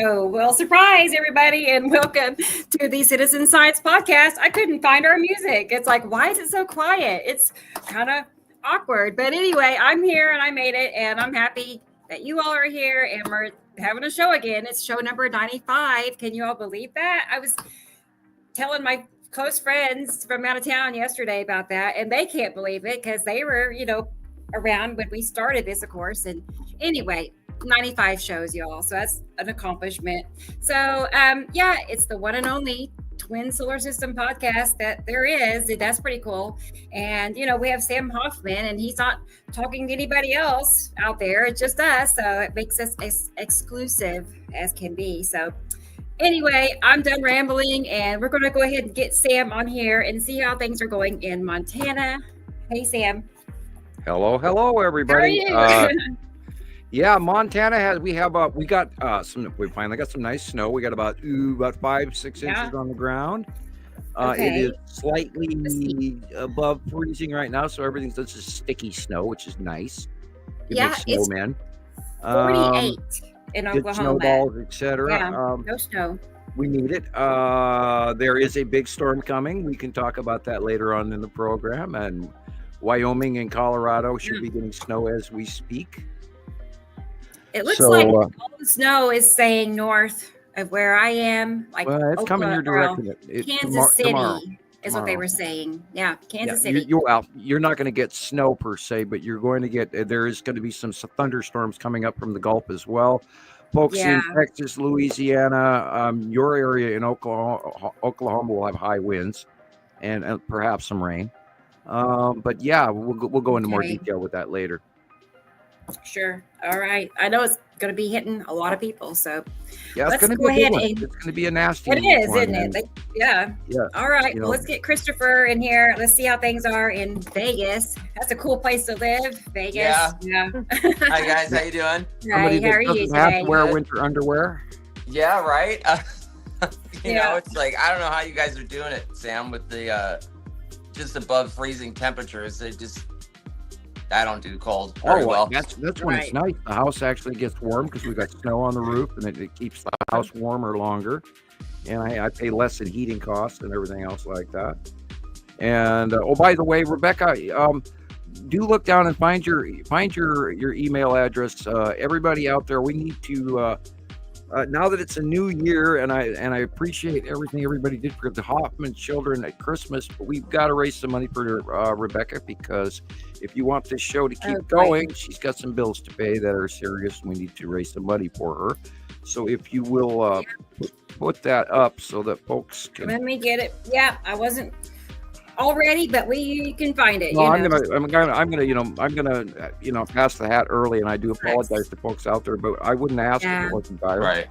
Oh, well, surprise, everybody, and welcome to the Citizen Science Podcast. I couldn't find our music. It's like, why is it so quiet? It's kind of awkward. But anyway, I'm here and I made it, and I'm happy that you all are here and we're having a show again. It's show number 95. Can you all believe that? I was telling my close friends from out of town yesterday about that, and they can't believe it because they were, around when we started this, of course. And anyway, 95 shows, y'all. So that's an accomplishment. So, it's the one and only twin solar system podcast that there is. That's pretty cool. And, we have Sam Hofman, and he's not talking to anybody else out there. It's just us. So it makes us as exclusive as can be. So anyway, I'm done rambling, and we're going to go ahead and get Sam on here and see how things are going in Montana. Hey, Sam. Hello, everybody. How are you? Yeah, Montana we finally got some nice snow. We got about 5-6 inches on the ground. Okay. It is slightly above freezing right now, so everything's just sticky snow, which is nice. It's snowmen. 48 in Oklahoma. Snowballs, etc. Yeah, no snow. We need it. There is a big storm coming. We can talk about that later on in the program. And Wyoming and Colorado should be getting snow as we speak. It looks like all the snow is staying north of where I am. It's coming your direction. Kansas City tomorrow. is what they were saying. Yeah, Kansas City. You're not going to get snow per se, but you're going to get. There is going to be some thunderstorms coming up from the Gulf as well. Folks in Texas, Louisiana, your area in Oklahoma will have high winds and perhaps some rain. But yeah, we'll go into more detail with that later. Sure. All right. I know it's going to be hitting a lot of people, so yeah, let's go ahead. It's going to be a nasty. It is, isn't it? Yeah. Yeah. All right. Well, let's get Christoper in here. Let's see how things are in Vegas. That's a cool place to live, Vegas. Yeah. Hi guys, how you doing? Somebody how are you doesn't have today? to wear winter underwear. Yeah, right. You know, it's like I don't know how you guys are doing it, Sam, with the just above freezing temperatures. I don't do cold very well. That's when it's nice. The house actually gets warm because we got snow on the roof, and it keeps the house warmer longer. And I pay less in heating costs and everything else like that. And by the way, Rebecca, do look down and find your email address. Everybody out there, we need to now that it's a new year, and I appreciate everything everybody did for the Hofman children at Christmas, but we've got to raise some money for Rebecca, because if you want this show to keep going, she's got some bills to pay that are serious, and we need to raise some money for her. So if you will put that up so that folks can. Let me get it. Yeah, I wasn't already, but we can find it. No, I'm gonna pass the hat early, and I do apologize to folks out there, but I wouldn't ask if it wasn't dire. Right.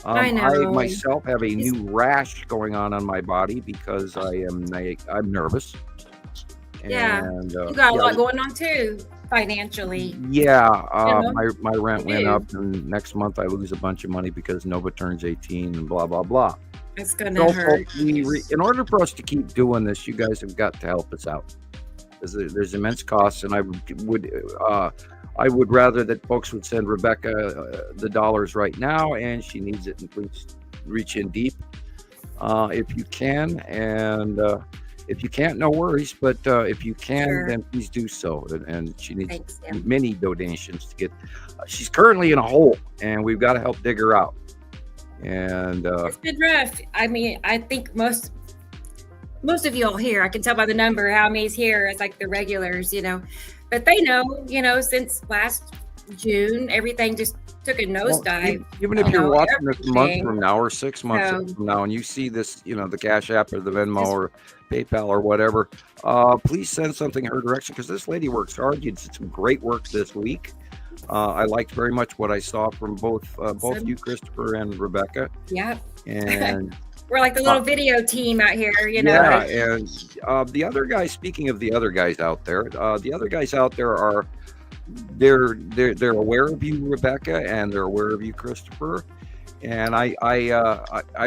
I know. I myself have a new rash going on my body because I'm nervous. Yeah, and, you got a lot going on too, financially. Yeah, my rent went up, and next month I lose a bunch of money because Nova turns 18 and blah blah blah. It's gonna hurt. In order for us to keep doing this, you guys have got to help us out. There's immense costs, and I would rather that folks would send Rebecca the dollars right now, and she needs it, and please reach in deep if you can. And if you can't, no worries. But if you can, then please do so. And she needs many donations to get. She's currently in a hole, and we've got to help dig her out. And it's been rough. I mean, I think most of you all here, I can tell by the number how many's here. It's like the regulars, but they know, since last June, everything just took a nosedive. Even if you're watching this a month from now or 6 months from now, and you see this, the Cash App or the Venmo or PayPal or whatever, please send something her direction, because this lady works hard. You did some great work this week. I liked very much what I saw from both you, Christoper, and Rebecca. Yeah. And we're like the little video team out here, Yeah, and the other guys. Speaking of the other guys out there, the other guys out there are they're aware of you, Rebecca, and they're aware of you, Christoper. And I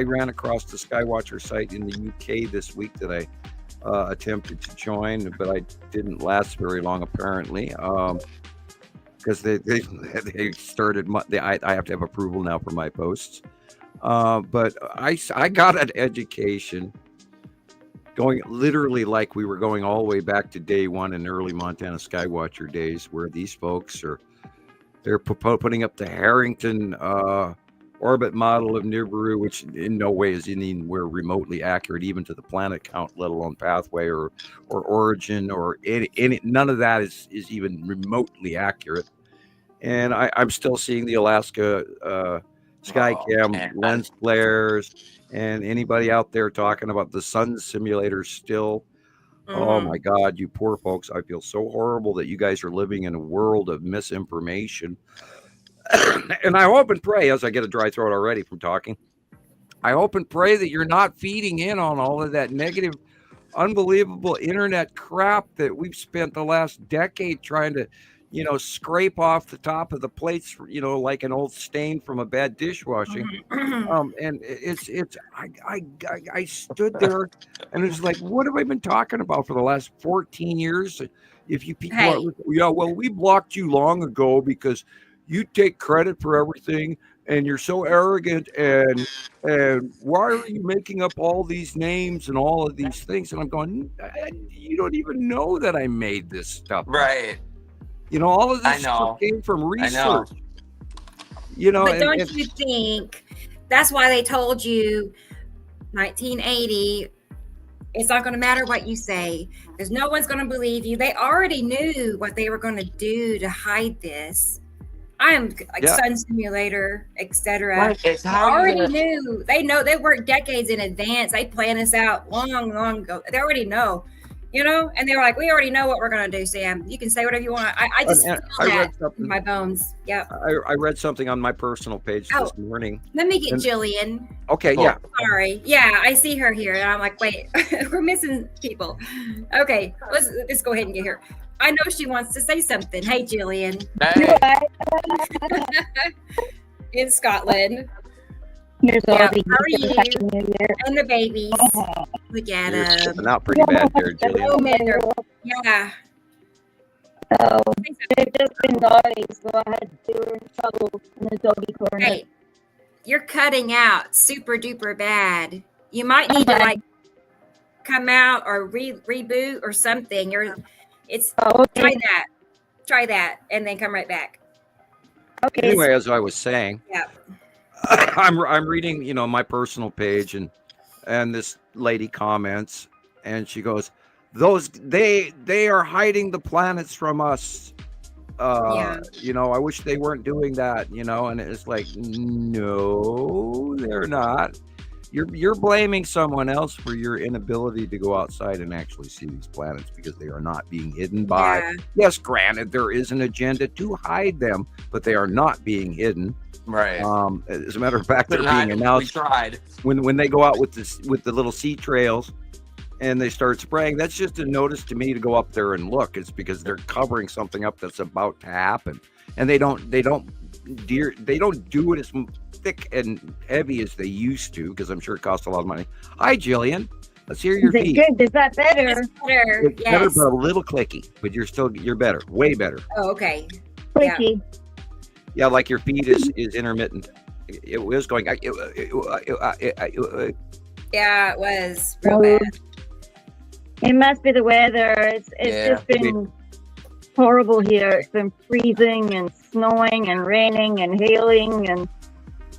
ran across the Skywatcher site in the UK this week that I attempted to join, but I didn't last very long apparently. because they started. I have to have approval now for my posts. But I got an education going literally like we were going all the way back to day one in early Montana Skywatcher days, where these folks they're putting up the Harrington orbit model of Nibiru, which in no way is anywhere remotely accurate, even to the planet count, let alone pathway or origin or any none of that is even remotely accurate. And I'm still seeing the Alaska Skycam lens flares, and anybody out there talking about the sun simulators still. Oh my God, you poor folks. I feel so horrible that you guys are living in a world of misinformation. And I hope and pray, as I get a dry throat already from talking, I hope and pray that you're not feeding in on all of that negative, unbelievable internet crap that we've spent the last decade trying to, scrape off the top of the plates, like an old stain from a bad dishwashing. And I stood there and it was like, what have I been talking about for the last 14 years? If you people are, we blocked you long ago because you take credit for everything and you're so arrogant, and why are you making up all these names and all of these things? And I'm going, you don't even know that I made this stuff. Right. All of this stuff came from research. But don't you think that's why they told you 1980, it's not going to matter what you say, because no one's going to believe you. They already knew what they were going to do to hide this. I am sun simulator, etc. They already knew. They know. They worked decades in advance. They planned this out long ago. They already know. And they were like, we already know what we're going to do, Sam. You can say whatever you want. I just feel that in my bones. Yeah. I read something on my personal page this morning. Let me get Gillian. Okay, yeah. Sorry. Yeah, I see her here. And I'm like, wait, we're missing people. Okay, let's go ahead and get her. I know she wants to say something. Hey, Gillian. Hey. In Scotland. Here's all How the are you? New Year. And the babies. Look at You're them. stepping out pretty bad there, Gillian. Oh, man. Yeah. So they've just been doggies. Go ahead, they were in trouble in the doggy corner. Hey, you're cutting out super duper bad. You might need to come out or reboot or something. Try that, and then come right back. Okay. Anyway, as I was saying, I'm reading, my personal page, and this lady comments, and she goes, they are hiding the planets from us. I wish they weren't doing that, and it's like, no, they're not. You're blaming someone else for your inability to go outside and actually see these planets, because they are not being hidden by. Yes, granted, there is an agenda to hide them, but they are not being hidden. Right. As a matter of fact, they're being announced. We tried. When they go out with the little sea trails and they start spraying, that's just a notice to me to go up there and look. It's because they're covering something up that's about to happen, and they don't do it as thick and heavy as they used to, because I'm sure it costs a lot of money. Hi, Gillian. Let's hear your feet. Good. Is that better? It's better. It's better, but a little clicky. But you're better. Way better. Oh, okay. Clicky. Yeah, like your feed is intermittent. It was going. Yeah, it was real bad. It must be the weather. It's just been horrible here. It's been freezing and snowing and raining and hailing, and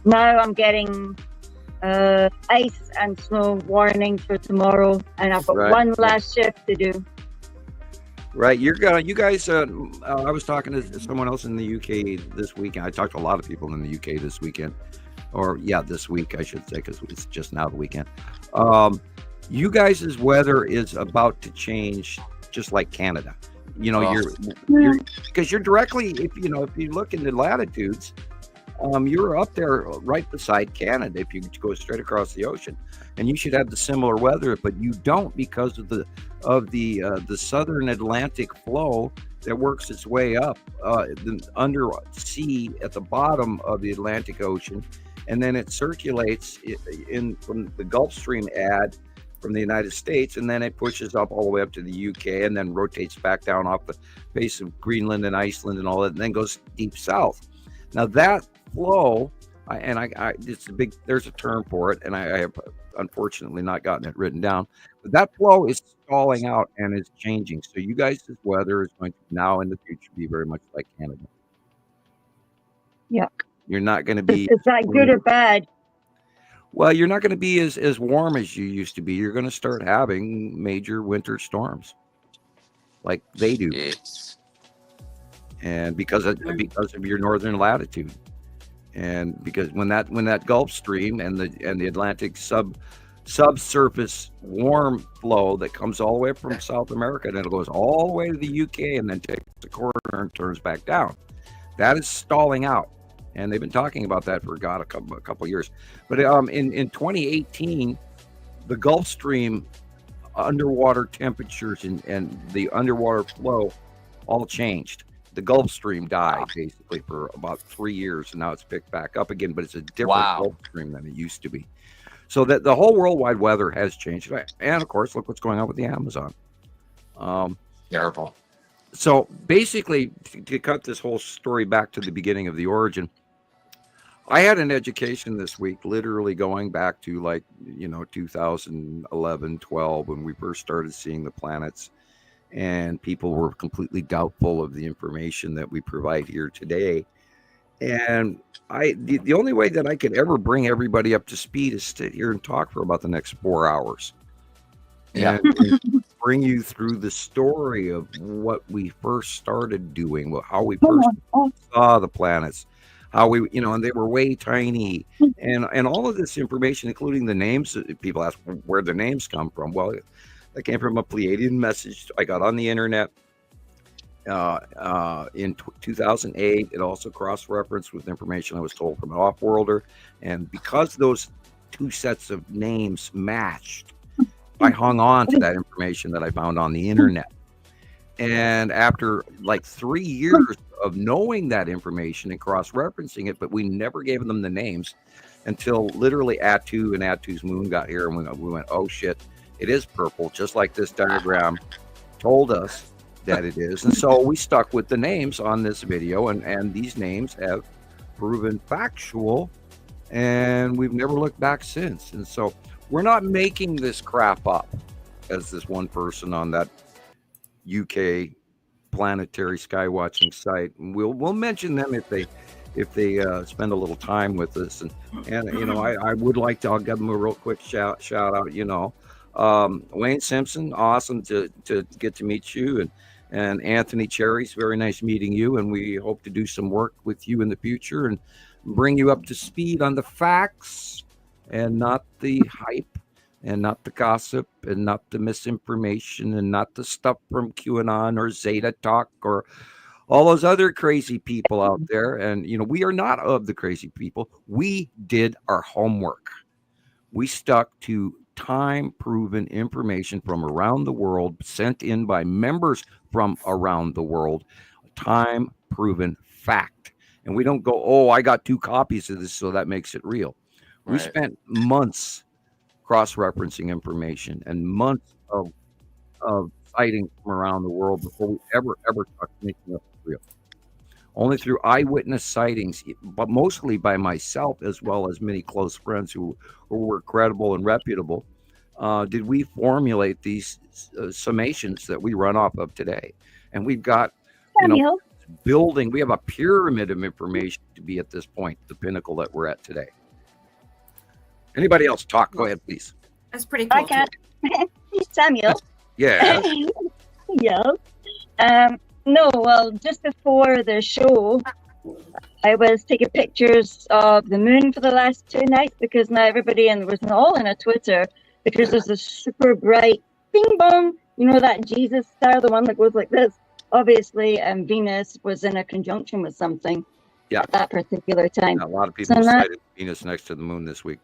now I'm getting ice and snow warnings for tomorrow, and I've got one last shift to do. Right, you guys. I was talking to someone else in the UK this weekend. I talked to a lot of people in the UK this weekend, this week I should say, because it's just now the weekend. You guys' weather is about to change, just like Canada. You're because you're directly, if you look into latitudes, you're up there right beside Canada if you go straight across the ocean, and you should have the similar weather, but you don't, because of the southern Atlantic flow that works its way up under sea at the bottom of the Atlantic Ocean, and then it circulates from the Gulf Stream from the United States, and then it pushes up all the way up to the UK, and then rotates back down off the face of Greenland and Iceland and all that, and then goes deep south. Now that flow, there's a term for it, and I have unfortunately not gotten it written down, but that flow is stalling out and is changing. So you guys' weather is going to now in the future be very much like Canada. Yeah. You're not going to be. Is that good or bad? Well, you're not going to be as warm as you used to be. You're going to start having major winter storms like they do. Yes. And because of your northern latitude. And because when that Gulf Stream and the Atlantic subsurface warm flow that comes all the way from South America, and it goes all the way to the UK and then takes a corner and turns back down. That is stalling out. And they've been talking about that for a couple of years. But in 2018, the Gulf Stream underwater temperatures and the underwater flow all changed. The Gulf Stream died basically for about 3 years, and now it's picked back up again. But it's a different Gulf Stream than it used to be. So that the whole worldwide weather has changed. And of course, look what's going on with the Amazon. Terrible. So basically, to cut this whole story back to the beginning of the origin, I had an education this week, literally going back to 2011, 12, when we first started seeing the planets, and people were completely doubtful of the information that we provide here today. And the only way that I could ever bring everybody up to speed is sit here and talk for about the next 4 hours. Yeah. And bring you through the story of what we first started doing, how we first saw the planets, how we, and they were way tiny, and all of this information, including the names. People ask where the names come from. Well, that came from a Pleiadian message I got on the internet in 2008. It also cross-referenced with information I was told from an off-worlder, and because those two sets of names matched, I hung on to that information that I found on the internet. And after 3 years of knowing that information and cross-referencing it, but we never gave them the names until literally Attu and Attu's moon got here, and we went, oh shit, it is purple, just like this diagram told us that it is. And so we stuck with the names on this video, and these names have proven factual, and we've never looked back since. And so we're not making this crap up, as this one person on that UK planetary sky watching site. And we'll mention them if they spend a little time with us. And I would like to. I'll give them a real quick shout out. Wayne Simpson, awesome to get to meet you, and Anthony Cherry's very nice meeting you. And we hope to do some work with you in the future and bring you up to speed on the facts, and not the hype, and not the gossip, and not the misinformation, and not the stuff from QAnon or Zeta Talk or all those other crazy people out there. And, we are not of the crazy people. We did our homework. We stuck to time-proven information from around the world, sent in by members from around the world, time-proven fact. And we don't go, oh, I got 2 copies of this, so that makes it real. We spent months cross-referencing information and months of sightings from around the world before we ever talked anything up real. Only through eyewitness sightings, but mostly by myself, as well as many close friends who were credible and reputable, did we formulate these summations that we run off of today. And we've got, building. We have a pyramid of information to be at this point, the pinnacle that we're at today. Anybody else talk? Go ahead, please. That's pretty cool. I can't. Samuel. Yeah. Yeah. No, well, just before the show, I was taking pictures of the moon for the last 2 nights, because now everybody was all in a Twitter, because there's this super bright bing bong, that Jesus star, the one that goes like this. Obviously, Venus was in a conjunction with something at that particular time. A lot of people sighted Venus next to the moon this week.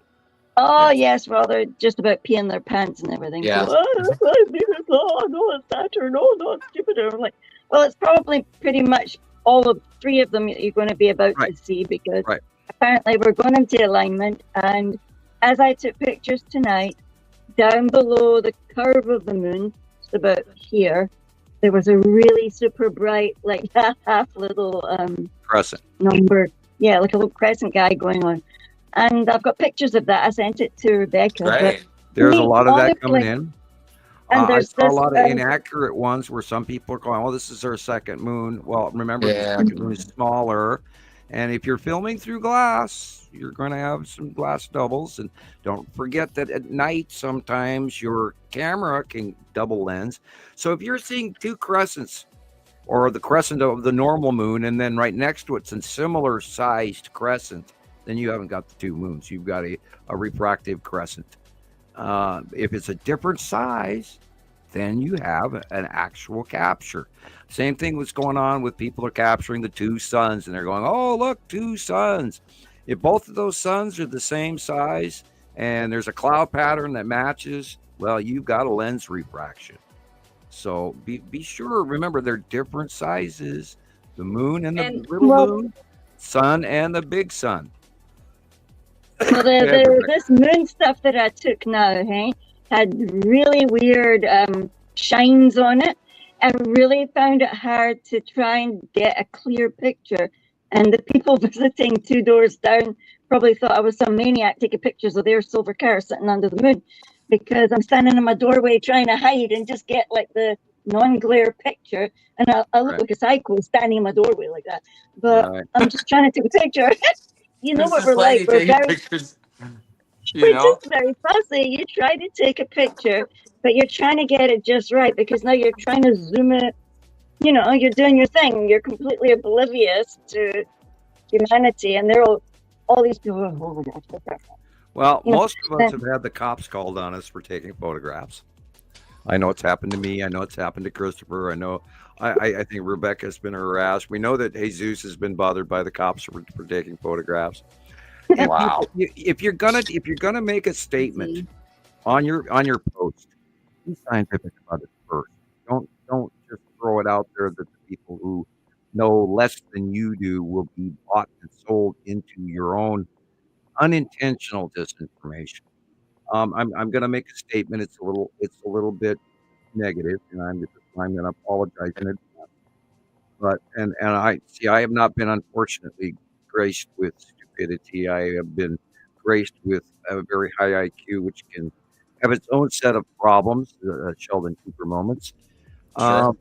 Oh, yes, well, they're just about peeing their pants and everything. Yeah. So, it's Venus, no, it's Saturn, no, it's Jupiter. I'm like, well, it's probably pretty much all of 3 of them you're going to be about to see, because apparently we're going into alignment. And as I took pictures tonight, down below the curve of the moon, just about here, there was a really super bright, like half little Crescent. number. Yeah, like a little crescent guy going on. And I've got pictures of that. I sent it to Rebecca. Right. There's a lot of that coming in. And I there's saw a this, lot of inaccurate ones where some people are going, "Oh, this is our second moon." Well, remember, the second moon is smaller, and if you're filming through glass, you're going to have some glass doubles. And don't forget that at night, sometimes your camera can double lens. So if you're seeing two crescents, or the crescent of the normal moon, and then right next to it's a similar sized crescent, then you haven't got the two moons. You've got a refractive crescent. If it's a different size, then you have an actual capture. Same thing was going on with people are capturing the two suns, and they're going, "Oh, look, two suns." If both of those suns are the same size and there's a cloud pattern that matches, well, you've got a lens refraction. So be sure, remember, they're different sizes. The moon and the little moon, sun and the big sun. Well, this moon stuff that I took now, had really weird shines on it. I really found it hard to try and get a clear picture. And the people visiting 2 doors down probably thought I was some maniac taking pictures of their silver car sitting under the moon, because I'm standing in my doorway trying to hide and just get like the non-glare picture. And I look like a psycho standing in my doorway like that. But I'm just trying to take a picture. You know what we're like. We're very, pictures, we're just very fussy. You try to take a picture, but you're trying to get it just right, because now you're trying to zoom it. You know, you're doing your thing. You're completely oblivious to humanity, and they're all these people. Well, most of us have had the cops called on us for taking photographs. I know it's happened to me. I know it's happened to Christoper. I know. I think Rebecca's been harassed. We know that Jesus has been bothered by the cops for taking photographs. Wow. If you're gonna make a statement on your post, be scientific about it first. Don't just throw it out there that the people who know less than you do will be bought and sold into your own unintentional disinformation. I'm going to make a statement. It's a little bit negative, and I'm going to apologize in advance. But I have not been unfortunately graced with stupidity. I have been graced with a very high IQ, which can have its own set of problems, Sheldon Cooper moments. Sure.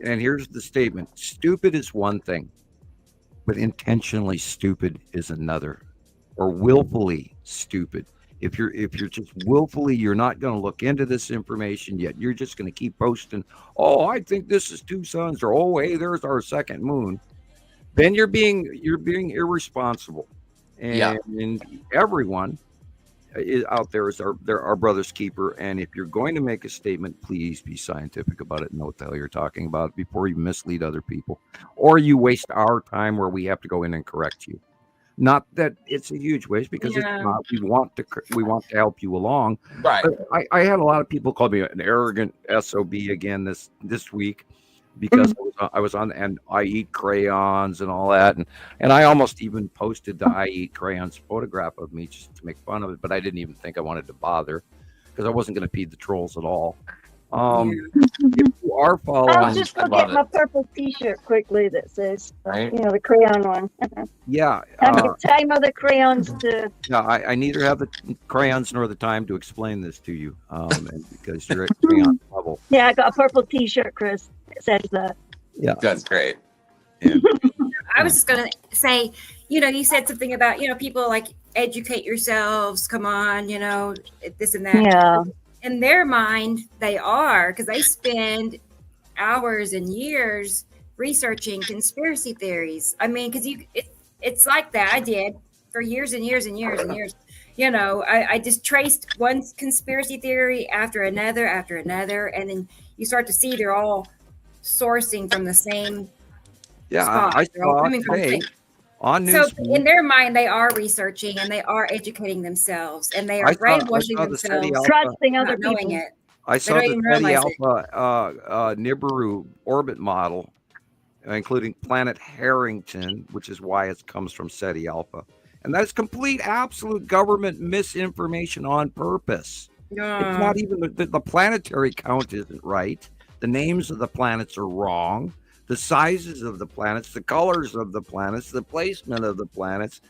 And here's the statement: stupid is one thing, but intentionally stupid is another, or willfully stupid. If you're just willfully, you're not going to look into this information yet. You're just going to keep posting, "Oh, I think this is two suns," or "Oh, hey, there's our second moon." Then you're being irresponsible, and everyone is out there is our brother's keeper. And if you're going to make a statement, please be scientific about it and know what the hell you're talking about before you mislead other people, or you waste our time where we have to go in and correct you. Not that it's a huge waste, because it's not. We want to help you along. Right. But I had a lot of people call me an arrogant SOB again this week, because I was on, and I eat crayons and all that, and I almost even posted the I eat crayons photograph of me just to make fun of it, but I didn't even think I wanted to bother, because I wasn't going to feed the trolls at all. If you are following, I'll just go get my purple T-shirt quickly that says, the crayon one. Yeah. Have the time of the crayons to. Yeah, I neither have the crayons nor the time to explain this to you, because you're at crayon level. Yeah, I got a purple T-shirt, Chris. It says that. Yeah, that's great. Yeah. I was just gonna say, you said something about, people like educate yourselves. Come on, this and that. Yeah. In their mind, they are, because they spend hours and years researching conspiracy theories. I mean, because it's like that. I did for years and years and years and years. I just traced one conspiracy theory after another, and then you start to see they're all sourcing from the same spot. I saw today on news. So in their mind, they are researching and they are educating themselves, and they are brainwashing themselves, trusting other not knowing people. it. I saw the SETI Alpha Nibiru orbit model, including planet Harrington, which is why it comes from SETI Alpha. And that is complete, absolute government misinformation on purpose. It's not even the planetary count isn't right. The names of the planets are wrong. The sizes of the planets, the colors of the planets, the placement of the planets,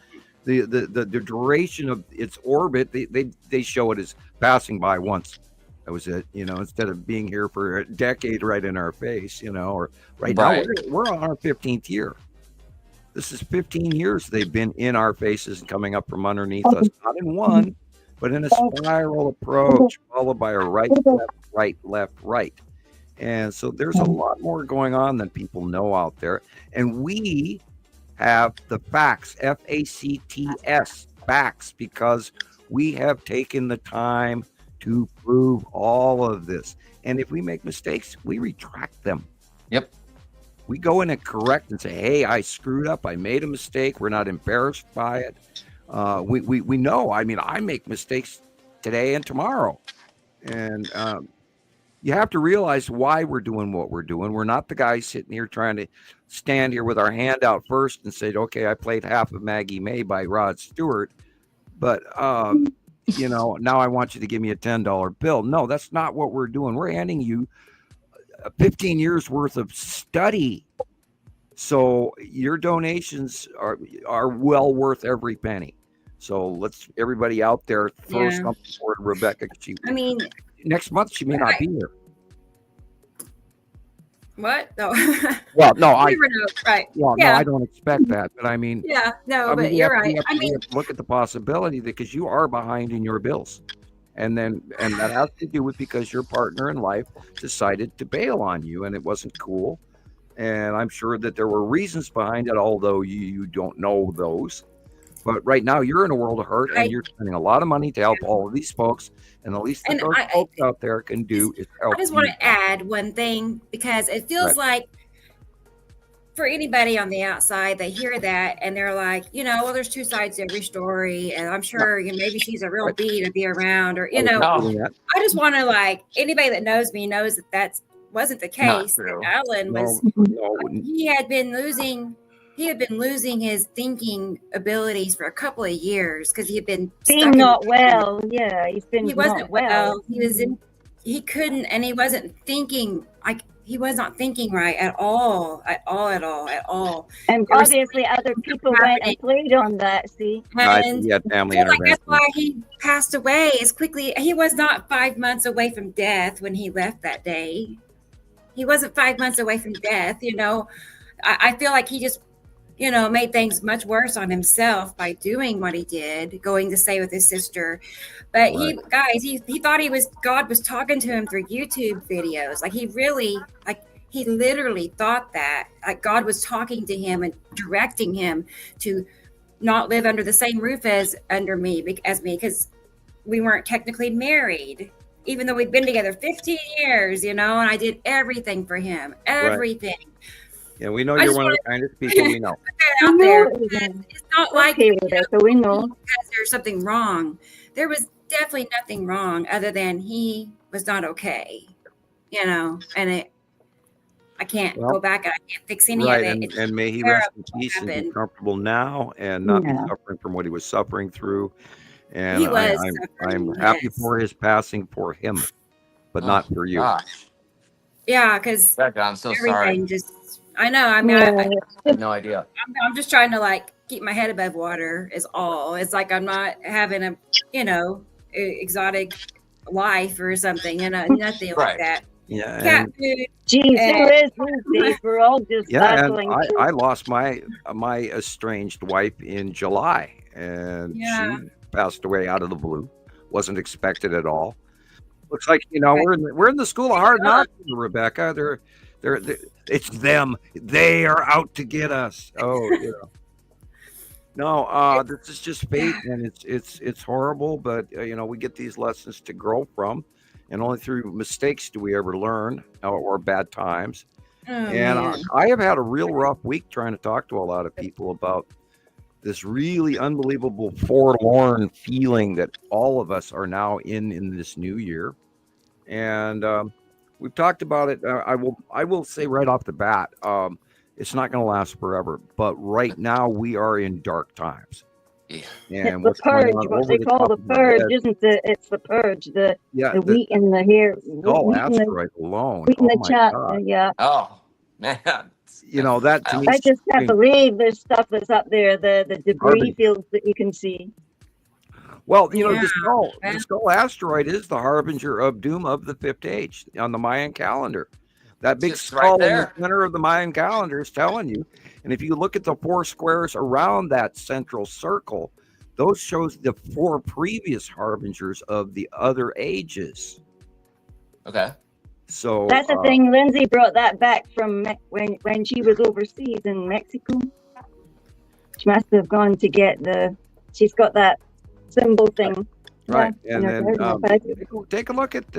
the duration of its orbit. They show it as passing by once. That was it, instead of being here for a decade right in our face, or now we're on our 15th year. This is 15 years they've been in our faces and coming up from underneath us, not in one, but in a spiral approach, followed by a right, left, right, left, right. And so there's a lot more going on than people know out there. And we have the facts, FACTS, facts, because we have taken the time to prove all of this. And if we make mistakes, we retract them. Yep. We go in and correct and say, hey, I screwed up. I made a mistake. We're not embarrassed by it. We know. I mean, I make mistakes today and tomorrow. And you have to realize why we're doing what we're doing. We're not the guys sitting here trying to stand here with our hand out first and say, okay, I played half of Maggie May by Rod Stewart, but now I want you to give me a $10 bill. No, that's not what we're doing. We're handing you 15 years worth of study. So your donations are well worth every penny. So let's everybody out there throw something for Rebecca. Next month she may not be here. What? No. Well, no, I don't expect that. But but you're right. We have to look at the possibility because you are behind in your bills. And that has to do with because your partner in life decided to bail on you and it wasn't cool. And I'm sure that there were reasons behind it, although you don't know those. But right now you're in a world of hurt and you're spending a lot of money to help all of these folks. And the least that those folks out there can do is help. I just want to add one thing because it feels like for anybody on the outside, they hear that and they're like, well, there's two sides to every story. And I'm sure maybe she's a real bee to be around or, I just want to anybody that knows me knows that wasn't the case. Alan was, he had been losing his thinking abilities for a couple of years because he had been not well. Yeah, he wasn't well. He couldn't, and he wasn't thinking he was not thinking right at all. And obviously other people went and played on that, see? And he had family intervention. That's why he passed away as quickly. He was not 5 months away from death when he left that day. He wasn't 5 months away from death, I feel like he just made things much worse on himself by doing what he did, going to stay with his sister. But he thought God was talking to him through YouTube videos. He literally thought that God was talking to him and directing him to not live under the same roof as me, because we weren't technically married, even though we'd been together 15 years, and I did everything for him, everything. Right. Yeah, we know you're one of the kindest people we know. Out there. It's not like we know because there's something wrong. There was definitely nothing wrong other than he was not okay, and I can't go back and I can't fix any of it. And may he rest in peace and be comfortable now and not be suffering from what he was suffering through. And I'm happy for his passing for him, but not for you. Gosh. Yeah, because I'm so sorry. I know. I have no idea. I'm just trying to keep my head above water is all. It's like I'm not having a, exotic life or something, nothing like that. Yeah. Cat food. Jeez, we're all just battling. And I lost my estranged wife in July and she passed away out of the blue. Wasn't expected at all. Looks like, we're in the school of hard knocks, Rebecca. It's them. They are out to get us. No, this is just fate, and it's horrible. But we get these lessons to grow from, and only through mistakes do we ever learn or bad times. I have had a real rough week trying to talk to a lot of people about this really unbelievable forlorn feeling that all of us are now in this new year, and we've talked about it. I will say right off the bat, it's not going to last forever. But right now we are in dark times. Yeah. and the what's going purge, on what over they the call top the of our purge, heads. isn't it? It's the purge, the Yeah, the the wheat in the hair, Skull wheat in the asteroid alone. wheat in Oh the my chat. God. Yeah, Oh man. You know, that to me I just can't screams believe there's stuff that's up there, the debris harbinger. fields that you can see. Well, you know, Yeah. the skull asteroid is the harbinger of doom of the fifth age on the Mayan calendar. That big It's right skull in the there. center of the Mayan calendar is telling you. And if you look at the four squares around that central circle, those shows the four previous harbingers of the other ages. Okay. So That's the thing. Lindsay brought that back from when she was overseas in Mexico. She must have gone to get she's got that symbol thing. right, Yeah, and then bag. take a look at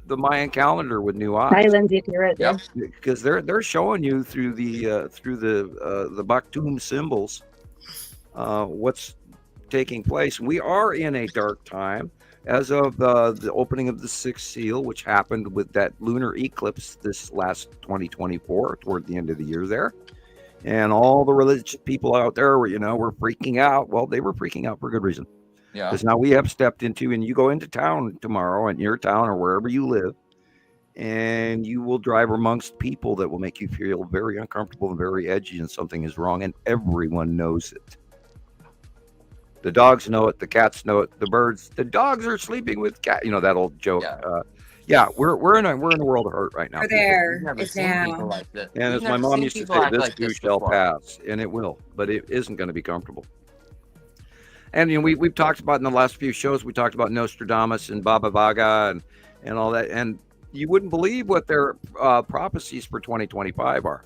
the Mayan calendar with new Hi, eyes, Lindsay, if you're right there. Yep. because they're showing you through the Baktum symbols what's taking place. We are in a dark time as of the opening of the sixth seal, which happened with that lunar eclipse this last 2024 toward the end of the year there. And all the religious people out there were, were freaking out. Well, they were freaking out for good reason. Yeah. Because now we have stepped into, and you go into town tomorrow in your town or wherever you live, and you will drive amongst people that will make you feel very uncomfortable and very edgy, and something is wrong, and everyone knows it. The dogs know it, the cats know it, the birds. The dogs are sleeping with cat. You know that old joke. Yeah. We're in a world of hurt right now. We're people. there. Never It's seen people now. like that. And We've as my never mom seen used to people say, act this like too this shall before. pass, and it will, but it isn't going to be comfortable. And we've talked about in the last few shows, we talked about Nostradamus and Baba Vaga and all that, and you wouldn't believe what their prophecies for 2025 are.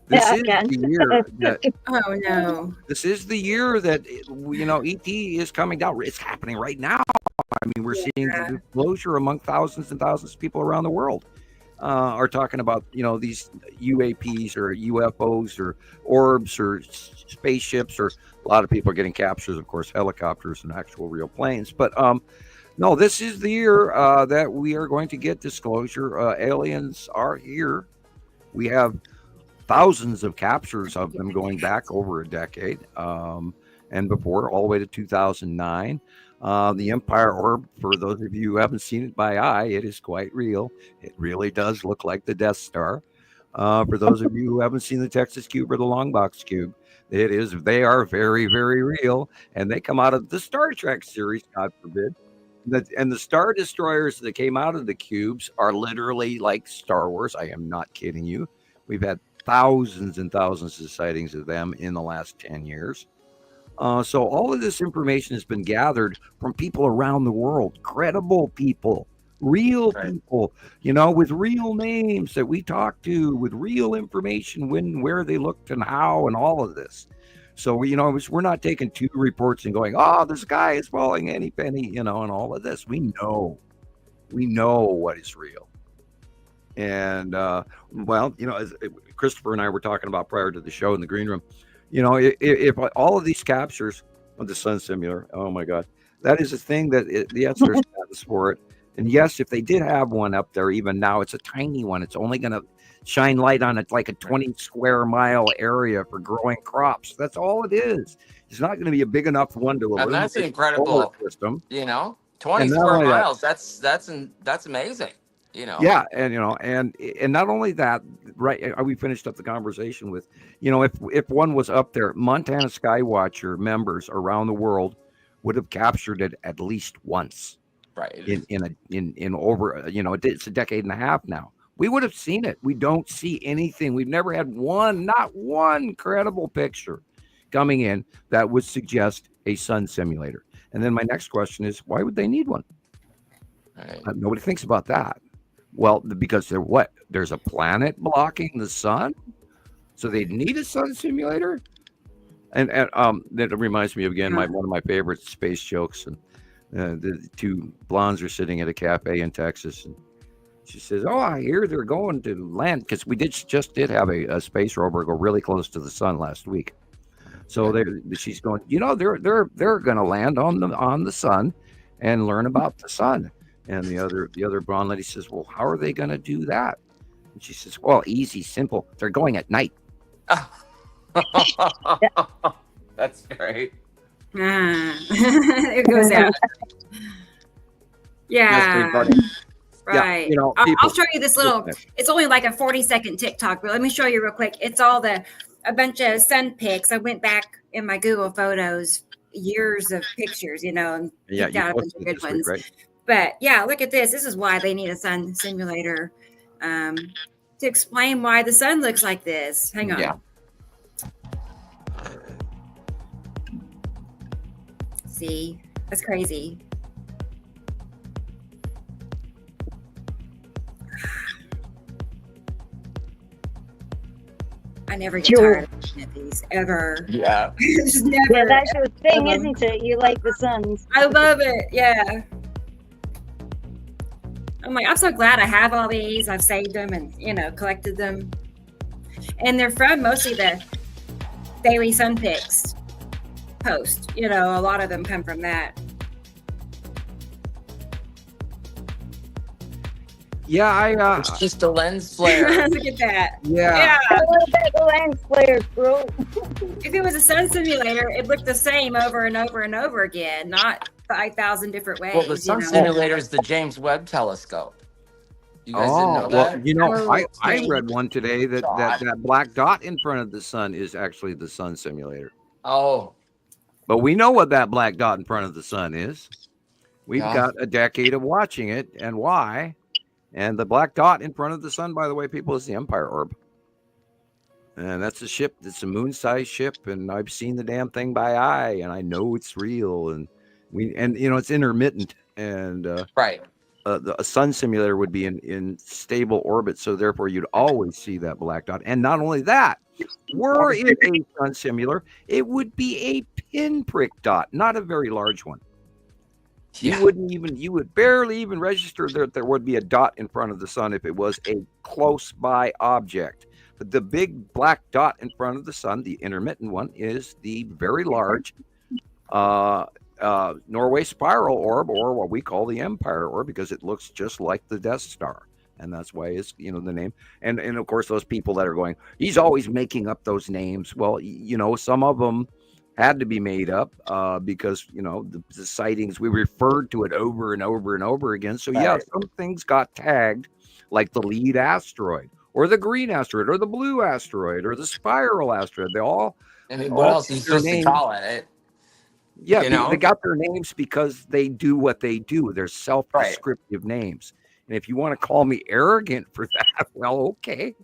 This is the year that Oh no. this is the year that ET is coming down. It's happening right now. I mean, we're seeing the disclosure among thousands and thousands of people around the world are talking about these UAPs or UFOs or orbs or spaceships, or a lot of people are getting captures, of course, helicopters and actual real planes. But no, this is the year that we are going to get disclosure. Aliens are here. We have thousands of captures of them going back over a decade and before, all the way to 2009. The Empire Orb, for those of you who haven't seen it by eye, it is quite real. It really does look like the Death Star. For those of you who haven't seen the Texas Cube or the Longbox Cube, they are very, very real, and they come out of the Star Trek series, God forbid. And the Star Destroyers that came out of the cubes are literally like Star Wars. I am not kidding you. We've had thousands and thousands of sightings of them in the last 10 years. So all of this information has been gathered from people around the world, credible people, real people, with real names that we talk to, with real information, when, where they looked and how, and all of this. So, we're not taking two reports and going, oh, the sky is falling any penny, and all of this. We know what is real. And, as Christopher and I were talking about prior to the show in the green room, if all of these captures of the sun simulator, oh my God, that is a thing that, yes, there's status for it. And yes, if they did have one up there, even now, it's a tiny one. It's only going to shine light on it like a 20 square mile area for growing crops. That's all it is. It's not going to be a big enough one to And that's incredible system. 20 square miles. That's amazing. Yeah, and not only that, right? We finished up the conversation with, if one was up there, Montana Skywatcher members around the world would have captured it at least once. Right. In over, it's a decade and a half now. We would have seen it. We don't see anything. We've never had not one credible picture coming in that would suggest a sun simulator. And then my next question is, why would they need one? Right. Nobody thinks about that. Well, because there's a planet blocking the sun, so they need a sun simulator. And that reminds me of, again, one of my favorite space jokes. And the two blondes are sitting at a cafe in Texas, and she says, "Oh, I hear they're going to land," because we just did have a space rover go really close to the sun last week. So she's going, they're going to land on the sun and learn about the sun. And the other blonde lady says, "Well, how are they going to do that?" And she says, "Well, easy, simple. They're going at night." That's great. It goes out. Yeah. Right. Yeah, I'll show you this little, it's only like a 40-second TikTok, but let me show you real quick. It's all a bunch of sun pics. I went back in my Google Photos, years of pictures, and picked out a bunch of good ones. Right? But yeah, look at this. This is why they need a sun simulator to explain why the sun looks like this. Hang on. Yeah. See, that's crazy. I never get tired of looking at these ever. Yeah. Just never. Yeah, that's your thing, isn't it? You like the suns. I love it. Yeah. I'm like, I'm so glad I have all these. I've saved them and, collected them. And they're from mostly the Daily Sun Pics post. A lot of them come from that. Yeah, it's just a lens flare. Look at that. Yeah. A little bit of lens flare, bro. If it was a sun simulator, it looked the same over and over and over again, not 5,000 different ways. Well, the sun simulator is the James Webb Telescope. You guys didn't know that? I read one today that black dot in front of the sun is actually the sun simulator. Oh. But we know what that black dot in front of the sun is. We've got a decade of watching it, and why? And the black dot in front of the sun, by the way, people, is the Empire Orb. And that's a ship. It's a moon-sized ship, and I've seen the damn thing by eye, and I know it's real. And it's intermittent. And right. A sun simulator would be in stable orbit, so therefore you'd always see that black dot. And not only that, were it a sun simulator, it would be a pinprick dot, not a very large one. Yeah. You would barely even register that there would be a dot in front of the sun if it was a close by object. But the big black dot in front of the sun, the intermittent one, is the very large Norway spiral orb, or what we call the Empire Orb, because it looks just like the Death Star. And that's why it's, the name. And of course, those people that are going, he's always making up those names. Well, some of them had to be made up because, the sightings, we referred to it over and over and over again. So, yeah, some things got tagged, like the lead asteroid, or the green asteroid, or the blue asteroid, or the spiral asteroid. They all. I mean, what else are you supposed to call it? Yeah, they got their names because they do what they do. They're self-descriptive names. And if you want to call me arrogant for that, well, okay.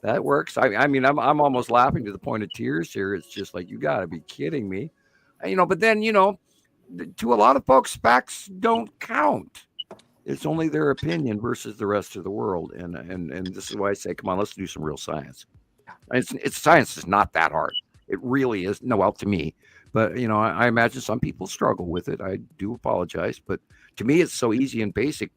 That works. I mean, I'm almost laughing to the point of tears here. It's just like, you got to be kidding me. But then, to a lot of folks, facts don't count. It's only their opinion versus the rest of the world. And this is why I say, come on, let's do some real science. It's science is not that hard. It really is. No, well, to me. But, I imagine some people struggle with it. I do apologize. But to me, it's so easy and basic.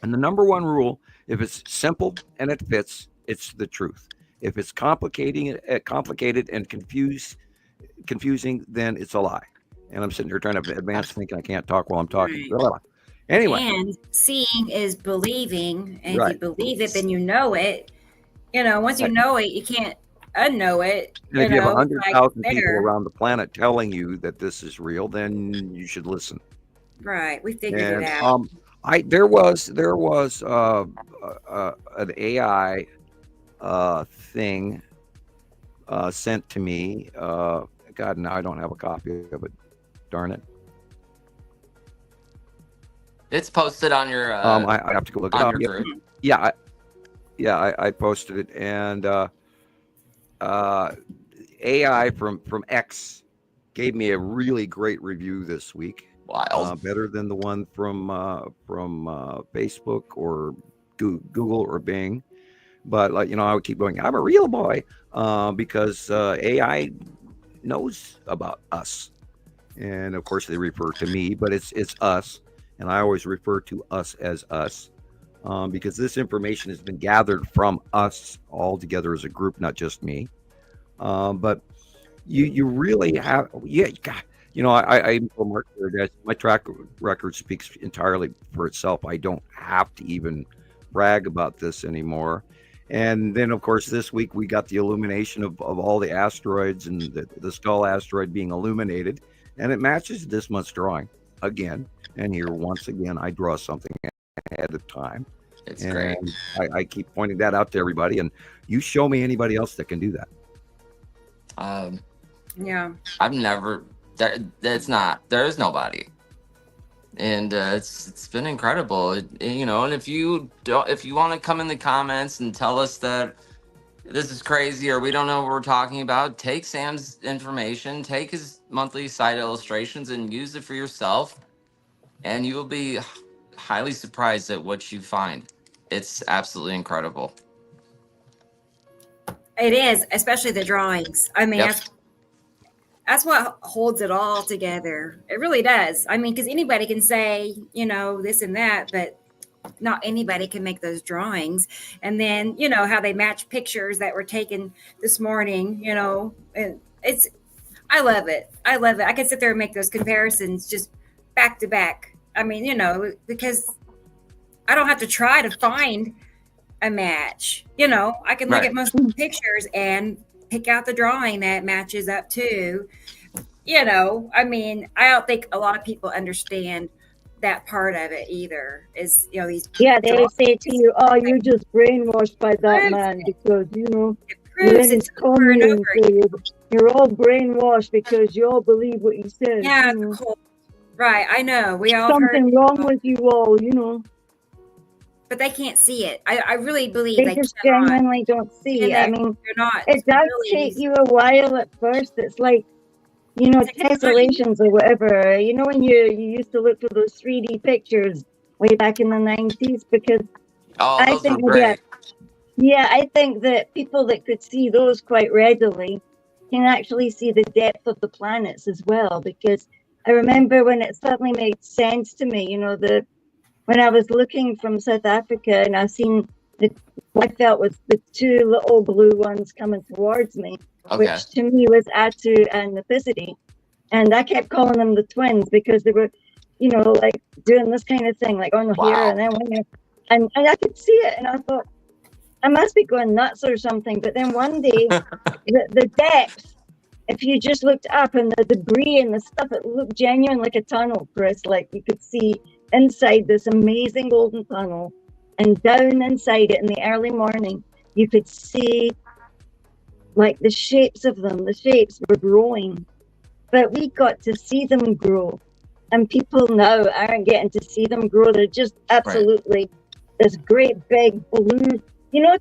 And the number one rule, if it's simple and it fits, it's the truth. If it's complicated and confusing, then it's a lie. And I'm sitting here trying to advance thinking I can't talk while I'm talking. Right. Anyway. And seeing is believing. And if you believe it, then you know it. Once you know it, you can't unknow it. And if you have 100,000 people around the planet telling you that this is real, then you should listen. Right. We figured it out. There was an AI thing sent to me. God, now I don't have a copy of it. Darn it! It's posted on your. I have to go look it up. Yeah, I posted it, and AI from X gave me a really great review this week. Wild. Better than the one from Facebook or Google or Bing. But I would keep going, I'm a real boy, because AI knows about us. And of course they refer to me, but it's us. And I always refer to us as us, because this information has been gathered from us all together as a group, not just me. But you really have, God. My track record speaks entirely for itself. I don't have to even brag about this anymore. And then, of course, this week we got the illumination of all the asteroids and the Skull asteroid being illuminated. And it matches this month's drawing again. And here, once again, I draw something ahead of time. It's and great. I keep pointing that out to everybody. And you show me anybody else that can do that. Yeah. I've never, there's nobody. And it's been incredible, and if you want to come in the comments and tell us that this is crazy or we don't know what we're talking about, take Sam's information, take his monthly site illustrations and use it for yourself, and you will be highly surprised at what you find. It's absolutely incredible. It is, especially the drawings. I mean, Yep. that's what holds it all together. It really does. I mean, because anybody can say, this and that, but not anybody can make those drawings. And then, how they match pictures that were taken this morning, and I love it. I love it. I can sit there and make those comparisons just back to back. I mean, because I don't have to try to find a match. I can look Right. at most of the pictures and pick out the drawing that matches up to, I mean, I don't think a lot of people understand that part of it either, is, these. Yeah, they say to you, "Oh, you're just brainwashed by that man because it you're proves in it's over and over. you're all brainwashed because you all believe what he says." Yeah, you know. cool. Right. I know. We all heard, Something wrong with you all, but they can't see it. I really believe They they just cannot. genuinely don't see. And I mean, they're not. it does really take you a while at first. It's like, tessellations or whatever. When you used to look for those 3D pictures way back in the 90s, because Oh, I those think were great. I think that people that could see those quite readily can actually see the depth of the planets as well. Because I remember when it suddenly made sense to me, when I was looking from South Africa and I seen what I felt was the two little blue ones coming towards me, Okay. which to me was Atu and Nepicity. And I kept calling them the twins because they were, like doing this kind of thing, like on the here Wow. and then when and I could see it, and I thought, I must be going nuts or something. But then one day, the depth, if you just looked up and the debris and the stuff, it looked genuine like a tunnel, Chris. Like you could see inside this amazing golden tunnel, and down inside it in the early morning, you could see like the shapes of them. The shapes were growing, but we got to see them grow. And people now aren't getting to see them grow. They're just absolutely this great big blue.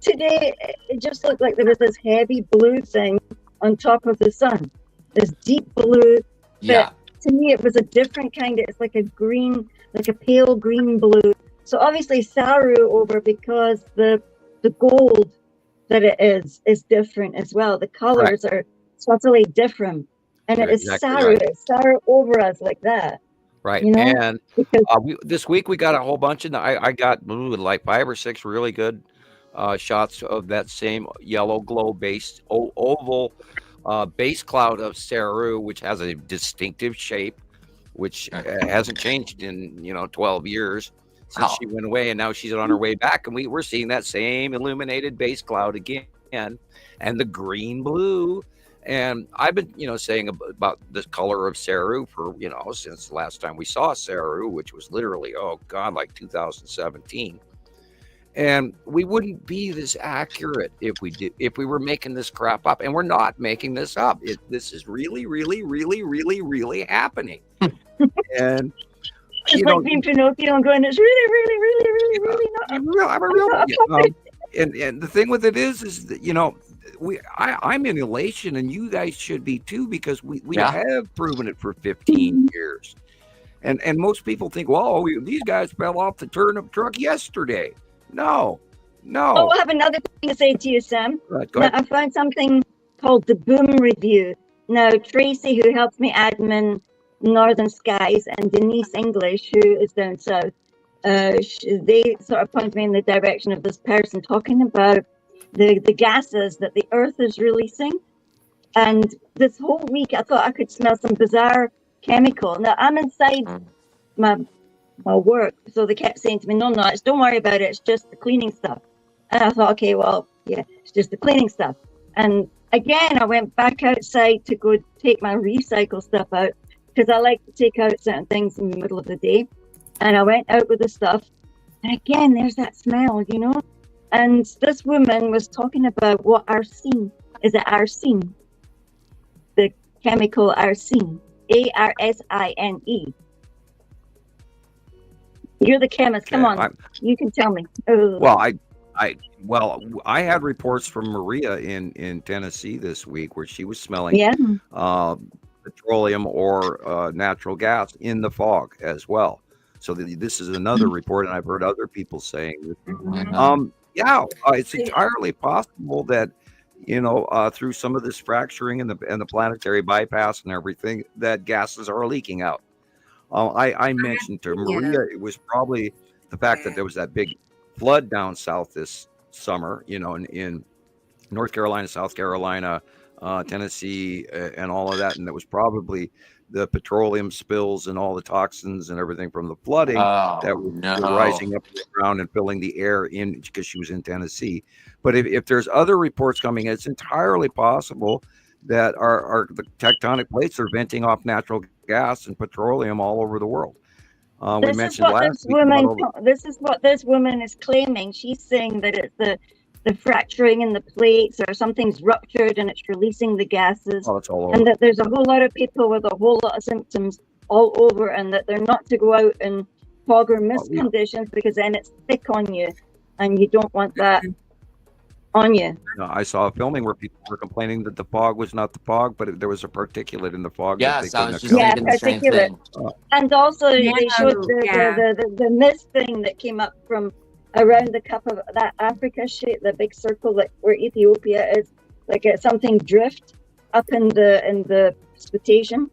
Today it just looked like there was this heavy blue thing on top of the sun. This deep blue. Yeah. To me, it was a different kind of, it's like a green, like a pale green blue. So obviously Saru over, because the gold that it is different as well. The colors are totally different. And You're it is exactly Saru. right. It's Saru over us like that. Right. And because this week we got a whole bunch of, I got like 5 or 6 really good shots of that same yellow glow based oval base cloud of Saru, which has a distinctive shape, which hasn't changed in 12 years since she went away, and now she's on her way back, and we're seeing that same illuminated base cloud again, and the green blue. And I've been saying about the color of Saru for since the last time we saw Saru, which was literally like 2017. And we wouldn't be this accurate if we were making this crap up. And we're not making this up. This is really, really, really, really, really happening. And it's like being Pinocchio and going, it's really, really, really, really, really not. And the thing with it is that I'm in elation, and you guys should be too, because we have proven it for 15 years. And most people think, well, these guys fell off the turnip truck yesterday. No. Oh, I have another thing to say to you, Sam. Right, now, I found something called the Boom Review. Now, Tracy, who helps me admin Northern Skies, and Denise English, who is down south, they sort of point me in the direction of this person talking about the gases that the Earth is releasing. And this whole week, I thought I could smell some bizarre chemical. Now, I'm inside my work, so they kept saying to me, no, don't worry about it, it's just the cleaning stuff. And I thought, okay, well, Yeah, it's just the cleaning stuff. And again, I went back outside to go take my recycle stuff out because I like to take out certain things in the middle of the day. And I went out with the stuff. And again, there's that smell, you know? And this woman was talking about what arsine is. It arsine? The chemical arsine, arsine. You're the chemist. Come on, you can tell me. Well, I had reports from Maria in Tennessee this week where she was smelling petroleum or natural gas in the fog as well. So this is another report, and I've heard other people saying this. It's entirely possible that through some of this fracturing and the planetary bypass and everything, that gases are leaking out. I mentioned to Maria it was probably the fact that there was that big flood down south this summer, in North Carolina, South Carolina, Tennessee, and all of that, and that was probably the petroleum spills and all the toxins and everything from the flooding that were rising up the ground and filling the air in, because she was in Tennessee. But if there's other reports coming, it's entirely possible that the tectonic plates are venting off natural gas and petroleum all over the world. We mentioned last week. This is what this woman is claiming. She's saying that it's the fracturing in the plates, or something's ruptured and it's releasing the gases. It's all over. And that there's a whole lot of people with a whole lot of symptoms all over, and that they're not to go out in fog or mist conditions, because then it's thick on you, and you don't want that on you. I saw a filming where people were complaining that the fog was not the fog, but there was a particulate in the fog. Yes, I was just thinking the same thing. And also they showed the mist thing that came up from around the cup of that Africa shape, the big circle where Ethiopia is, like something drift up in the precipitation,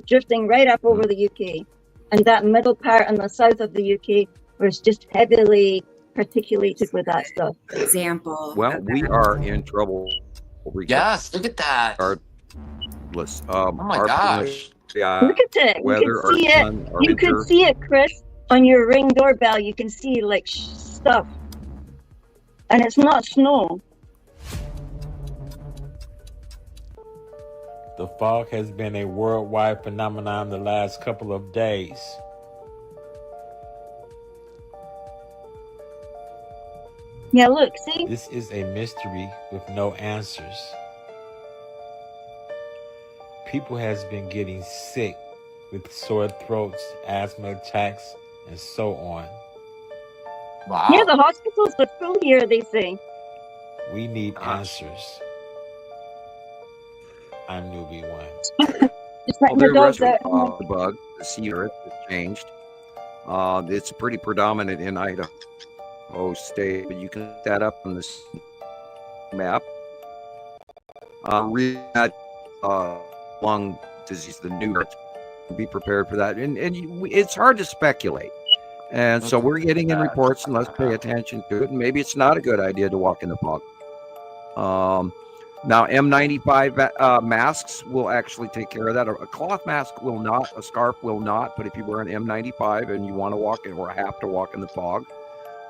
drifting right up over the UK, and that middle part in the south of the UK was just heavily particulated with that stuff. Example. Well, we are in trouble. Yes, look at that. Oh my gosh. Look at it. You can see it, Chris. On your Ring doorbell, you can see like stuff, and it's not snow. The fog has been a worldwide phenomenon the last couple of days. Yeah, look, see? This is a mystery with no answers. People has been getting sick with sore throats, asthma attacks, and so on. Wow. Yeah, the hospitals are full here, they say. We need answers. I'm newbie one. Just like the dogs out. The bug, the cedar, has changed. It's pretty predominant in Idaho State, but you can look that up on this map. Read that lung disease, the new. Be prepared for that, and it's hard to speculate. And so we're getting in reports, and let's pay attention to it. And maybe it's not a good idea to walk in the fog. Now, N95 masks will actually take care of that. A cloth mask will not, a scarf will not. But if you wear an N95 and you want to walk in, or have to walk in the fog,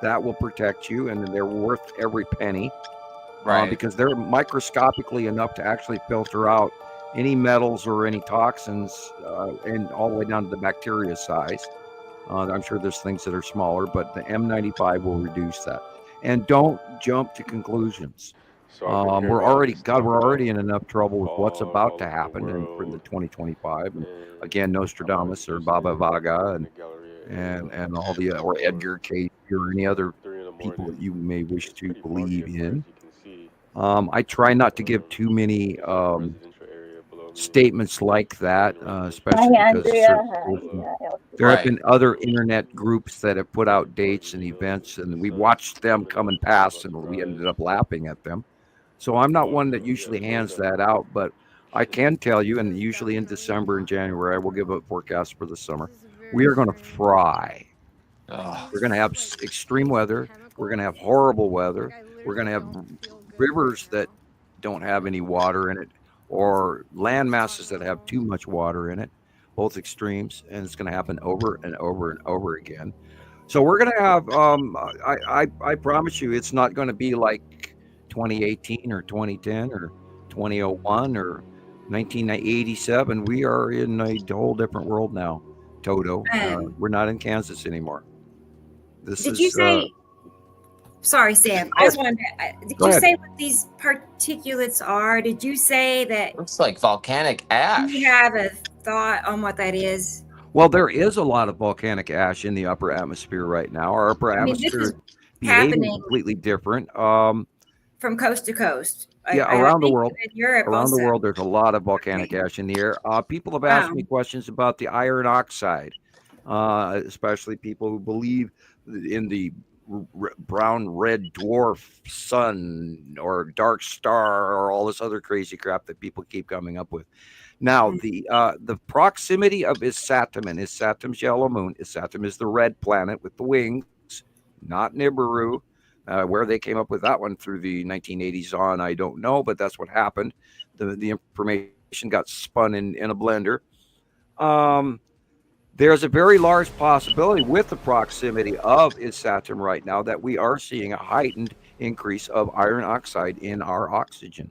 that will protect you, and they're worth every penny, right? Because they're microscopically enough to actually filter out any metals or any toxins, and all the way down to the bacteria size. I'm sure there's things that are smaller, but the M95 will reduce that. And don't jump to conclusions. We're already in enough trouble with what's about to happen for the 2025. And again, Nostradamus or Baba Vaga and all the, or Edgar Cayce or any other people that you may wish to believe in. I try not to give too many statements like that, especially because there have been other internet groups that have put out dates and events, and we watched them come and pass, and we ended up laughing at them. So I'm not one that usually hands that out, but I can tell you, and usually in December and January, I will give a forecast for the summer. We are going to fry. We're going to have extreme weather. We're going to have horrible weather. We're going to have rivers that don't have any water in it, or land masses that have too much water in it, both extremes, and it's going to happen over and over and over again. So we're going to have, I promise you, it's not going to be like 2018 or 2010 or 2001 or 1987. We are in a whole different world now, Toto. We're not in Kansas anymore. Did you say? Sorry, Sam. I just wanted to. Did you say what these particulates are? Did you say that? Looks like volcanic ash. Do you have a thought on what that is? Well, there is a lot of volcanic ash in the upper atmosphere right now. Our upper atmosphere is behaving completely different. From coast to coast. Around the world. In Europe around the world, there's a lot of volcanic ash in the air. People have asked me questions about the iron oxide, especially people who believe in the brown red dwarf sun or dark star or all this other crazy crap that people keep coming up with. Now, the proximity of Isatum and Isatum's yellow moon. Isatum is the red planet with the wings, not Nibiru. Where they came up with that one through the 1980s on, I don't know, but that's what happened. The information got spun in a blender. There's a very large possibility with the proximity of Isatum right now that we are seeing a heightened increase of iron oxide in our oxygen.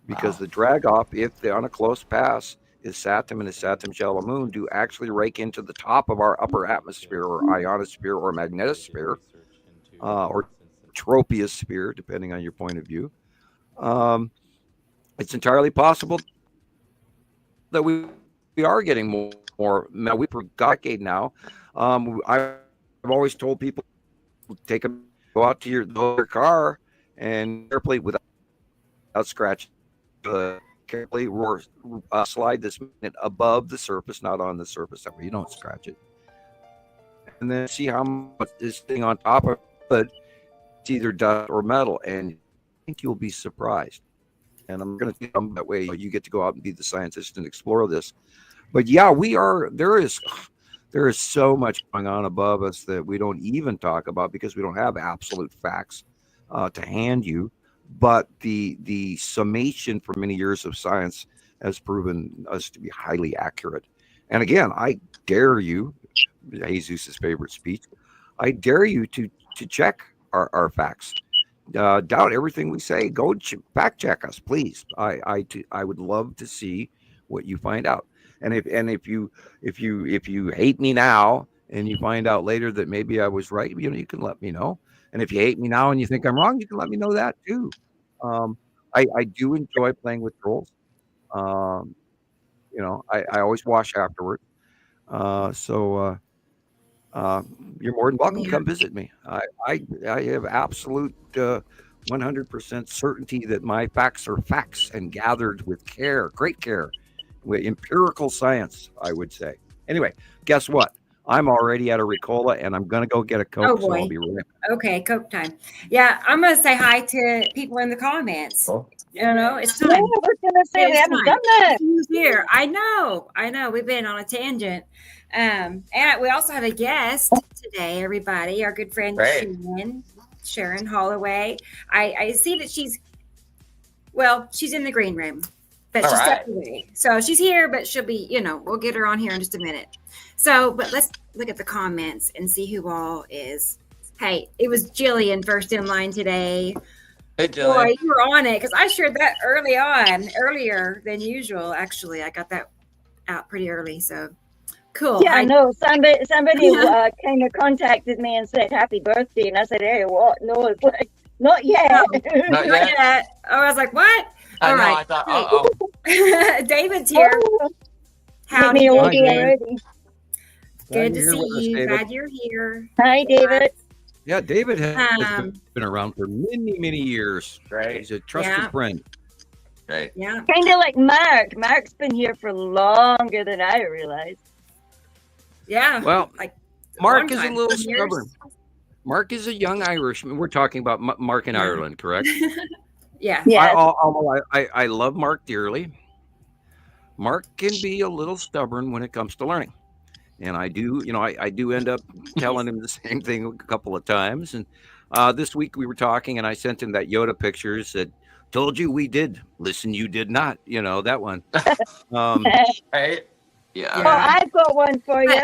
Because the drag off, if they're on a close pass, Isatum and Isatum's yellow moon do actually rake into the top of our upper atmosphere or ionosphere or magnetosphere or troposphere, depending on your point of view. It's entirely possible that we are getting more. Now, we for a decade now. I've always told people go out to your car and carefully without scratching. Carefully slide this magnet above the surface, not on the surface. That way you don't scratch it. And then see how much is sitting on top of it. It's either dust or metal, and I think you'll be surprised. And I'm going to come that way. You get to go out and be the scientist and explore this. But yeah, there is so much going on above us that we don't even talk about because we don't have absolute facts to hand you. But the summation for many years of science has proven us to be highly accurate. And again, I dare you, Jesus' favorite speech, I dare you to check our facts. Doubt everything we say. Go fact check us, please. I would love to see what you find out. And if you hate me now and you find out later that maybe I was right, you can let me know. And if you hate me now and you think I'm wrong, you can let me know that too. I do enjoy playing with trolls. I always wash afterward. So you're more than welcome to come visit me. I have absolute 100% certainty that my facts are facts and gathered with care, great care, with empirical science, I would say. Anyway, guess what? I'm already at a Ricola, and I'm going to go get a Coke, so I'll be right back. Okay, Coke time. Yeah, I'm going to say hi to people in the comments. Oh. It's time. Yeah, I was going to say, we haven't done that. Who's here? I know. We've been on a tangent. And we also have a guest today, everybody. Our good friend Sharon Holloway. I see that she's in the green room, but she stepped away. So she's here, but she'll be, we'll get her on here in just a minute. So, but let's look at the comments and see who all is. Hey, it was Gillian first in line today. Hey, Gillian. Boy, you were on it because I shared that earlier than usual. Actually, I got that out pretty early. So cool. Yeah, I know. Somebody kind of contacted me and said happy birthday, and I said, hey, what? No, it's like not yet. No, not yet. Oh, I was like, what? I know. I thought, David's here. Howdy, already. Good to see you. Glad you're here. Hi, David. Yeah, David has been around for many, many years. Right. He's a trusted friend. Right. Yeah. Kind of like Mark. Mark's been here for longer than I realized. Yeah. Well, Mark is a little stubborn. Mark is a young Irishman. We're talking about Mark in Ireland, correct? Yeah. Although I love Mark dearly, Mark can be a little stubborn when it comes to learning. And I do end up telling him the same thing a couple of times. And this week we were talking and I sent him that Yoda pictures that told you we did. Listen, you did not. That one. Right? Yeah. Well, I've got one for you.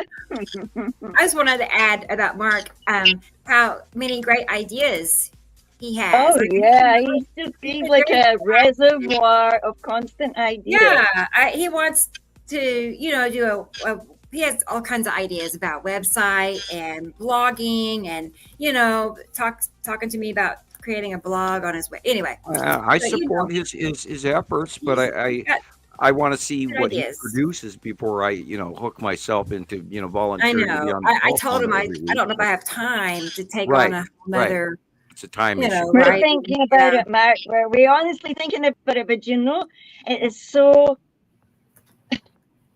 I just wanted to add about Mark, how many great ideas he has. Oh, Like, yeah. He just seems like a reservoir of constant ideas. Yeah, he wants to, do he has all kinds of ideas about website and blogging and, talking to me about creating a blog on his way. Anyway. I support his efforts, but I want to see what ideas. he produces before I, hook myself into, volunteering I to be know. on the I told him I don't know if I have time to take on another. It's a time issue. We're thinking about it, Mark. We're honestly thinking about it, but it is so.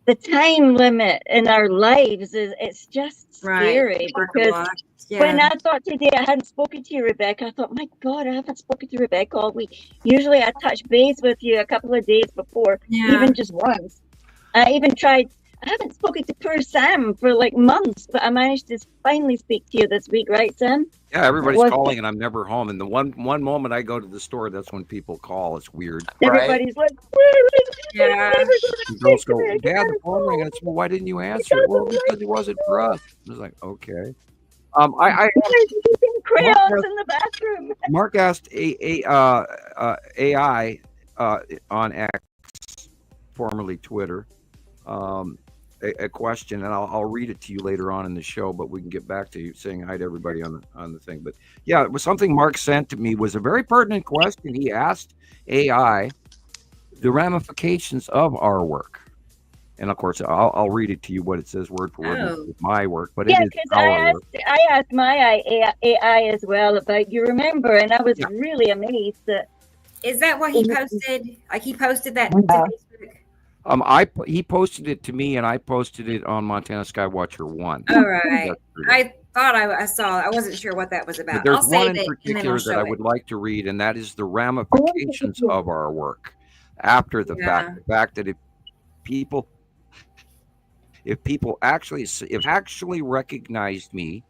The time limit in our lives it's just scary because when I thought today I hadn't spoken to you, Rebecca, I thought, my God, I haven't spoken to Rebecca all week. Usually I touch base with you a couple of days before, even just once. I even tried. I haven't spoken to poor Sam for like months, but I managed to finally speak to you this week, right, Sam? Yeah, everybody's calling and I'm never home. And the one moment I go to the store, that's when people call. It's weird. Everybody's like, the girls go, Dad, the phone rang. And it's, well, why didn't you answer? Well, because it wasn't for us. I was like, okay. I using crayons in the bathroom. Mark asked AI on X, formerly Twitter, a question, and I'll read it to you later on in the show, but we can get back to you saying hi to everybody on the thing. But yeah, it was something Mark sent to me, was a very pertinent question. He asked AI the ramifications of our work. And of course, I'll read it to you what it says word for word. It's my work, but it is our work. I asked my AI as well about, you remember, and I was really amazed that. Is that what he posted? Like he posted that to Facebook? He posted it to me, and I posted it on Montana Skywatcher 1. All right. I thought I saw. I wasn't sure what that was about. But there's I'll one save in particular that I would like to read, and that is the Oh, ramifications of our work after the fact. The fact that if people actually recognized me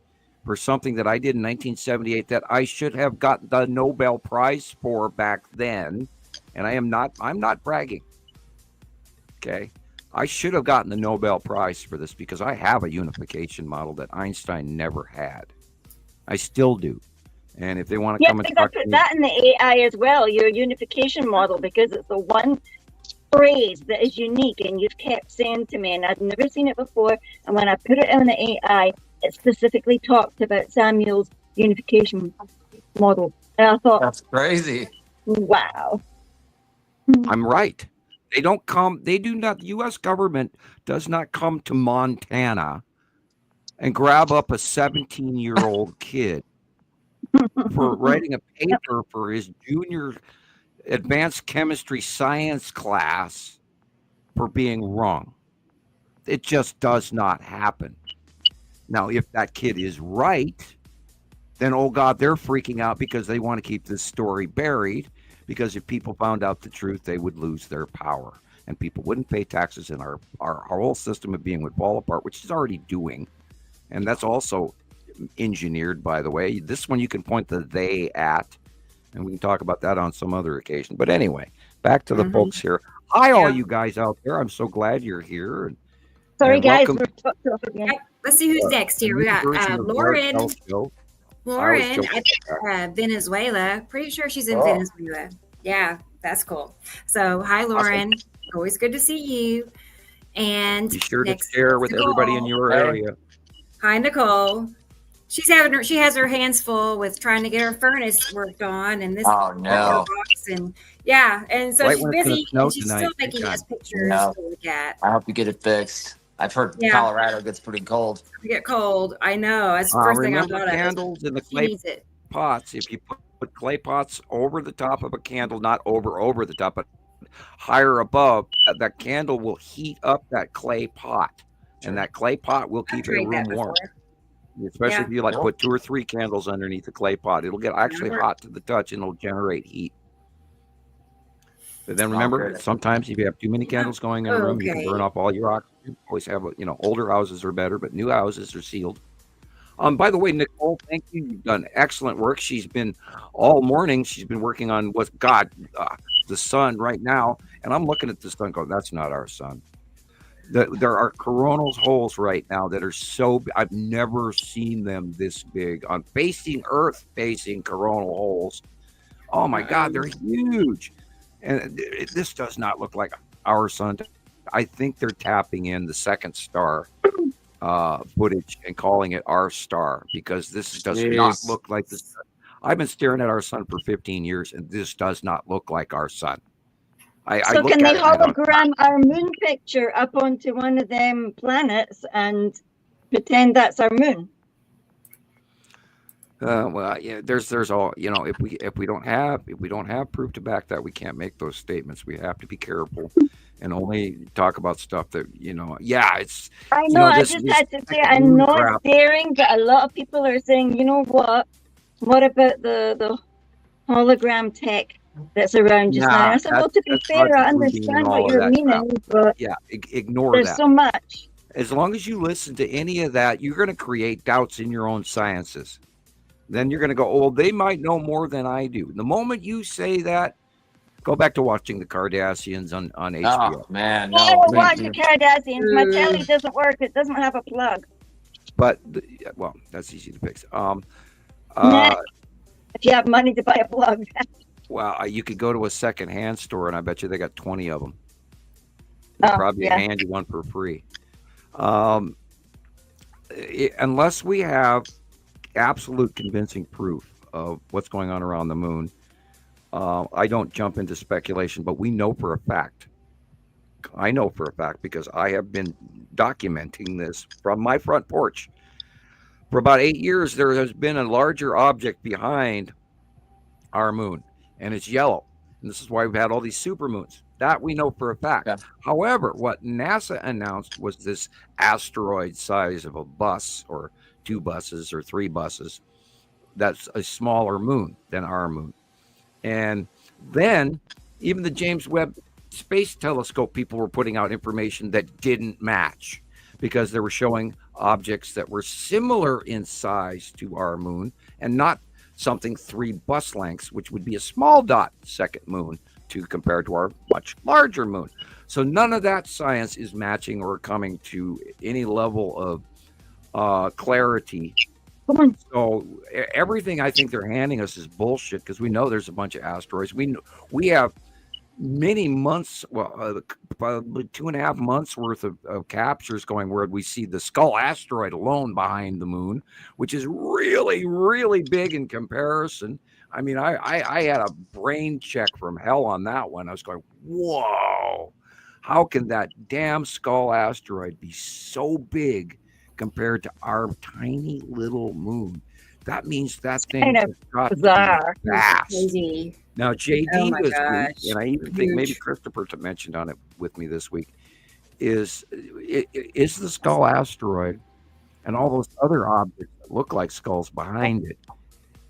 for something that I did in 1978 that I should have got the Nobel Prize for back then, and I'm not bragging. Okay, I should have gotten the Nobel Prize for this because I have a unification model that Einstein never had. I still do. And if they want to come and talk to me, that in the AI as well, your unification model, because it's the one phrase that is unique, and you've kept saying to me, and I'd never seen it before, and when I put it in the AI, it specifically talked about Samuel's unification model, and I thought, that's crazy. Wow. I'm right. The U.S. government does not come to Montana and grab up a 17-year-old kid for writing a paper for his junior advanced chemistry science class for being wrong. It just does not happen. Now, if that kid is right, then, oh God, they're freaking out because they want to keep this story buried. Because if people found out the truth, they would lose their power, and people wouldn't pay taxes, and our whole system of being would fall apart, which is already doing. And that's also engineered, by the way. This one you can point the they at, and we can talk about that on some other occasion. But anyway, back to the folks here. Hi, all you guys out there. I'm so glad you're here. Sorry, guys. Let's see who's next here. We got Lauren. Lauren at Venezuela. Pretty sure she's in Venezuela. Yeah, that's cool. So, hi, Lauren. Awesome. Always good to see you. And be sure to share with everybody in your area. Hi, Nicole. She has her hands full with trying to get her furnace worked on, and this. Oh no! Box and so she's busy. And she's still making us pictures to look at. I hope you get it fixed. I've heard Colorado gets pretty cold. We get cold. I know. That's the first thing I thought of. Candles in the clay pots. If you put clay pots over the top of a candle, not over the top, but higher above, that candle will heat up that clay pot, and that clay pot will keep your room warm. Especially if you put 2 or 3 candles underneath the clay pot, it'll get actually hot to the touch, and it'll generate heat. But then remember, sometimes if you have too many candles going in a room, you can burn off all your oxygen. Always have, older houses are better, but new houses are sealed. By the way, Nicole, thank you. You've done excellent work. She's been all morning. She's been working on the sun right now. And I'm looking at the sun going, that's not our sun. There are coronal holes right now that are I've never seen them this big on facing Earth, facing coronal holes. Oh my God, they're huge. And this does not look like our sun. I think they're tapping in the second star footage and calling it our star, because this does not look like the sun. I've been staring at our sun for 15 years, and this does not look like our sun. So can they hologram our moon picture up onto one of them planets and pretend that's our moon? Well, yeah, there's all, if we don't have proof to back that, we can't make those statements. We have to be careful and only talk about stuff that it's. I know. I just had to say, I know it's daring, but a lot of people are saying, you know what? What about the hologram tech that's around just now? And I said, well, to be fair, I understand what you're meaning, but ignore there's so much. As long as you listen to any of that, you're going to create doubts in your own sciences. Then you're going to go, oh, they might know more than I do. The moment you say that, go back to watching the Kardashians on HBO. Oh, man. No, I will watch the Kardashians. My telly doesn't work. It doesn't have a plug. But, that's easy to fix. If you have money to buy a plug. Well, you could go to a secondhand store, and I bet you they got 20 of them. Probably a handy one for free. Unless we have absolute convincing proof of what's going on around the moon, I don't jump into speculation, but we know for a fact. I know for a fact because I have been documenting this from my front porch. For about 8 years, there has been a larger object behind our moon, and it's yellow. And this is why we've had all these supermoons. That we know for a fact. Yeah. However, what NASA announced was this asteroid size of a bus or 2 buses or 3 buses. That's a smaller moon than our moon. And then even the James Webb Space Telescope people were putting out information that didn't match, because they were showing objects that were similar in size to our moon and not something 3 bus lengths, which would be a small dot second moon compared to our much larger moon. So none of that science is matching or coming to any level of clarity. So everything I think they're handing us is bullshit, because we know there's a bunch of asteroids. We have many months, probably 2.5 months worth of captures going where we see the Skull asteroid alone behind the moon, which is really, really big in comparison. I mean, I had a brain check from hell on that one. I was going, whoa, how can that damn Skull asteroid be so big compared to our tiny little moon? That means that thing has got bizarre. To be vast. Crazy. Now, JD this week, and I even think maybe Christoper mentioned on it with me this week, is the Skull asteroid and all those other objects that look like skulls behind it,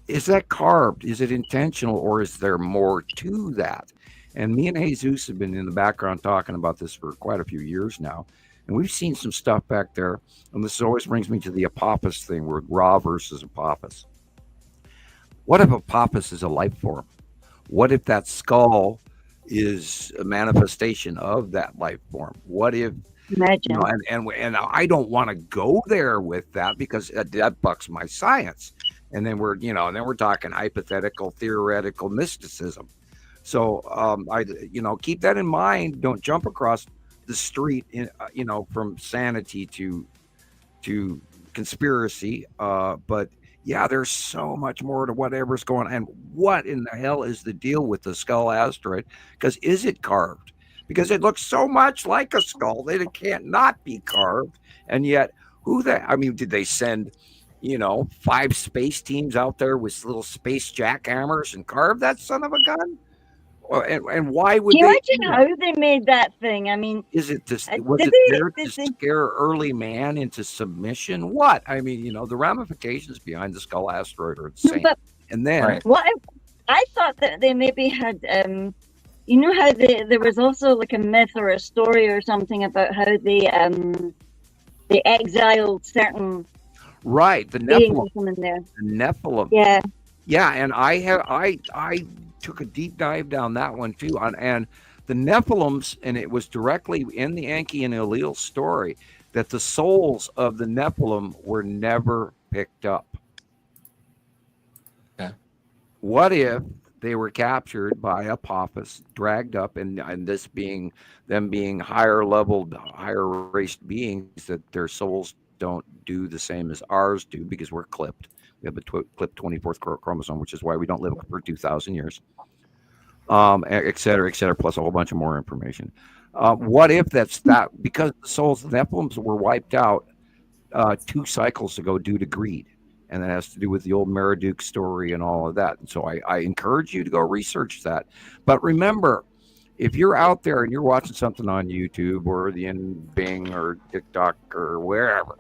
is that carved? Is it intentional, or is there more to that? And me and Jesus have been in the background talking about this for quite a few years now, and we've seen some stuff back there. And this always brings me to the Apophis thing, where Ra versus Apophis. What if Apophis is a life form? What if that skull is a manifestation of that life form? What if, imagine, and I don't want to go there with that, because that bucks my science. And then we're talking hypothetical, theoretical mysticism. So I keep that in mind. Don't jump across the street, from sanity to conspiracy. But yeah, there's so much more to whatever's going on. And what in the hell is the deal with the Skull asteroid? Because is it carved? Because it looks so much like a skull that it can't not be carved. And yet, did they send, 5 space teams out there with little space jackhammers and carve that son of a gun? And why would Can you imagine how they made that thing? I mean, was it there to scare early man into submission? What? I mean, the ramifications behind the Skull asteroid are insane. And then I thought that they maybe had, how there was also like a myth or a story or something about how they exiled certain the Nephilim. In there. The Nephilim. Yeah, and I took a deep dive down that one too, and the Nephilims, and it was directly in the Enki and Enlil story, that the souls of the Nephilim were never picked up. Yeah. What if they were captured by Apophis, dragged up, and this being them being higher leveled, higher raced beings, that their souls don't do the same as ours do because we're clipped. We have a clipped 24th chromosome, which is why we don't live for 2,000 years, et cetera, plus a whole bunch of more information. What if that's that? Because the souls of the Nephilims were wiped out 2 cycles ago due to greed. And that has to do with the old Marduk story and all of that. And so I encourage you to go research that. But remember, if you're out there and you're watching something on YouTube or the Bing or TikTok or wherever,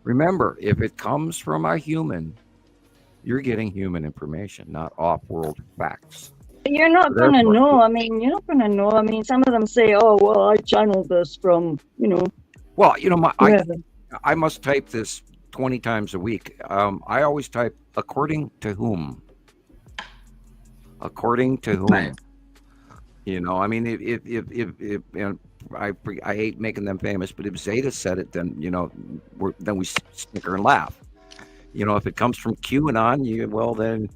remember, if it comes from a human, you're getting human information, not off-world facts. You're not going to know. I mean, you're not going to know. I mean, some of them say, oh, well, I channeled this from, Well, I must type this 20 times a week. I always type according to whom. According to whom. Right. I mean, if I hate making them famous, but if Zeta said it, then then we snicker and laugh. If it comes from QAnon, then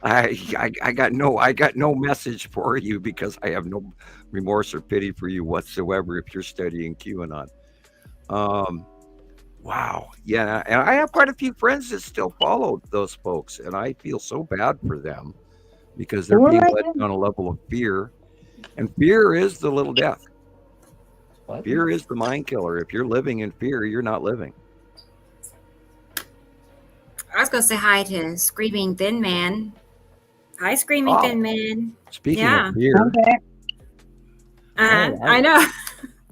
I got no message for you, because I have no remorse or pity for you whatsoever if you're studying QAnon. Wow. Yeah. And I have quite a few friends that still follow those folks, and I feel so bad for them because they're being led on a level of fear, and fear is the little death. What? Fear is the mind killer. If you're living in fear, you're not living. I was going to say hi to Screaming Thin Man. Hi, Screaming Thin Man. Speaking of fear. Okay. I know.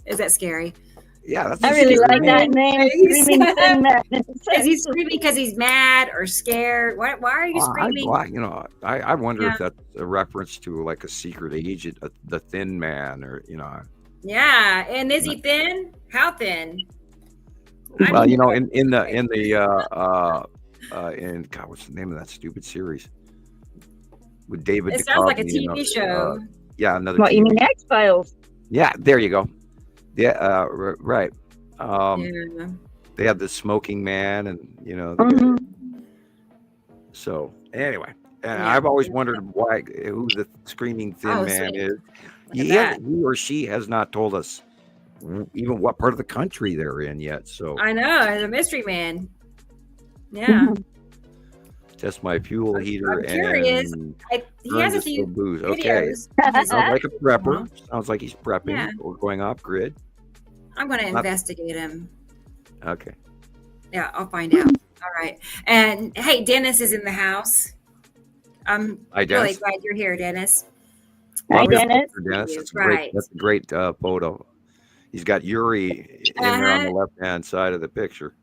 Is that scary? Yeah, that's I really like that name. Screaming Thin Man. Is he screaming because he's mad or scared? Why are you screaming? I wonder if that's a reference to like a secret agent, the Thin Man, or Yeah, and is he thin? How thin? Well, in God, what's the name of that stupid series with David? It sounds like a TV show. Yeah, another. What, TV. you mean X-Files? Yeah, there you go. Yeah, right. Yeah. They have the smoking man, and So anyway, and I've always wondered who the Screaming Thin Man is. He or she has not told us even what part of the country they're in yet. So I know, the mystery man. Yeah. Test my fuel heater. I'm curious. He has a few booze. videos. Okay. Sounds like a prepper. Sounds like he's prepping or going off grid. I'm going to investigate him. Okay. Yeah, I'll find out. All right. And hey, Dennis is in the house. I'm really glad you're here, Dennis. Hi, Dennis. That's a great photo. He's got Yuri in there on the left-hand side of the picture.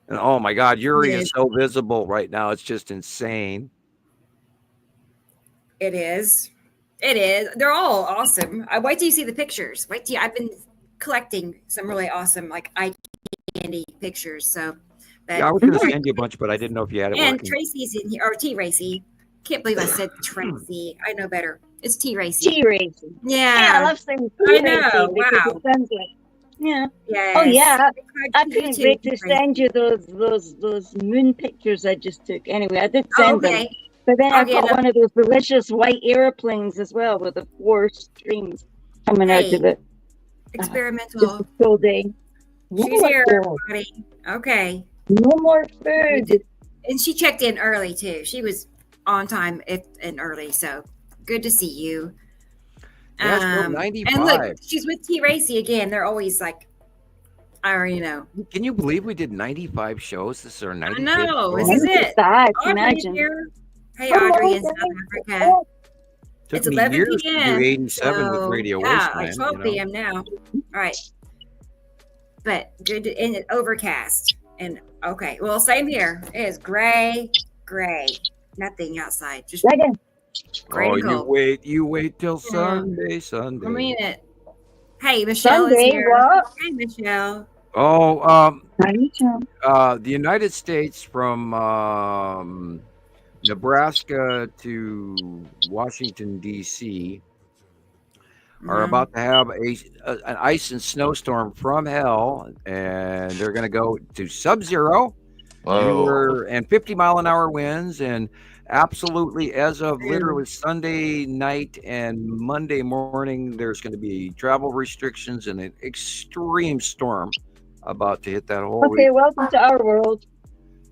And oh my God, Yuri is so visible right now. It's just insane. It is. They're all awesome. Wait till you see the pictures. I've been collecting some really awesome eye candy pictures. So I was going to send you a bunch, but I didn't know if you had it. And Tracy's in here, or T Racy. Can't believe I said Tracy. I know better. It's T Racy. T Racy. Yeah. I love saying T I know. Wow. Yeah. Yes. Oh yeah. I couldn't wait to send you those moon pictures I just took. Anyway, I did send them. But then I've got one of those delicious white airplanes as well with the 4 streams coming out of it. Experimental. Just a full day. She's here, everybody. Okay. No more food. And she checked in early too. She was on time and early, so good to see you. Yes, 95. And look, she's with T Racy again. They're always I already know. Can you believe we did 95 shows? This is our 95th. I know. This is it. Imagine. Here. Hey, Audrey in South Africa. Took It's me 11 years p.m. to do 87 with Radio Wasteland. Like 12 p.m. now. All right. But good and it's overcast. And okay. Well, same here. It is gray. Nothing outside. Just gray and cold. You wait till Sunday. A minute. Hey, Michelle is here. What? Hey, Michelle. Oh, the United States from Nebraska to Washington, D.C. are about to have an ice and snowstorm from hell, and they're going to go to sub-zero. Whoa. And 50-mile-an-hour winds, and absolutely, as of literally Sunday night and Monday morning, there's going to be travel restrictions and an extreme storm about to hit that whole Okay, region. welcome to our world.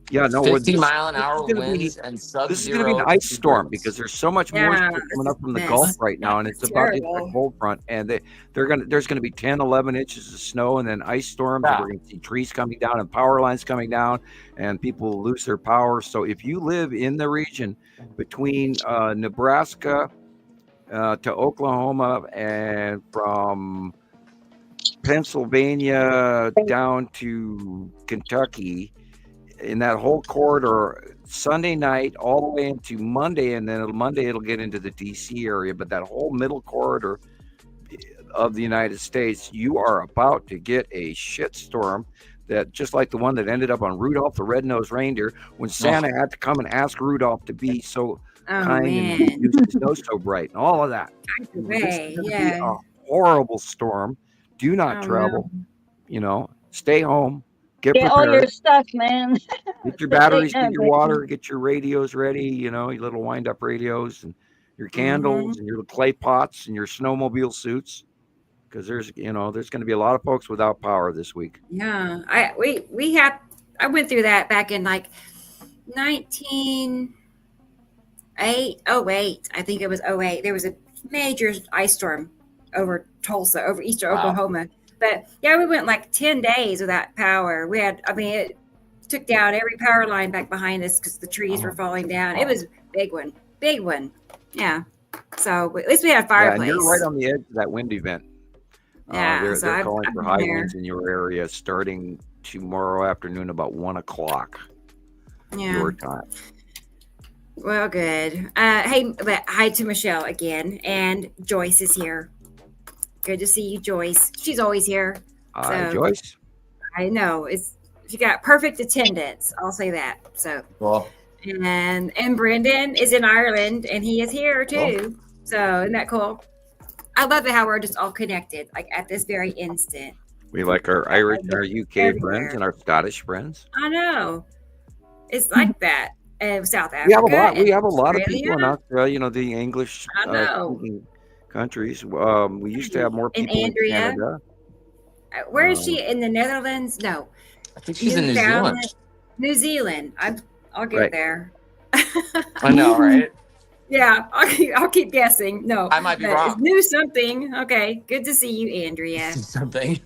Yeah, no, 50-mile-an-hour winds and sub-zero. This is going to be an ice storm because there's so much moisture coming up from the Gulf right now, and it's about to hit the cold front. And there's going to be 10, 11 inches of snow, and then ice storms. And we're going to see trees coming down and power lines coming down, and people will lose their power. So if you live in the region between Nebraska to Oklahoma, and from Pennsylvania down to Kentucky, in that whole corridor, Sunday night all the way into Monday, and then Monday it'll get into the DC area, but that whole middle corridor of the United States, you are about to get a shit storm that, just like the one that ended up on Rudolph the Red-Nosed Reindeer, when Santa had to come and ask Rudolph to be so kind and use his nose so bright and all of that. It's going to be a horrible storm. Do not travel. Stay home. Get all your stuff, man. Get your batteries, get your water, get your radios ready, your little wind-up radios, and your candles, and your clay pots, and your snowmobile suits, because there's going to be a lot of folks without power this week. Yeah, I went through that back in like 1908. I think it was 08. There was a major ice storm over Tulsa, over eastern Oklahoma. But yeah, we went like 10 days without power. It took down every power line back behind us because the trees were falling down. It was a big one. Yeah. So at least we had a fireplace. Yeah, and you're right on the edge of that wind event. Yeah. They're calling for high winds in your area starting tomorrow afternoon about 1:00. Your time. Well, good. Hi to Michelle again, and Joyce is here. Good to see you, Joyce. She's always here. Hi, Joyce. I know. She got perfect attendance. I'll say that. So cool. And Brendan is in Ireland, and he is here too. Cool. So isn't that cool? I love it how we're just all connected, like at this very instant. We like our Irish and our UK friends and our Scottish friends. I know. It's like that. South Africa. We have a lot of people in Australia. The English countries. We used to have more people in Canada. Where is she? In the Netherlands? No, I think she's in New Zealand. New Zealand. I'll get there. I know, right? Yeah, I'll keep guessing. No, I might be wrong. Knew something. Okay, good to see you, Andrea. Something.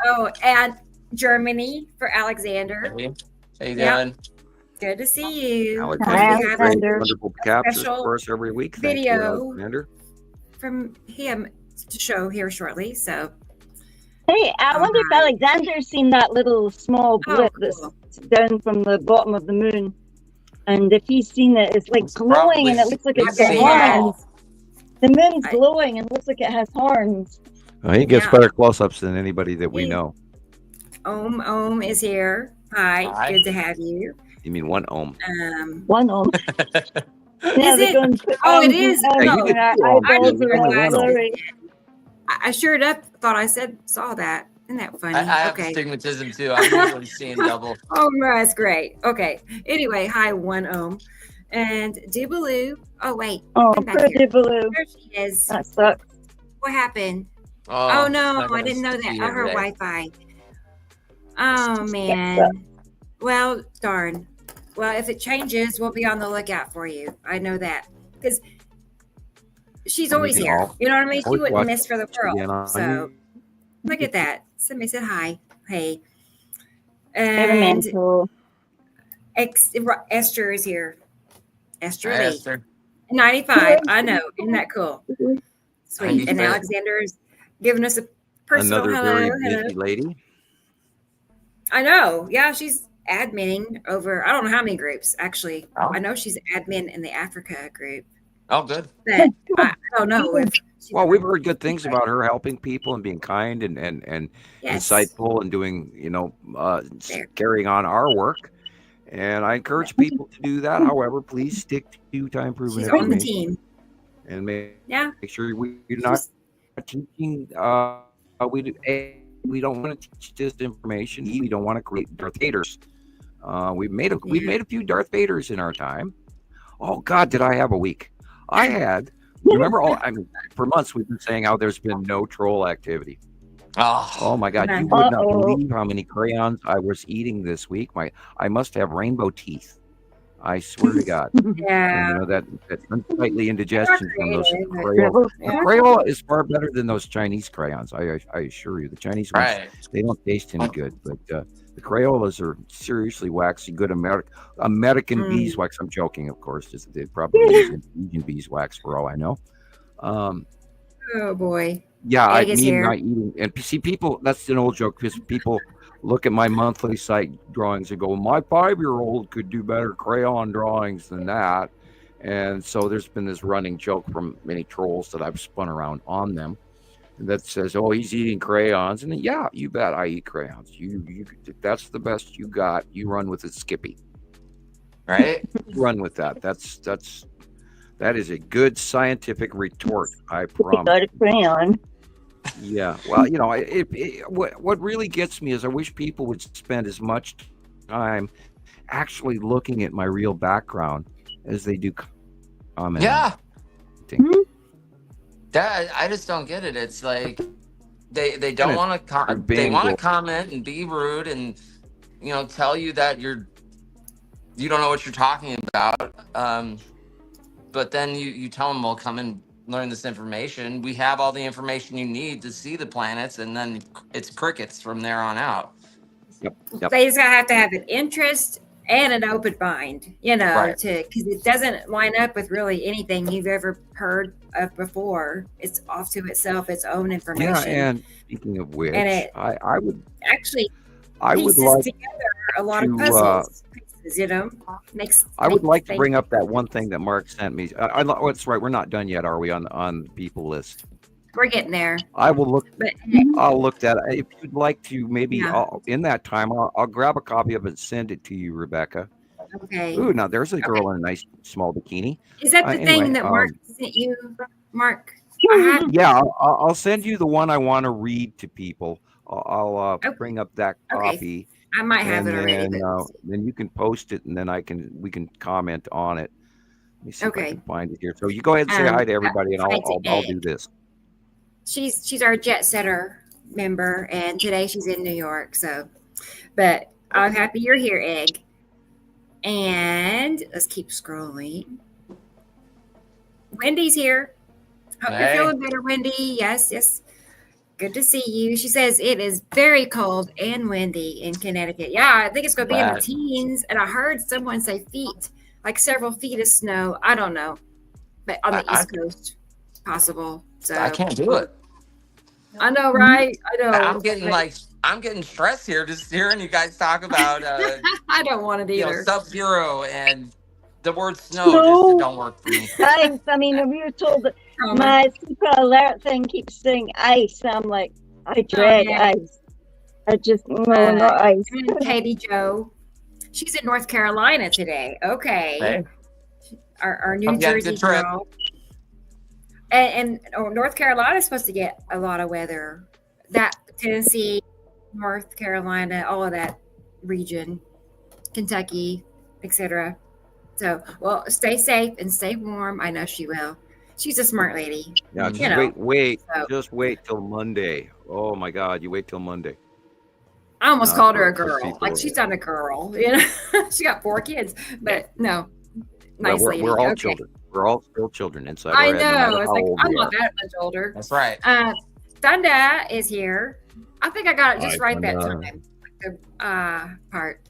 Oh, and Germany for Alexander. Hey, how you doing? Good to see you. Alexander. Wonderful captures for us every week. Video from him to show here shortly. So, hey, I wonder if Alexander's seen that little small blip that's down from the bottom of the moon, and if he's seen it, it's like glowing, and it looks like it's got horns. The moon's glowing, and it looks like it has horns. He gets better close-ups than anybody that we know. Om is here. Hi, good to have you. You mean one ohm? One ohm. Is it? It is. I sure enough thought I saw that. Isn't that funny? I have astigmatism too. I'm usually seeing double. Oh, that's great. Okay. Anyway, hi, 1 ohm. And Dibaloo. Oh, wait. Oh, poor Dibaloo. There she is. That sucks. What happened? Oh no, I didn't know that. Her Wi-Fi. Oh, man. Well, darn. Well, if it changes, we'll be on the lookout for you. I know that. Because she's always here. You know what I mean? She wouldn't miss for the world. So, look at that. Somebody said hi. Hey. And Esther is here. Esther Lee. Esther. 95. I know. Isn't that cool? Sweet. And Alexander's giving us a personal very busy lady. I know. Yeah, she's adminning over, I don't know how many groups, actually. Oh. I know she's admin in the Africa group. Oh, good. But I don't know. Well, we've heard good things about her helping people and being kind and insightful and doing, carrying on our work. And I encourage people to do that. However, please stick to time-proven information. On the team. And make sure we're not teaching. We don't want to teach disinformation. We don't want to create Darth Vaders. We've made a few Darth Vaders in our time. Oh God, did I have a week? I had. Remember for months we've been saying how there's been no troll activity. Oh my God, you would not believe how many crayons I was eating this week. I must have rainbow teeth. I swear to God. Yeah. And, that unsightly indigestion from those Crayola. Crayola is far better than those Chinese crayons. I assure you, the Chinese ones they don't taste any good, but the Crayolas are seriously waxy, good American beeswax. I'm joking, of course. They probably use Indonesian beeswax for all I know. Oh boy. Yeah, I mean, not eating. And see, people, that's an old joke because people look at my monthly site drawings and go, my 5-year-old could do better crayon drawings than that. And so there's been this running joke from many trolls that I've spun around on them that says, oh, he's eating crayons. And then, yeah, you bet I eat crayons. You that's the best you got. You run with it, Skippy. Right? Run with that. That is a good scientific retort, I promise. Got a crayon. Yeah, well, what really gets me is I wish people would spend as much time actually looking at my real background as they do commenting. Yeah. That I just don't get it. It's like they don't want to they want to comment and be rude and tell you that you don't know what you're talking about. But then you tell them, well, come and learn this information. We have all the information you need to see the planets, and then it's crickets from there on out. Yep. They just have to have an interest and an open mind, because it doesn't line up with really anything you've ever heard of before. It's off to itself, its own information. Yeah, and speaking of which, I would actually pieces like together a lot of puzzles. I would like to bring up that one thing that Mark sent me. That's right. We're not done yet, are we? On the people list. We're getting there. I will look. I'll look at it. If you'd like to, maybe in that time, I'll grab a copy of it and send it to you, Rebecca. Okay. Ooh, now there's a girl in a nice small bikini. Is that the thing that Mark sent you, Mark? Yeah, I'll send you the one I want to read to people. I'll bring up that copy. I might have it already. Then you can post it, and then we can comment on it. Let me see if I can find it here. So you go ahead and say hi to everybody, and I'll do this. She's our Jet Setter member, and today she's in New York. But I'm happy you're here, Egg. And let's keep scrolling. Wendy's here. Hope you're feeling better, Wendy. Yes. Good to see you. She says it is very cold and windy in Connecticut. Yeah, I think it's going to be in the teens. And I heard someone say feet, like several feet of snow. I don't know. But on the East Coast, possible. So I can't do it. I know, right? I know. I'm getting stressed here just hearing you guys talk about I don't want it either. Sub-zero and the word snow just don't work for me. Thanks. I mean, we were told that my super alert thing keeps saying ice. I'm like, I dread ice. I just not ice. And Katie Joe, she's in North Carolina today. Okay. Hey. Our New Jersey girl. And North Carolina is supposed to get a lot of weather. That Tennessee, North Carolina, all of that region, Kentucky, etc. So, well, stay safe and stay warm. I know she will. She's a smart lady. Yeah, just wait till Monday. Oh my God, you wait till Monday. I almost called her a girl. Like she's not a girl. She got 4 kids, but no, nice lady. We're all children. We're all still children inside. I know. It's like I'm not that much older. That's right. Thunda is here. I think I got it just right that time. The part.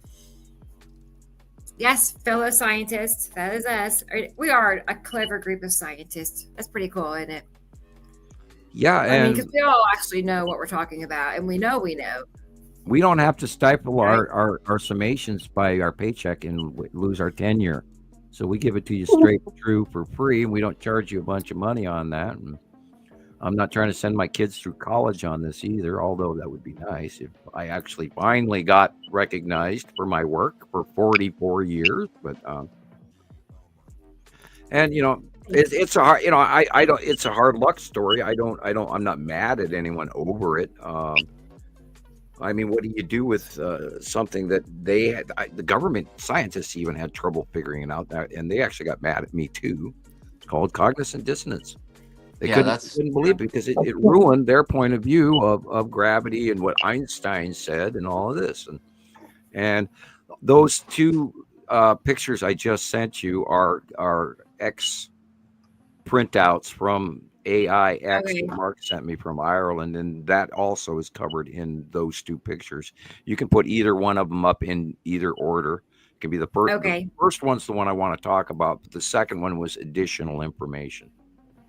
Yes, fellow scientists. That is us. We are a clever group of scientists. That's pretty cool, isn't it? Yeah, because we all actually know what we're talking about, and we know. We don't have to stifle our summations by our paycheck and lose our tenure. So we give it to you straight through for free, and we don't charge you a bunch of money on that. And I'm not trying to send my kids through college on this either, although that would be nice if I actually finally got recognized for my work for 44 years. But and it's a hard, I don't. It's a hard luck story. I'm not mad at anyone over it. I mean, what do you do with something that they had? The government scientists even had trouble figuring it out, and they actually got mad at me too. It's called cognizant dissonance. They couldn't believe it because it ruined their point of view of gravity and what Einstein said and all of this. And those two pictures I just sent you are X printouts from AIX that Mark sent me from Ireland, and that also is covered in those two pictures. You can put either one of them up in either order. It can be the first. Okay. The first one's the one I want to talk about, but the second one was additional information.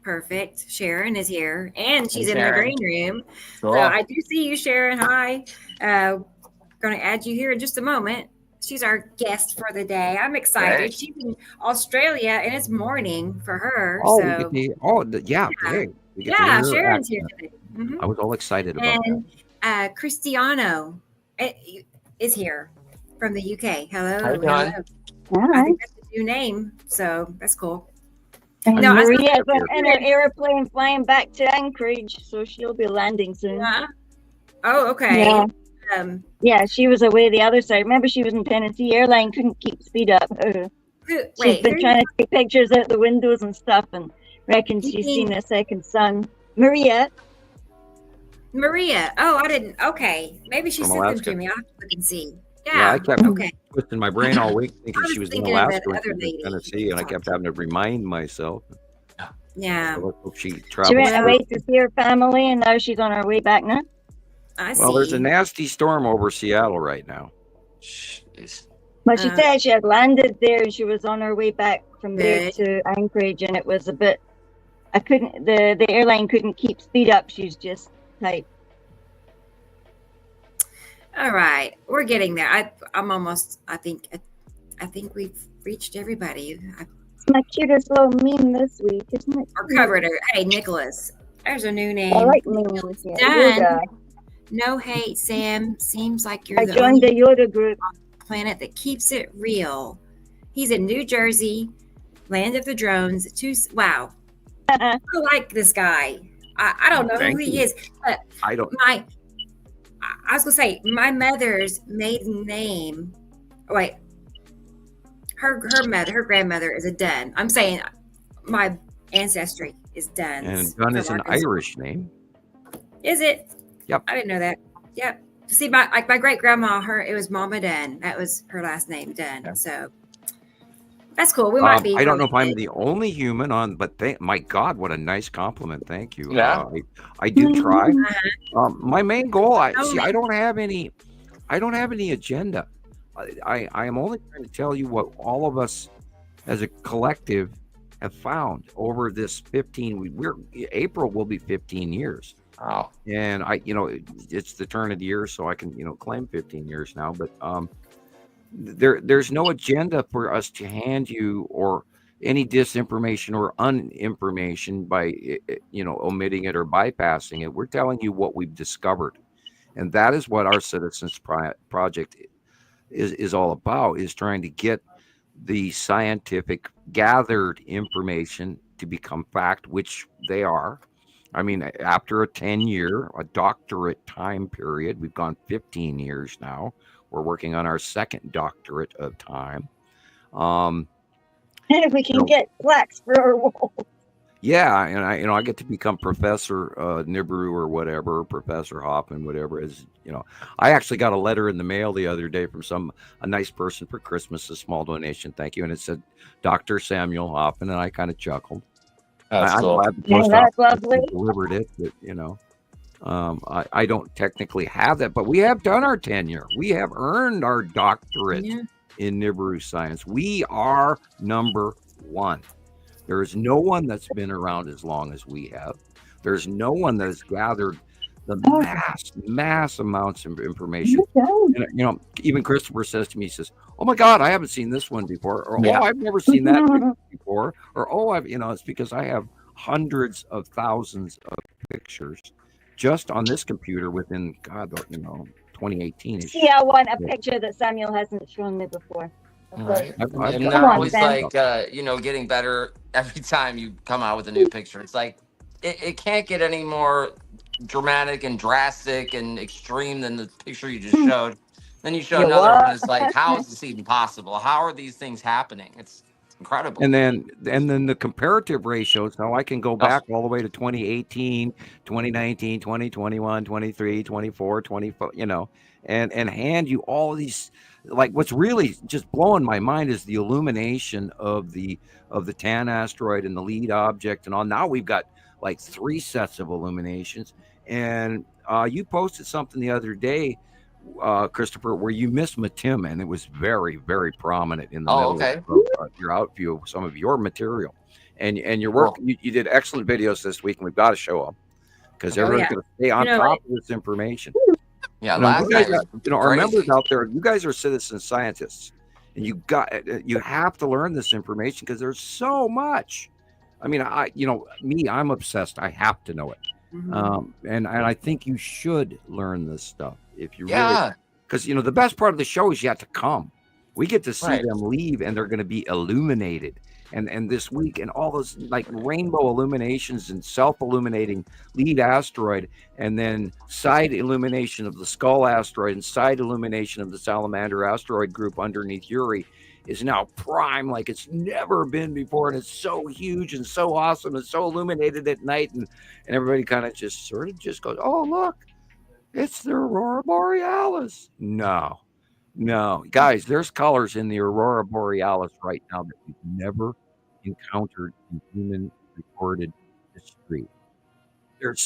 Perfect. Sharon is here, and she's in the Sharon. green room. Cool. So I do see you, Sharon. Hi. Going to add you here in just a moment. She's our guest for the day. I'm excited. Great. She's in Australia, and it's morning for her. Oh, so yeah. Hey, we get to yeah, hear her Sharon's here accent. today. I was all excited about that. And Cristiano is here from the UK. Hello. How you doing? Hello. I think that's a new name, so that's cool. And No, I Maria's still- in her airplane flying back to Anchorage, so she'll be landing soon. Oh, okay. Yeah. Yeah. She was away the other side. Remember, she was in Tennessee. Airline couldn't keep speed up. She's been trying to take pictures out the windows and stuff, and reckons she's seen a second sun. Maria. Oh, I didn't. Okay, maybe she From sent them Alaska. to me. I'll have to look and see. Yeah, Yeah. I kept Okay. twisting my brain all week thinking I was she was in thinking of that Alaska, other and she was lady. in Tennessee, and I kept having to remind myself. Yeah. So let's hope she She travels. went away to see her family, and now she's on her way back now. I see. Well, there's a nasty storm over Seattle right now. Jeez. But she Uh, said she had landed there, and she was on her way back from there Good. to Anchorage, and it was a bit. The airline couldn't keep speed up. She's just tight. All right, we're getting there. I'm almost. I think we've reached everybody. It's my cutest little meme this week, isn't it? Or covered her. Hey, Nicholas. There's a new name. I like memes. Yeah, Done. Yoda. No hate, Sam. Seems like you're I the joined only the Yoda group. planet that keeps it real. He's in New Jersey, land of the drones. Wow, I like this guy. I don't know Thank who he you. is, but I don't. I was gonna say my mother's maiden name. Oh, wait, her grandmother is a Dunn. I'm saying my ancestry is Dunn's. And Dunn is an Irish name. Is it? Yep. I didn't know that. Yep. See, my great grandma, it was Mama Dunn. That was her last name, Dunn. Yeah. So that's cool. We might be. I don't know if I'm the only human on, but my God, what a nice compliment! Thank you. Yeah. I do try. Uh-huh. My main goal, I Oh, don't have any agenda. I am only trying to tell you what all of us as a collective have found over this 15. April will be 15 years. Wow. And it's the turn of the year, so I can, claim 15 years now. But there's no agenda for us to hand you or any disinformation or uninformation by, omitting it or bypassing it. We're telling you what we've discovered, and that is what our Citizens Project is all about: is trying to get the scientific gathered information to become fact, which they are. I mean, after a 10-year, a doctorate time period, we've gone 15 years now. We're working on our second doctorate of time. And if we can get plaques for our wall. Yeah, and I get to become Professor Nibiru or whatever, Professor Hofman, whatever. I actually got a letter in the mail the other day from a nice person for Christmas, a small donation, thank you, and it said Dr. Samuel Hofman, and I kind of chuckled. That's I'm cool. glad the Yeah, post that's office lovely. delivered it, but I don't technically have that, but we have done our tenure. We have earned our doctorate Yeah. in Nibiru science. We are number one. There is no one that's been around as long as we have. There's no one that has gathered the mass amounts of information. And, even Christoper says to me, he says, "Oh my God, I haven't seen this one before," or Yeah. "Oh, I've never seen that picture before," or "Oh, it's because I have hundreds of thousands of pictures just on this computer within 2018. See, I want a picture that Samuel hasn't shown me before. Right. I've And got- they're on, always Sam. like, getting better every time you come out with a new picture. It's like it can't get any more dramatic and drastic and extreme than the picture you just showed. Then you show You another one. what? It's like, how is this even possible? How are these things happening? It's incredible. And then the comparative ratios. Now I can go back all the way to 2018, 2019, 2021, 23, 24, 24, and hand you all of these. Like, what's really just blowing my mind is the illumination of the tan asteroid and the lead object and all. Now we've got like 3 sets of illuminations. And you posted something the other day, Christoper, where you missed Matim, and it was very, very prominent in the middle of your outview of some of your material, and your work. You did excellent videos this week, and we've got to show them because everyone's going to stay on top of this information. Yeah, last night, our members out there, you guys are citizen scientists, and you have to learn this information because there's so much. I mean, I'm obsessed. I have to know it. Mm-hmm. And I think you should learn this stuff if you really, because the best part of the show is yet to come. We get to see them leave, and they're going to be illuminated. And this week, and all those like rainbow illuminations and self-illuminating lead asteroid, and then side illumination of the Skull asteroid and side illumination of the Salamander asteroid group underneath Uri is now prime like it's never been before, and it's so huge and so awesome and so illuminated at night, and everybody kind of just goes, oh look, it's the Aurora Borealis. No, guys, there's colors in the Aurora Borealis right now that we've never encountered in human recorded history. There's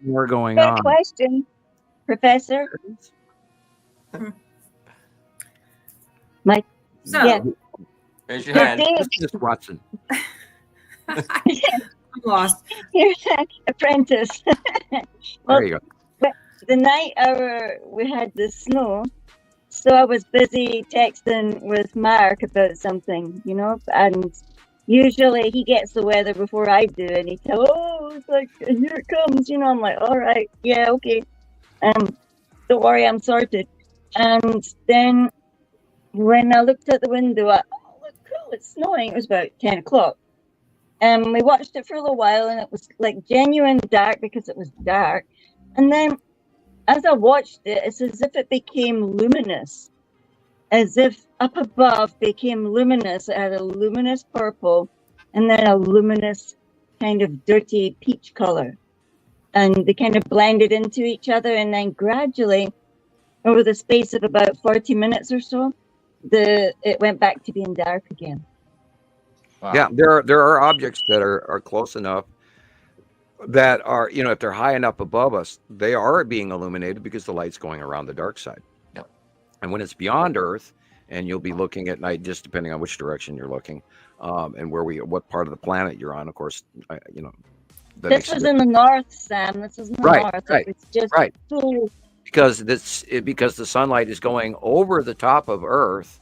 more going on. Good question, Professor. Mike. So, raise your hand. Miss Watson. I'm lost. Here's an apprentice. There you go. The night we had the snow, so I was busy texting with Mark about something, and usually he gets the weather before I do, and he tells, it's like, here it comes, I'm like, all right, yeah, okay, don't worry, I'm sorted. And then when I looked out the window, look cool, it's snowing. It was about 10 o'clock. And we watched it for a little while, and it was like genuine dark because it was dark. And then as I watched it, it's as if it became luminous, as if up above became luminous. It had a luminous purple and then a luminous kind of dirty peach color. And they kind of blended into each other. And then gradually, over the space of about 40 minutes or so, it went back to being dark again. Wow. Yeah, there are objects that are close enough that are, if they're high enough above us, they are being illuminated because the light's going around the dark side. Yep. And when it's beyond Earth, and you'll be looking at night, just depending on which direction you're looking, and what part of the planet you're on, of course, This was in the north, Sam. This is in the north. Right. It's just full. Because the sunlight is going over the top of Earth,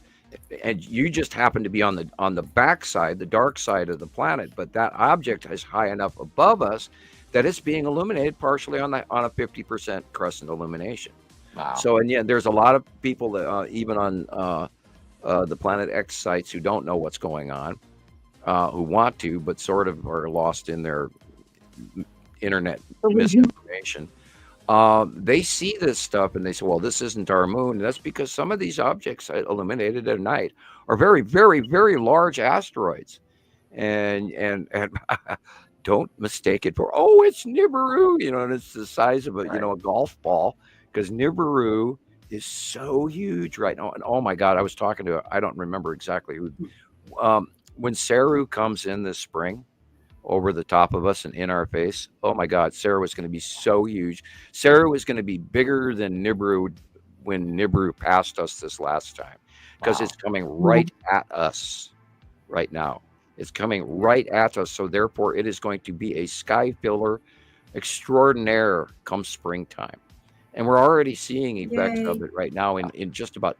and you just happen to be on the back side, the dark side of the planet. But that object is high enough above us that it's being illuminated partially on a 50% crescent illumination. Wow. So, and yeah, there's a lot of people that even on the Planet X sites who don't know what's going on, who want to, but sort of are lost in their internet misinformation. They see this stuff and they say, well, this isn't our moon. And that's because some of these objects illuminated at night are very, very, very large asteroids. And don't mistake it for, it's Nibiru, and it's the size of a golf ball, because Nibiru is so huge right now. And oh my God, I was talking to, I don't remember exactly who, when Saru comes in this spring over the top of us and in our face, oh my God, Saru is going to be so huge. Saru is going to be bigger than Nibiru when Nibiru passed us this last time, because it's coming right at us right now. It's coming right at us. So therefore it is going to be a sky filler extraordinaire come springtime. And we're already seeing effects of it right now in just about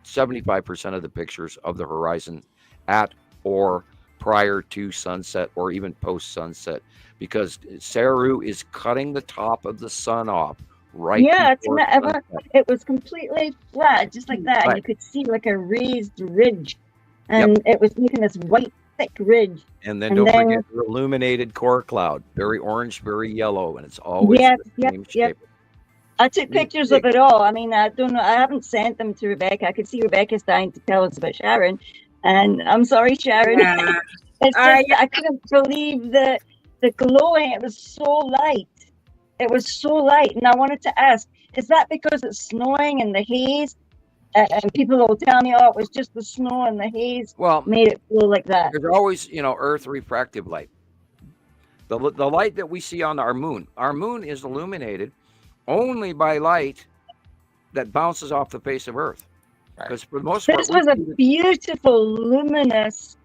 75% of the pictures of the horizon at or prior to sunset or even post sunset, because Saru is cutting the top of the sun off right. Yeah, it was completely flat, just like that. Right. You could see like a raised ridge and it was making this white, thick ridge. And then And don't then- forget the illuminated core cloud, very orange, very yellow, and it's always Yep, the yep, same yep. shape. I took pictures of it all. I mean, I don't know. I haven't sent them to Rebecca. I could see Rebecca's dying to tell us about Sharon, and I'm sorry, Sharon. Yeah. It's just I couldn't believe the glowing. It was so light. It was so light, and I wanted to ask: is that because it's snowing and the haze? And people will tell me, "Oh, it was just the snow and the haze Well, made it glow like that." there's always, Earth refractive light. The light that we see on our moon is illuminated only by light that bounces off the face of Earth. Right. Because for the most part, This was a beautiful, luminous,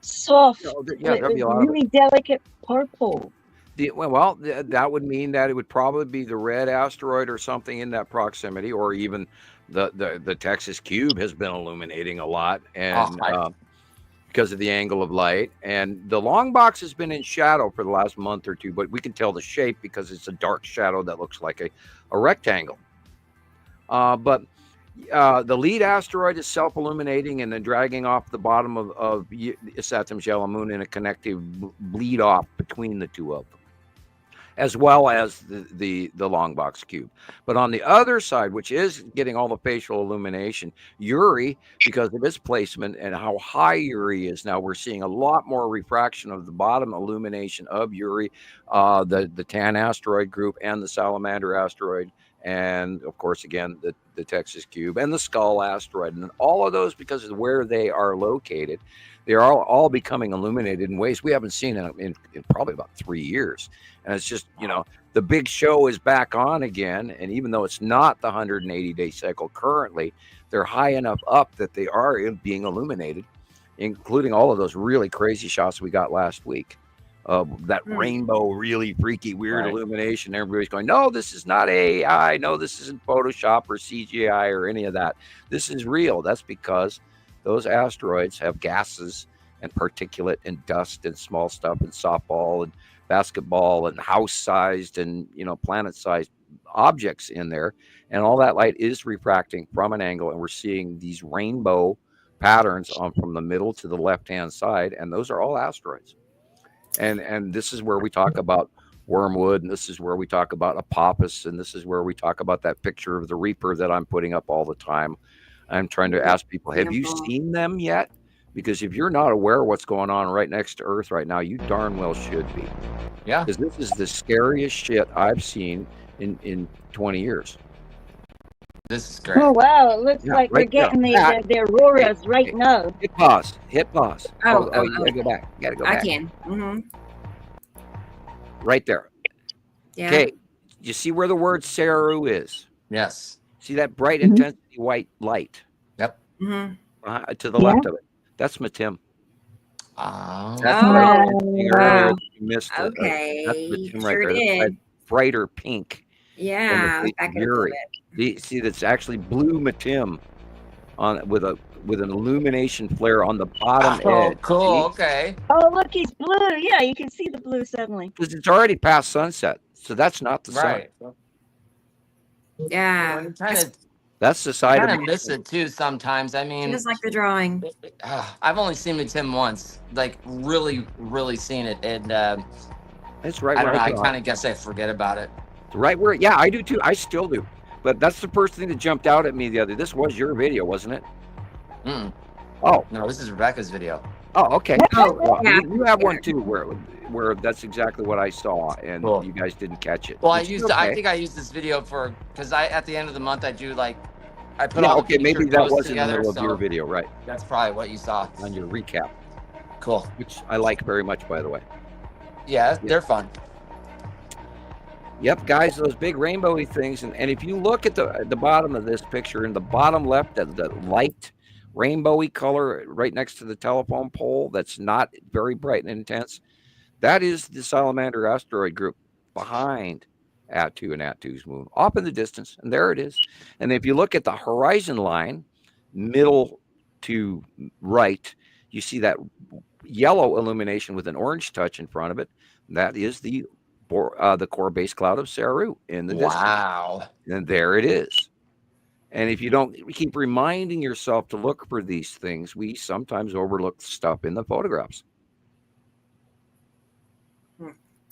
soft, there'll be a lot of really delicate purple. that would mean that it would probably be the red asteroid or something in that proximity, or even the Texas cube has been illuminating a lot, and because of the angle of light. And the long box has been in shadow for the last month or two, but we can tell the shape because it's a dark shadow that looks like a rectangle. But the lead asteroid is self-illuminating and then dragging off the bottom of Saturn's yellow moon in a connective bleed off between the two of them, as well as the long box cube. But on the other side, which is getting all the facial illumination, Uri, because of its placement and how high Uri is now, we're seeing a lot more refraction of the bottom illumination of Uri, the Tan asteroid group, and the Salamander asteroid, and of course, again, the Texas cube and the Skull asteroid. And all of those, because of where they are located, they are all becoming illuminated in ways we haven't seen in probably about 3 years. And it's just, the big show is back on again. And even though it's not the 180-day cycle currently, they're high enough up that they are being illuminated, including all of those really crazy shots we got last week. That rainbow, really freaky, weird illumination. Everybody's going, no, this is not AI. No, this isn't Photoshop or CGI or any of that. This is real. That's because those asteroids have gases and particulate and dust and small stuff and softball and basketball and house-sized and planet-sized objects in there, and all that light is refracting from an angle, and we're seeing these rainbow patterns from the middle to the left-hand side, and those are all asteroids. And this is where we talk about wormwood, and this is where we talk about Apophis, and this is where we talk about that picture of the Reaper that I'm putting up all the time. I'm trying to ask people, have you seen them yet? Because if you're not aware of what's going on right next to Earth right now, you darn well should be. Yeah. Because this is the scariest shit I've seen in 20 years. This is great. Oh, wow. It looks like we're getting the auroras right now. Hit pause. Oh, you gotta go back. You gotta go back. I can. Mm-hmm. Right there. Yeah. Okay. You see where the word Saru is? Yes. See that bright intensity white light? Yep. Mm-hmm. To the left of it. That's Matim. Oh. That's what I was saying earlier. You missed it. Okay. That's Matim right Sure there. did. That brighter pink. Yeah. Back a little bit. See, that's actually blue Matim with an illumination flare on the bottom edge. Cool. See? Okay. Oh, look, he's blue. Yeah, you can see the blue suddenly. Because it's already past sunset, so that's not the sun. Yeah. That's the side I of kind of miss it too sometimes. I mean, Just like the drawing. I've only seen it Tim once, like really, really seen it, and It's right I where don't know. I thought. kind of guess I forget about it. Right where, yeah, I do too. I still do. But that's the first thing that jumped out at me the other. This was your video, wasn't it? Mm. Oh, No, this is Rebecca's video. oh, okay. Oh, Well, yeah. you have one too, where that's exactly what I saw, and Cool. you guys didn't catch it. Well, I Which is I okay. think I used this video because at the end of the month I do I put Yeah, all the okay, maybe featured that posts was in the together, middle of your so video, right? That's probably what you saw. On your recap, Cool. which I like very much, by the way. Yeah, they're fun. Yep, guys, those big rainbowy things, and if you look at the bottom of this picture, in the bottom left, the light rainbowy color right next to the telephone pole, that's not very bright and intense, that is the Salamander asteroid group behind Attu and Attu's moon, off in the distance, and there it is. And if you look at the horizon line, middle to right, you see that yellow illumination with an orange touch in front of it. That is the core base cloud of Saru in the distance. Wow. And there it is. And if you don't keep reminding yourself to look for these things, we sometimes overlook stuff in the photographs.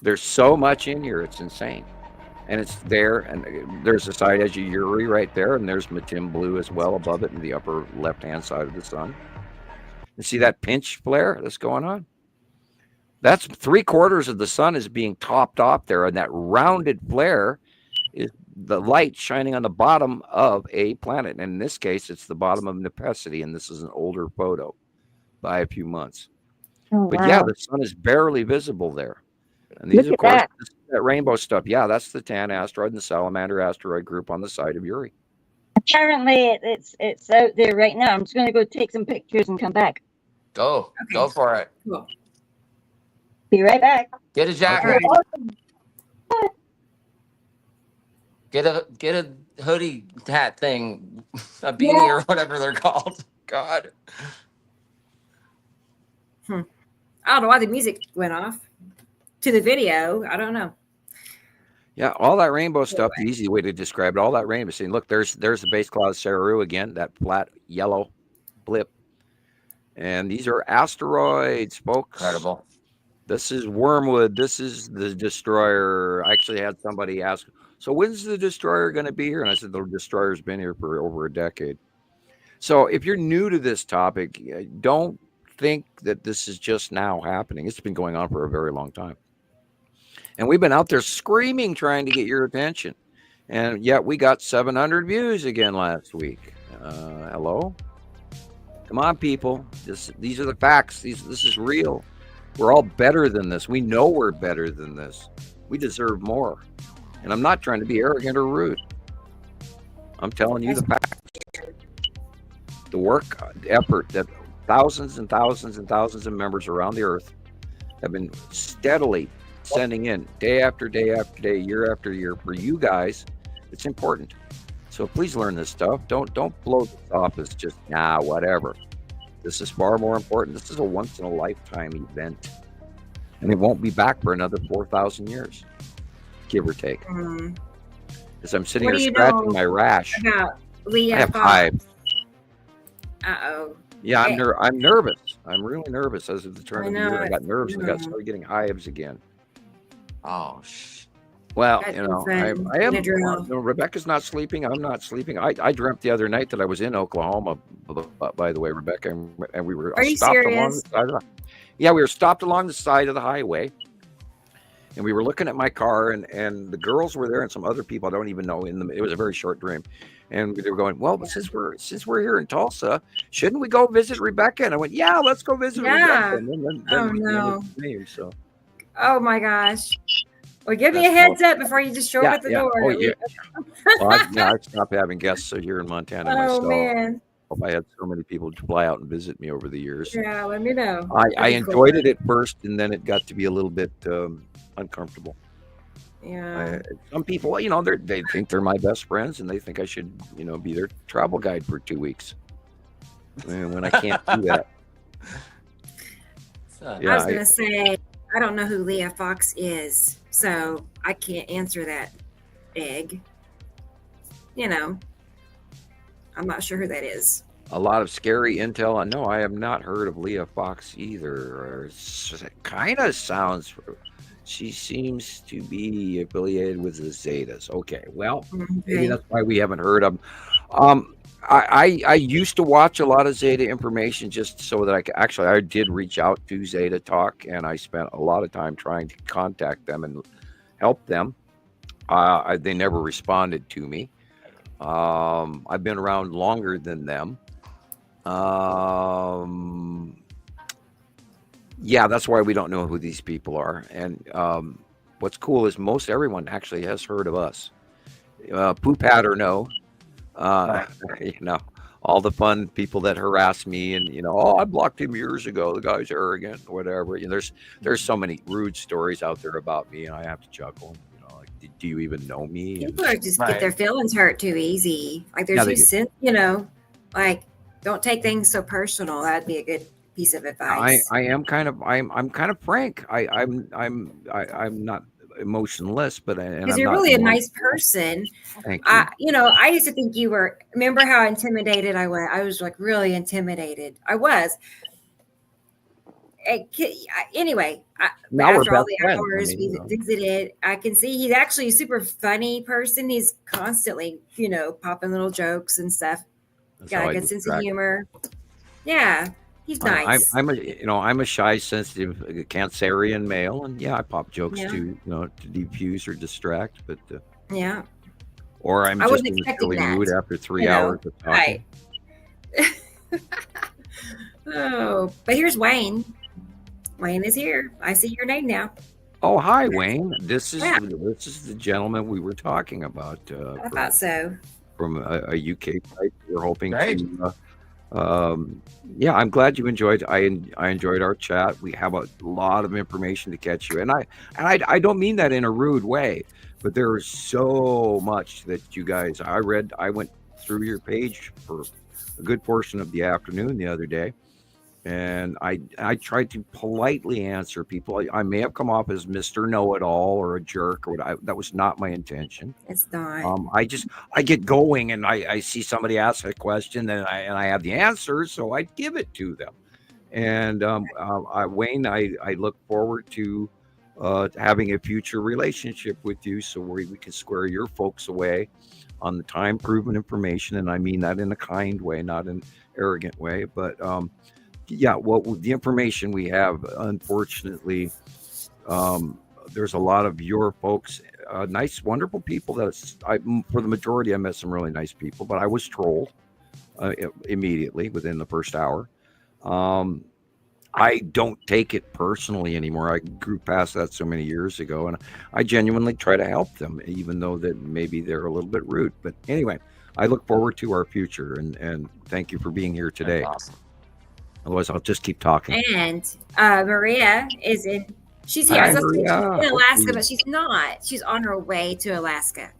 There's so much in here, it's insane. And it's there, and there's a side edge of Uri right there, and there's Matim Blue as well above it in the upper left-hand side of the sun. You see that pinch flare that's going on? That's 3/4 of the sun is being topped off there, and that rounded flare is the light shining on the bottom of a planet. And in this case, it's the bottom of Nepesity, and this is an older photo by a few months. Oh, But wow. yeah, the sun is barely visible there. And these, Look of at course, that. that rainbow stuff. Yeah, that's the Tan asteroid and the Salamander asteroid group on the side of Uri. Apparently, it's out there right now. I'm just going to go take some pictures and come back. Go for it. Cool. Be right back. Get a jacket. Right. Get a hoodie hat thing, a beanie or whatever they're called. God. I don't know why the music went off to the video. I don't know. Yeah, all that rainbow stuff, the easy way to describe it, all that rainbow scene. Look, there's the base cloud of Saru again, that flat yellow blip. And these are asteroids, folks. Incredible. This is Wormwood. This is the destroyer. I actually had somebody ask, so when's the destroyer going to be here? And I said, the destroyer's been here for over a decade. So if you're new to this topic, don't think that this is just now happening. It's been going on for a very long time. And we've been out there screaming, trying to get your attention. And yet we got 700 views again last week. Hello? Come on, people. These are the facts. This is real. We're all better than this. We know we're better than this. We deserve more. And I'm not trying to be arrogant or rude. I'm telling you the facts. The work, the effort that thousands and thousands and thousands of members around the earth have been steadily sending in day after day after day, year after year for you guys. It's important. So please learn this stuff. Don't blow this off as just whatever. This is far more important. This is a once in a lifetime event, and it won't be back for another 4,000 years, give or take. As I'm sitting What here do you scratching know my rash, about Leah I have Fox? hives. Uh-oh. Yeah, Hey. I'm nervous. I'm really nervous as of the turn I of the know, year. I got nerves and I started getting hives again. Oh, Well, That's you know, insane. I am. In a drill. Rebecca's not sleeping. I'm not sleeping. I dreamt the other night that I was in Oklahoma. By the way, Rebecca, and we were Are you stopped along serious? the side of we were stopped along the side of the highway, and we were looking at my car, and the girls were there, and some other people I don't even know. It was a very short dream, and they were going, well, since we're here in Tulsa, shouldn't we go visit Rebecca? And I went, yeah, let's go visit Rebecca. And then Oh, we no. ended the dream, so. Oh my gosh. Well, give me a That's heads up before you just show up at the door. Oh, yeah. Well, I stopped having guests here in Montana Oh, myself. man. I had so many people fly out and visit me over the years. Yeah, let me know. I That'd be enjoyed cool. it at first, and then it got to be a little bit uncomfortable. Yeah. Some people, you know, they think they're my best friends, and they think I should, you know, be their travel guide for 2 weeks. When I can't do that. I was going to say, I don't know who Leah Fox is, so I can't answer that egg. You know, I'm not sure who that is. A lot of scary intel. No, I have not heard of Leah Fox either. It kind of sounds. She seems to be affiliated with the Zetas. Okay, well, maybe that's why we haven't heard of them. I used to watch a lot of Zeta information just so that I did reach out to Zeta Talk, and I spent a lot of time trying to contact them and help them. They never responded to me. I've been around longer than them. Yeah, that's why we don't know who these people are. And what's cool is most everyone actually has heard of us. Poop hat or no. You know, all the fun people that harass me and, you know, oh, I blocked him years ago. The guy's arrogant, whatever. You know, there's so many rude stories out there about me, and I have to chuckle. You know, like, do you even know me? People are just get their feelings hurt too easy. Like there's Yeah, no sense, you know, like don't take things so personal. That'd be a good piece of advice. I'm kind of frank. I'm not emotionless, but because you're really a nice person. Thank you. I used to think you were. Remember how intimidated I was? I was like really intimidated. I was. Anyway, Now we're after all best the friends. hours we visited, I can see he's actually a super funny person. He's constantly, popping little jokes and stuff. Got a good sense of humor. Yeah, he's nice. I'm a shy, sensitive Cancerian male, and I pop jokes to defuse or distract, but yeah. Or I'm just in a silly mood after 3 hours of talking. Right. Oh, but here's Wayne. Wayne is here. I see your name now. Oh, hi, Wayne. This is the gentleman we were talking about. I thought so. From a UK site. We're hoping to. I'm glad you enjoyed. I enjoyed our chat. We have a lot of information to catch you, and I don't mean that in a rude way, but there is so much that you guys. I went through your page for a good portion of the afternoon the other day. And I tried to politely answer people. I may have come off as Mr. Know-It-All or a jerk, or that was not my intention. It's not. I get going and I see somebody ask a question and I have the answer, so I give it to them. And Wayne, I look forward to having a future relationship with you, so we can square your folks away on the time-proven information, and I mean that in a kind way, not an arrogant way, but. The information we have, unfortunately, there's a lot of your folks, nice, wonderful people. For the majority, I met some really nice people, but I was trolled immediately within the first hour. I don't take it personally anymore. I grew past that so many years ago, and I genuinely try to help them, even though that maybe they're a little bit rude. But anyway, I look forward to our future, and thank you for being here today. That's awesome. Otherwise, I'll just keep talking. And Maria is in. She's here. She's in Alaska, but she's not. She's on her way to Alaska.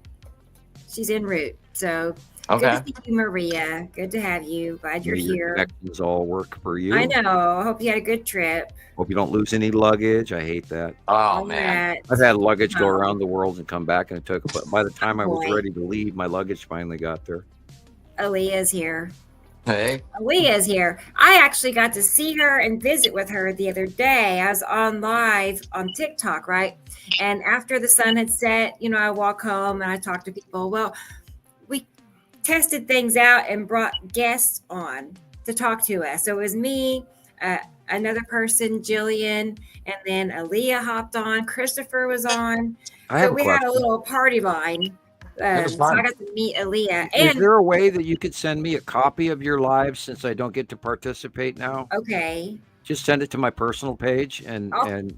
She's en route. So good to see you, Maria. Good to have you. Glad you're here. Connections all work for you. I know. Hope you had a good trip. Hope you don't lose any luggage. I hate that. Oh man, I've had luggage go around the world and come back, and it took. But by the time I was ready to leave, my luggage finally got there. Aaliyah's here. Hey. Aaliyah's here. I actually got to see her and visit with her the other day. I was on live on TikTok, right? And after the sun had set, I walk home and I talk to people. Well, we tested things out and brought guests on to talk to us. So it was me, another person, Gillian, and then Aaliyah hopped on. Christoper was on. So we had a little party line. So I got to meet Aaliyah. Is there a way that you could send me a copy of your live, since I don't get to participate now? Okay. Just send it to my personal page, and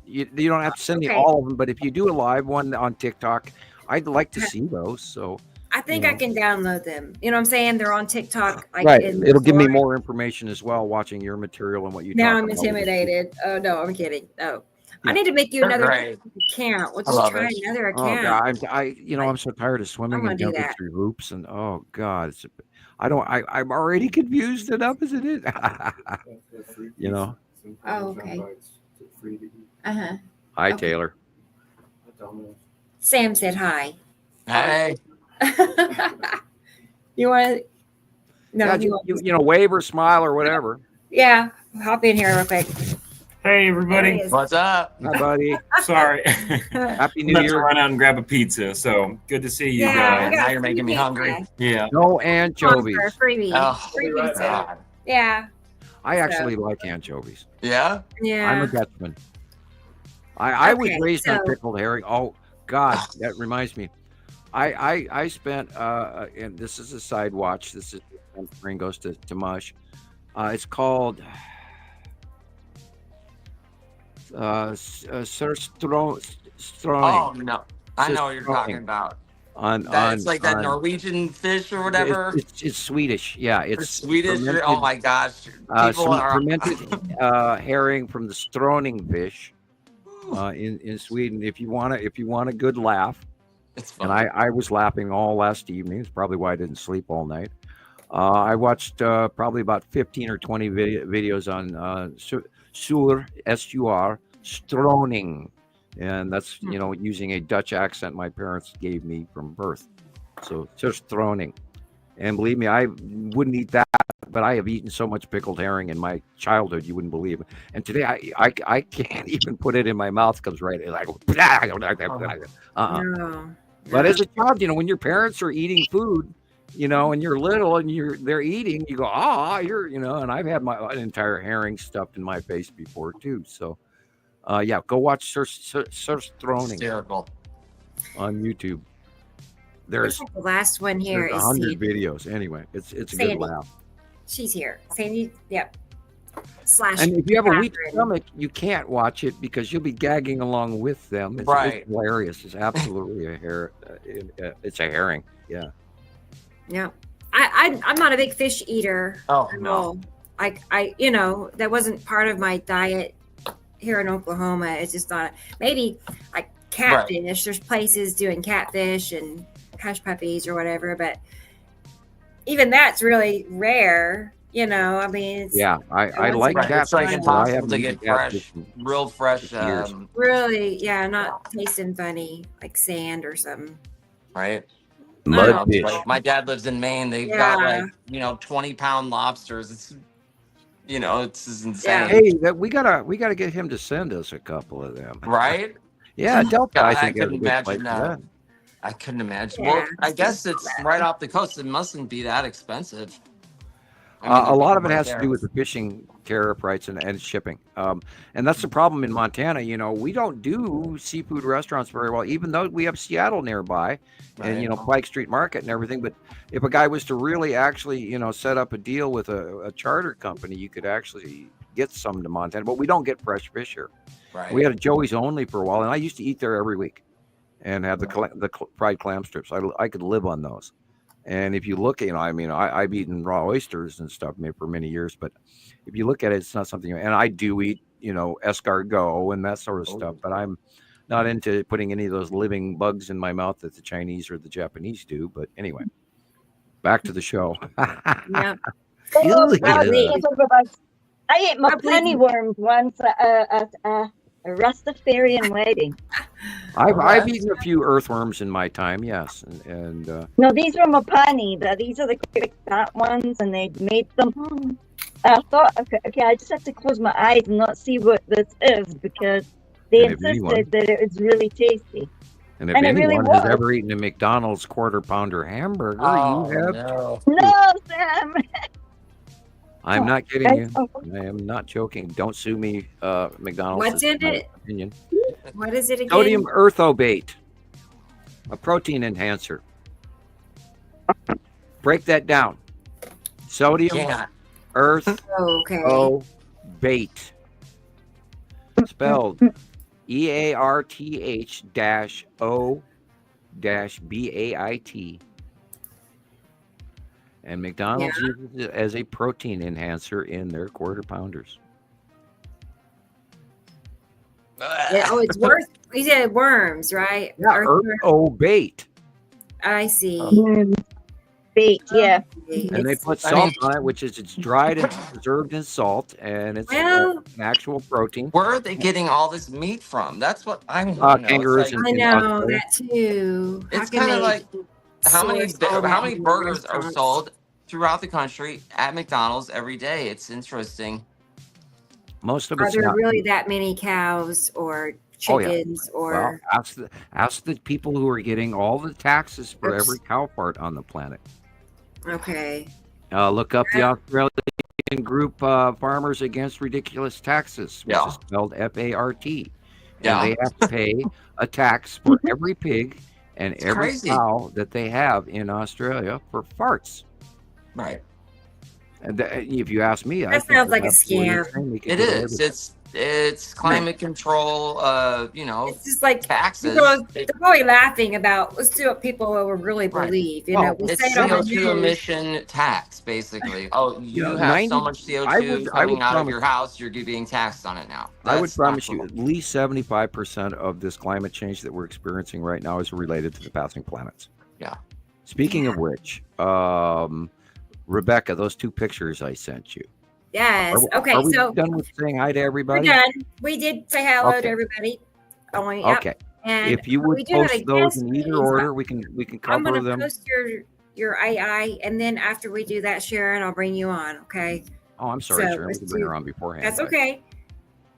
you don't have to send me all of them. But if you do a live one on TikTok, I'd like to see those. So I think I can download them. You know what I'm saying? They're on TikTok. Right. It'll give me more information as well, watching your material and what you. Now I'm intimidated. Oh no, I'm kidding. Oh. I need to make you another account. Let's just try another account. Oh, God, I'm so tired of swimming and jumping through hoops, and oh God, I'm already confused enough as it is. Oh, okay. Hi, Taylor. Sam said hi. Hey. You want to? No, wave or smile or whatever. Yeah, hop in here real quick. Hey, everybody. What's up? Hi, buddy. Sorry. Happy New I'm about Year. to run out and grab a pizza, so good to see you guys. Now you're making me hungry. Yeah. No anchovies. Freebie. Oh, Yeah. I actually like anchovies. Yeah? Yeah. I'm a Dutchman. I was raised on pickled herring. Oh, God, that reminds me. I spent, and this is a side watch. This is when brain goes to mush. It's called... Sir Strong. Oh no, I know what you're talking about. It's like that Norwegian fish or whatever. It's Swedish. Yeah, it's Swedish. Oh my gosh, people are fermented herring from the Stroning fish in Sweden. If you want a good laugh, it's fun. And I was laughing all last evening. It's probably why I didn't sleep all night. I watched probably about 15 or 20 videos on Sur Stroning, And that's, using a Dutch accent my parents gave me from birth. So just throning. And believe me, I wouldn't eat that, but I have eaten so much pickled herring in my childhood, you wouldn't believe it. And today I can't even put it in my mouth. It comes right, it's like, No. But as a child, when your parents are eating food, and you're little and they're eating, you go, and I've had my entire herring stuffed in my face before too. So, go watch Surf Throning Hysterical. on YouTube. There's There's the last one here is 100 Sandy. videos. Anyway, it's a Sandy. good laugh. She's here. Sandy, yep. Slash. And if you have a weak Catherine. stomach, you can't watch it because you'll be gagging along with them. It's Right. hilarious. It's absolutely it's a herring. Yeah. Yeah. I'm not a big fish eater. Oh, at no. all. I that wasn't part of my diet here in Oklahoma. It's just not maybe like catfish. There's places doing catfish and hush puppies or whatever, but even that's really rare. I mean, it's Yeah. I like Right. It's like catfish, but I impossible haven't to eaten get fresh, catfish in real fresh, years. really, not tasting funny like sand or something. right? Mud fish. Like my dad lives in Maine. They've got 20-pound lobsters. It's it's insane. Hey, we gotta get him to send us a couple of them. Right? Yeah, Delta. I I think couldn't is a good place imagine for that. I couldn't imagine. Yeah, Well, I it's guess just it's bad. right off the coast. It mustn't be that expensive. A lot of it right has to there. do with the fishing tariff rights and shipping. And that's the problem in Montana. We don't do seafood restaurants very well, even though we have Seattle nearby and, Right. Pike Street Market and everything. But if a guy was to really actually, set up a deal with a charter company, you could actually get some to Montana. But we don't get fresh fish here. Right. We had a Joey's Only for a while, and I used to eat there every week and have the fried clam strips. I could live on those. And if you look, I've eaten raw oysters and stuff for many years, but if you look at it, it's not something. And I do eat, escargot and that sort of stuff, but I'm not into putting any of those living bugs in my mouth that the Chinese or the Japanese do. But anyway, back to the show. Yeah. I ate my penny worms once at a Rastafarian wedding. I've eaten a few earthworms in my time, yes, and No, these were mapani, but these are the big fat ones, and they made them. I thought, okay, I just have to close my eyes and not see what this is because they And if anyone- insisted that it was really tasty. and if And it really anyone has was. ever eaten a McDonald's quarter pounder hamburger, Oh, you have. no. No, Sam. I'm not kidding you. Oh, I am not joking. Don't sue me, McDonald's. What's It's in my it? opinion. What is it again? Sodium earthobate, a protein enhancer. Break that down. Sodium Can't. Oh, okay. earthobate, spelled EARTH-O-BAIT. And McDonald's uses it as a protein enhancer in their quarter pounders. Yeah, oh, it's worth. You said worms, right? Yeah, Earthworm. earthobate. I see. Bait, yeah. And they put I salt mean- on it, which is it's dried and preserved in salt, and it's Well- an actual protein. Where are they getting all this meat from? That's what I want to know. Kangaroos It's, and- I in know Australia. that too. How it's can kind of they like how many source all that how many in burgers are restaurants? sold throughout the country at McDonald's every day. It's interesting. Most of Are it's there not. really that many cows or Oh, yeah. chickens Well, or? ask the people who are getting all the taxes for Oops. every cow part on the planet. Okay. Look up the Australian group Farmers Against Ridiculous Taxes, which Yeah. is spelled FART. Yeah. And they have to pay a tax for every pig and It's every crazy. cow that they have in Australia for farts. Right. And if you ask me, I That think sounds like a that's absolutely scam. insane. We could It get away is. with it. It's climate control. It's just like Taxes. they're probably laughing about. Let's do what people will really Right. believe. You Well, know, we It's say it on the CO2 news. emission tax, basically. Oh, you know, have 90 so much CO2 I would coming out of promise- your house, you're being taxed on it now. I would That's not promise you cool. at least 75% of this climate change that we're experiencing right now is related to the passing planets. Yeah. Speaking of which, Rebecca, those two pictures I sent you. Yes. Okay. Are we So done with saying hi to we're everybody? done. We did say hello Okay. to everybody. going. Yep. Okay. And If you we would do have post a those guest, in either please. order, we can I'm cover going to them. post your AI, and then after we do that, Sharon, I'll bring you on. Okay. Oh, I'm sorry, So Sharon. We let's can bring do. her on beforehand. That's but- okay.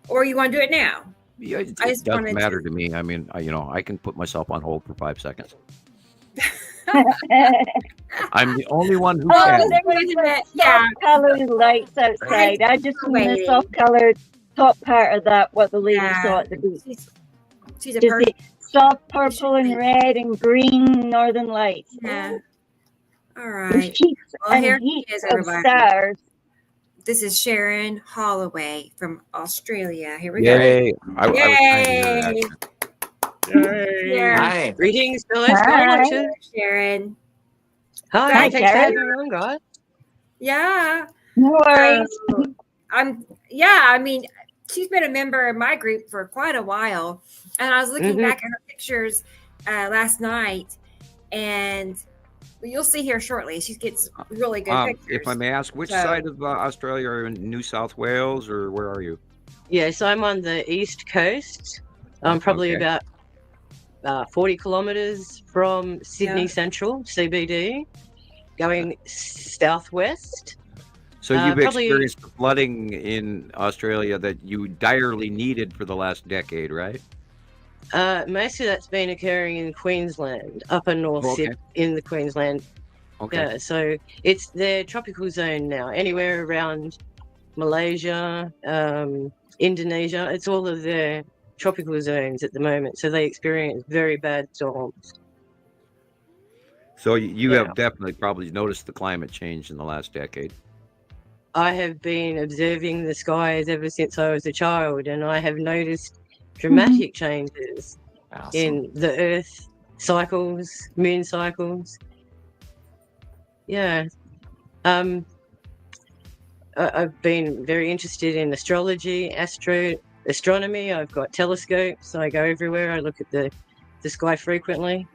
Or you want to do it now? Yeah, it I just doesn't wanted matter to. to me. I mean, I can put myself on hold for 5 seconds. I'm the only one who Oh, can. there was like Yeah. soft-coloured lights outside. I just seen the waiting. soft-coloured top part of that, what the lady Yeah. saw at the beach. She's a Just person. the soft purple and red and green northern lights. Yeah. All And right. heaps Well, and here heaps she is, of everybody. stars. This is Sharon Holloway from Australia. Here we go. Yay! I was trying to hear that. Yay! Here. Hi. Greetings, fellow Hi. skywatchers. Sharon. Hi, Hi, thanks for Sharon. having me on, guys. Yeah. No worries. I mean, she's been a member of my group for quite a while. And I was looking Mhm. back at her pictures last night, and you'll see here shortly. She gets really good pictures. If I may ask, which So- side of Australia are you in? New South Wales, or where are you? Yeah, so I'm on the east coast. I'm probably Okay. about 40 kilometers from Sydney Yeah. Central, CBD, going southwest. So you've Probably- experienced the flooding in Australia that you direly needed for the last decade, right? Most of that's been occurring in Queensland, upper north Okay. in the Queensland. Okay. Yeah, so it's their tropical zone now. Anywhere around Malaysia, Indonesia, it's all of their tropical zones at the moment. So they experience very bad storms. So you Yeah. have definitely probably noticed the climate change in the last decade. I have been observing the skies ever since I was a child, and I have noticed dramatic changes Awesome. in the Earth cycles, moon cycles. Yeah. I've been very interested in astrology, astronomy. I've got telescopes. I go everywhere. I look at the sky frequently.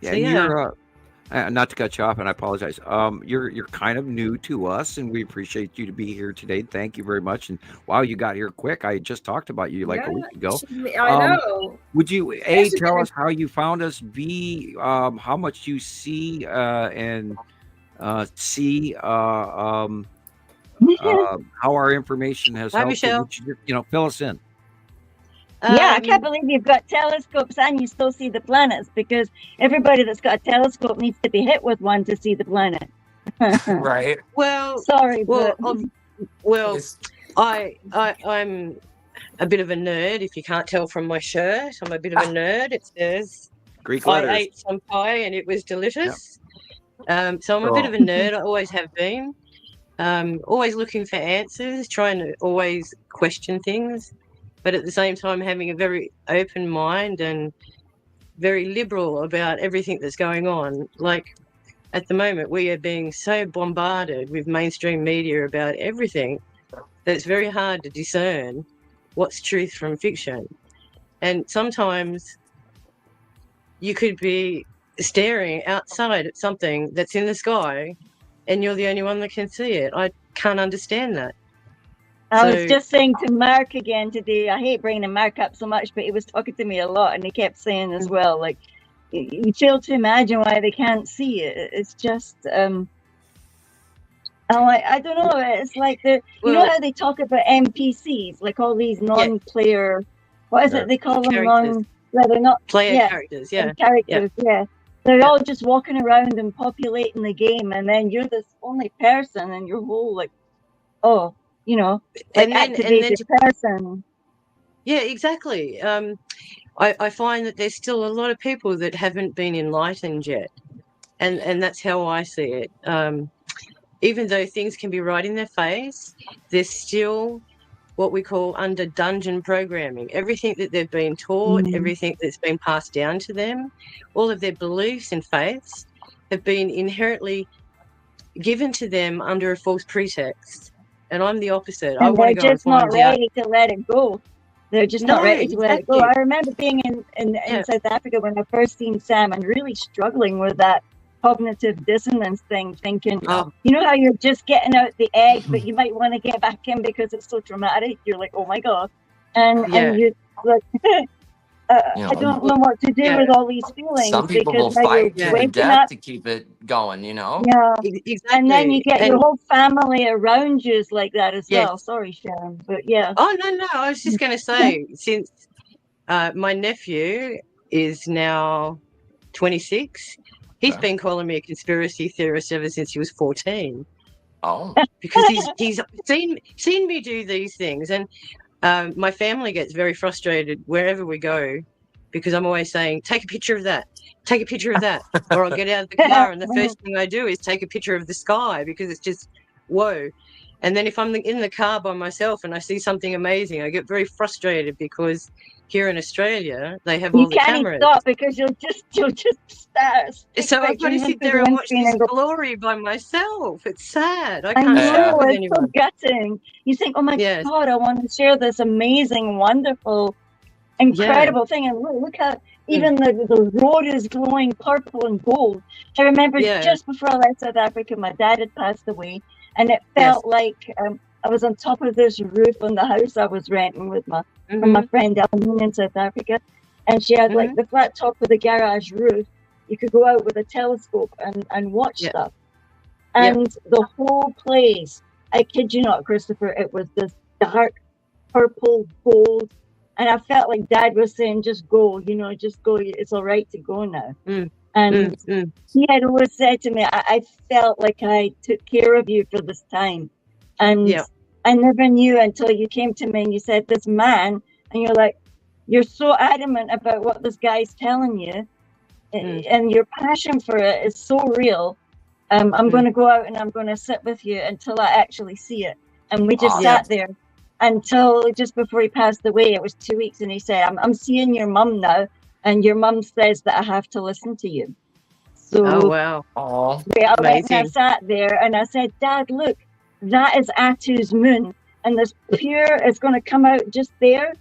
Yeah, So, and yeah. you're not to cut you off, and I apologize. You're kind of new to us, and we appreciate you to be here today. Thank you very much. And wow, you got here quick. I just talked about you like a week ago. I know. Would you Yes, you tell did. us how you found us? B, how much you see and C, how our information has Hi, helped. Michelle. Would you fill us in? Yeah, I can't believe you've got telescopes and you still see the planets, because everybody that's got a telescope needs to be hit with one to see the planet. Right. Well, Sorry, well, but It's- I'm a bit of a nerd. If you can't tell from my shirt, I'm a bit of a nerd. It says Greek I letters. ate some pie and it was delicious. So I'm a bit of a nerd. I always have been. Always looking for answers, trying to always question things, but at the same time having a very open mind and very liberal about everything that's going on. Like at the moment, we are being so bombarded with mainstream media about everything that it's very hard to discern what's truth from fiction. And sometimes you could be staring outside at something that's in the sky and you're the only one that can see it. I can't understand that. I was So- just saying to Mark again today, I hate bringing Mark up so much, but he was talking to me a lot and he kept saying as well, like, you fail to imagine why they can't see it. It's just, I'm like, I don't know. It's like, you know Well- how they talk about NPCs, like all these non-player, what is Yeah. it they call them? Characters. They're not Player Yeah. characters, yeah. characters, yeah. They're all just walking around and populating the game, and then you're this only person, and your whole like, like And then activated person. Yeah, exactly. I find that there's still a lot of people that haven't been enlightened yet, and that's how I see it. Even though things can be right in their face, there's still what we call under dungeon programming. Everything that they've been taught, everything that's been passed down to them, all of their beliefs and faiths have been inherently given to them under a false pretext. And I'm the opposite. I And want they're to go and just not find out. ready to let it go. They're just not No, ready to let it go. exactly. I remember being in Yeah. South Africa when I first seen Sam and really struggling with that cognitive dissonance thing, thinking, Oh. you know how you're just getting out the egg, but you might want to get back in because it's so traumatic. You're like, oh my God. And Yeah. you like You I know, don't know what to do with all these feelings some people will because now you're fight to the waking death up. to keep it going. You know. Yeah. Exactly. And then you get your And whole family around you is like that as yes. well. Sorry, Sharon, but yeah. Oh no, I was just going to say, since my nephew is now 26, he's Okay. been calling me a conspiracy theorist ever since he was 14. Oh. Because he's seen me do these things, and my family gets very frustrated wherever we go because I'm always saying, take a picture of that, take a picture of that, or I'll get out of the car and the first thing I do is take a picture of the sky because it's just whoa. And then if I'm in the car by myself and I see something amazing, I get very frustrated because here in Australia they have You all the can't cameras. stop because you'll just start. So I've got to sit there and watch this glory by myself. It's sad. I can't share it with It's anyone. so gutting. You think, oh my God, I want to share this amazing, wonderful, incredible thing. And look how even the road is glowing purple and gold. I remember just before I left South Africa, my dad had passed away, and it felt like I was on top of this roof on the house I was renting with from my friend Elmine in South Africa, and she had like the flat top of the garage roof. You could go out with a telescope and watch stuff. And the whole place, I kid you not, Christopher, it was this dark purple gold. And I felt like Dad was saying, just go, just go. It's all right to go now. And he had always said to me, I felt like I took care of you for this time. And I never knew until you came to me and you said, this man, and you're like, you're so adamant about what this guy's telling you. And your passion for it is so real. I'm going to go out and I'm going to sit with you until I actually see it. And we just sat there until just before he passed away. It was 2 weeks, and he said, I'm seeing your mum now, and your mum says that I have to listen to you. So I sat there and I said, Dad, look, that is Atu's moon, and this pure is going to come out just there,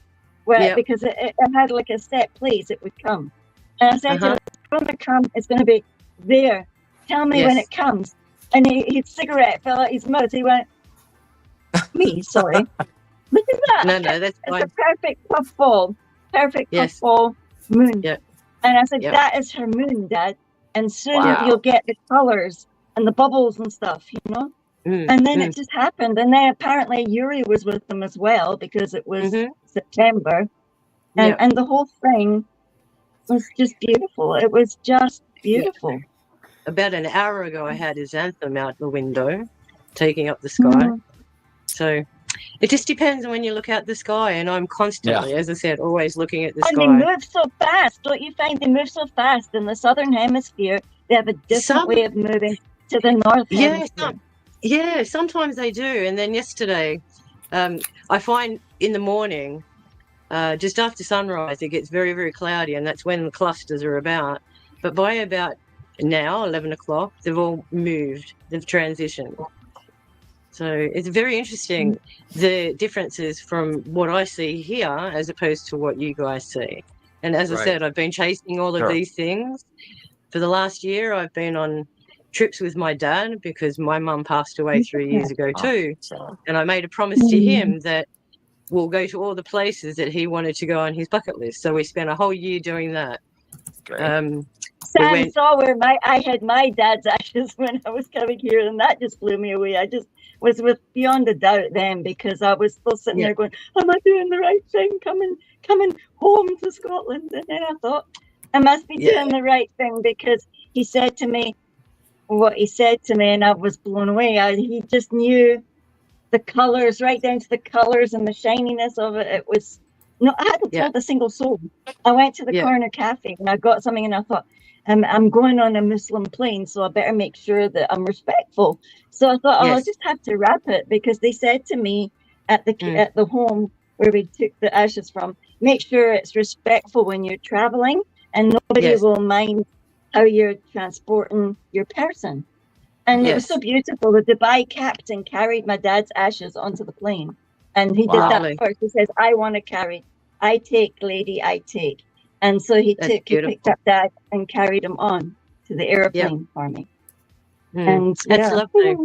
because it had like a set place it would come. And I said to him, it's going to come, it's going to be there. Tell me when it comes. And his cigarette fell out his mouth. He went, me, sorry. Look at that. No, that's fine. It's a perfect puffball. Perfect puffball moon. And I said, that is her moon, Dad. And soon you'll get the colors and the bubbles and stuff, And then it just happened. And then apparently Yuri was with them as well because it was September. And the whole thing was just beautiful. It was just beautiful. About an hour ago, I had his anthem out the window, taking up the sky. So it just depends on when you look out the sky. And I'm constantly, as I said, always looking at the sky. And they move so fast. Don't you find they move so fast? In the southern hemisphere, they have a different way of moving to the north hemisphere. Sometimes they do. And then yesterday, I find in the morning, just after sunrise, it gets very, very cloudy. And that's when the clusters are about. But by about now, 11 o'clock, they've all moved. They've transitioned. So it's very interesting, the differences from what I see here as opposed to what you guys see. And as I said, I've been chasing all of these things. For the last year, I've been on trips with my dad because my mum passed away 3 years ago too. And I made a promise to him that we'll go to all the places that he wanted to go on his bucket list. So we spent a whole year doing that. Sam saw where I had my dad's ashes when I was coming here, and that just blew me away. I just was with beyond a doubt then because I was still sitting there going, am I doing the right thing coming home to Scotland? And then I thought, I must be doing the right thing because he said to me what he said to me, and I was blown away. He just knew the colours, right down to the colours and the shininess of it. It was, I hadn't told a single soul. I went to the corner cafe and I got something and I thought, I'm going on a Muslim plane, so I better make sure that I'm respectful. So I thought, I'll just have to wrap it because they said to me at the home where we took the ashes from, make sure it's respectful when you're traveling and nobody will mind how you're transporting your person. And it was so beautiful. The Dubai captain carried my dad's ashes onto the plane. And he did that first. He says, I want to carry. I take, lady, I take. And so he picked up Dad and carried him on to the airplane for me. And that's lovely.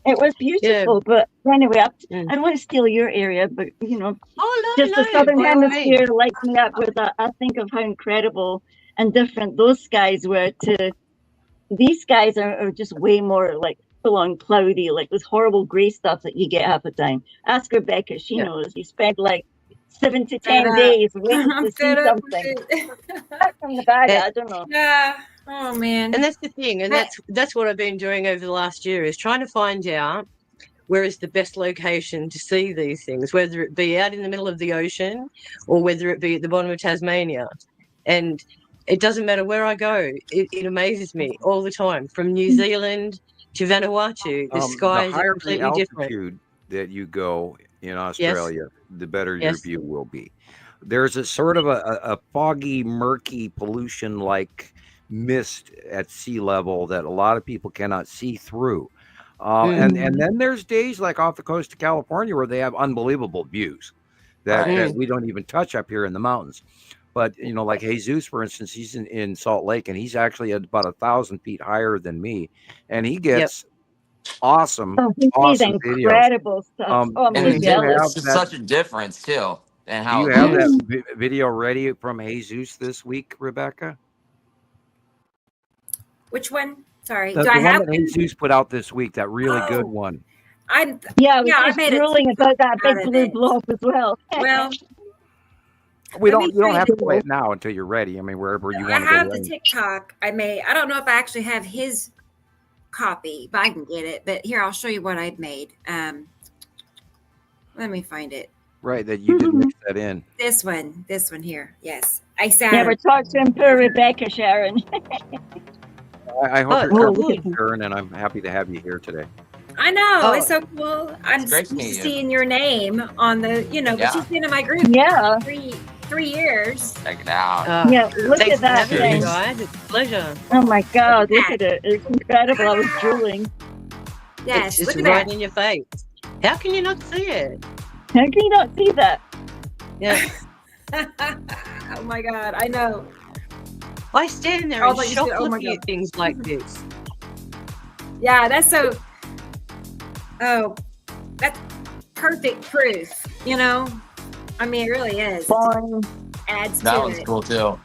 It was beautiful, but anyway, I don't want to steal your area, but just the southern hemisphere lights me up with that. I think of how incredible and different those skies were to these skies are just way more like full on cloudy, like this horrible gray stuff that you get half the time. Ask Rebecca, she knows. You spend like 7 to 10 days waiting to see something. Apart from the bag, I don't know. Yeah. Oh man. And that's the thing, and that's what I've been doing over the last year is trying to find out where is the best location to see these things, whether it be out in the middle of the ocean or whether it be at the bottom of Tasmania. And it doesn't matter where I go, it amazes me all the time. From New Zealand to Vanuatu, the skies are completely different. The higher the altitude that you go in Australia, the better your view will be. There's a sort of a foggy, murky, pollution-like mist at sea level that a lot of people cannot see through. And then there's days like off the coast of California where they have unbelievable views that we don't even touch up here in the mountains. But, like Jesus, for instance, he's in Salt Lake, and he's actually about 1,000 feet higher than me. And he gets awesome incredible videos. Stuff. And it's such a difference, too. And how do you have that video ready from Jesus this week, Rebecca? Which one? Sorry. Do I have that Jesus put out this week? That really good one. I made drooling about that big blue blob as well. Well, you don't have to play it now until you're ready. I mean, wherever you want to go. I have the TikTok. I don't know if I actually have his copy, but I can get it. But here, I'll show you what I've made. Let me find it. Right, that you did mix that in. This one here. Yes, I never talked to him for Rebecca, Sharon. I hope you're comfortable, Sharon, and I'm happy to have you here today. I know, it's so cool. I'm seeing your name on the, but she's been in my group for 3 years. Check it out. Look at that thing. Guys. It's a pleasure. Oh my God, look at it. It's incredible. I was drooling. Yes, it's look at right that. in your face. How can you not see it? How can you not see that? Yeah. Oh my God, I know. I stand there and shock looking at things like this. Yeah, that's so. Oh, that's perfect proof. I mean, it really is. Adds to it. That one's cool too.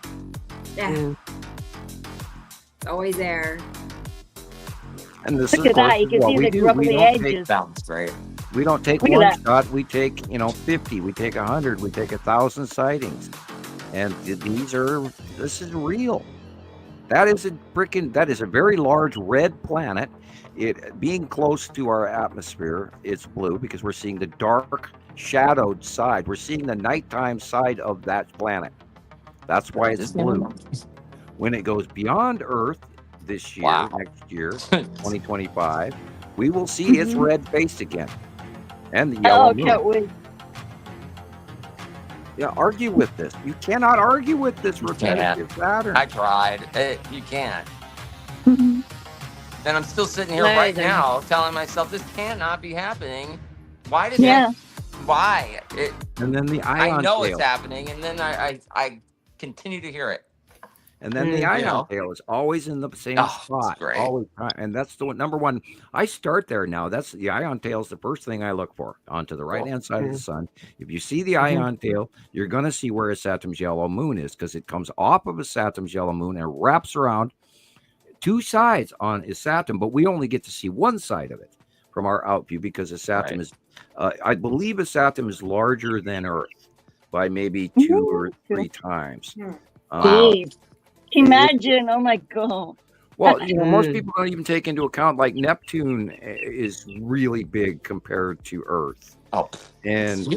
Yeah, it's always there. And this Look at that! You can see the grubbly edges. Sounds great. We don't take one shot. We take 50. We take 100. We take 1,000 sightings, and this is real. That is a very large red planet. It being close to our atmosphere, it's blue because we're seeing the dark shadowed side. We're seeing the nighttime side of that planet. That's why it's blue. When it goes beyond Earth this year, next year, 2025, we will see its red face again. And the yellow moon. Can't wait. Yeah, argue with this. You cannot argue with this repetitive pattern. I tried. You can't. And I'm still sitting here right now telling myself this cannot be happening. Why did it? Why? And then the ion I know tail. it's happening, and then I continue to hear it. And then the ion tail is always in the same spot. Great. Always, and that's the number one. I start there now. That's the ion tail is the first thing I look for onto the right-hand side of the sun. If you see the ion tail, you're going to see where a Saturn's yellow moon is because it comes off of a Saturn's yellow moon and wraps around two sides on a Saturn, but we only get to see one side of it from our out view because a Saturn is, I believe a Saturn is larger than Earth by maybe 2 or 3 times. Imagine, oh my God. Well, most people don't even take into account like Neptune is really big compared to Earth. And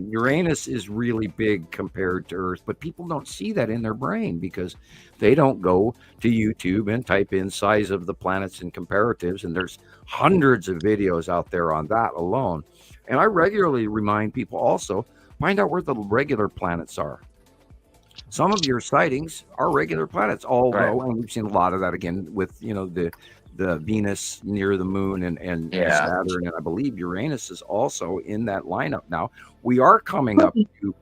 Uranus is really big compared to Earth, but people don't see that in their brain because they don't go to YouTube and type in size of the planets and comparatives, and there's hundreds of videos out there on that alone. And I regularly remind people also, find out where the regular planets are. Some of your sightings are regular planets, although, and we've seen a lot of that again with, the Venus near the moon and Saturn, and I believe Uranus is also in that lineup now. We are coming up to,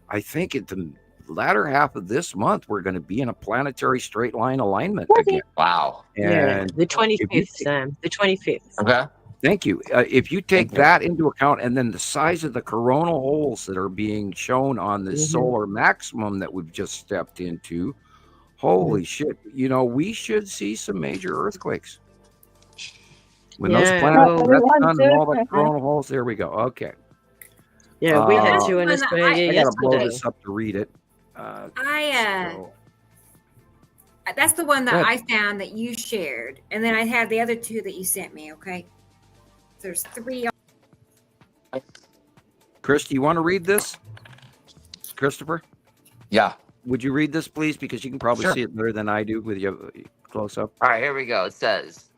I think at the latter half of this month, we're going to be in a planetary straight line alignment again. Wow. And the 25th, Sam. The 25th. Okay. Thank you. If you take that into account, and then the size of the coronal holes that are being shown on the solar maximum that we've just stepped into, holy shit! We should see some major earthquakes when those planets well, that sun and all the coronal holes. There we go. Okay. Yeah, we had That's two in the one that Australia I gotta blow yesterday. this up to read it. That's the one that I found that you shared, and then I have the other two that you sent me. Okay, there's 3. Chris, do you want to read this? Christopher? Yeah. Would you read this, please? Because you can probably see it better than I do with your close up. All right, here we go. It says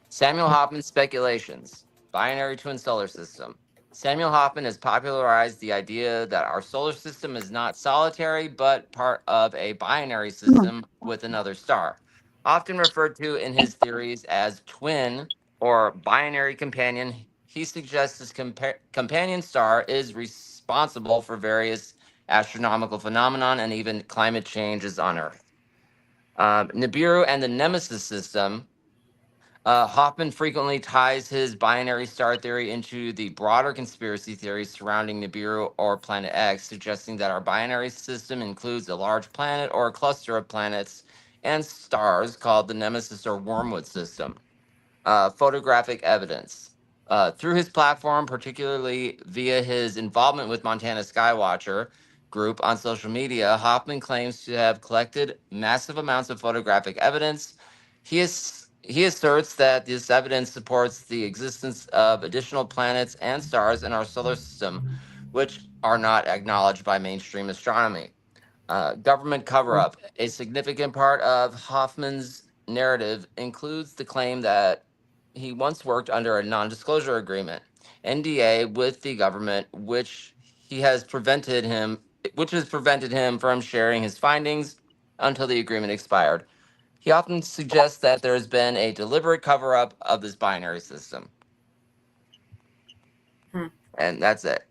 Samuel Hofman's speculations, binary twin solar system. Samuel Hofman has popularized the idea that our solar system is not solitary, but part of a binary system with another star, often referred to in his theories as twin or binary companion. He suggests his companion star is responsible for various astronomical phenomenon and even climate changes on Earth. Nibiru and the Nemesis system. Hoffman frequently ties his binary star theory into the broader conspiracy theories surrounding Nibiru or Planet X, suggesting that our binary system includes a large planet or a cluster of planets and stars called the Nemesis or Wormwood system. Photographic evidence. Through his platform, particularly via his involvement with Montana Skywatcher group on social media, Hoffman claims to have collected massive amounts of photographic evidence. He asserts that this evidence supports the existence of additional planets and stars in our solar system, which are not acknowledged by mainstream astronomy. Government cover-up. A significant part of Hoffman's narrative includes the claim that he once worked under a non-disclosure agreement, NDA, with the government, which has prevented him from sharing his findings until the agreement expired. He often suggests that there has been a deliberate cover-up of this binary system. And that's it.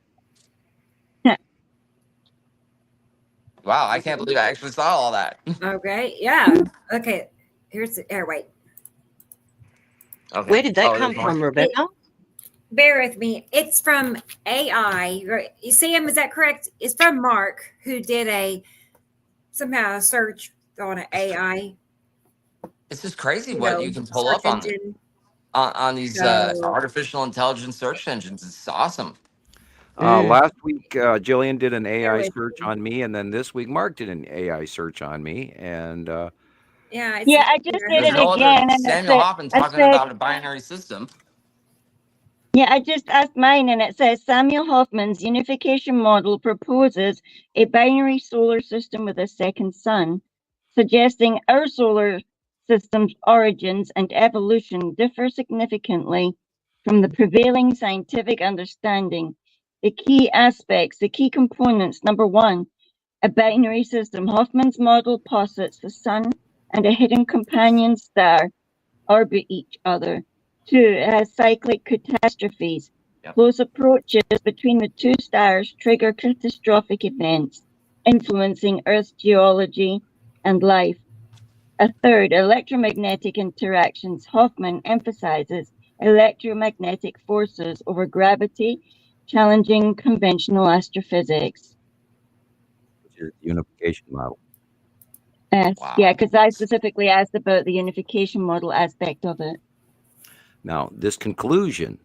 Wow, I can't believe I actually saw all that. Okay, yeah. Okay, here's the wait. Okay. Where did that come from, Rebecca? Bear with me. It's from AI. Right? Sam, is that correct? It's from Mark, who did a search on an AI. It's just crazy what you can pull up on these artificial intelligence search engines. It's awesome. Last week, Gillian did an AI search on me, and then this week, Mark did an AI search on me, and I just did it again. And Samuel Hofman talking about a binary system. Yeah, I just asked mine, and it says Samuel Hofman's unification model proposes a binary solar system with a second sun, suggesting our solar system's origins and evolution differ significantly from the prevailing scientific understanding. The key aspects, the key components: number 1, a binary system. Hofman's model posits the sun and a hidden companion star orbit each other. 2, it has cyclic catastrophes. Close approaches between the two stars trigger catastrophic events, influencing Earth's geology and life. A 3rd, electromagnetic interactions. Hofman emphasizes electromagnetic forces over gravity, challenging conventional astrophysics. Which is the unification model. Yes, yeah, because I specifically asked about the unification model aspect of it. Now, this conclusion,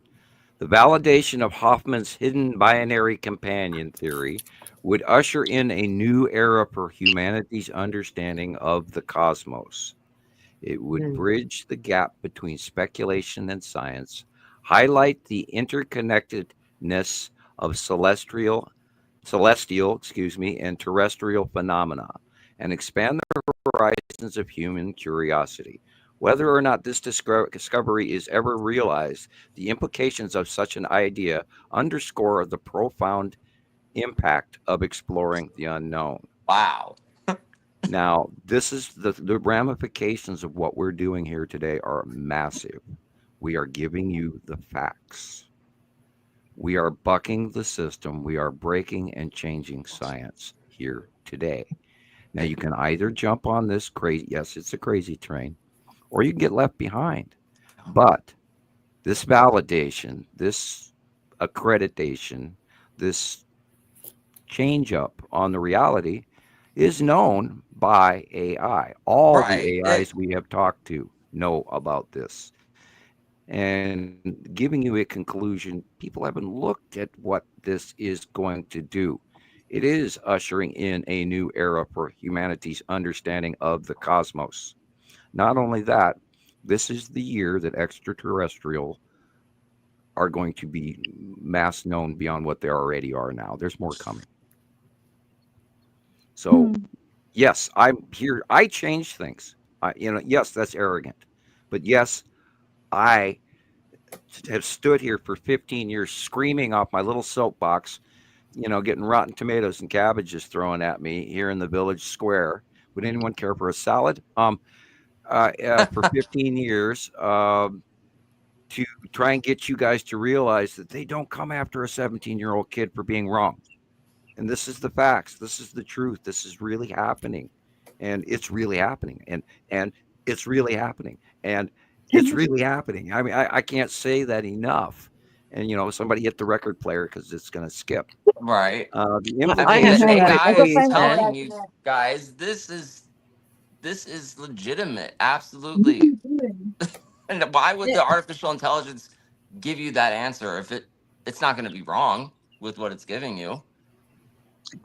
the validation of Hofman's hidden binary companion theory, would usher in a new era for humanity's understanding of the cosmos. It would bridge the gap between speculation and science, highlight the interconnectedness of celestial, and terrestrial phenomena, and expand the horizons of human curiosity. Whether or not this discovery is ever realized, the implications of such an idea underscore the profound impact of exploring the unknown. Wow. Now, this is the ramifications of what we're doing here today are massive. We are giving you the facts. We are bucking the system. We are breaking and changing science here today. Now, you can either jump on this crazy, yes, it's a crazy train, or you can get left behind. But this validation, this accreditation, this change up on the reality is known by AI. All the AIs we have talked to know about this. And giving you a conclusion, people haven't looked at what this is going to do. It is ushering in a new era for humanity's understanding of the cosmos. Not only that, this is the year that extraterrestrial are going to be mass known beyond what they already are now. There's more coming. So, yes, I'm here. I change things. Yes, that's arrogant. But yes, I have stood here for 15 years screaming off my little soapbox, getting rotten tomatoes and cabbages thrown at me here in the village square. Would anyone care for a salad? For 15 years, to try and get you guys to realize that they don't come after a 17-year-old kid for being wrong. And this is the facts. This is the truth. This is really happening. And it's really happening. And it's really happening. And it's really happening. I mean, I can't say that enough. And, somebody hit the record player because it's going to skip. Right. The I mean, the AI is That's telling you guys this is legitimate. Absolutely. And why would the artificial intelligence give you that answer if it's not going to be wrong with what it's giving you?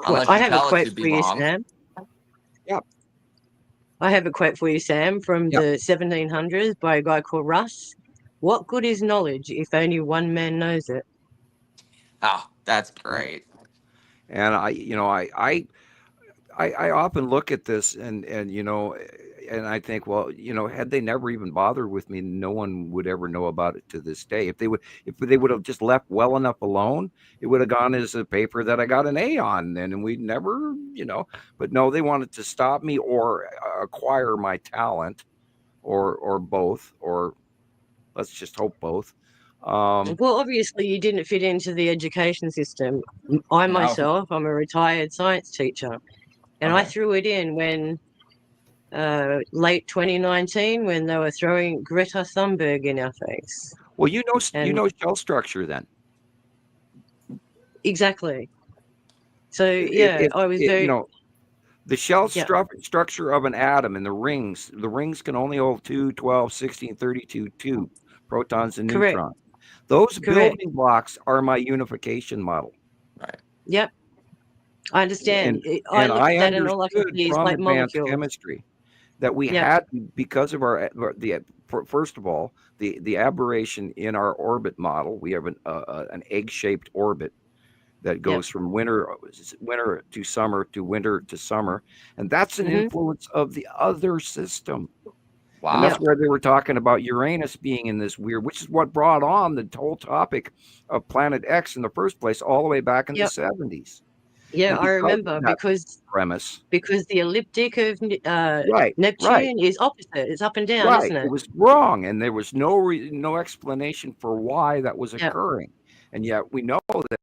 Unless I you have a tell it quote to be for you, wrong. Sam. Yep. I have a quote for you, Sam, from the 1700s by a guy called Russ. What good is knowledge if only one man knows it? Oh, that's great. And I often look at this and I think, well, had they never even bothered with me, no one would ever know about it to this day. If they would have just left well enough alone, it would have gone as a paper that I got an A on, and we'd never, but no, they wanted to stop me or acquire my talent or both, or let's just hope both. Well, obviously you didn't fit into the education system. I'm a retired science teacher, and I threw it in when late 2019 when they were throwing Greta Thunberg in our face. Well, you know shell structure then. Exactly. So I was very. The shell structure of an atom and the rings can only hold 2, 12, 16, 32, 2 protons and neutrons. Those building blocks are my unification model. Right. Yep. I understand. I look at that and all I can understood see is from like advanced molecules. chemistry that we had, because of first of all, the aberration in our orbit model. We have an egg-shaped orbit that goes from winter to summer to winter to summer, and that's an influence of the other system. Wow. And that's where they were talking about Uranus being in this weird, which is what brought on the whole topic of Planet X in the first place, all the way back in the 70s. Yeah, I remember because the elliptic of Neptune is opposite. It's up and down, isn't it? It was wrong, and there was no explanation for why that was occurring. And yet we know that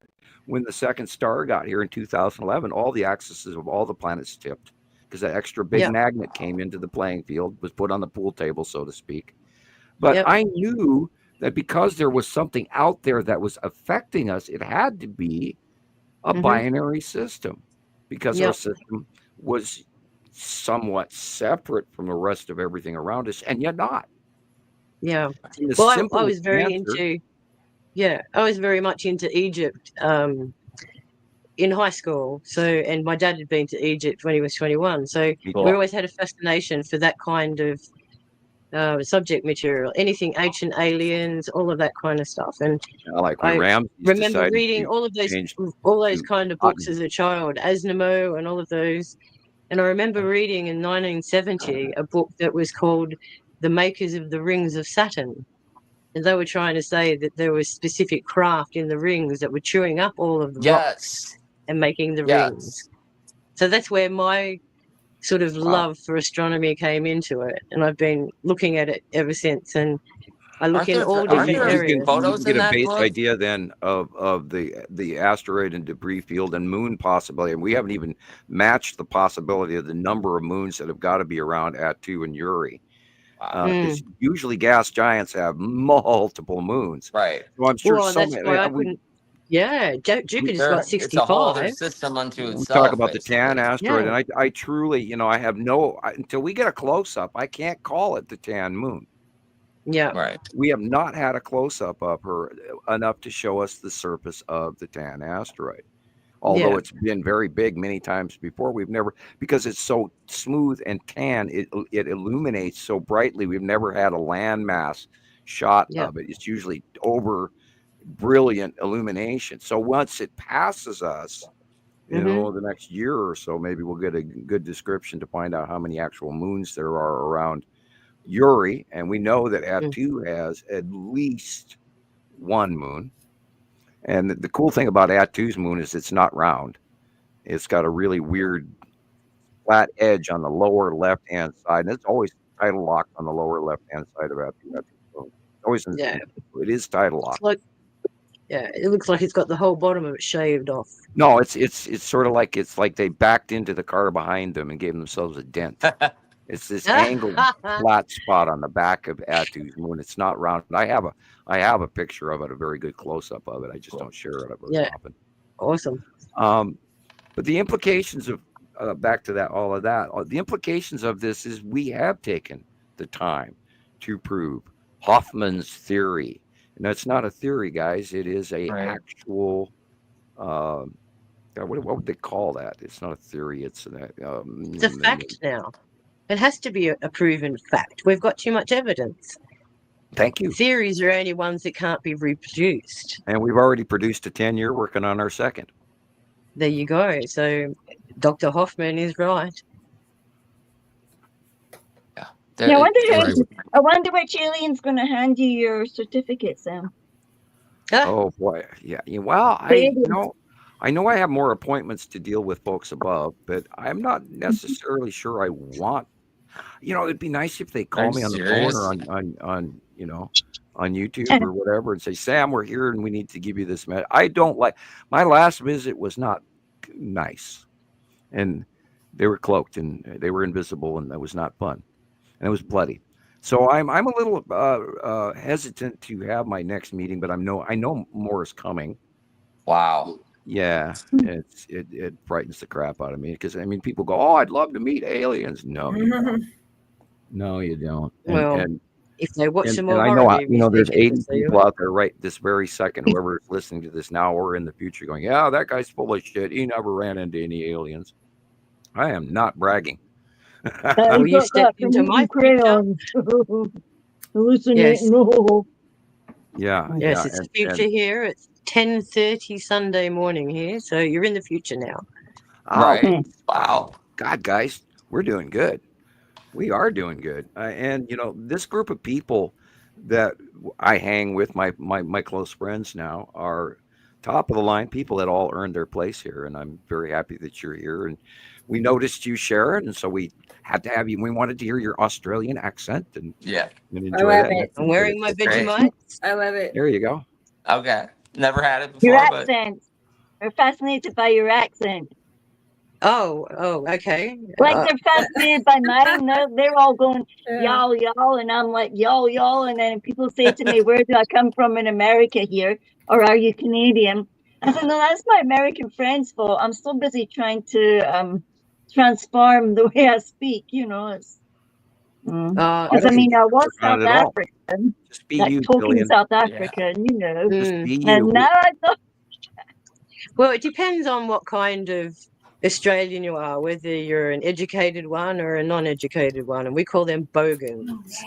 when the second star got here in 2011, all the axes of all the planets tipped because that extra big magnet came into the playing field, was put on the pool table, so to speak. But I knew that because there was something out there that was affecting us, it had to be a binary system, because our system was somewhat separate from the rest of everything around us, and yet not. Yeah. Well, I was very much into Egypt in high school. So, and my dad had been to Egypt when he was 21. So we always had a fascination for that kind of subject material, anything ancient aliens, all of that kind of stuff. And I remember reading all those kind of books as a child, Asnamo and all of those. And I remember reading in 1970 a book that was called The Makers of the Rings of Saturn. And they were trying to say that there was specific craft in the rings that were chewing up all of the rocks and making the rings. So that's where my sort of love for astronomy came into it, and I've been looking at it ever since. And I look in all different areas. Photos you can in get that a base book? idea then of the asteroid and debris field and moon possibility, and we haven't even matched the possibility of the number of moons that have got to be around Attu and Uri. Wow. Because usually gas giants have multiple moons. Right. So I'm sure Well, that's why I we couldn't. Yeah, Jupiter's got It's a whole other 65. system unto we itself. talk about the Tan basically. asteroid, Yeah. and I truly, I have until we get a close up, I can't call it the Tan moon. Yeah. Right. We have not had a close up of her enough to show us the surface of the Tan asteroid. Although it's been very big many times before, we've never, because it's so smooth and tan, it illuminates so brightly. We've never had a landmass shot of it. It's usually over brilliant illumination. So once it passes us, the next year or so, maybe we'll get a good description to find out how many actual moons there are around Uri. And we know that Attu has at least one moon. And the cool thing about Attu's moon is it's not round. It's got a really weird flat edge on the lower left-hand side. And it's always tidal locked on the lower left-hand side of Attu's moon. Always it is tidal locked. It looks like it's got the whole bottom of it shaved off. No, it's sort of like they backed into the car behind them and gave themselves a dent. It's this angled flat spot on the back of Attu's moon. It's not round. I have a picture of it, a very good close up of it. I just don't share it very often. Awesome. But the implications of back to that, all of that, the implications of this is we have taken the time to prove Hofman's theory. And that's not a theory, guys. It is a actual. What would they call that? It's not a theory. It's a fact now. It has to be a proven fact. We've got too much evidence. Thank you. Theories are only ones that can't be reproduced. And we've already produced a 10-year, working on our second. There you go. So Dr. Hofman is right. Yeah. I wonder which alien's going to hand you your certificate, Sam. Oh boy, yeah. Well, I know I have more appointments to deal with folks above, but I'm not necessarily sure I want. It'd be nice if they call me on the phone or on YouTube or whatever and say, Sam, we're here and we need to give you this message. I don't like, my last visit was not nice, and they were cloaked and they were invisible, and that was not fun, and it was bloody. So I'm a little hesitant to have my next meeting, but I know more is coming. Wow. Yeah, it frightens the crap out of me, because people go, "Oh, I'd love to meet aliens." No, you don't. No, you don't. And if they watch some and more I horror know movies, there's 80 people out there right this very second, whoever is listening to this now or in the future, going, "Yeah, that guy's full of shit. He never ran into any aliens." I am not bragging. You stepped into my crayons. Hallucinating. Yeah. Yes, it's the future here. It's 10:30 Sunday morning here, so you're in the future now. Right. Wow. God, guys, we're doing good. We are doing good. And this group of people that I hang with, my close friends now, are top of the line people that all earned their place here, and I'm very happy that you're here. And we noticed you, Sharon, and so we had to have you. We wanted to hear your Australian accent and enjoy that. I'm wearing my Vegemite. I love it. There you go. Okay. Never had it before. Your accent. We're fascinated by your accent. Oh, okay. Like they're fascinated by mine. They're all going, y'all, and I'm like, y'all. And then people say to me, where do I come from in America here? Or are you Canadian? I said, no, that's my American friend's fault. I'm so busy trying to transform the way I speak, It's, I was South African. Just be you, talking Gillian. South African, Just be you. And now I don't. Well, it depends on what kind of Australian you are, whether you're an educated one or a non-educated one, and we call them bogans.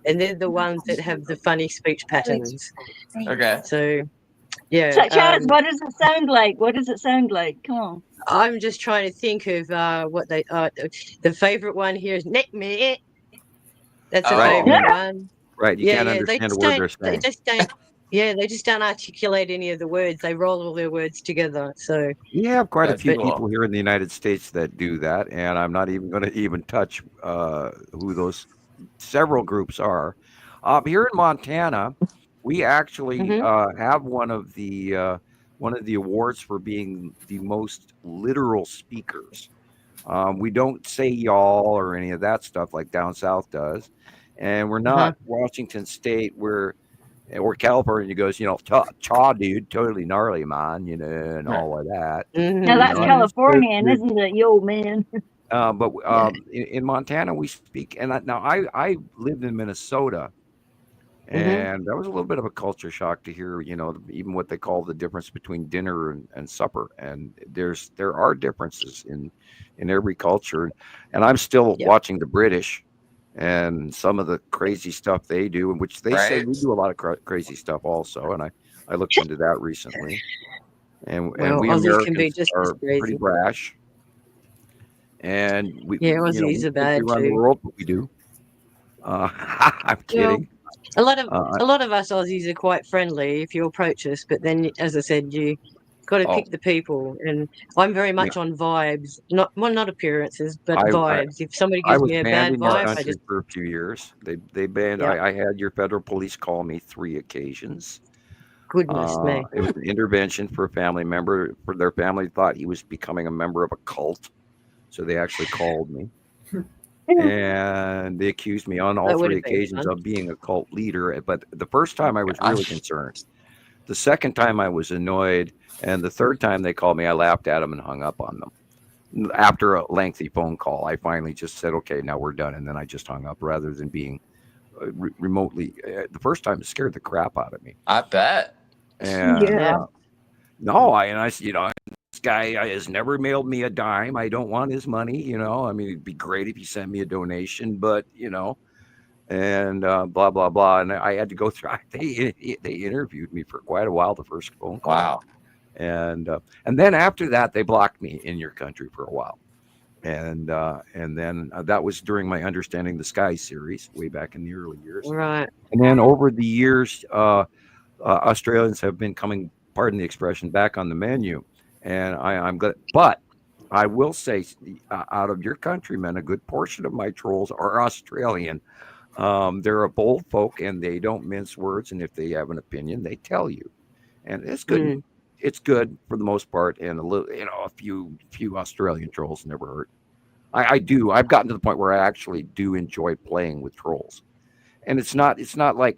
And they're the ones that have the funny speech patterns. Okay. So, yeah. Charles, what does it sound like? What does it sound like? Come on. I'm just trying to think of what they are. The favorite one here is neck me. That's a favorite one. Right. You can't understand a word they're saying. They just don't. Yeah, they just don't articulate any of the words. They roll all their words together. So we have quite a few people here in the United States that do that, and I'm not even going to touch who those several groups are. Here in Montana, we actually have one of the awards for being the most literal speakers. We don't say y'all or any of that stuff like down south does. and we're not Washington State or California goes, cha dude, totally gnarly, man, and all of that. Now that's Californian, isn't it, yo man? But in Montana we speak, and I lived in Minnesota, and that was a little bit of a culture shock to hear, even what they call the difference between dinner and supper, and there are differences in every culture, and I'm still watching the British and some of the crazy stuff they do, in which they say we do a lot of crazy stuff also, and I looked into that recently, and we Aussies can be Americans just are as crazy. pretty brash, and Aussies are bad around the too. world, but we do. I'm kidding. A lot of us Aussies are quite friendly if you approach us, but then, as I said, you got to pick the people, and I'm very much on vibes, not appearances, but vibes. If somebody gives me a bad vibe, I just for a few years. They banned. I had your federal police call me 3 occasions. Goodness me! It was an intervention for a family member. For their family thought he was becoming a member of a cult, so they actually called me. And they accused me on all 3 occasions of being a cult leader. But the first time I was really concerned. The second time I was annoyed. And the third time they called me, I laughed at them and hung up on them. After a lengthy phone call, I finally just said, okay, now we're done. And then I just hung up rather than being remotely. The first time it scared the crap out of me. I bet. And this guy has never mailed me a dime. I don't want his money. I mean, it'd be great if he sent me a donation, but and blah blah blah. And I had to go through. They interviewed me for quite a while. The first phone call. Wow. And then after that, they blocked me in your country for a while. And then that was during my Understanding the Sky series way back in the early years. Right. And then over the years, Australians have been coming, pardon the expression, back on the menu. And I'm glad. But I will say, out of your countrymen, a good portion of my trolls are Australian. They're a bold folk, and they don't mince words. And if they have an opinion, they tell you. And it's good. It's good for the most part, and a little, a few Australian trolls never hurt. I do. I've gotten to the point where I actually do enjoy playing with trolls, and it's not like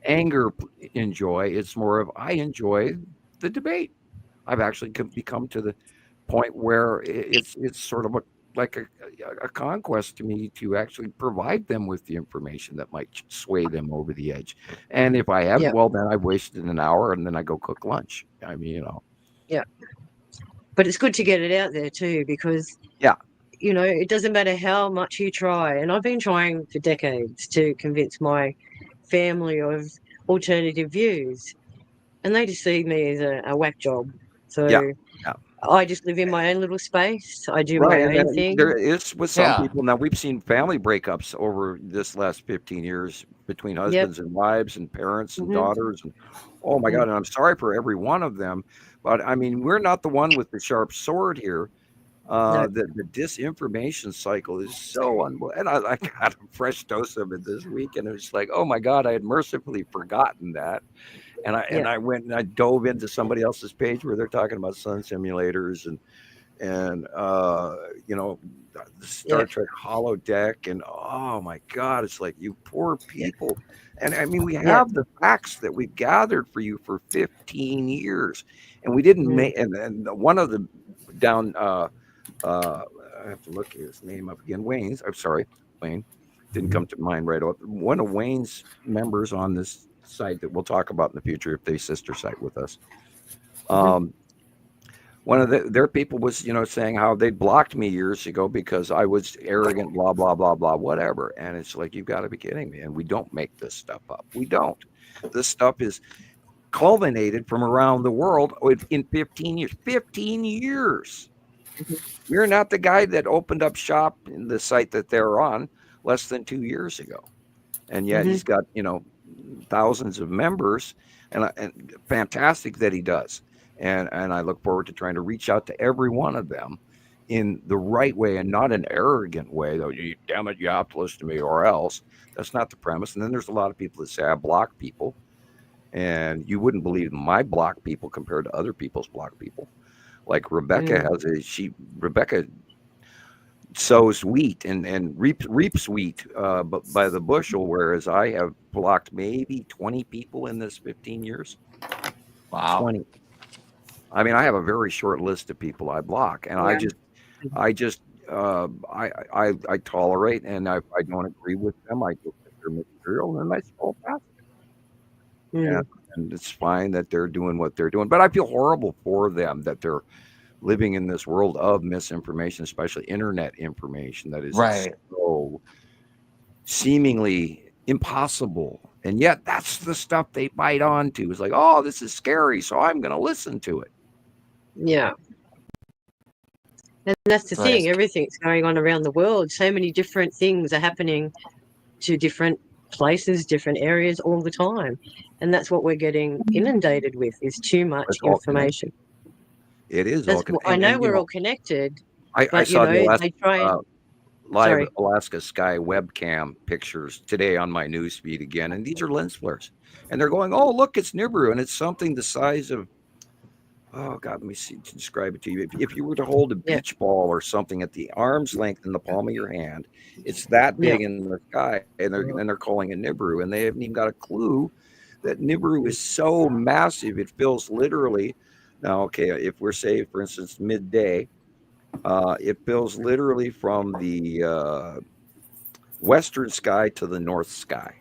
anger enjoy. It's more of I enjoy the debate. I've actually become to the point where it's sort of like a conquest to me to actually provide them with the information that might sway them over the edge. And if I haven't, well, then I've wasted an hour, and then I go cook lunch. I mean, Yeah. But it's good to get it out there too, because it doesn't matter how much you try. And I've been trying for decades to convince my family of alternative views, and they just see me as a whack job. So I just live in my own little space. I do my own thing. There is with some people. Now, we've seen family breakups over this last 15 years between husbands and wives and parents and daughters. And oh my God, and I'm sorry for every one of them. But I mean, we're not the one with the sharp sword here. The disinformation cycle is so and I got a fresh dose of it this week, and it was like, oh my God, I had mercifully forgotten that. And I went and I dove into somebody else's page where they're talking about sun simulators and the Star Trek holodeck, and oh my God, it's like, you poor people. And I mean, we have the facts that we've gathered for you for 15 years, and we didn't make. And one of the down. I have to look his name up again. Wayne's. I'm sorry, Wayne. Didn't come to mind right off. One of Wayne's members on this site that we'll talk about in the future if they sister site with us. One of their people was, saying how they blocked me years ago because I was arrogant, blah, blah, blah, blah, whatever. And it's like, you've got to be kidding me. And we don't make this stuff up. We don't. This stuff is culminated from around the world in 15 years. 15 years. You're not the guy that opened up shop in the site that they're on less than 2 years ago. And yet he's got, thousands of members, and fantastic that he does. And I look forward to trying to reach out to every one of them in the right way, and not an arrogant way, though. Damn it, you have to listen to me or else. That's not the premise. And then there's a lot of people that say I block people, and you wouldn't believe my block people compared to other people's block people. Like Rebecca Rebecca sows wheat and reaps wheat by the bushel, whereas I have blocked maybe 20 people in this 15 years. Wow. 20. I mean, I have a very short list of people I block, and Yeah. I tolerate, and I don't agree with them. I look at their material, and I scroll past it. Mm. And it's fine that they're doing what they're doing, but I feel horrible for them that they're living in this world of misinformation, especially internet information that is Right. so seemingly impossible. And yet that's the stuff they bite onto. It's like, oh, this is scary, so I'm going to listen to it. Yeah. And that's the thing. Everything's going on around the world. So many different things are happening to different places, different areas all the time. And that's what we're getting inundated with, is too much information. It is all connected. I know we're all connected. I saw the they try and... live Alaska sky webcam pictures today on my news feed again, and these are lens flares, and they're going, oh, look, it's Nibiru, and it's something the size of, oh God, let me see, describe it to you. If you were to hold a beach ball or something at the arm's length in the palm of your hand, it's that big in the sky, and they're calling it Nibiru, and they haven't even got a clue that Nibiru is so massive it fills literally. Now, okay, if we're say, for instance, midday, it fills literally from the western sky to the north sky.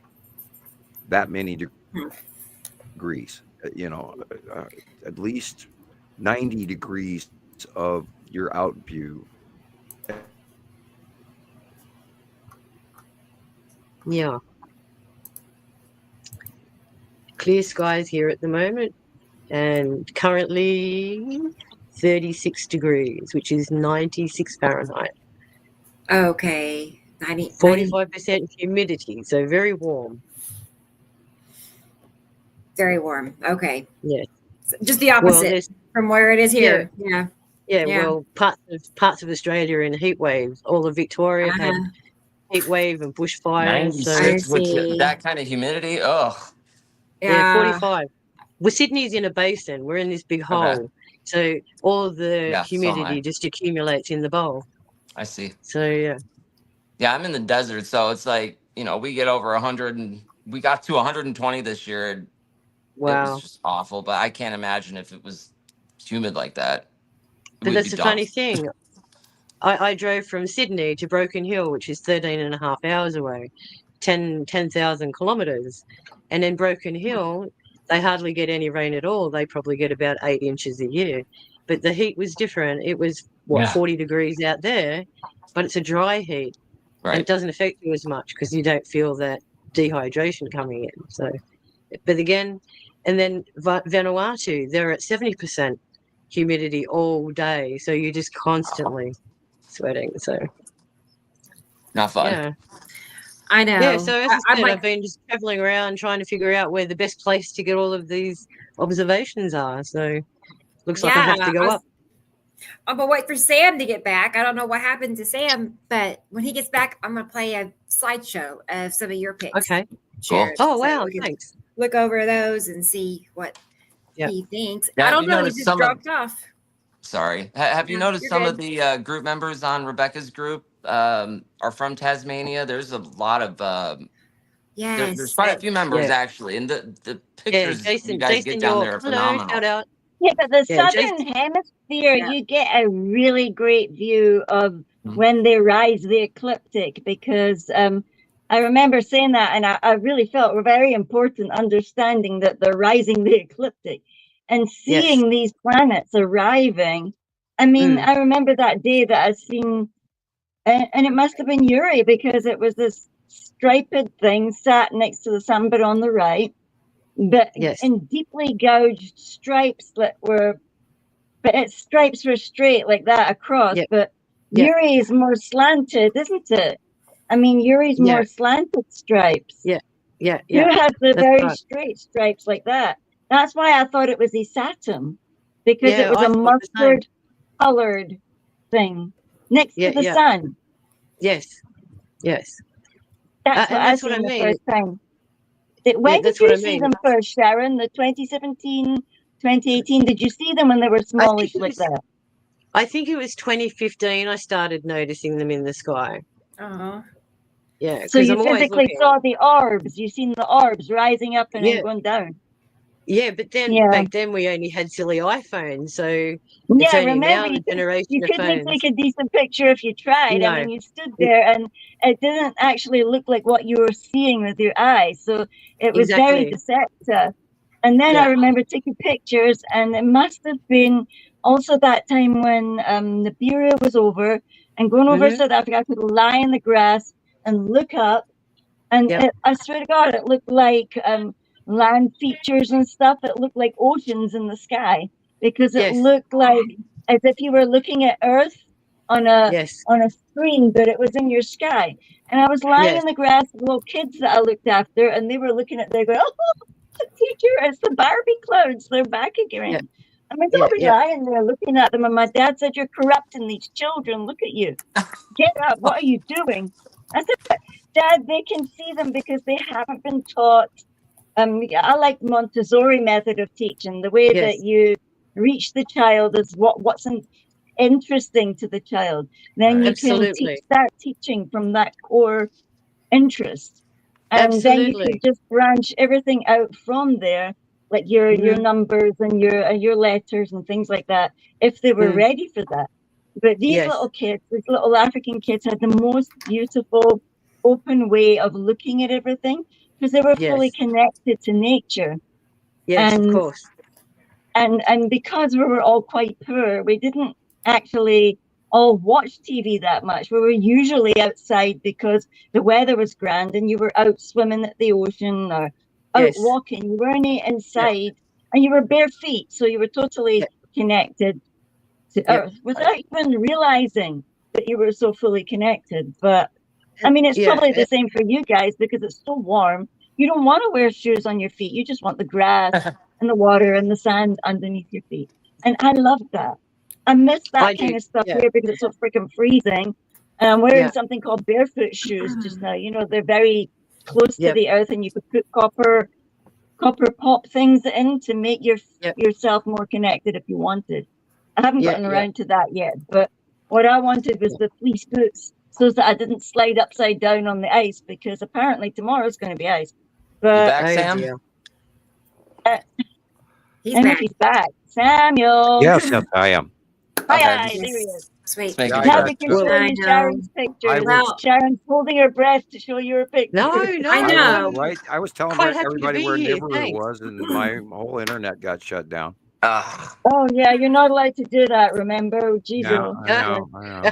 That many degrees, at least 90 degrees of your out view. Yeah. Clear skies here at the moment, and currently 36 degrees, which is 96 Fahrenheit. Okay. 45% humidity, so very warm. Very warm. Okay. Yeah. Just the opposite from where it is here. Yeah. Well, parts of Australia are in heat waves. All of Victoria had heat wave and bushfires. 96 with that kind of humidity? Oh. Yeah, 45. Well, Sydney's in a basin. We're in this big hole. So all the humidity just accumulates in the bowl. I see. So, yeah. Yeah, I'm in the desert, so it's like, we get over 100, and we got to 120 this year. Wow. It was just awful, but I can't imagine if it was humid like that. But that's the funny thing. I drove from Sydney to Broken Hill, which is 13 and a half hours away, 10,000 kilometres. And in Broken Hill, they hardly get any rain at all. They probably get about 8 inches a year. But the heat was different. It was, 40 degrees out there, but it's a dry heat. Right. And it doesn't affect you as much because you don't feel that dehydration coming in. So, but again, and then Vanuatu, they're at 70% humidity all day. So you're just constantly sweating. So not fun. Yeah. I know. Yeah, so as I said, I've been just traveling around trying to figure out where the best place to get all of these observations are. So looks like I have to go up. I'm going to wait for Sam to get back. I don't know what happened to Sam, but when he gets back, I'm going to play a slideshow of some of your picks. Okay. Sharon. Oh, wow. Thanks. Look over those and see what he thinks. Yeah, I don't know. He just dropped off. Sorry. Have you noticed some of the group members on Rebecca's group are from Tasmania? There's a lot of there's quite a few members actually, and the pictures you guys get down there are phenomenal. Shout out. Yeah, but the southern hemisphere, you get a really great view of when they rise the ecliptic, because I remember saying that, and I really felt very important understanding that they're rising the ecliptic and seeing these planets arriving. I mean, I remember that day that I seen, and it must have been Uri, because it was this striped thing sat next to the sun, but on the right. But in deeply gouged stripes that were, but its stripes were straight like that across. But Uri is more slanted, isn't it? I mean, Uri's more slanted stripes. Yeah. Who has the very straight stripes like that? That's why I thought it was Esatum, because it was a mustard colored thing next to the sun. Yes. That's what I mean. The first time. When did you see them first, Sharon? The 2017, 2018? Did you see them when they were smallish like that? I think it was 2015 I started noticing them in the sky. Uh-huh. Yeah, So because you I'm always physically looking. saw the orbs. You seen the orbs rising up and Yeah. then going down. Yeah, but then Yeah. back then we only had silly iPhones, so it's Yeah, only now remember the you generation of couldn't phones. take a decent picture if you tried. I No. mean, you stood there and it didn't actually look like what you were seeing with your eyes. So it was very Exactly. deceptive. And then I Yeah. remember taking pictures, and it must have been also that time when Nibiru was over and going over Mhm. South Africa. I could lie in the grass and look up, and Yep. I swear to God, it looked like land features and stuff. It looked like oceans in the sky because it Yes. looked like as if you were looking at Earth on a Yes. screen, but it was in your sky. And I was lying Yes. in the grass with little kids that I looked after, and they were looking at. They go, "Oh, teacher, it's the Barbie clouds. They're back again." Yeah. I mean, Yeah. don't be Yeah. lying there looking at them. And my dad said, "You're corrupting these children. Look at you. Get up. What are you doing?" I said, "Dad, they can see them because they haven't been taught." I like Montessori method of teaching. The way Yes. that you reach the child is what's interesting to the child. Then you can Absolutely. start teaching from that core interest, and then you can Absolutely. just branch everything out from there, like your Mhm. numbers and your letters and things like that, if they were Mm. ready for that. But these Yes. little kids, these little African kids, had the most beautiful, open way of looking at everything because they were fully Yes. connected to nature. Yes, of And course. and because we were all quite poor, we didn't actually all watch TV that much. We were usually outside because the weather was grand and you were out swimming at the ocean or out Yes. walking. You weren't inside and you were bare feet, so you were totally Yep. connected to Yep. Earth without even realizing that you were so fully connected. But I mean, it's Yeah. probably the same for you guys because it's so warm. You don't want to wear shoes on your feet. You just want the grass and the water and the sand underneath your feet. And I love that. I miss I that kind do. of stuff Yeah. here because it's so freaking freezing. And I'm wearing Yeah. something called barefoot shoes just now. You know, they're very close to Yep. the earth, and you could put copper pop things in to make Yep. yourself more connected if you wanted. I haven't Yeah. gotten Yeah. around to that yet, but what I wanted was the fleece boots so that I didn't slide upside down on the ice because apparently tomorrow's going to be ice. You But back, Oh Sam? dear. He's and back. he's back. Samuel. Yes, yes, I am. Hi, Okay. there he is. Sweet. Just making Yeah, I Now sure. we can Well, show I you know. Sharon's pictures. Well, Sharon's holding her breath to show you her picture. No, I no. I know. was right. I was telling Quite happy to everybody be where here. Nibiru Thanks. was, and my whole internet got shut down. Ah, Oh yeah, you're not allowed to do that, remember? Oh, Jesus. Yeah, I know. I know.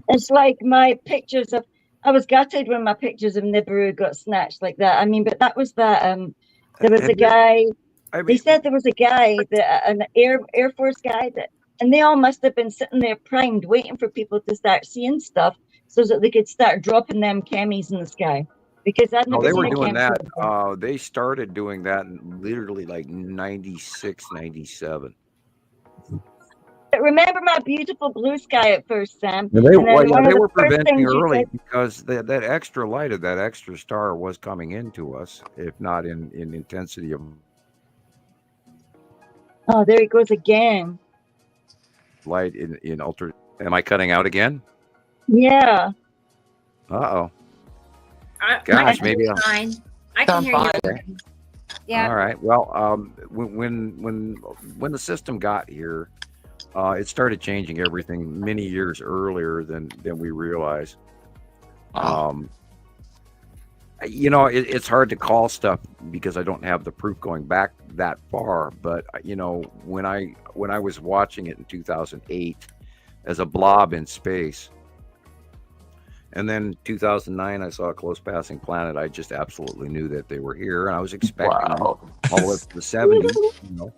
It's like my pictures of I was gutted when my pictures of Nibiru got snatched like that. I mean, but that was that there was a Have you- guy I they mean, said there was a guy that an Air Force guy that and they all must have been sitting there primed waiting for people to start seeing stuff so that they could start dropping them chemis in the sky. Because I'd no, never they seen were a doing chem that. before. They started doing that in literally like 96, 97. But remember my beautiful blue sky at first, Sam. Yeah, they, And then well, yeah, one they of the were first preventing things you early said, because that extra light of that extra star was coming into us, if not in intensity of oh, there he goes again. light in ultra. Am I cutting out again? Yeah. Uh-oh. I Gosh, can maybe hear you I'll- fine. I can I'm hear you. fine. Okay. Yeah. All right. Well, when the system got here, it started changing everything many years earlier than we realized. Wow. You know, it's hard to call stuff because I don't have the proof going back that far. But you know, when I was watching it in 2008 as a blob in space, and then 2009 I saw a close passing planet, I just absolutely knew that they were here, and I was expecting them Wow. all the way up to the 70s. You know,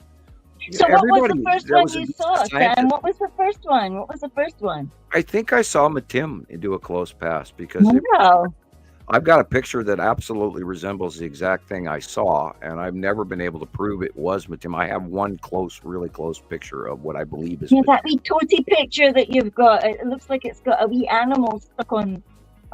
So what was the everybody- first there one was a you saw, Sam? scientist- What was the first one? What was the first one? I think I saw Matim do a close pass because Wow. I've got a picture that absolutely resembles the exact thing I saw, and I've never been able to prove it was Matim. I have one really close picture of what I believe is Yeah, Matim. that wee toty picture that you've got, it looks like it's got a wee animal stuck on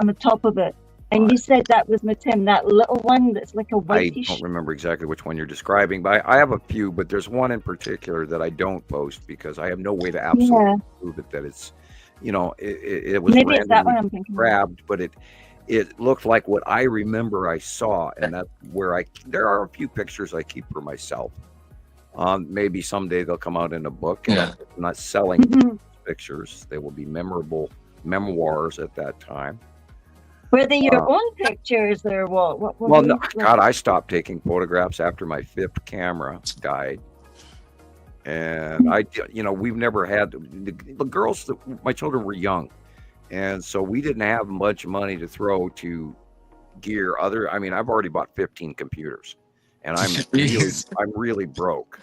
the top of it. And you said that was Tim, that little one that's like a I whitish. don't remember exactly which one you're describing, but I have a few, but there's one in particular that I don't post because I have no way to absolutely prove it that it's, it was Maybe it's that one randomly I'm thinking of. grabbed, but it looked like what I remember I saw, and that's where there are a few pictures I keep for myself. Maybe someday they'll come out in a book, and I'm not selling pictures. They will be memorable memoirs at that time. Were they your own pictures or what? Well, no, God, I stopped taking photographs after my 5th camera died. And we've never had the girls, my children were young. And so we didn't have much money to throw to gear I've already bought 15 computers and I'm really broke.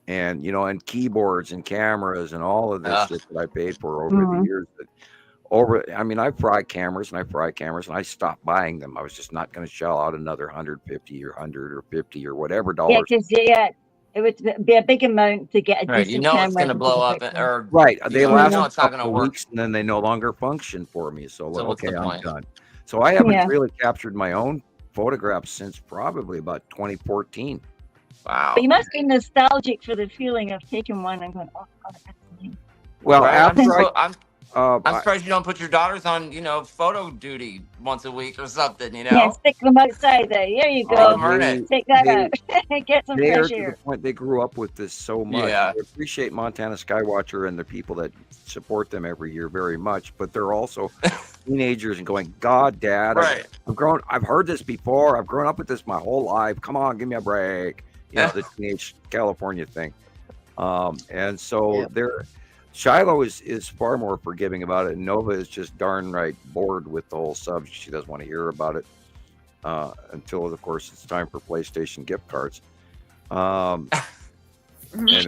And, and keyboards and cameras and all of this shit that I paid for over the years. I fry cameras and I stopped buying them. I was just not going to shell out another 150 or 100 or 50 or whatever dollars. Yeah, it would be a big amount to get a decent camera. It's going to blow up. They last a couple of weeks and then they no longer function for me. So I'm done. So I haven't really captured my own photographs since probably about 2014. Wow. But you must be nostalgic for the feeling of taking one and going, oh, God, that's amazing. Well, I'm surprised you don't put your daughters on, photo duty once a week or something, Yeah, stick them outside there. Here you go. Take that out. Get some fresh air. To the point they grew up with this so much. Yeah. I appreciate Montana Skywatcher and the people that support them every year very much, but they're also teenagers and going, God, Dad, I've heard this before. I've grown up with this my whole life. Come on, give me a break. The teenage California thing. And so Shiloh is far more forgiving about it. And Nova is just darn right bored with the whole subject. She doesn't want to hear about it until, of course, it's time for PlayStation gift cards. I was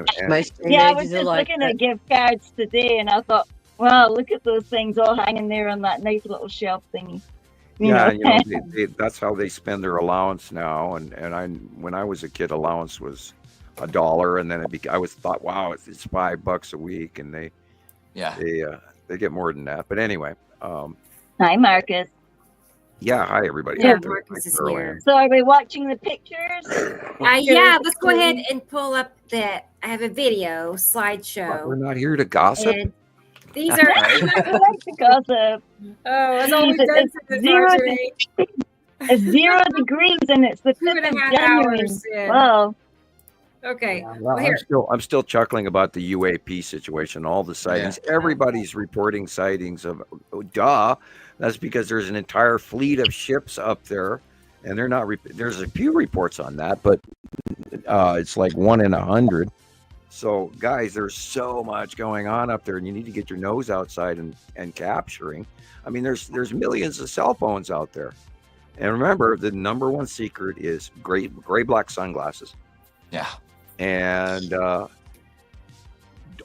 just looking at gift cards today, and I thought, wow, look at those things all hanging there on that nice little shelf thingy. That's how they spend their allowance now. And when I was a kid, allowance was $1, and then I thought, wow, it's $5 a week, and they get more than that. But anyway, hi, Marcus. Yeah, hi everybody. Yeah, Marcus is here. So are we watching the pictures? Let's go ahead and pull up I have a video slideshow. We're not here to gossip. And these are I like to gossip. Oh, it's always done it's 0 degrees and it's the 5th of January. Wow. Okay. I'm still chuckling about the UAP situation, all the sightings. Everybody's reporting sightings of that's because there's an entire fleet of ships up there, and they're not there's a few reports on that, but it's like 1 in 100. So guys, there's so much going on up there, and you need to get your nose outside and capturing. There's millions of cell phones out there. And remember, the number one secret is gray black sunglasses. Yeah. And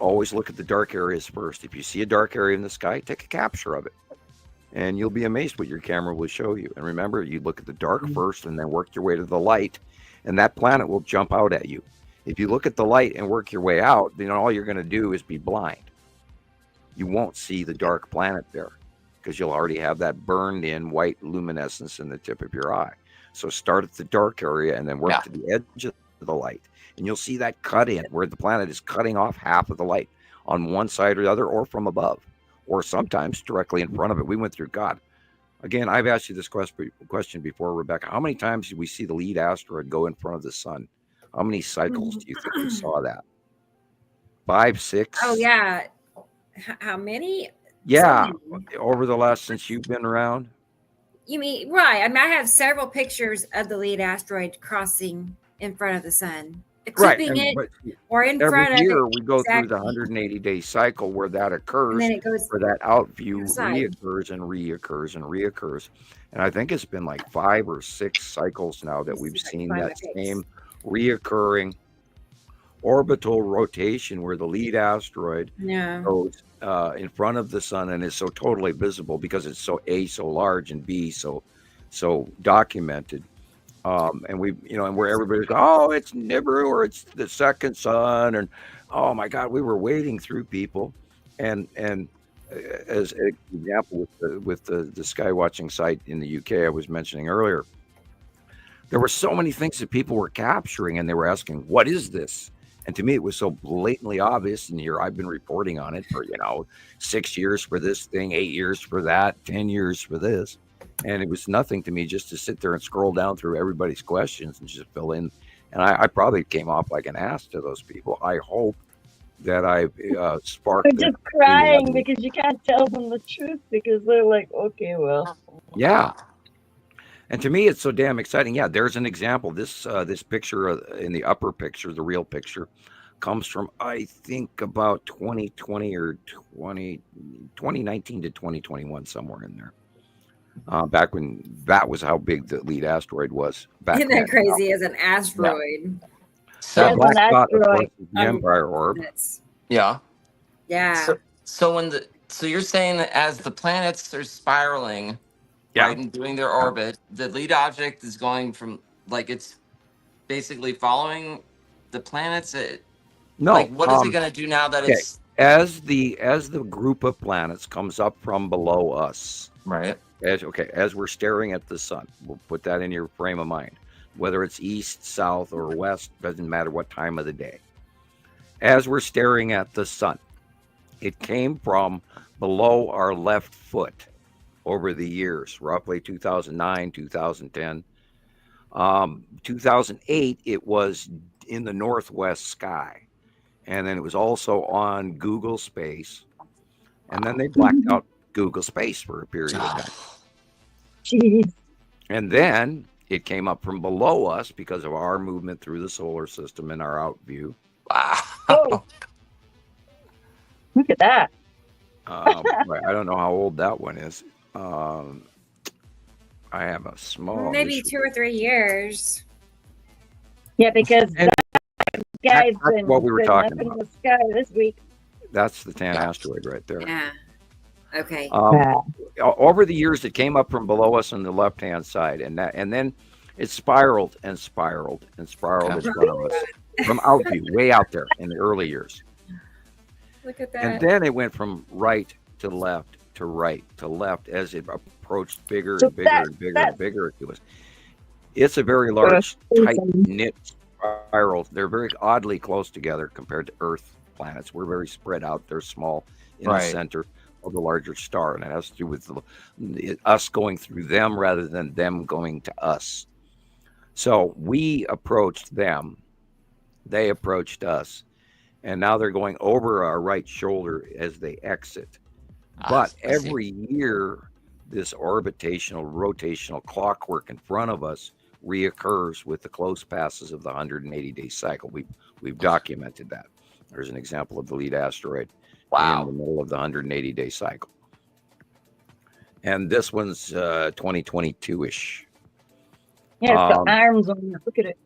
always look at the dark areas first. If you see a dark area in the sky, take a capture of it. And you'll be amazed what your camera will show you. And remember, you look at the dark first and then work your way to the light, and that planet will jump out at you. If you look at the light and work your way out, then all you're going to do is be blind. You won't see the dark planet there because you'll already have that burned in white luminescence in the tip of your eye. So start at the dark area and then work to the edge of the light. And you'll see that cut in where the planet is cutting off half of the light on one side or the other, or from above, or sometimes directly in front of it. We went through God. Again, I've asked you this question before, Rebecca. How many times did we see the lead asteroid go in front of the sun? How many cycles do you think we saw that? 5, 6? Oh, yeah. How many? Yeah. Over the last, since you've been around? You mean, right. I have several pictures of the lead asteroid crossing in front of the sun. Eclipsing it or in front of it. Every year we go through the 180-day cycle where that occurs, and then it goes where that out view reoccurs and reoccurs and reoccurs. And I think it's been like 5 or 6 cycles now that we've seen that same reoccurring orbital rotation where the lead asteroid goes in front of the sun and is so totally visible because it's so large and B so documented. And we, and where everybody's going, oh, it's Nibiru or it's the second sun, and oh my God, we were wading through people, and as an example with the sky watching site in the UK I was mentioning earlier, there were so many things that people were capturing, and they were asking, "What is this?" And to me, it was so blatantly obvious. And here I've been reporting on it for 6 years for this thing, 8 years for that, 10 years for this, and it was nothing to me just to sit there and scroll down through everybody's questions and just fill in. And I probably came off like an ass to those people. I hope that I sparked. I'm just crying because you can't tell them the truth because they're like, okay, well. Yeah. And to me, it's so damn exciting. Yeah, there's an example. This picture in the upper picture, the real picture, comes from, I think, about 2020 or 2019 to 2021, somewhere in there. Back when that was how big the lead asteroid was. Back Isn't that crazy? As an asteroid. So black spot, of course, is the Empire Orb. Yeah. Yeah. So you're saying that as the planets are spiraling, right, and doing their orbit, the lead object is going from, like, it's basically following the planets. No. Like, what is it going to do now that it's as the group of planets comes up from below us, right? As we're staring at the sun, we'll put that in your frame of mind. Whether it's east, south, or west, doesn't matter what time of the day. As we're staring at the sun, it came from below our left foot over the years, roughly 2009, 2010. 2008, it was in the northwest sky. And then it was also on Google Space. And then they blacked out Google Space for a period of time. Jeez. And then it came up from below us because of our movement through the solar system and our out view. Wow. Oh. Look at that. I don't know how old that one is. I have a small. Maybe issue. 2 or 3 years. Yeah, because that guy's that's been, what we were been talking up in about. the sky this week. That's the tan asteroid right there. Yeah. Okay. Over the years, it came up from below us on the left-hand side, and then it spiraled and spiraled and spiraled in front of us from out view, way out there in the early years. Look at that. And then it went from right to left to right to left as it approached bigger and bigger and bigger and bigger to us. It's a very large, tight-knit spiral. They're very oddly close together compared to Earth planets. We're very spread out. They're small in the center of the larger star, and it has to do with us going through them rather than them going to us. So we approached them, they approached us, and now they're going over our right shoulder as they exit. But every year, this rotational clockwork in front of us reoccurs with the close passes of the 180-day cycle. We've documented that. There's an example of the lead asteroid in the middle of the 180-day cycle. And this one's 2022-ish. Yeah, it's got arms on it. Look at it.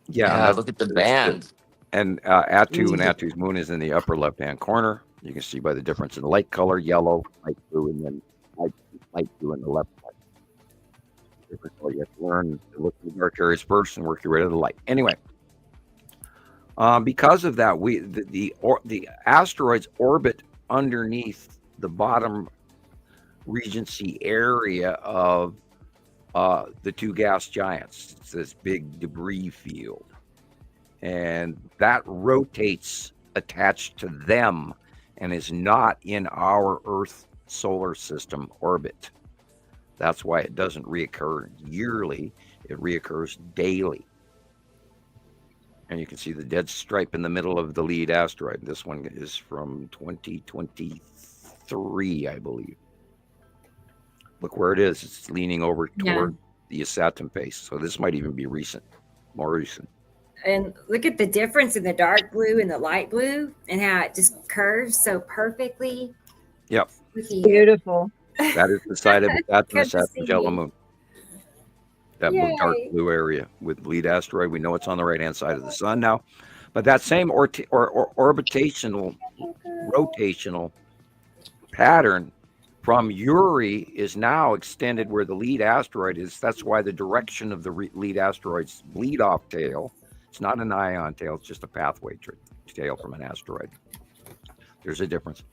Yeah, look at the band. And Atu's moon is in the upper left-hand corner. You can see by the difference in light color, yellow, light blue, and then light blue in the left side. Different color. You have to learn to look at the dark areas first and work your way to the light. Anyway, because of that, the asteroids orbit underneath the bottom Regency area of the two gas giants. It's this big debris field, and that rotates attached to them and is not in our Earth solar system orbit. That's why it doesn't reoccur yearly. It reoccurs daily. And you can see the dead stripe in the middle of the lead asteroid. This one is from 2023, I believe. Look where it is. It's leaning over toward the Saturn face. So this might even be more recent. And look at the difference in the dark blue and the light blue and how it just curves so perfectly. Yep. Beautiful. That is the side of the Saturn yellow moon. That dark blue area with lead asteroid. We know it's on the right-hand side of the sun now. But that same rotational pattern from Uri is now extended where the lead asteroid is. That's why the direction of the lead asteroid's bleed-off tail, it's not an ion tail, it's just a pathway tail from an asteroid. There's a difference.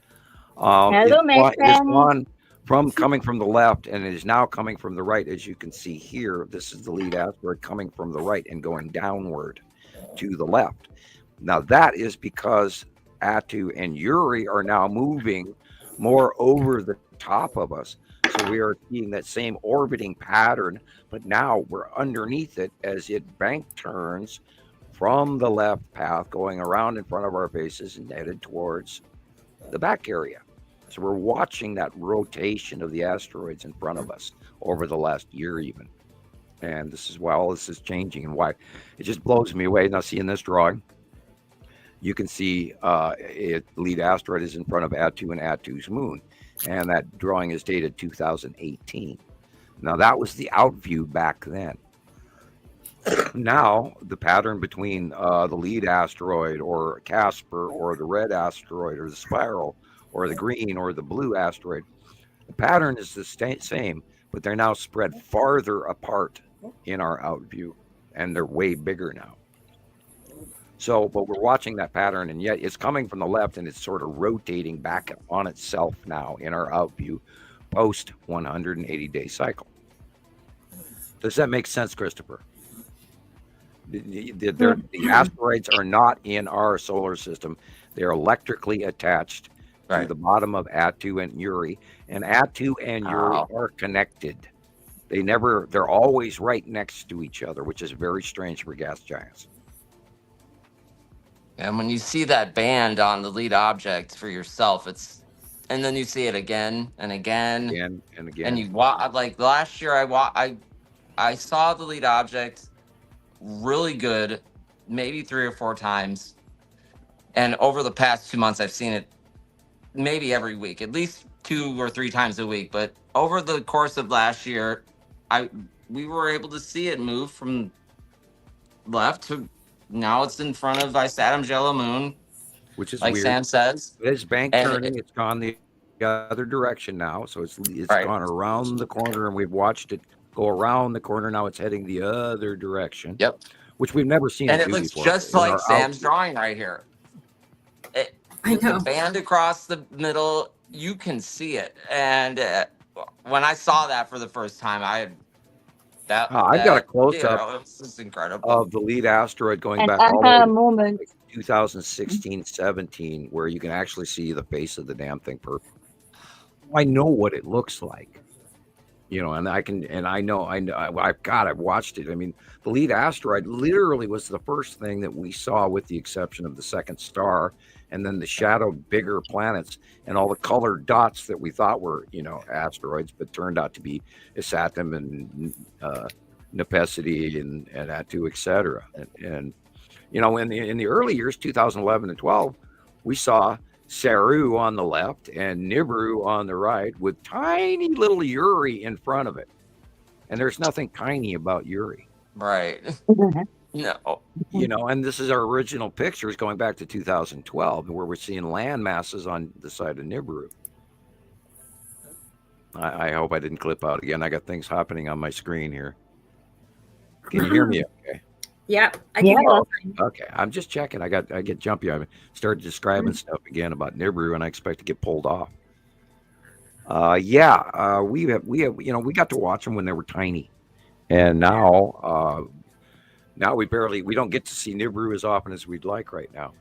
Hello, my It's friend. gone from coming from the left, and it is now coming from the right. As you can see here, this is the lead asteroid coming from the right and going downward to the left. Now, that is because Attu and Uri are now moving more over the top of us. So we are seeing that same orbiting pattern, but now we're underneath it as it bank turns from the left path, going around in front of our faces and headed towards the back area. So we're watching that rotation of the asteroids in front of us over the last year even. And this is why all this is changing and why it just blows me away. Now, see in this drawing, you can see lead asteroid is in front of Attu and Attu's moon. And that drawing is dated 2018. Now, that was the out view back then. Now, the pattern between the lead asteroid or Casper or the red asteroid or the spiral or the green or the blue asteroid, the pattern is the same, but they're now spread farther apart in our out view, and they're way bigger now. So, but we're watching that pattern, and yet it's coming from the left, and it's sort of rotating back on itself now in our out view post 180-day cycle. Does that make sense, Christoper? The asteroids are not in our solar system. They're electrically attached to the bottom of Attu and Uri, and Attu and Uri are connected. They're always right next to each other, which is very strange for gas giants. And when you see that band on the lead object for yourself, and then you see it again and again, and again. And you watch, like last year, I saw the lead object really good, maybe 3 or 4 times. And over the past 2 months, I've seen it maybe every week, at least 2 or 3 times a week. But over the course of last year, we were able to see it move from left to now it's in front of Adam's yellow moon, which is like weird. Sam says. It's bank turning. It's gone the other direction now, so it's gone around the corner, and we've watched it go around the corner. Now it's heading the other direction. Yep. Which we've never seen. And it looks before. just like Sam's drawing right here. The band across the middle, you can see it. And when I saw that for the first time, I've got a close up. This is incredible of the lead asteroid going back all the way to 2016, 17, where you can actually see the face of the damn thing perfect. I know what it looks like, and I've watched it. I mean, the lead asteroid literally was the first thing that we saw, with the exception of the second star, and then the shadowed bigger planets and all the colored dots that we thought were, asteroids, but turned out to be Isatum and Nepesity and Attu, etc. And in the early years, 2011 and 12, we saw Saru on the left and Nibiru on the right with tiny little Uri in front of it. And there's nothing tiny about Uri. Right. No. And this is our original pictures going back to 2012, where we're seeing land masses on the side of Nibiru. I hope I didn't clip out again. I got things happening on my screen here. Can you hear me okay? Yep, I can hear you. Okay, I'm just checking. I get jumpy. I started describing stuff again about Nibiru, and I expect to get pulled off. We got to watch them when they were tiny, and now we don't get to see Nibiru as often as we'd like right now.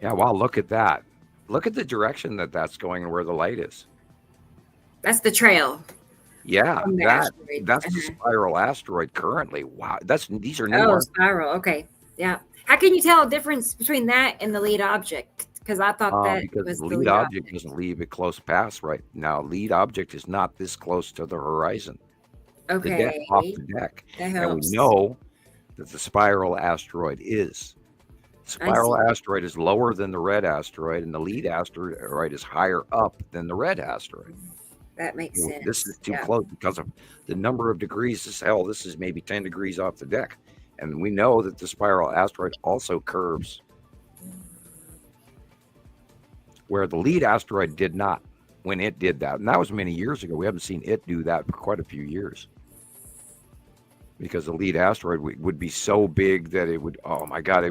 Yeah, wow, look at that. Look at the direction that's going and where the light is. That's the trail. Yeah, that's the spiral asteroid currently. Wow, these are new. Oh, spiral. Okay, yeah. How can you tell a difference between that and the lead object? Because I thought that because the lead object doesn't leave a close pass right now. Lead object is not this close to the horizon. Okay, off the deck, and we know that the spiral asteroid is. The spiral asteroid is lower than the red asteroid, and the lead asteroid is higher up than the red asteroid. That makes sense. This is too close because of the number of degrees. This is maybe 10 degrees off the deck. And we know that the spiral asteroid also curves, where the lead asteroid did not when it did that. And that was many years ago. We haven't seen it do that for quite a few years, because the lead asteroid would be so big that it would, oh my God,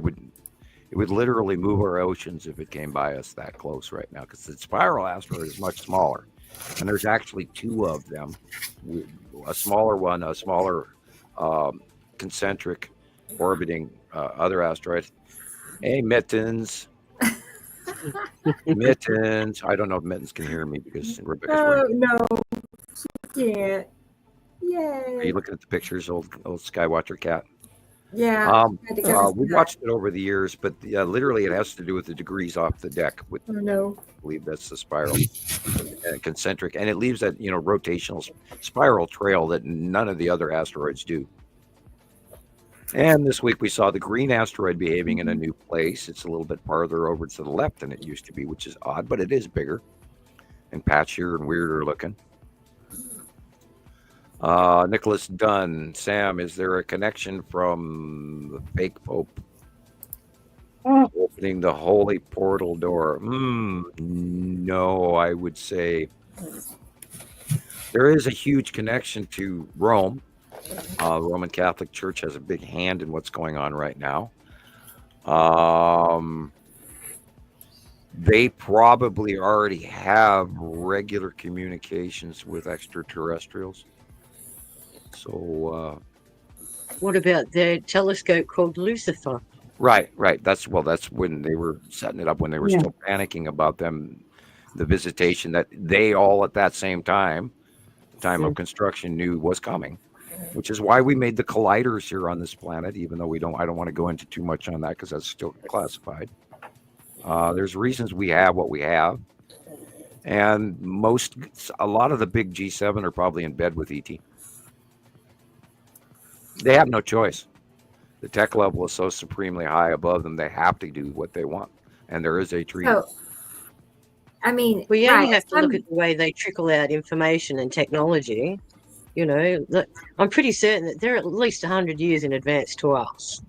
It would literally move our oceans if it came by us that close right now, because the spiral asteroid is much smaller. And there's actually two of them, a smaller one, a smaller concentric orbiting other asteroids. Hey, Mittens. Mittens. I don't know if Mittens can hear me because Rebecca's wearing. No, she can't. Yay. Are you looking at the pictures, old Skywatcher cat? Yeah. We watched it over the years, but literally it has to do with the degrees off the deck. Oh, no. I believe that's the spiral and concentric, and it leaves that rotational spiral trail that none of the other asteroids do. And this week we saw the green asteroid behaving in a new place. It's a little bit farther over to the left than it used to be, which is odd, but it is bigger and patchier and weirder looking. Nicholas Dunn, Sam, is there a connection from the fake Pope opening the holy portal door? No, I would say there is a huge connection to Rome. The Roman Catholic Church has a big hand in what's going on right now. They probably already have regular communications with extraterrestrials. So, what about their telescope called Lucifer? Right. That's when they were setting it up, when they were still panicking about the visitation that they all at that same time of construction knew was coming, which is why we made the colliders here on this planet, even though I don't want to go into too much on that because that's still classified. There's reasons we have what we have. And a lot of the big G7 are probably in bed with ET. They have no choice. The tech level is so supremely high above them, they have to do what they want. And there is a treaty. So, I mean, we only have to look at the way they trickle out information and technology. I'm pretty certain that they're at least 100 years in advance to us.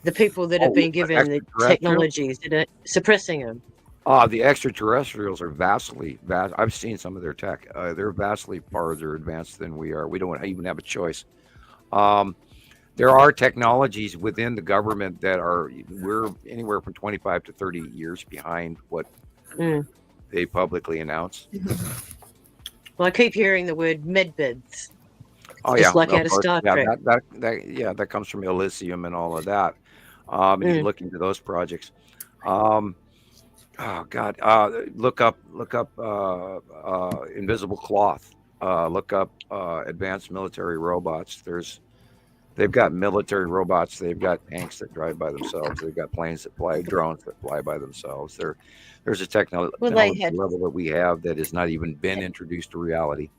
The people that have been given the technologies that are suppressing them. The extraterrestrials are vastly. I've seen some of their tech. They're vastly farther advanced than we are. We don't even have a choice. There are technologies within the government that we're anywhere from 25 to 30 years behind what they publicly announce. Well, I keep hearing the word medbeds. Oh, just like out of Star Trek. That comes from Elysium and all of that. And you look into those projects. Oh God! Look up invisible cloth. Look up advanced military robots. They've got military robots. They've got tanks that drive by themselves. They've got planes that fly, drones that fly by themselves. There's a technology level that we have that has not even been introduced to reality.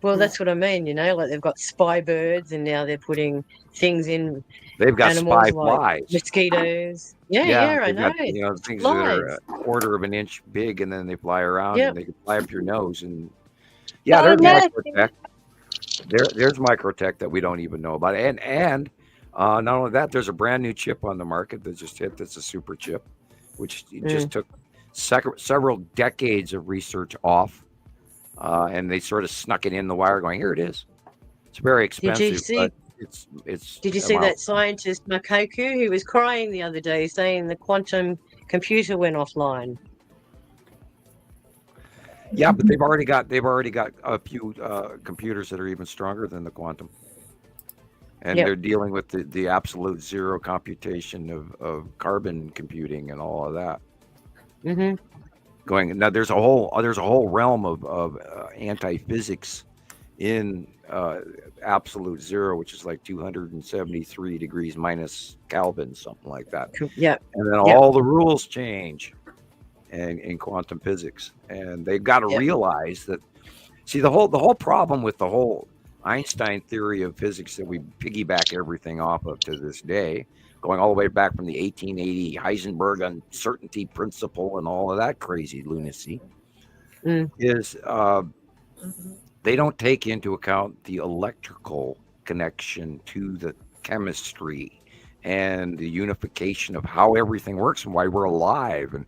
Well, that's what I mean. Like they've got spy birds, and now they're putting things in. They've got spy flies, like mosquitoes. Yeah, I know. Got, things that are a quarter of an inch big, and then they fly around, and they can fly up your nose. And there's microtech. There's microtech that we don't even know about. And not only that, there's a brand new chip on the market that just hit. That's a super chip, which just took several decades of research off. And they sort of snuck it in the wire going, here it is. It's very expensive. Did you see, Did you see that scientist Marquez who was crying the other day saying the quantum computer went offline? Yeah, but they've already got a few computers that are even stronger than the quantum. And they're dealing with the absolute zero computation of carbon computing and all of that. Mm-hmm. Going now, there's a whole realm of anti-physics in absolute zero, which is like 273 degrees minus Kelvin, something like that. Yeah. And then all the rules change in quantum physics, and they've got to realize that. See, the whole problem with the whole Einstein theory of physics that we piggyback everything off of to this day, going all the way back from the 1880 Heisenberg uncertainty principle and all of that crazy lunacy, is they don't take into account the electrical connection to the chemistry and the unification of how everything works and why we're alive, and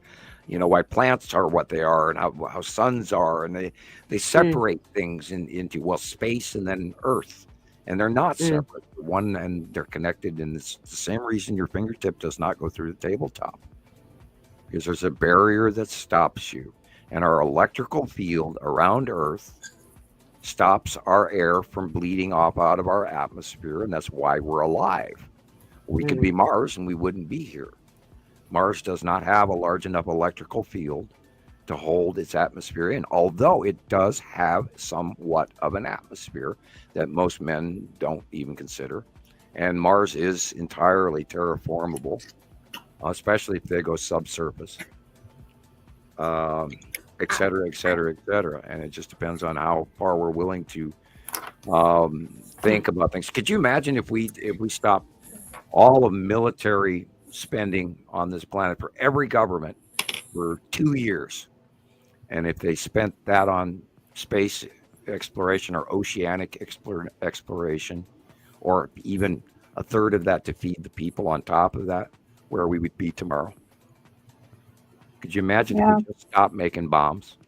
why plants are what they are and how suns are, and they separate things into space and then Earth, and they're not Mm. separate. One, and they're connected, and it's the same reason your fingertip does not go through the tabletop, because there's a barrier that stops you, and our electrical field around Earth stops our air from bleeding off out of our atmosphere, and that's why we're alive. We could be Mars and we wouldn't be here. Mars does not have a large enough electrical field to hold its atmosphere in, although it does have somewhat of an atmosphere that most men don't even consider. And Mars is entirely terraformable, especially if they go subsurface, et cetera, et cetera, et cetera. And it just depends on how far we're willing to think about things. Could you imagine if we stopped all of military spending on this planet for every government for 2 years? And if they spent that on space exploration or oceanic exploration, or even a third of that to feed the people on top of that, where we would be tomorrow? Could you imagine if we just stopped making bombs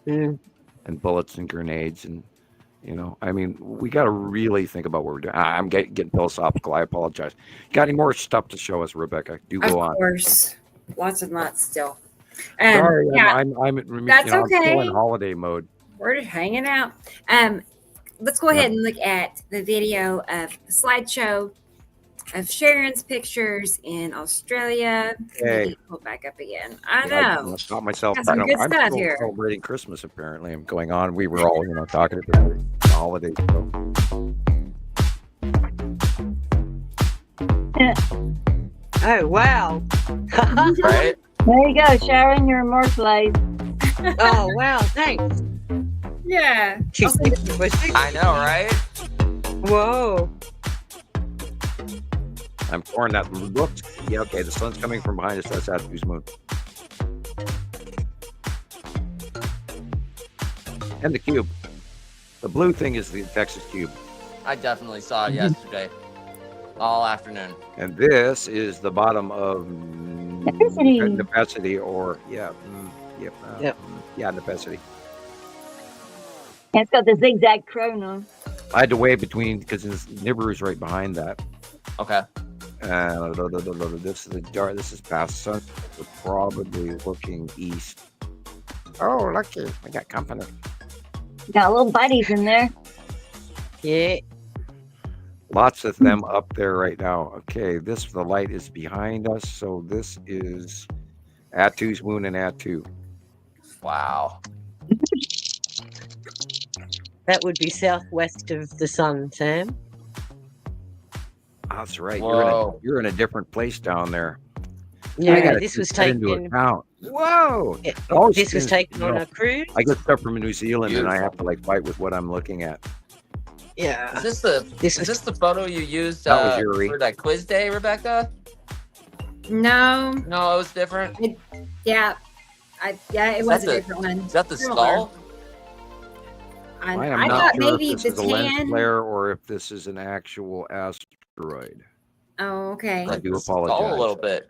and bullets and grenades? And, I mean, we got to really think about what we're doing. I'm getting philosophical. I apologize. Got any more stuff to show us, Rebecca? Do go on. Of course. Lots and lots still. Sorry, yeah, I'm that's I'm still okay. in holiday mode. We're just hanging out. Let's go ahead and look at the video of the slideshow of Sharon's pictures in Australia. Okay. Maybe pull back up again. I Yeah, know. I stopped myself. Got some good I'm stuff still here. celebrating Christmas. Apparently, I'm going on. We were all, talking about the holidays. Oh, wow. Right? There you go, Sharon. You're immortalized. Oh, wow. Thanks. Yeah. She's I know, right? Whoa. I'm pouring that. Whoops. Yeah, okay. The sun's coming from behind us. That's Atsu's moon. And the cube. The blue thing is the Texas cube. I definitely saw it yesterday. All afternoon. And this is the bottom of Nepacity, or Nepacity. It's got the zigzag crown on. I had to weigh between, because Nibiru's right behind that. Okay. This is past sun. We're probably looking east. Oh, lucky. We got company. Got little buddies in there. Yeah. Lots of them up there right now. Okay, the light is behind us, so this is Attu's moon and Attu. Wow. That would be southwest of the sun, Sam. That's right. Whoa. You're in a different place down there. Yeah, this was taken into taken. account. Whoa! This was taken on a cruise. I get stuff from New Zealand, and I have to fight with what I'm looking at. Yeah. Is this the photo you used That was Yuri. for that quiz day, Rebecca? No. No, it was different. It was a different one. Is that the Similar. skull? I I'm thought not sure maybe if this the is a lens tan. flare or if this is an actual asteroid. Oh, okay. I do Skull apologize. a little bit.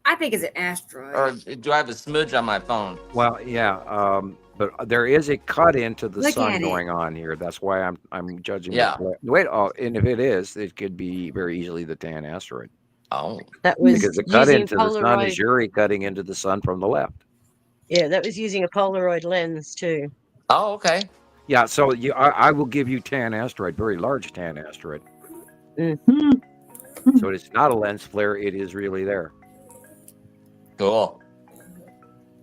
I think it's an asteroid. Or do I have a smudge on my phone? Well, yeah, but there is a cut into the Look sun at it. going on here. That's why I'm judging. Yeah. Wait. Oh, and if it is, it could be very easily the tan asteroid, Oh. That was because the cut using into the sun Polaroid. is Yuri cutting into the sun from the left. Yeah, that was using a Polaroid lens too. Oh, okay. Yeah. So I will give you tan asteroid, very large tan asteroid. So it's not a lens flare. It is really there. Cool.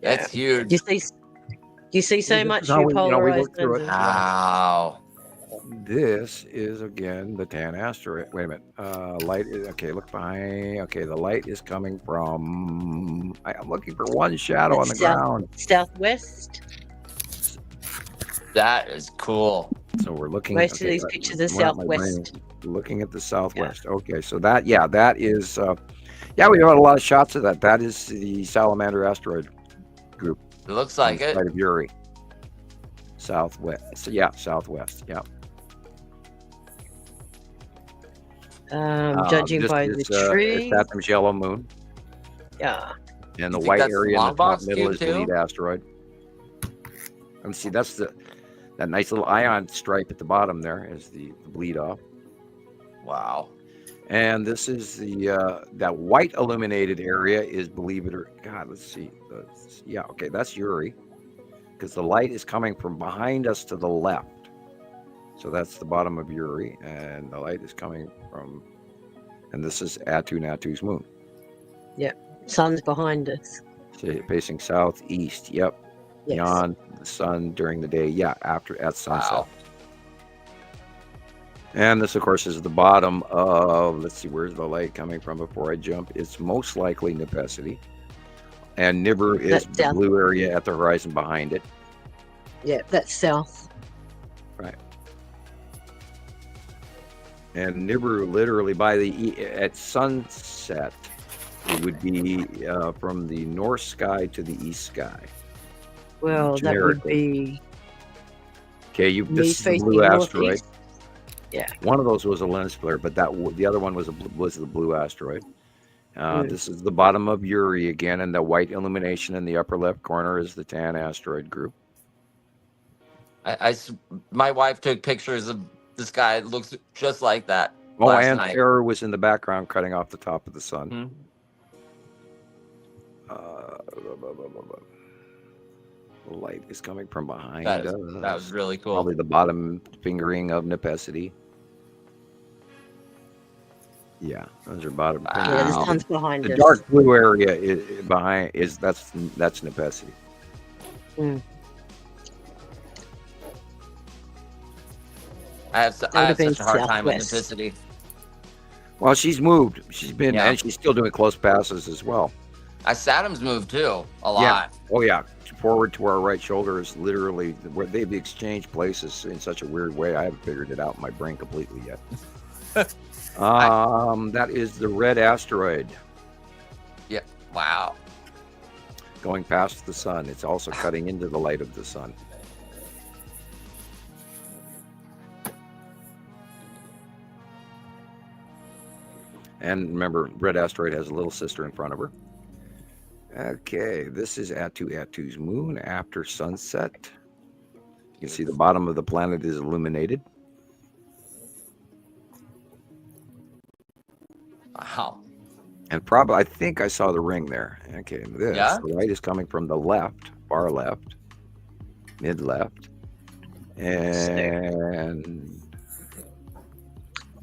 That's huge. You see so This much is how through we Polaroid look through it. lenses. Wow. This is again the tan asteroid. Wait a minute. Light is okay. Look behind. Okay, the light is coming from. I'm looking for one shadow on the ground. Southwest. That is cool. So we're looking. Most of these pictures are southwest. Looking at the southwest. Okay, so that is. We have a lot of shots of that. That is the Salamander asteroid group. It looks like it. Side of Yuri. Southwest. So, yeah, southwest. Yeah. Judging This by is, the trees. It's Saturn's yellow moon, Yeah. and the You think white that's area in the top Longbox middle cube is the too? lead asteroid. And see, that's That nice little ion stripe at the bottom there is the bleed off. Wow. And this is that white illuminated area is, believe it or God, let's see. Yeah, okay, that's Uri, because the light is coming from behind us to the left. So that's the bottom of Uri, and the light is coming from, and this is Natu's moon. Yep. Sun's behind us. So facing southeast. Yep. Yes. Beyond the sun during the day. Yeah, after at sunset. Wow. And this, of course, is the bottom of, let's see, where's the light coming from before I jump? It's most likely Nepacity. And Nibiru is That's the south. blue area at the horizon behind it. Yeah, that's south. Right. And Nibiru, literally at sunset, it would be from the north sky to the east sky. Well, that would Generically. be Okay, me this is the facing blue asteroid. northeast. Yeah. One of those was a lens flare, but the other one was the blue asteroid. This is the bottom of Uri again, and the white illumination in the upper left corner is the tan asteroid group. My wife took pictures of this guy. It looks just like that. Oh, last and night. Terror was in the background cutting off the top of the sun. Mhm. The light is coming from behind That us. was really cool. Probably the bottom fingering of Nepacity. Yeah, those are bottom. Wow. Yeah, the fingering. sun's behind The us. dark blue area that's Nepacity. Mm. I have That would've been such a hard time with southwest. Nepacity. Well, she's moved. She's been, Yeah. and she's still doing close passes as well. Saturn's moved too a Yeah. lot. Oh yeah, forward to our right shoulder is literally where they've exchanged places in such a weird way. I haven't figured it out in my brain completely yet. That is the red asteroid Yeah. Wow. going past the sun. It's also cutting into the light of the sun. And remember, red asteroid has a little sister in front of her. Okay, this is Atu's moon after sunset. You can see the bottom of the planet is illuminated. Wow. And probably, I think I saw the ring there. Okay, this, Yeah? the light is coming from the left, far left, mid left. And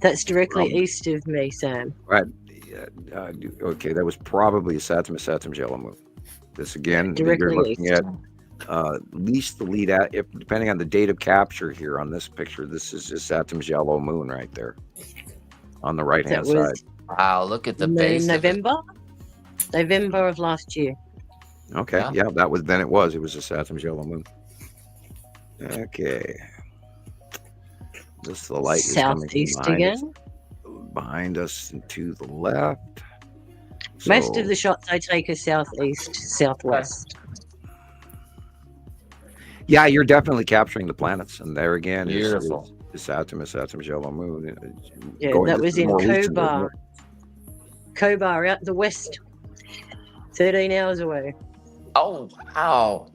That's directly east of me, Sam. right, okay, that was probably a Saturn yellow moon. This again, you're Directly looking east. at least the lead at, if depending on the date of capture here on this picture, this is just Saturn's yellow moon right there on the right hand That was side. Wow. Look at the in base. of it. November of last year. Okay, Yeah. yeah, that was then. It was a Saturn's yellow moon. Okay, this the light is coming Southeast from again. behind us and to the left. Most So- of the shots I take are southeast, southwest. Yeah, you're definitely capturing the planets, and there again Beautiful. is Saturn's yellow moon. Yeah, Going that just was in more recently, Kobar. Kobar out the west. 13 hours away. Oh wow.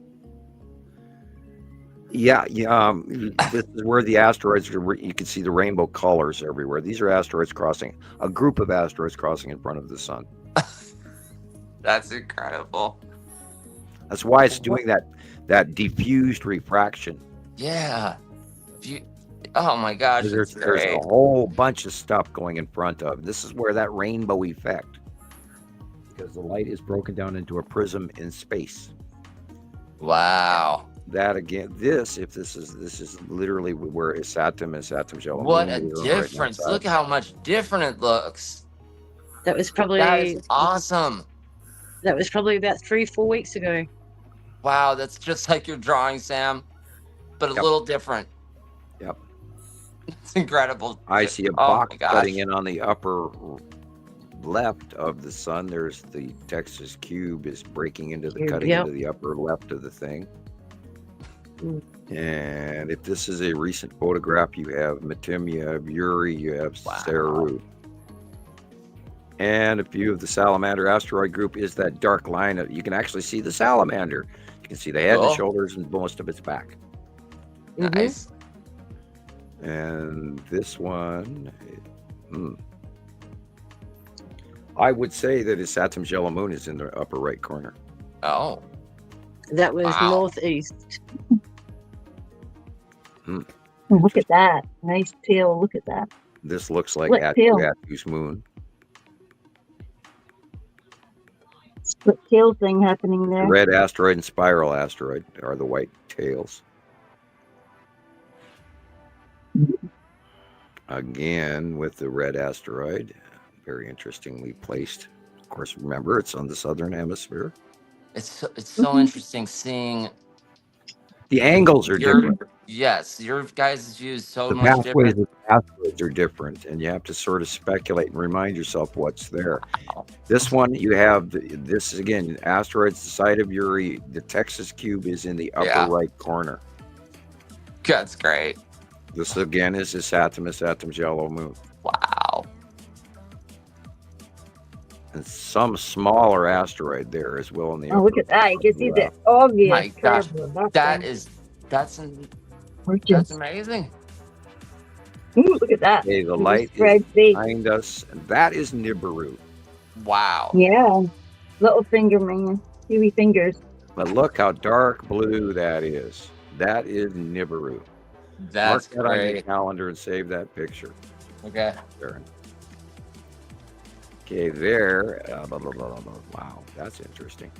Yeah, this is where the asteroids are. You can see the rainbow colors everywhere. These are asteroids crossing, a group of asteroids crossing in front of the sun. That's incredible. That's why it's doing that diffused refraction. Yeah. Oh my gosh. There's That's great. a whole bunch of stuff going in front of. This is where that rainbow effect, because the light is broken down into a prism in space. Wow. That again, this is literally where is Saturn and Saturn's yellow What a moon. We're right difference. outside. Look how much different it looks. That was probably That is awesome. about 3-4 weeks ago. Wow, that's just like your drawing, Sam, but a Yep. little different. Yep. It's incredible. I see a Oh box my gosh. cutting in on the upper left of the sun. There's the Texas cube is breaking into the cutting Yep. into the upper left of the thing. Mm. And if this is a recent photograph, you have Matim, you have Uri, you have Wow. Saru. And a view of the salamander asteroid group is that dark line. You can actually see the salamander. You can see the head, the Cool. shoulders, and most of its back. Nice. And this one, I would say that his Saturn's yellow moon is in the upper right corner. Oh. That was Wow. northeast. Look at that. Nice tail. Look at that. This looks like Split tail. Atu's moon. Split tail thing happening The there. red asteroid and spiral asteroid are the white tails. Again, with the red asteroid, very interestingly placed. Of course, remember, it's on the southern hemisphere. It's so interesting seeing The angles are different. Yes, your guys' view is so The much pathways different. of the asteroids are different, and you have to sort of speculate and remind yourself what's there. This one, you have this again, asteroids the side of Uri. The Texas cube is in the upper right corner. That's great. This again is the Saturn's yellow moon. Wow. And some smaller asteroid there as well in the Oh, look at that. You can see the obvious My gosh, curve of that's Gorgeous. amazing. Ooh, look at that. Okay, the With light spread is face. behind us, and that is Nibiru. Wow. Yeah. Little finger man. Kiwi fingers. But look how dark blue that is. That is Nibiru. That's Mark that on your great. calendar and save that picture, Okay. Sharon. Okay, there. Blah, blah, blah, blah. Wow, that's interesting.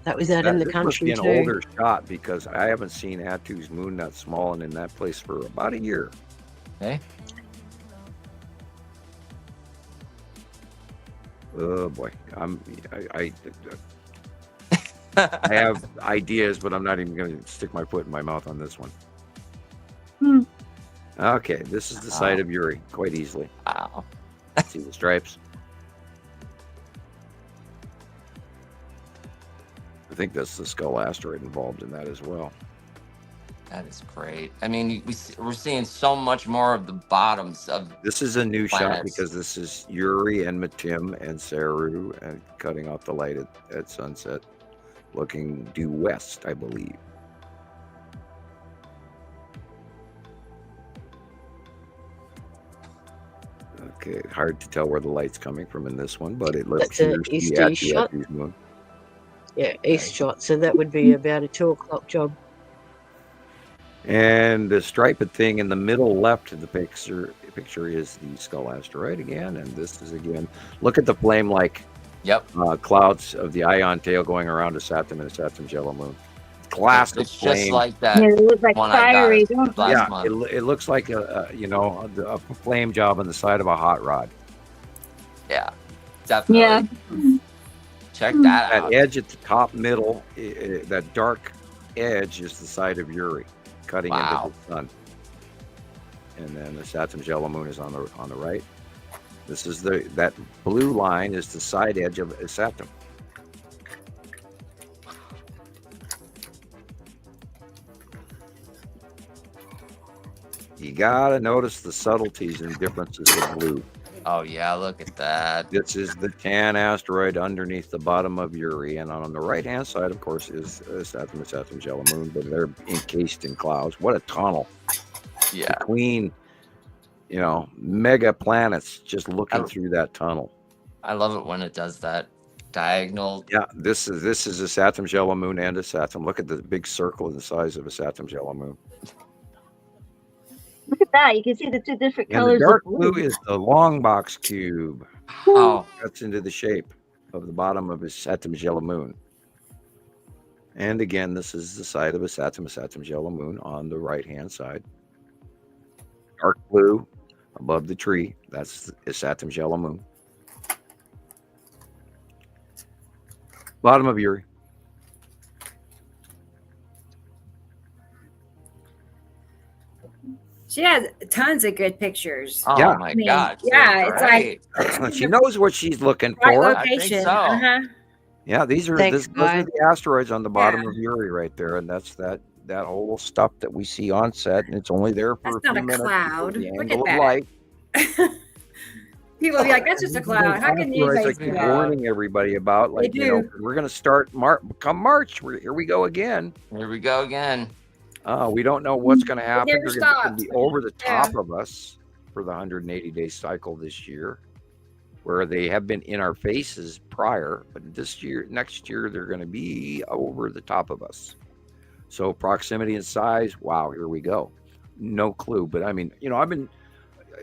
That was out in the This must be country an too. older shot because I haven't seen Atu's moon that small and in that place for about a year. Okay. Oh boy, I have ideas, but I'm not even going to stick my foot in my mouth on this one. Okay, this is the side of Uri, quite easily. Wow. See the stripes? I think that's the skull asteroid involved in that as well. That is great. I mean, we're seeing so much more of the bottoms of. This is a new shot planets. because this is Uri and Matim and Saru and cutting off the light at sunset, looking due west, I believe. Okay, hard to tell where the light's coming from in this one, but it looks That's an to be east Atu shot. Atu's moon. Yeah, east shot. So that would be about a 2 o'clock job. And the striped thing in the middle left of the picture is the skull asteroid again. And this is again, look at the flame-like clouds of the ion tail going around a Saturn and a Saturn's yellow moon. Classic It's flame. just like that. Yeah, they look like one fiery, I got don't they? last Yeah, month. it looks like a flame job on the side of a hot rod. Yeah, definitely. Yeah. Check that That out. edge at the top middle, that dark edge is the side of Uri, cutting Wow. into the sun. And then the Saturn's yellow moon is on the right. This is that blue line is the side edge of Saturn. You gotta notice the subtleties and differences of blue. Oh yeah, look at that. This is the tan asteroid underneath the bottom of Uri, and on the right-hand side, of course, is Saturn's yellow moon, but they're encased in clouds. What a tunnel! Yeah. Between, mega planets just looking through that tunnel. I love it when it does that diagonal. Yeah, this is a Saturn's yellow moon and a Saturn. Look at the big circle in the size of a Saturn's yellow moon. Look at that. You can see the two different And the colors dark of blue blue. is the long box cube. Oh, Cuts into the shape of the bottom of his Saturn's yellow moon. And again, this is the side of a Saturn's yellow moon on the right-hand side. Dark blue above the tree. That's a Saturn's yellow moon. Bottom of Uri. She has tons of good pictures. oh Yeah. my I mean, God. yeah, it's like- great. She knows what she's looking Right for. I think location. so. Uh-huh. Yeah, those are Thanks, the asteroids on the bottom Yeah. of Uri right there, and that's that whole stuff that we see on set, and it's only there for That's a few not a minutes. cloud. because the Look angle at of that. light. People will be like, "That's just a cloud. How can you Otherwise, I make keep that?" warning everybody about, like, They you know, do. we're going to start come March. Here we go again. Here we go again. We don't know what's going to happen. never They're going to stopped. be over the Yeah. top of us for the 180-day cycle this year, where they have been in our faces prior, but next year, they're going to be over the top of us. So proximity and size, wow, here we go. No clue. But I mean, you know,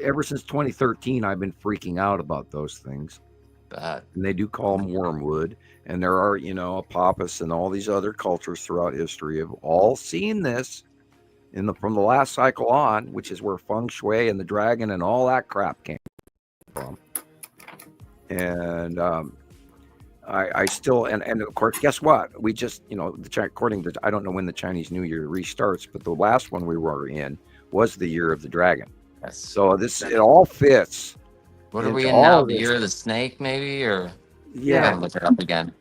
ever since 2013, I've been freaking out about those things. Bad. And they do call them wormwood. And there are, you know, Apophis and all these other cultures throughout history have all seen this from the last cycle on, which is where feng shui and the dragon and all that crap came from. And I still, and of course, guess what? We just, you know, according to, I don't know when the Chinese New Year restarts, but the last one we were in was the year of the dragon. Yes. So it all fits. What are we into in now? all The this. year of the snake, maybe? Or Yeah. look it up again.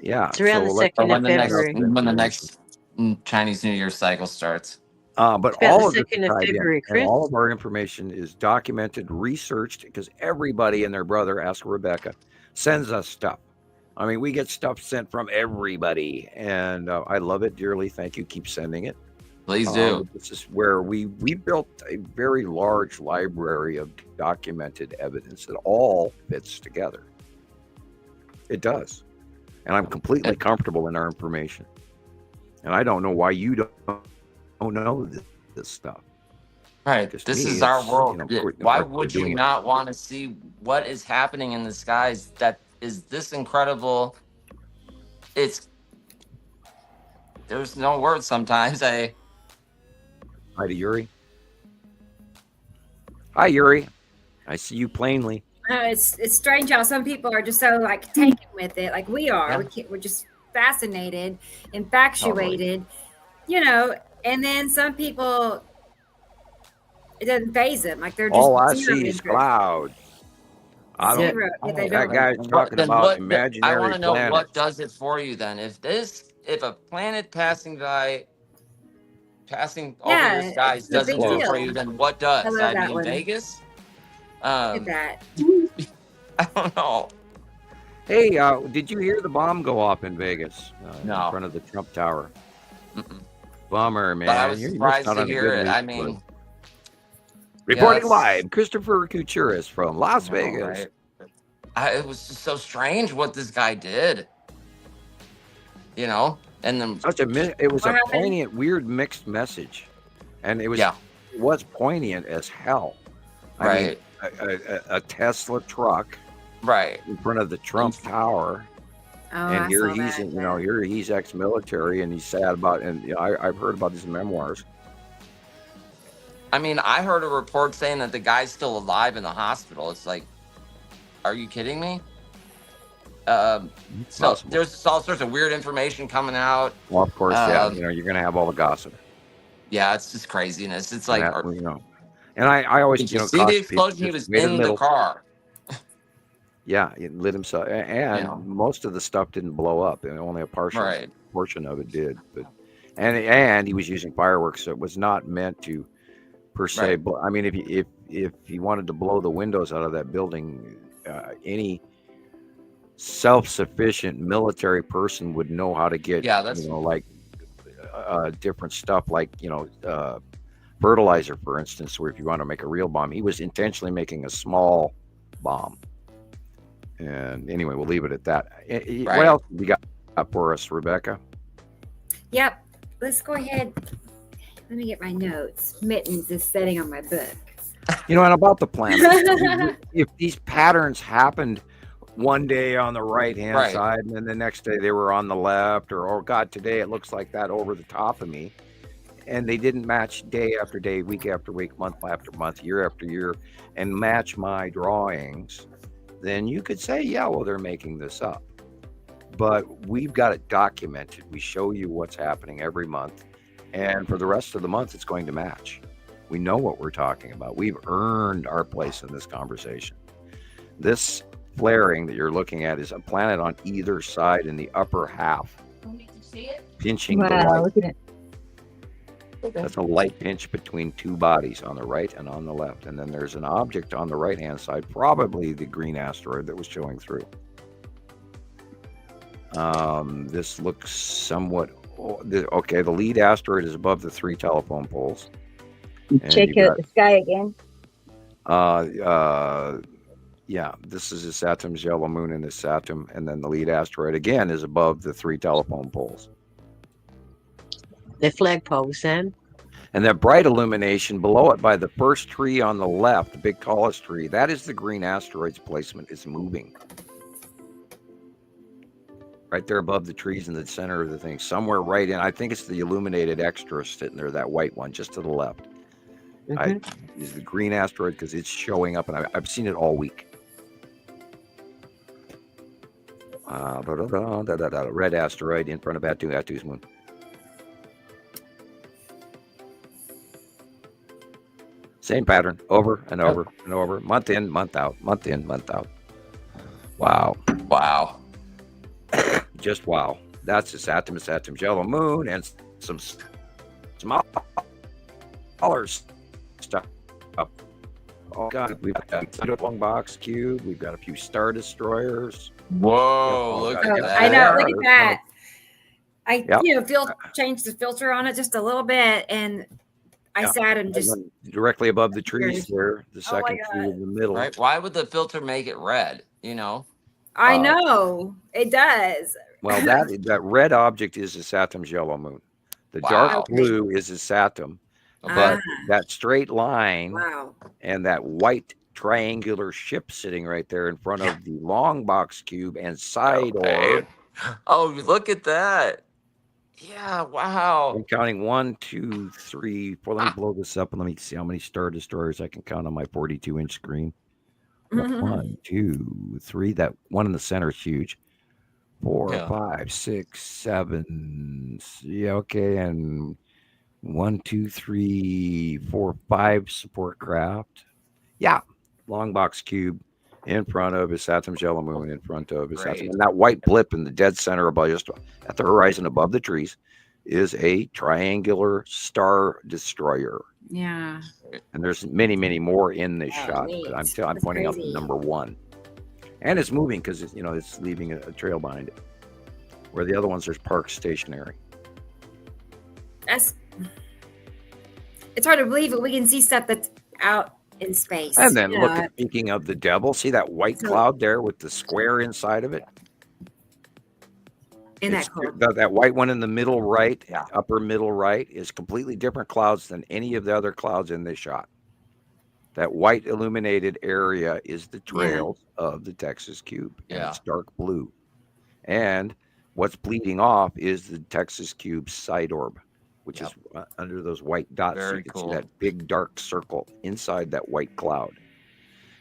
Yeah. It's around the like, 2nd of When February. the next Chinese New Year cycle starts. But It's about all the of this 2nd of tied in, February, and Chris. all of our information is documented, researched, because everybody and their brother, ask Rebecca, sends us stuff. I mean, we get stuff sent from everybody, and I love it dearly. Thank you. Keep sending it. Please do. This is where we built a very large library of documented evidence that all fits together. It does. And I'm completely comfortable in our information. And I don't know why you don't know this stuff. Right. Because This me, is our it's, world. you know, Why we're would you doing it. not want to see what is happening in the skies that is this incredible? There's no words sometimes. Hi to Yuri. Hi, Yuri. I see you plainly. It's strange how some people are just so like taken with it, like we are. Yeah. We're just fascinated, infatuated, you know. And then some people, it doesn't faze them. Like they're just All I zero see is interest. clouds. I don't. Zero. Yeah, they That don't. guy's talking about I imaginary want to know planets. what does it for you then. If a planet passing over Yeah, your skies it's a doesn't big do it for deal. you, then what does? I love I that mean, one. Vegas? Look at that. I don't know. Hey, did you hear the bomb go off in Vegas? No. In front of the Trump Tower. Mm-mm. Bummer, man. But I was You're surprised missing out to on a hear good it. news I story. mean, Reporting yes. live, Christoper Kuchuris from Las I know, Vegas. right? It was just so strange what this guy did. You know, and then It was What a happened? poignant, weird, mixed message, and it was poignant as hell. right, I mean, a Tesla truck right. in front of the Trump Tower, Oh, and I here saw he's, that. you know, here he's ex-military, and he's sad about, and you know, I've heard about his memoirs. I mean, I heard a report saying that the guy's still alive in the hospital. It's like, are you kidding me? So Possible. there's all sorts of weird information coming out. Well, of course, you know, you're gonna have all the gossip. Yeah, it's just craziness. It's like, You know, and I always, did you you know, see the caution people, explosion? He just was wait in the car. Yeah, it lit himself, and Yeah. most of the stuff didn't blow up, and only a partial Right. portion of it did. But and he was using fireworks, so it was not meant to per se. Right. But I mean, if he wanted to blow the windows out of that building, any self-sufficient military person would know how to get, that's- you know, like different stuff, like, you know, fertilizer, for instance, where if you want to make a real bomb, he was intentionally making a small bomb. And anyway, we'll leave it at that. Right. What else we got for us, Rebecca? Yep. Let's go ahead. Let me get my notes. Mittens is sitting on my book. You know, and about the planet, if these patterns happened one day on the right-hand Right. side, and then the next day they were on the left, or oh God, today it looks like that over the top of me, and they didn't match day after day, week after week, month after month, year after year, and match my drawings, then you could say, yeah, well, they're making this up. But we've got it documented. We show you what's happening every month, and for the rest of the month, it's going to match. We know what we're talking about. We've earned our place in this conversation. This flaring that you're looking at is a planet on either side in the upper half, pinching the Wow, light. look at it. That's a light pinch between two bodies on the right and on the left. And then there's an object on the right-hand side, probably the green asteroid that was showing through. This looks somewhat... Okay, the lead asteroid is above the 3 telephone poles. And check out the sky again. Yeah, this is a Saturn's yellow moon in the Saturn, and then the lead asteroid again is above the 3 telephone poles. They're flagpoles, Sam. And that bright illumination below it by the first tree on the left, the big tallest tree, that is the green asteroid's placement. It's moving. Right there above the trees in the center of the thing, somewhere right in. I think it's the illuminated extra sitting there, that white one just to the left. Is the green asteroid because it's showing up, and I've seen it all week. Red asteroid in front of Atu's moon. Same pattern, over and over and over, month in, month out, month in, month out. Wow. Wow. Just wow. That's the Saturn's yellow moon and some smaller stuff. Oh God, we've got a long box cube. We've got a few star destroyers. Whoa, look at that. I know, look at that. I changed the filter on it just a little bit, and I sat and just directly above the trees there, the second tree in the middle. Right? Why would the filter make it red? You know? I know it does. Well, that red object is a Saturn's yellow moon. The dark blue is a Saturn, but that straight line and that white triangular ship sitting right there in front of the long box cube and side orb. Oh, look at that. Yeah, wow. I'm counting 1, 2, 3, 4. Let me blow this up and let me see how many star destroyers I can count on my 42-inch screen. 1, 2, 3. That one in the center is huge. 4, 5, 6, 7. Yeah, okay. And 1, 2, 3, 4, 5 support craft. Yeah. Long box cube in front of his Saturn's yellow moon, in front of his Saturn. And that white blip in the dead center above, just at the horizon above the trees, is a triangular star destroyer. Yeah. And there's many, many more in this shot. But I'm pointing out the number 1. And it's moving because it's leaving a trail behind it. Where the other ones are parked stationary. It's hard to believe, but we can see stuff that's out in space. And then look at, speaking of the devil, see that white cloud there with the square inside of it? Isn't that cool? That white one in the middle right, upper middle right, is completely different clouds than any of the other clouds in this shot. That white illuminated area is the trails of the Texas cube. And it's dark blue. And what's bleeding off is the Texas cube side orb, which is under those white dots. Very so you can cool. see that big dark circle inside that white cloud.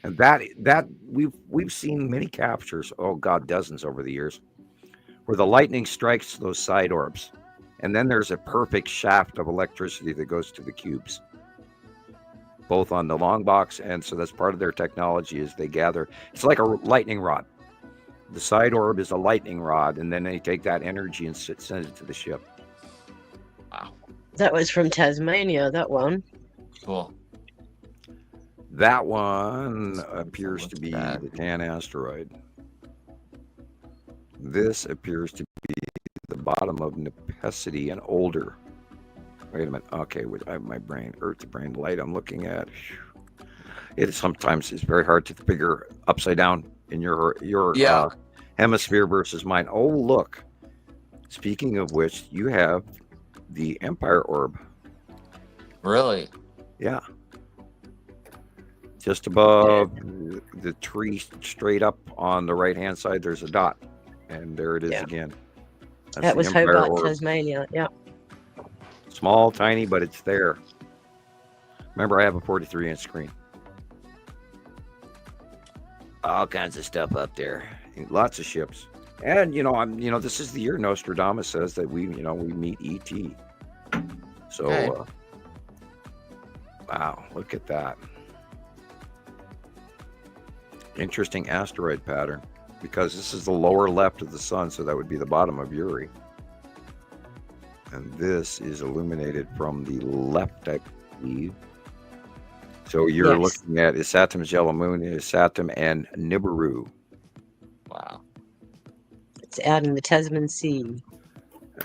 And that we've seen many captures, dozens over the years, where the lightning strikes those side orbs. And then there's a perfect shaft of electricity that goes to the cubes, both on the long box. And so that's part of their technology is they gather. It's like a lightning rod. The side orb is a lightning rod, and then they take that energy and send it to the ship. Wow. That was from Tasmania, that one. Cool. That one appears to be the Tan asteroid. This appears to be the bottom of Nepesity and older. Wait a minute. Okay, I have my brain, Earth brain light I'm looking at. It sometimes is very hard to figure upside down in your hemisphere versus mine. Oh, look. Speaking of which, you have the Empire orb. Really? Yeah. Just above the tree, straight up on the right-hand side, there's a dot. And there it is again. That's that was Empire Hobart, orb. Tasmania. Yeah. Small, tiny, but it's there. Remember, I have a 43-inch screen. All kinds of stuff up there. Lots of ships. And this is the year Nostradamus says that we meet ET. So wow, look at that. Interesting asteroid pattern, because this is the lower left of the sun, so that would be the bottom of Uri. And this is illuminated from the left, I believe. So you're Yes. looking at Isatim's yellow moon, Isatim, and Nibiru. Wow. It's out in the Tasman Sea.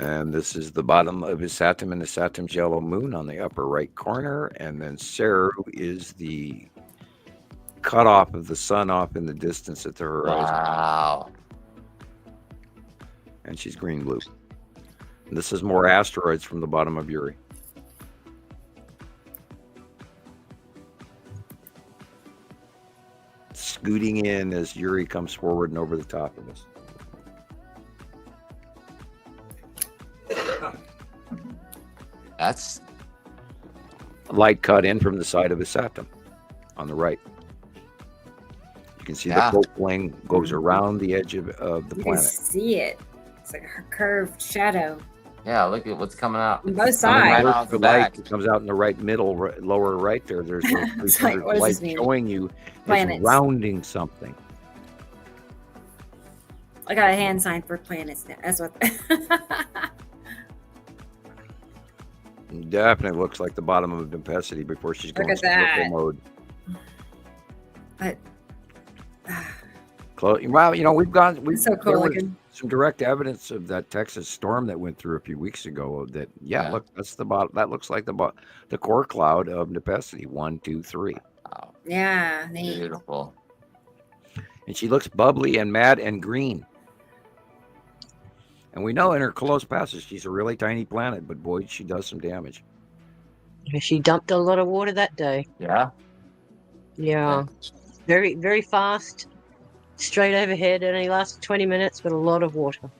And this is the bottom of Isatim and Isatim's yellow moon on the upper right corner. And then Saru is the cutoff of the sun off in the distance at the horizon. Wow. And she's green-blue. And this is more asteroids from the bottom of Uri. Scooting in as Uri comes forward and over the top of us. That's Light cut in from the side of Isatim on the right. You can see Yeah. the cloak plane goes around the edge of the You can planet. see it. It's like a curved shadow yeah. Look at what's coming out. on both On the sides. Right right off the the light back. that comes out in the right middle, lower right there. There's It's like, what does light this mean? showing you it's Planets. rounding something. I got a hand sign for planets now. That's what. Definitely looks like the bottom of Tempacity before she's Look going at that. mode. But Well, you know, we've it's so cool there was looking. some direct evidence of that Texas storm that went through a few weeks ago. That Yeah. look, that's the bottom. That looks like the core cloud of Tempacity. 1, 2, 3, Wow. Yeah, neat. Beautiful. and she looks bubbly and mad and green. And we know in her close passes she's a really tiny planet, but boy, she does some damage. She dumped a lot of water that day. Yeah. Yeah. Very, very fast. Straight overhead. It only lasted 20 minutes, but a lot of water.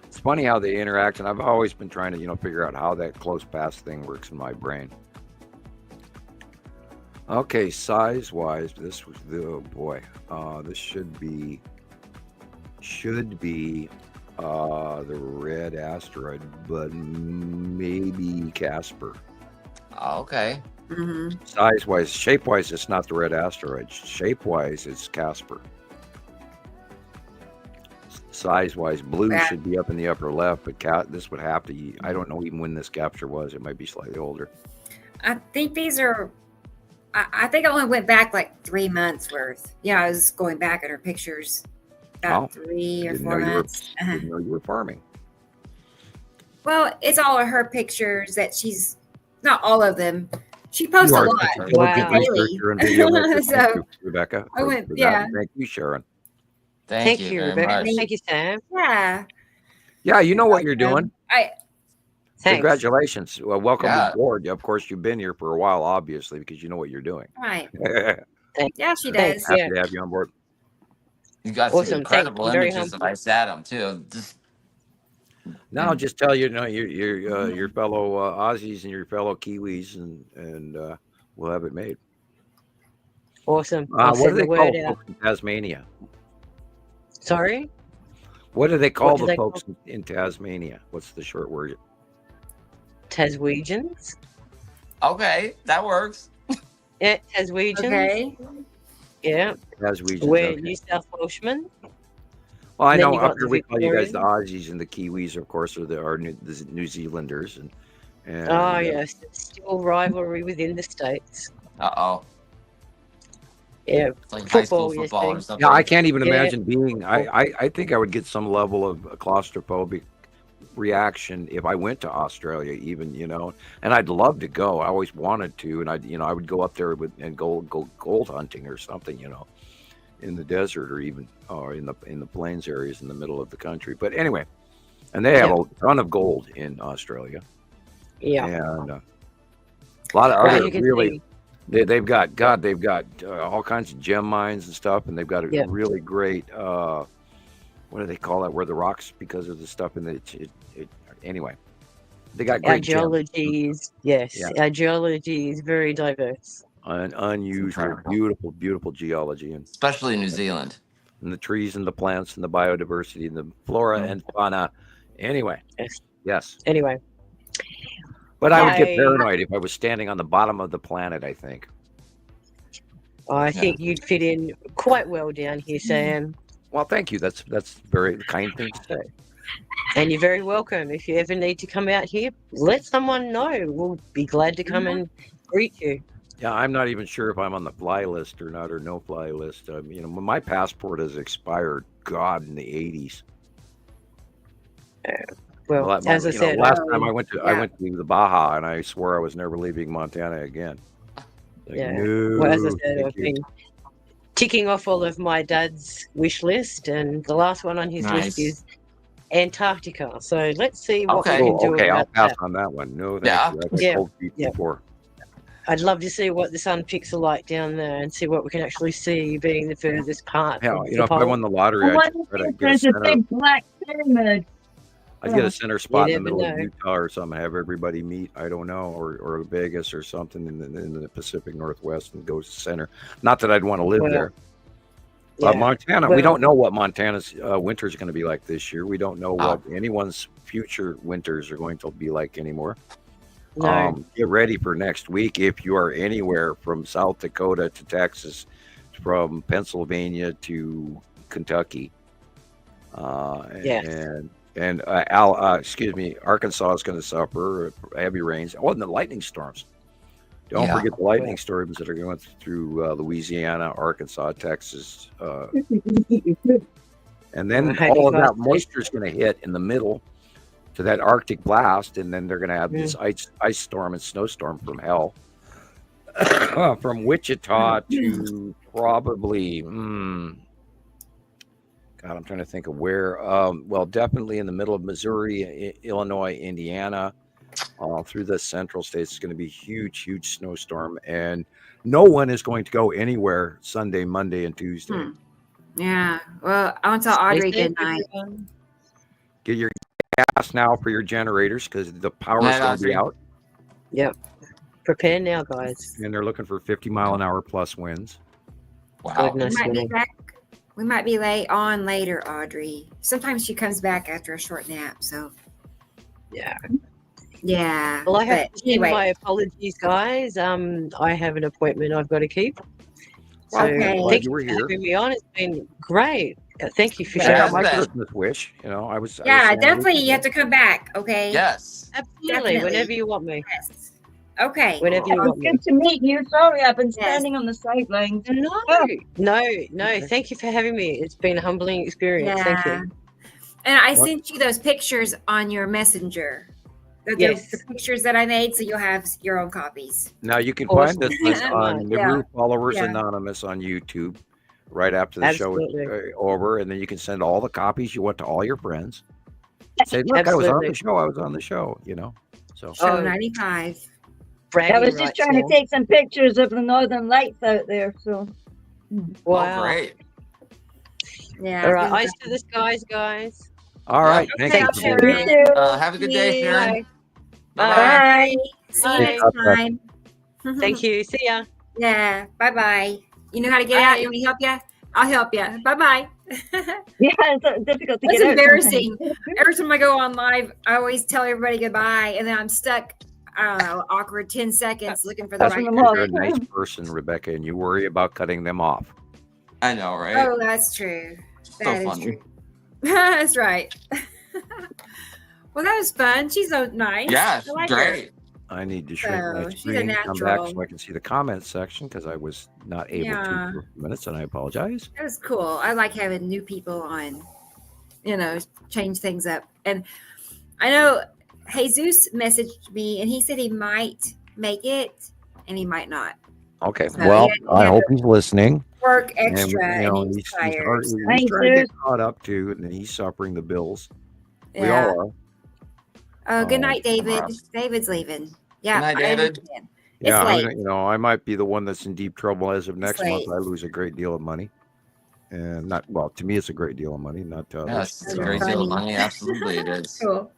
It's funny how they interact, and I've always been trying to, figure out how that close pass thing works in my brain. Okay, size-wise, this was this should be the red asteroid, but maybe Casper. Okay. Mm-hmm. Size-wise, shape-wise, it's not the red asteroid. Shape-wise, it's Casper. Size-wise, blue Yeah. should be up in the upper left, but this would have to. I don't know even when this capture was. It might be slightly older. I think these are. I think I only went back like 3 months worth. Yeah, I was going back at her pictures about Oh, 3 or Didn't 4 know you were, months. Uh-huh. didn't know you were farming. Well, it's all of her pictures that she's not all of them. She posts You a are lot. such a diligent Daily. researcher and videomaker. So, Thank you, Rebecca. I went- for that. yeah. Thank you, Sharon. Thank, Thank you you, very Rebecca. much. Thank you, Sam. Yeah. Yeah, you know what you're doing. I Thanks. Congratulations. Well, welcome Yeah. aboard. Of course, you've been here for a while, obviously, because you know what you're doing. right. Happy Yeah, she Thanks. does. Yeah. to have you on board. You got Awesome. some Thank incredible you. Very images of humble. Isatim too. Just Now, I'll just tell you, your fellow Aussies and your fellow Kiwis, and we'll have it made. Awesome. I'll What do send they the call word the out. folks in Tasmania? Sorry? What do they call What do the they folks in Tasmania? What's the short word? Taswegians? okay, that works. Yeah, Taswegians. Okay. Yeah. Taswegians. We're Okay. New South Welshmen. Well, I Then know you up got here the we call you guys the Victorians. Aussies, and the Kiwis, of course, are the New Zealanders, and Oh, yes. It's still rivalry within the States. Oh. Yeah. It's like high school Football, yes, football or please. something. Yeah, I can't even Yeah. imagine being. I think I would get some level of claustrophobic reaction if I went to Australia, even and I'd love to go. I always wanted to, and I would go up there and go gold hunting or something, in the desert or even in the plains areas in the middle of the country. But anyway, and they have Yeah. a ton of gold in Australia, Yeah. and a lot of Right, other you can really. see. They've got all kinds of gem mines and stuff, and they've got a Yeah. really great what do they call that? Where the rocks, because of the stuff in the anyway, they got Our great gems, geology is, yes, Yeah. our geology is very diverse. unusual, incredible. beautiful geology, and Especially in New Zealand. the trees and the plants and the biodiversity and the flora and fauna. Anyway, Yes. yes, Anyway, but I would get I- paranoid if I was standing on the bottom of the planet. I think. I think you'd fit in quite well down here, Sam. Well, thank you. That's very kind thing to say. And you're very welcome. If you ever need to come out here, let someone know. We'll be glad to come and greet you. Yeah, I'm not even sure if I'm on the fly list or not, or no fly list. My passport has expired. God, in the 80s. Well, as I said, last time I went to the Baja, and I swore I was never leaving Montana again. No, well, as I said, I've been ticking off all of my dad's wish list, and the last one on his list is Antarctica. So let's see what we can do. Okay, I'll pass that. on that one. No, thank you. I told you before. I'd love to see what the sun pics are like down there and see what we can actually see being the furthest part. Hell, if I won the lottery, there's a big black pyramid. I'd get a center spot in the middle of Utah or something, have everybody meet, I don't know, or Vegas or something in the Pacific Northwest and go to center. Not that I'd want to live there. But Montana, we don't know what Montana's winter is going to be like this year. We don't know what anyone's future winters are going to be like anymore. No. Get ready for next week if you are anywhere from South Dakota to Texas, from Pennsylvania to Kentucky. And Arkansas is going to suffer heavy rains. Oh, and the lightning storms. Don't forget the lightning storms that are going through Louisiana, Arkansas, Texas. And then all of that moisture is going to hit in the middle to that Arctic blast. And then they're going to have this ice storm and snowstorm from hell. From Wichita to probably... God, I'm trying to think of where. Well, definitely in the middle of Missouri, Illinois, Indiana, through the central states. It's going to be huge snowstorm, and no one is going to go anywhere Sunday, Monday, and Tuesday. Yeah. Well, I want to tell Audrey good night. Get your gas now for your generators because the power is going to be out. Yep. Prepare now, guys. And they're looking for 50-mile-an-hour plus winds. Wow. We might be later, Audrey. Sometimes she comes back after a short nap, so yeah. Well, I have to give my apologies, guys. I have an appointment I've got to keep. So thank you for having me on. It's been great. Thank you for sharing my Christmas wish. I was. Definitely. You have to come back. Okay. Yes. Absolutely. Definitely. Whenever you want me. Yes. Okay. Whenever you want me. Good to meet you. Sorry, I've been standing on the sidelines. No. Thank you for having me. It's been a humbling experience. Yeah. Thank you. And I sent you those pictures on your messenger. The pictures that I made, so you'll have your own copies. Now you can find this list on Nibiru Followers Anonymous on YouTube right after the show is over, and then you can send all the copies you want to all your friends. Say, look, I was on the show. So show 95. I was just trying to take some pictures of the northern lights out there. So, wow, great. Yeah. All right, eyes to the skies, guys. All right, thank you. Have a good day, Sharon. Bye. See you next time. Thank you. See ya. Yeah. Bye. You know how to get out? You want me to help you? I'll help you. Bye. Yeah, it's difficult to get out. It's embarrassing. Every time I go on live, I always tell everybody goodbye, and then I'm stuck. I don't know, awkward 10 seconds looking for the right person. You're a nice person, Rebecca, and you worry about cutting them off. I know, right? Oh, that's true. That is funny. true. That's right. Well, that was fun. She's so nice. Yeah, I like great. her. I need to shrink my she's a screen and come back natural. so I can see the comments section because I was not able to for a few minutes, and I apologize. That was cool. I like having new people on, change things up. And I know Jesus messaged me, and he said he might make it, and he might not. Okay. So I hope he's listening. Work extra, and he's tired. He's trying to get caught up too, and he's suffering the bills. Yeah. We all are. Oh, good night, David. David's leaving. Yeah. Good night, David. It's late. I might be the one that's in deep trouble as of next month. I lose a great deal of money. And to me, it's a great deal of money, not to others. Yes, it's a great deal of money. Absolutely, it is. Cool.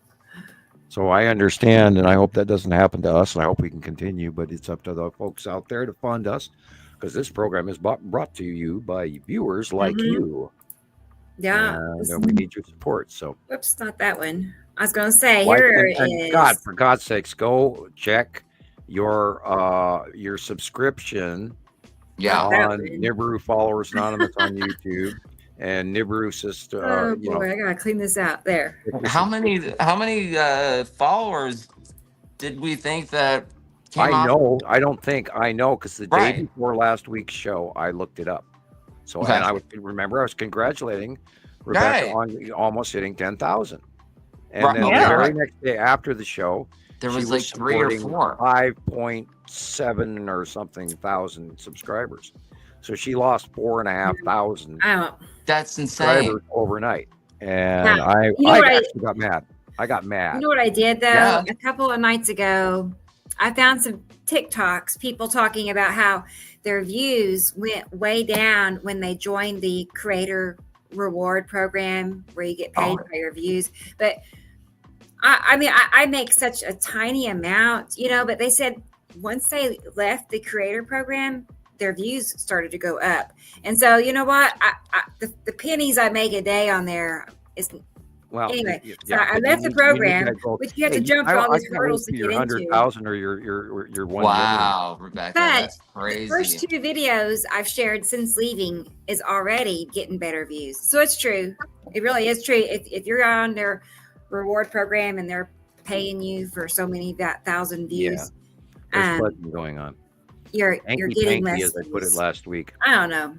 So I understand, and I hope that doesn't happen to us, and I hope we can continue, but it's up to the folks out there to fund us, because this program is brought to you by viewers like you. Yeah. And we need your support. So. Whoops, not that one. I was going to say, here it is. God, for God's sakes, go check your subscription on Nibiru Followers Anonymous on YouTube. and Nibiru system. Oh boy, I gotta clean this out. There. How many followers did we think that came I off? know. I don't think I know because the day Right. before last week's show, I looked it up. So Okay. and I was congratulating Rebecca Right. on almost hitting 10,000. And Right, then okay, the very right. next day after the show, There she was like 3 or supporting 4. 5.7 or something thousand subscribers. So she lost 4,500 I don't. That's insane. subscribers overnight. And Now, I you know what I- actually got mad. I got mad. You know what I did though? Yeah. A couple of nights ago, I found some TikToks, people talking about how their views went way down when they joined the creator reward program where you get paid for your views. But I mean, I make such a tiny amount, but they said once they left the creator program, their views started to go up. And so, you know what? The pennies I make a day on there is Well, anyway. yeah, So I but left the you program, gotta go, which you have "Hey, to jump through all these can't hurdles wait to for your get into. 100,000 or your 1 Wow, Rebecca, But that's The crazy. first 2 videos I've shared since leaving is already getting better views. So it's true. It really is true. If you're on their reward program and they're paying you for so many thousand views, There's flooding going on. you're Hanky getting panky, less as I put it views. last week. I don't know.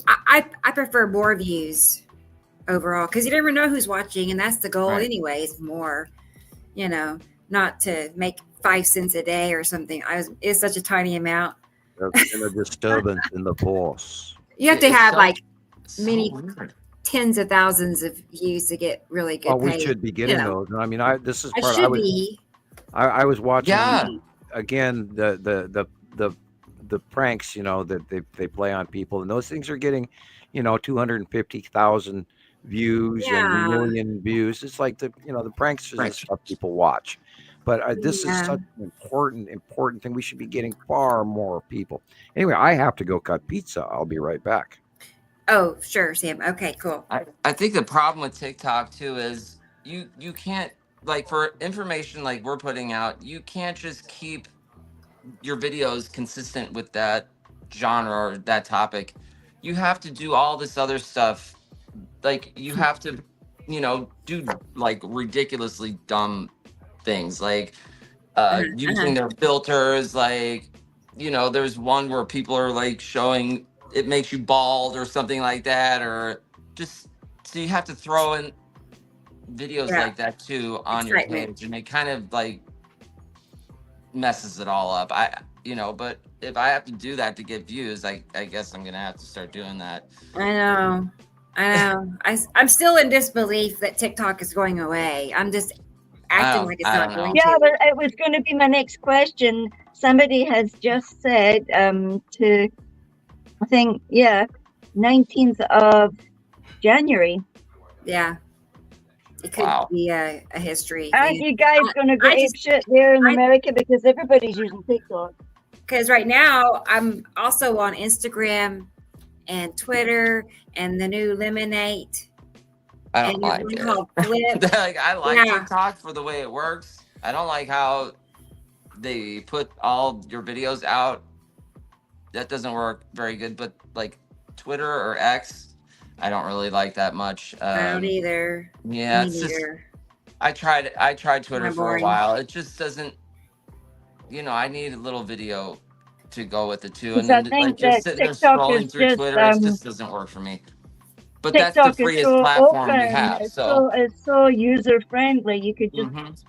I prefer more views overall because you never know who's watching, and that's the goal Right. anyways. More, not to make 5 cents a day or something. It's such a tiny amount. There's been a disturbance in the force. You have to It's have so- like so many weird. tens of thousands of views to get really good Oh, we pay. should be getting those. And I mean, this is I part. should be. I was watching Yeah. again the pranks, that they play on people, and those things are getting, 250,000 views and Yeah. a million views. It's like the pranks is the Right. stuff people watch. But this is Yeah. such an important thing. We should be getting far more people. Anyway, I have to go cut pizza. I'll be right back. Oh, sure, Sam. Okay, cool. I think the problem with TikTok too is you can't, like, for information like we're putting out, you can't just keep your videos consistent with that genre or that topic. You have to do all this other stuff. Like, you have to, do like ridiculously dumb things, like using their filters. Like, there's one where people are like showing it makes you bald or something like that, or just, so you have to throw in videos Yeah. like that too on your Excitement. page, and it kind of like messes it all up. But if I have to do that to get views, I guess I'm gonna have to start doing that. I know. I'm still in disbelief that TikTok is going away. I'm just acting like it's I not don't going know. Yeah, to. well, it was going to be my next question. Somebody has just said to, I think, 19th of January. Yeah. It could Wow. be a history Aren't thing. you guys going to go I ape just- shit there in I- America because everybody's using TikTok? Because right now I'm also on Instagram and Twitter and the new Lemonade. I don't and like there's it. one called Flip. Like, I like Yeah. TikTok for the way it works. I don't like how they put all your videos out. That doesn't work very good. But like Twitter or X, I don't really like that much. I don't either. Yeah, Me it's just, neither. I tried Twitter Kinda for a boring. while. It just doesn't. I need a little video to go with it too. Because And I then, think like, just that sitting there TikTok scrolling is through just, Twitter, it just doesn't work for me. But that's TikTok the is freest so platform open. we have. It's so user friendly. You could just Mhm.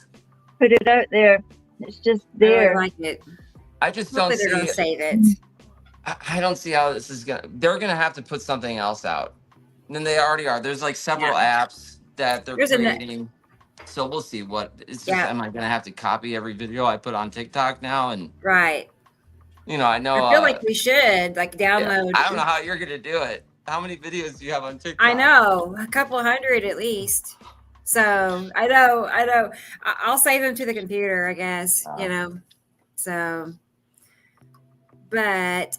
put it out there. It's just I really there. like it. I just don't Hopefully they're see. gonna save it. I don't see how this is gonna. They're gonna have to put something else out. And then they already are. There's like several apps that they're There's a ne- creating. So we'll see what. It's just, Yeah. am I gonna have to copy every video I put on TikTok now? And Right. I know. I feel like we should yeah, download. I don't know how you're gonna do it. How many videos do you have on TikTok? I know, a couple hundred at least. So I know. I'll save them to the computer, I guess. So, but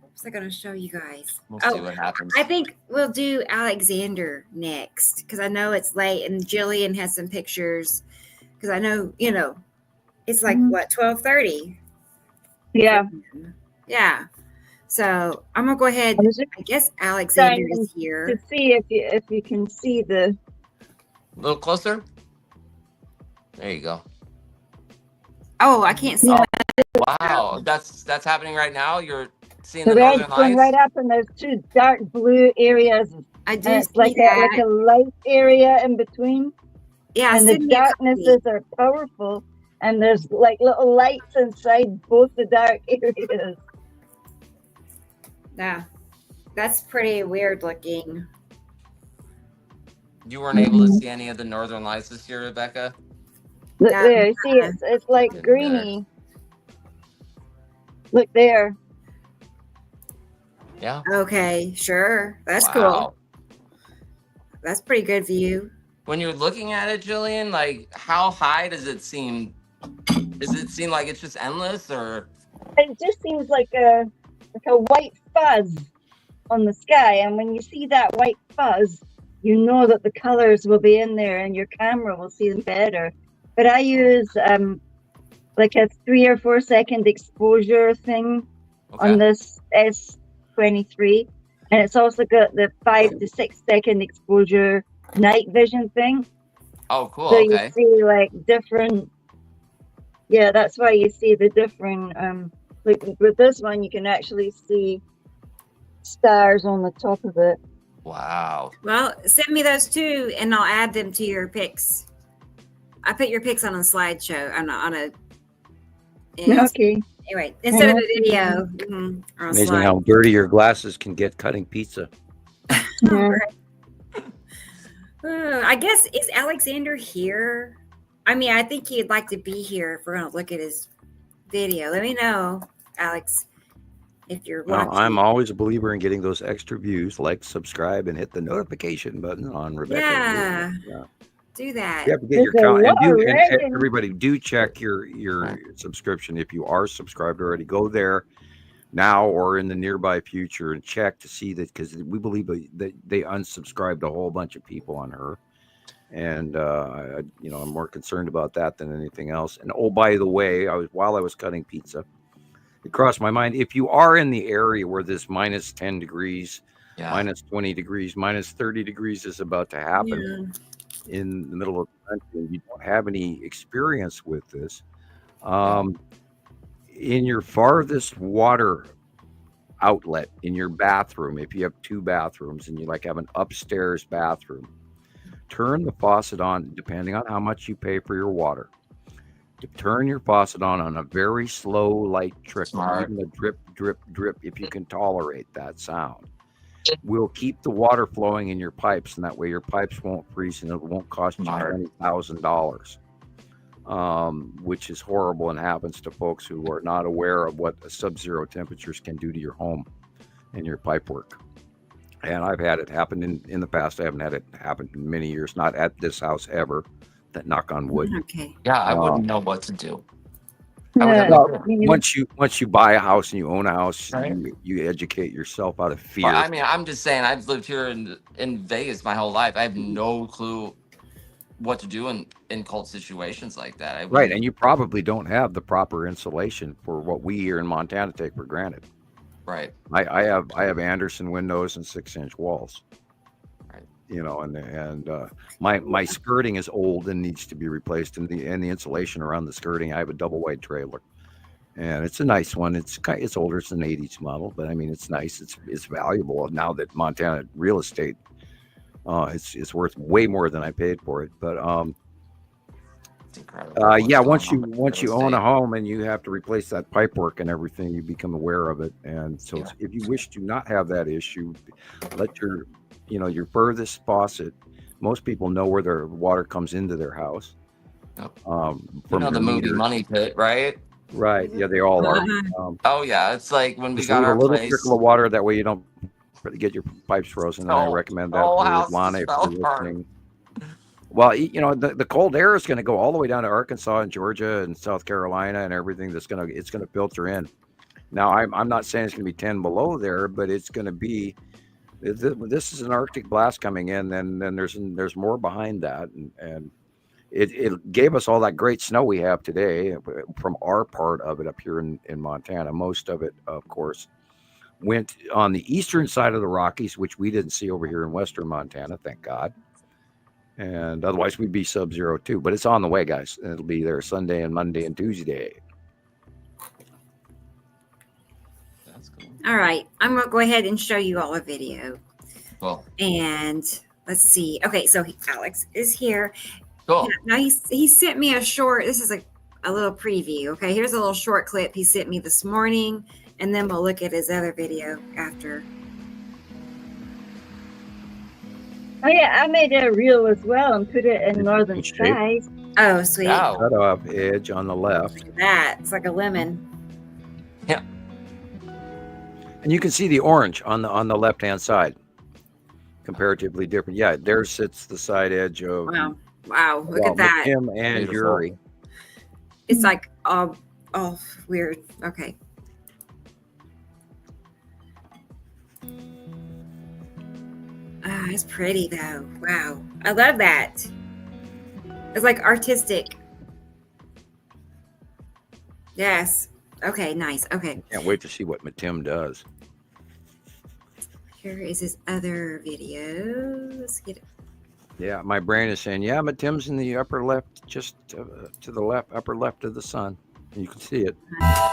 what's I going to show you guys? We'll see what happens. I think we'll do Alexander next because I know it's late and Gillian has some pictures because I know it's like what 12:30. Yeah. Yeah. So I'm gonna go ahead. I was just I guess Alexander trying is to here. see if you can see the. A little closer. There you go. Oh, I can't see. Yeah. Wow, that's happening right now. You're seeing The the red's northern going lights. right up, and there's two dark blue areas, I do and it's see like that. a light area in between. Yeah, And the send me a copy. darknesses are powerful, and there's like little lights inside both the dark areas. Yeah, that's pretty weird looking. You weren't able to see any of the northern lights this year, Rebecca? Look Yeah. there, see it's like Getting greeny. Look there. Yeah. Okay, sure. That's cool. Wow. That's pretty good view. When you're looking at it, Gillian, like how high does it seem? Does it seem like it's just endless, or? It just seems like a white fuzz on the sky, and when you see that white fuzz, you know that the colors will be in there, and your camera will see them better. But I use like a 3 or 4 second exposure thing on this S23, and it's also got the 5 to 6 second exposure night vision thing. Oh, cool. So Okay. you see like different. Yeah, that's why you see the different. Like with this one, you can actually see stars on the top of it. Wow. Well, send me those too, and I'll add them to your pics. I put your pics on a slideshow. On a. Okay. Anyway, instead of a video. Amazing how dirty your glasses can get cutting pizza. Yeah. I guess, is Alexander here? I mean, I think he'd like to be here if we're going to look at his video. Let me know, Alex, if you're watching. I'm always a believer in getting those extra views. Like, subscribe, and hit the notification button on Rebecca. Yeah. Do that. You have to get your count. And everybody, do check your subscription. If you are subscribed already, go there now or in the nearby future and check to see that, because we believe that they unsubscribed a whole bunch of people on her. And I'm more concerned about that than anything else. And oh, by the way, while I was cutting pizza, it crossed my mind, if you are in the area where this minus 10 degrees, minus 20 degrees, minus 30 degrees is about to happen in the middle of the country, and you don't have any experience with this, in your farthest water outlet in your bathroom, if you have 2 bathrooms and you have an upstairs bathroom, turn the faucet on, depending on how much you pay for your water. To turn your faucet on a very slow, light trickle, even a drip, drip, drip, if you can tolerate that sound, will keep the water flowing in your pipes, and that way your pipes won't freeze and it won't cost you $20,000, which is horrible and happens to folks who are not aware of what sub-zero temperatures can do to your home and your pipe work. And I've had it happen in the past. I haven't had it happen in many years, not at this house ever. That, knock on wood. Okay. Yeah, I wouldn't know what to do. Once you buy a house and you own a house, you educate yourself out of fear. Well, I mean, I'm just saying, I've lived here in Vegas my whole life. I have no clue what to do in cold situations like that. Right, and you probably don't have the proper insulation for what we here in Montana take for granted. Right. I have Anderson windows and 6-inch walls. Right. And my skirting is old and needs to be replaced, and the insulation around the skirting. I have a double wide trailer, and it's a nice one. It's older. It's an 80s model, but I mean, it's nice. It's valuable now that Montana real estate. It's worth way more than I paid for it, but once you own a home and you have to replace that pipework and everything, you become aware of it. And so if you wish to not have that issue, let your furthest faucet, most people know where their water comes into their house. From the movie Money Pit, right? Right. Yeah, they all are. Oh yeah, it's like when we got our little place, trickle of water, that way you don't get your pipes frozen. And I recommend that for Lana if you're listening. Well, the cold air is going to go all the way down to Arkansas and Georgia and South Carolina and everything. It's going to filter in. Now, I'm not saying it's going to be 10 below there, but it's going to be. This is an Arctic blast coming in, and then there's more behind that, and it gave us all that great snow we have today from our part of it up here in Montana. Most of it, of course, went on the eastern side of the Rockies, which we didn't see over here in western Montana, thank God. And otherwise we'd be sub-zero too. But it's on the way, guys. It'll be there Sunday and Monday and Tuesday. That's cool. All right. I'm going to go ahead and show you all a video. Cool. And let's see. Okay, so Alex is here. Cool. Now he sent me a short. This is a little preview. Okay, here's a little short clip he sent me this morning, and then we'll look at his other video after. Oh yeah, I made a reel as well and put it in northern shape. skies. Oh, sweet. Wow. Cut off edge on the left. Look at that. It's like a lemon. Yeah. And you can see the orange on the left-hand side. Comparatively different. Yeah, there sits the side edge of Wow. Look at that. Him and Beautiful. Yuri. It's like all weird. Okay. Ah, it's pretty though. Wow. I love that. It's like artistic. Yes. Okay, nice. Okay. Can't wait to see what Matim does. Here is his other video. Let's get it. Yeah, my brain is saying, yeah, Matim's in the upper left, just to the left, upper left of the sun. And you can see it. Oh.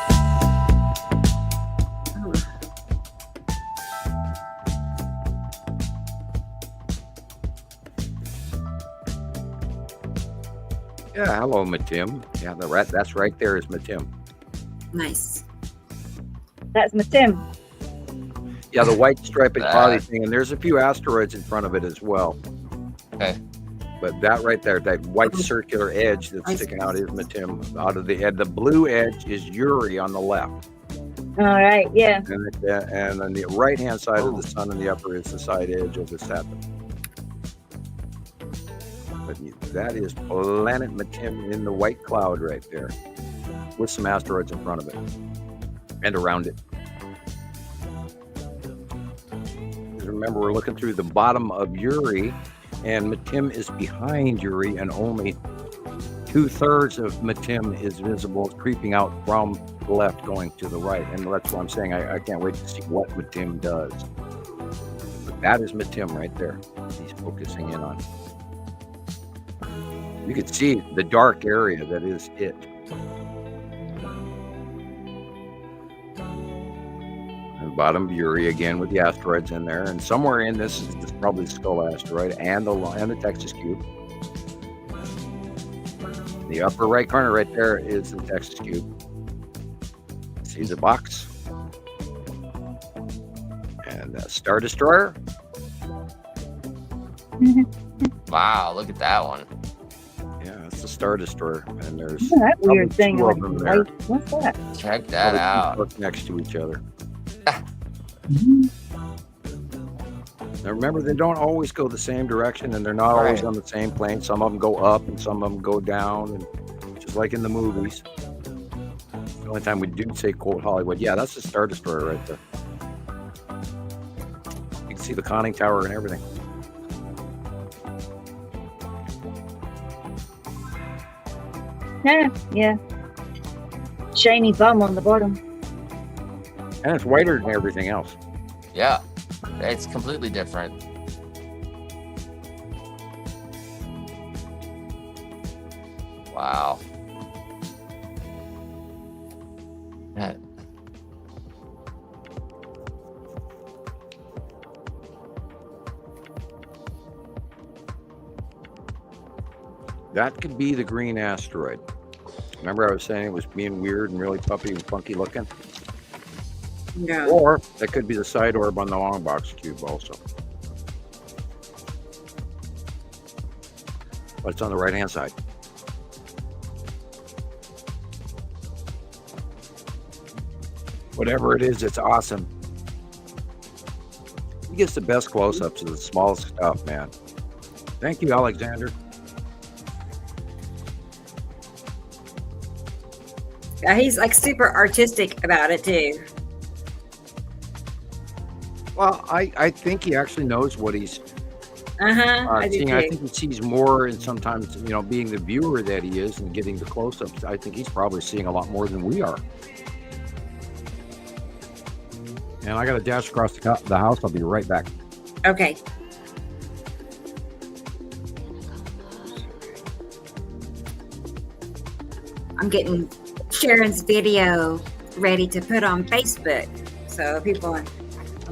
Yeah, hello, Matim. Yeah, that's right there is Matim. Nice. That's my Tim. Yeah, the white striped cloudy thing, and there's a few asteroids in front of it as well. Okay. But that right there, that white circular edge that's sticking out is Matim. Out of the blue edge is Yuri on the left. All right, yeah. And on the right-hand side of the sun in the upper is the side edge of the Saturn. But that is planet Matim in the white cloud right there, with some asteroids in front of it and around it. Remember, we're looking through the bottom of Yuri, and Matim is behind Yuri, and only 2/3 of Matim is visible, creeping out from the left, going to the right. And that's what I'm saying. I can't wait to see what Matim does. But that is Matim right there. He's focusing in on. You can see the dark area that is it. Bottom of Yuri again with the asteroids in there, and somewhere in this is probably the Skull asteroid and the Texas cube. The upper right corner right there is the Texas cube. See the box and the Star Destroyer. Wow, look at that one. Yeah, it's the Star Destroyer, and there's That weird probably thing. two of them there. What's that? Check that out. Look next to each other. Now remember, they don't always go the same direction, and they're not always on the same plane. Some of them go up, and some of them go down, and just like in the movies. The only time we do say quote Hollywood, yeah, that's the Star Destroyer right there. You can see the conning tower and everything. Yeah. Shiny bum on the bottom. And it's whiter than everything else. Yeah, it's completely different. Wow. That- That could be the green asteroid. Remember I was saying it was being weird and really puffy and funky looking? Yeah. Or that could be the side orb on the long box cube also. But it's on the right hand side. Whatever it is, it's awesome. He gets the best close-ups of the smallest stuff, man. Thank you, Alexander. Yeah, he's like super artistic about it too. Well, I think he actually knows what he's I do seeing. too. I think he sees more, and sometimes, being the viewer that he is and getting the close-ups, I think he's probably seeing a lot more than we are. And I got to dash across the house. I'll be right back. Okay. I'm getting Sharon's video ready to put on Facebook, so people on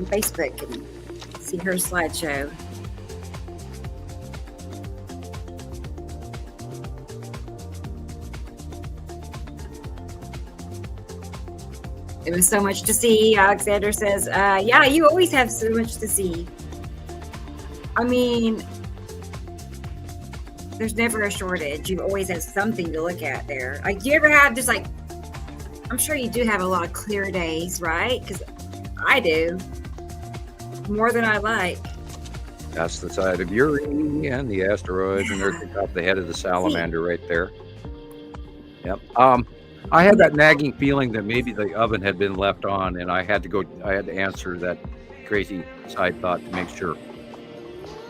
Facebook can see her slideshow. It was so much to see. Alexander says, yeah, you always have so much to see. I mean, there's never a shortage. You always have something to look at there. Like, do you ever have just like, I'm sure you do have a lot of clear days, right? Because I do. More than I like. That's the side of Uri and the asteroid, and there's the head of the salamander right there. Yep. I had that nagging feeling that maybe the oven had been left on, and I had to answer that crazy side thought to make sure.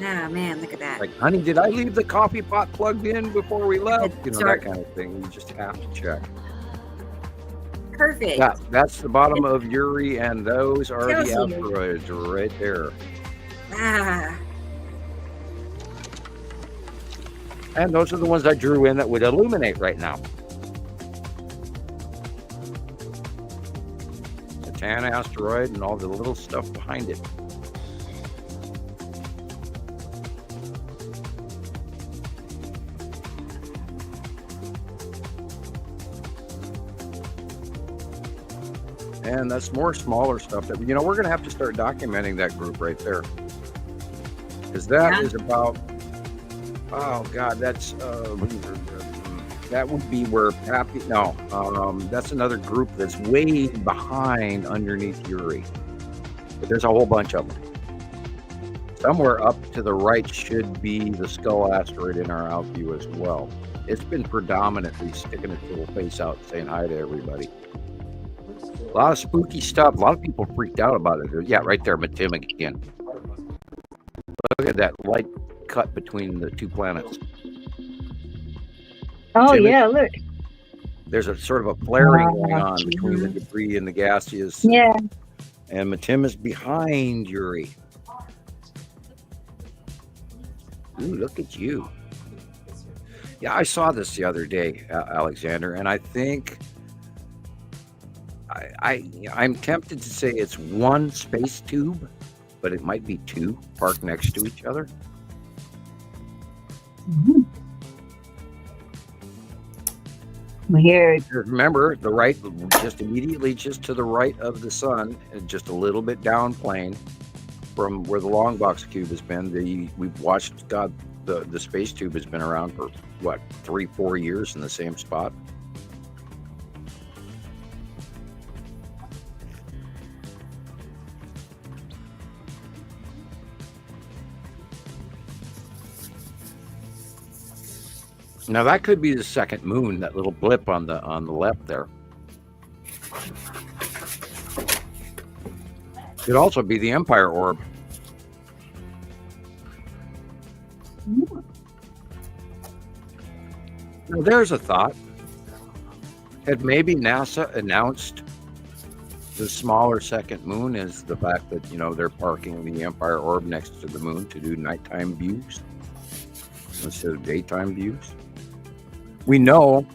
Oh man, look at that. Like, honey, did I leave the coffee pot plugged in before we left? You know, that kind of thing. You just have to check. Perfect. Yeah, that's the bottom of Uri, and those are the Tells you. asteroids right there. Ah, And those are the ones I drew in that would illuminate right now. The tan asteroid and all the little stuff behind it. And that's more smaller stuff that, you know, we're going to have to start documenting that group right there. Because that is about, oh God, that's, that would be where Pappy, no, that's another group that's way behind underneath Uri. But there's a whole bunch of them. Somewhere up to the right should be the Skull asteroid in our out view as well. It's been predominantly sticking its little face out saying hi to everybody. A lot of spooky stuff. A lot of people freaked out about it. Yeah, right there, Matim again. Look at that light cut between the two planets. Oh, Jimmy, yeah, look. there's a sort of a flaring going on between the debris and the gaseous. Yeah. And Matim is behind Uri. Ooh, look at you. Yeah, I saw this the other day, Alexander, and I think I'm tempted to say it's one space tube, but it might be two parked next to each other. Mm-hmm. Here. Remember, the right, just immediately just to the right of the sun, and just a little bit down plane from where the long box cube has been. We've watched, God, the space tube has been around for what, 3-4 years in the same spot. Now that could be the second moon, that little blip on the left there. Could also be the Empire orb. Now there's a thought. Had maybe NASA announced the smaller second moon is the fact that, you know, they're parking the Empire orb next to the moon to do nighttime views instead of daytime views? We know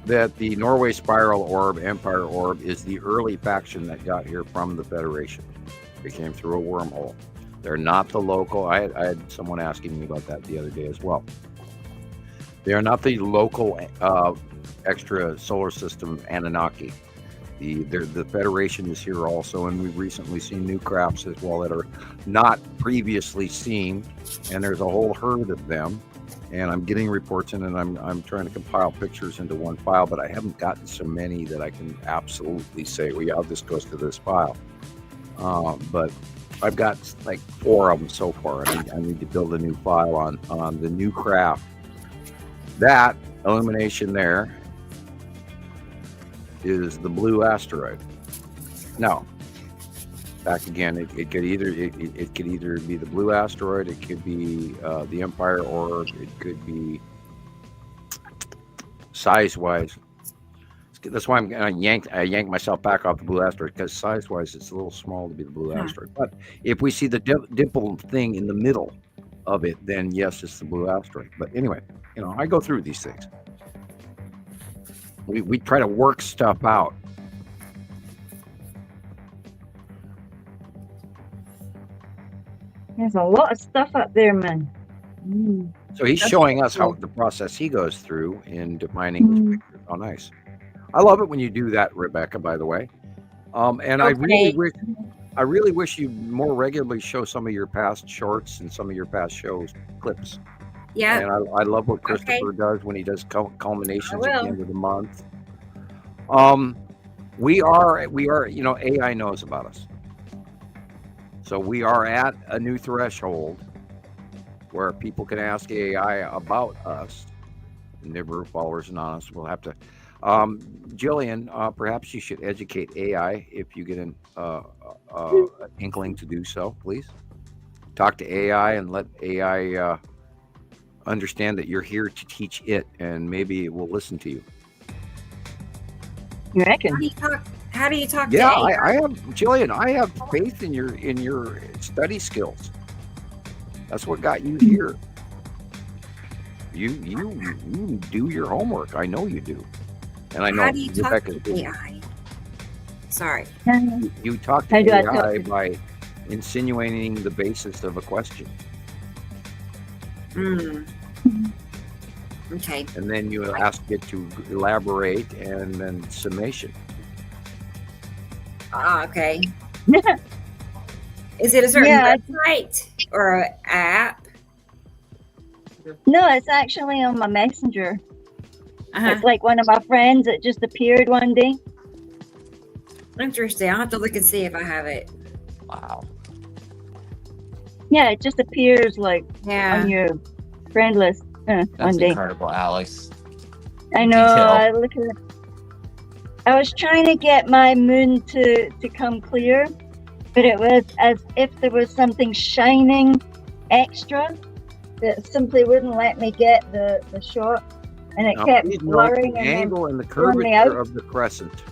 that the Norway Spiral Orb, Empire Orb, is the early faction that got here from the Federation. They came through a wormhole. They're not the local. I had someone asking me about that the other day as well. They are not the local extra solar system Anunnaki. The Federation is here also, and we've recently seen new crafts as well that are not previously seen, and there's a whole herd of them. And I'm getting reports in, and I'm trying to compile pictures into one file, but I haven't gotten so many that I can absolutely say, well, yeah, this goes to this file. But I've got like 4 of them so far, and I need to build a new file on the new craft. That illumination there is the blue asteroid. Now, back again, it could either be the blue asteroid, it could be the Empire orb, it could be size-wise. That's why I yank myself back off the blue asteroid, because size-wise, it's a little small to be the blue asteroid. But if we see the dimple thing in the middle of it, then yes, it's the blue asteroid. But anyway, I go through these things. We try to work stuff out. There's a lot of stuff up there, man. So he's showing us how the process he goes through in defining his pictures. Oh, nice. I love it when you do that, Rebecca, by the way. And I really wish you more regularly show some of your past shorts and some of your past shows clips. Yeah. And I love what Christoper does when he does culminations at the end of the month. We are, AI knows about us. So we are at a new threshold where people can ask AI about us. Nibiru Followers Anonymous will have to. Gillian, perhaps you should educate AI if you get an inkling to do so, please. Talk to AI and let AI understand that you're here to teach it, and maybe it will listen to you. You reckon? How do you talk Yeah, to AI? I have, Gillian, I have faith in your study skills. That's what got you here. You do your homework. I know you do. And I know How do you talk Rebecca's to AI? Sorry. You talk to AI by insinuating the basis of a question. Okay. And then you ask it to elaborate and then summation. Okay. Is it a certain website or an app? No, it's actually on my messenger. It's like one of my friends that just appeared one day. Interesting. I'll have to look and see if I have it. Wow. Yeah, it just appears like on your friend list That's one day. incredible, Alex. I know. I look at it. I was trying to get my moon to come clear, but it was as if there was something shining extra that simply wouldn't let me get the shot, and it kept blurring the and angle and the curvature of the crescent.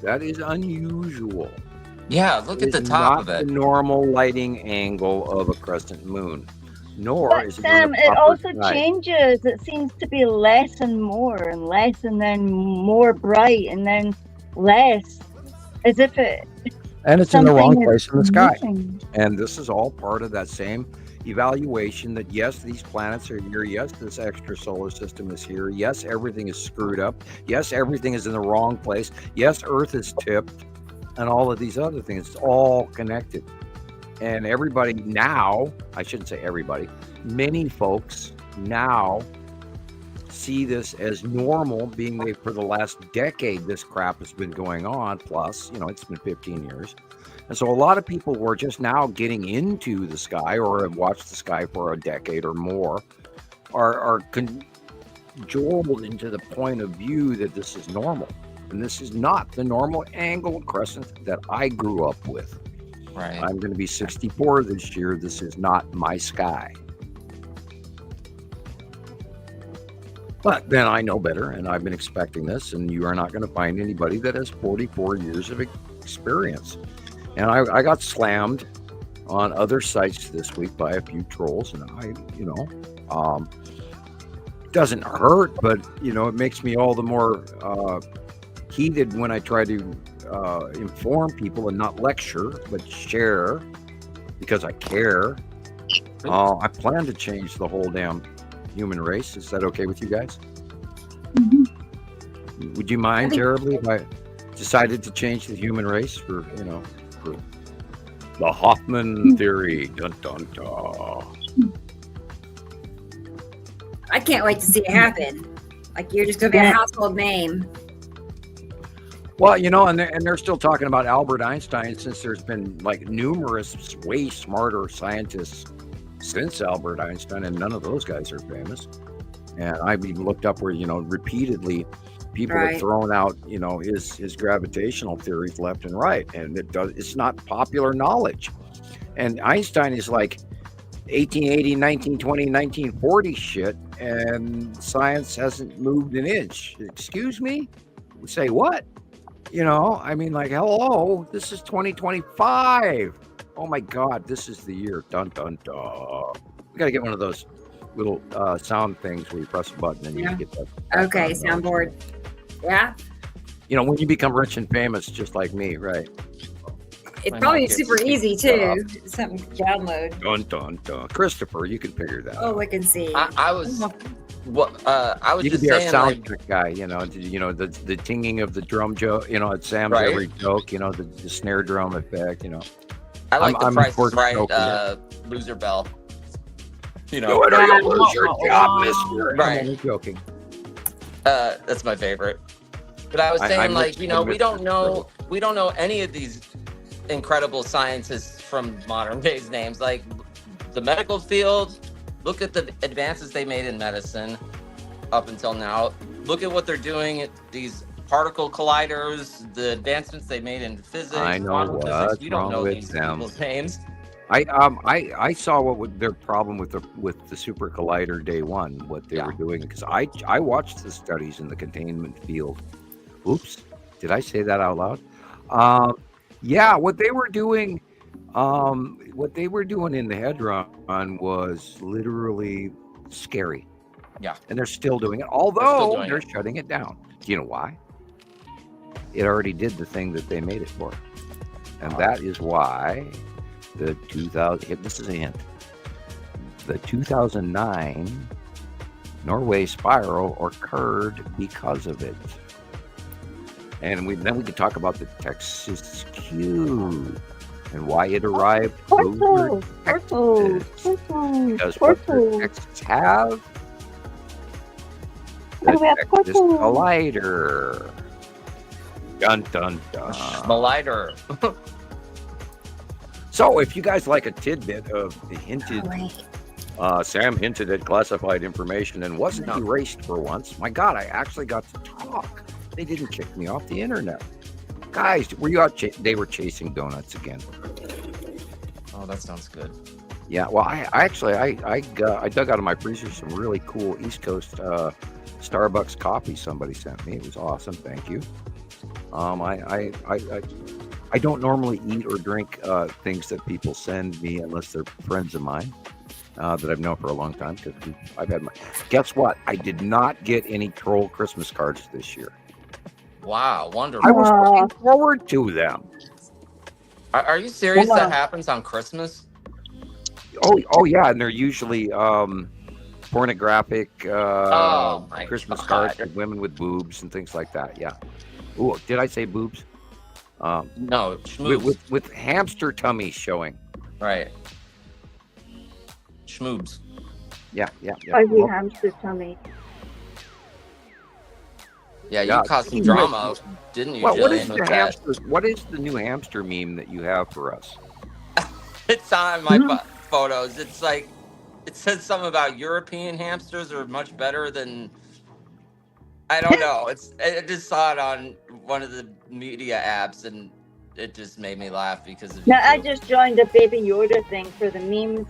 That is unusual. Yeah, look at the top of it. Not the normal lighting angle of a crescent moon. Nor But is it Sam, on the it proper also side. changes. It seems to be less and more, and less, and then more bright, and then less, as if it. And it's in the wrong something place in the is sky. missing. And this is all part of that same evaluation that yes, these planets are here. Yes, this extra solar system is here. Yes, everything is screwed up. Yes, everything is in the wrong place. Yes, Earth is tipped, and all of these other things. It's all connected. And everybody now, I shouldn't say everybody, many folks now see this as normal, being that for the last decade this crap has been going on, plus, it's been 15 years. And so a lot of people were just now getting into the sky, or have watched the sky for a decade or more, are cajoled into the point of view that this is normal. And this is not the normal angle crescent that I grew up with. Right. I'm going to be 64 this year. This is not my sky. But then I know better, and I've been expecting this, and you are not going to find anybody that has 44 years of experience. And I got slammed on other sites this week by a few trolls, and doesn't hurt, but, it makes me all the more heated when I try to inform people and not lecture, but share, because I care. I plan to change the whole damn human race. Is that okay with you guys? Mm-hmm. Would you mind terribly if I decided to change the human race for the Hofman theory? Dun, dun, dun. I can't wait to see it happen. Like, you're just going to be a household name. Well, and they're still talking about Albert Einstein, since there's been numerous way smarter scientists since Albert Einstein, and none of those guys are famous. And I've even looked up where, repeatedly people have thrown out, his gravitational theories left and right, and it's not popular knowledge. And Einstein is like 1880, 1920, 1940 shit, and science hasn't moved an inch. Excuse me? say what? I mean, like, hello, this is 2025. Oh my God, this is the year. Dun dun dun. We got to get one of those little sound things where you press a button and you get that. Okay, soundboard. Yeah. When you become rich and famous, just like me, right? It's probably super easy too. Something to download. Dun dun dun. Christopher, you can figure that. Oh, look and see. I was You could just be our saying, sound like, check guy. The tinging of the drum joke. At Sam's Right. every joke. The snare drum effect. I like I'm the Price is unfortunate, Right loser bell. No, or you'll lose your job, mister. Right. I'm only joking. That's my favorite. But I was saying, I'm like, listening to we Mr. don't know any of these incredible scientists from modern day's names. Like the medical field, look at the advances they made in medicine up until now. Look at what they're doing at these particle colliders, the advancements they made in physics, I know quantum physics. what's You don't wrong know with these them. people's names. I saw what their problem with the super collider day one, what they were doing, because I watched the studies in the containment field. Oops, did I say that out loud? Yeah, what they were doing in the Hadron was literally scary. Yeah. And they're still doing it, although they're shutting it down. Do you know why? It already did the thing that they made it for. And that is why this is a hint. The 2009 Norway spiral occurred because of it. And then we could talk about the Texas cube and why it arrived over Texas. Because what does Texas have? The Texas Collider. Dun dun dun. Collider. So if you guys like a tidbit of the hinted, Sam hinted at classified information and wasn't erased for once. My God, I actually got to talk. They didn't kick me off the internet. Guys, were you out? They were chasing donuts again. Oh, that sounds good. Yeah, well, I dug out of my freezer some really cool East Coast Starbucks coffee somebody sent me. It was awesome. Thank you. I don't normally eat or drink things that people send me unless they're friends of mine that I've known for a long time. Because I've had my. Guess what? I did not get any troll Christmas cards this year. Wow, wonderful. I was looking forward to them. Are you serious? That happens on Christmas? Oh yeah, and they're usually pornographic Christmas cards with women with boobs and things like that. Yeah. Ooh, did I say boobs? No, with hamster tummies showing. Right. Schmoobs. Yeah. Fuzzy hamster tummy. Yeah, you caused some drama, didn't you, Gillian? What is the new hamster meme that you have for us? It's on my photos. It's like, it says something about European hamsters are much better than, I don't know. I just saw it on one of the media apps and it just made me laugh because of I just joined the Baby Yoda thing for the memes.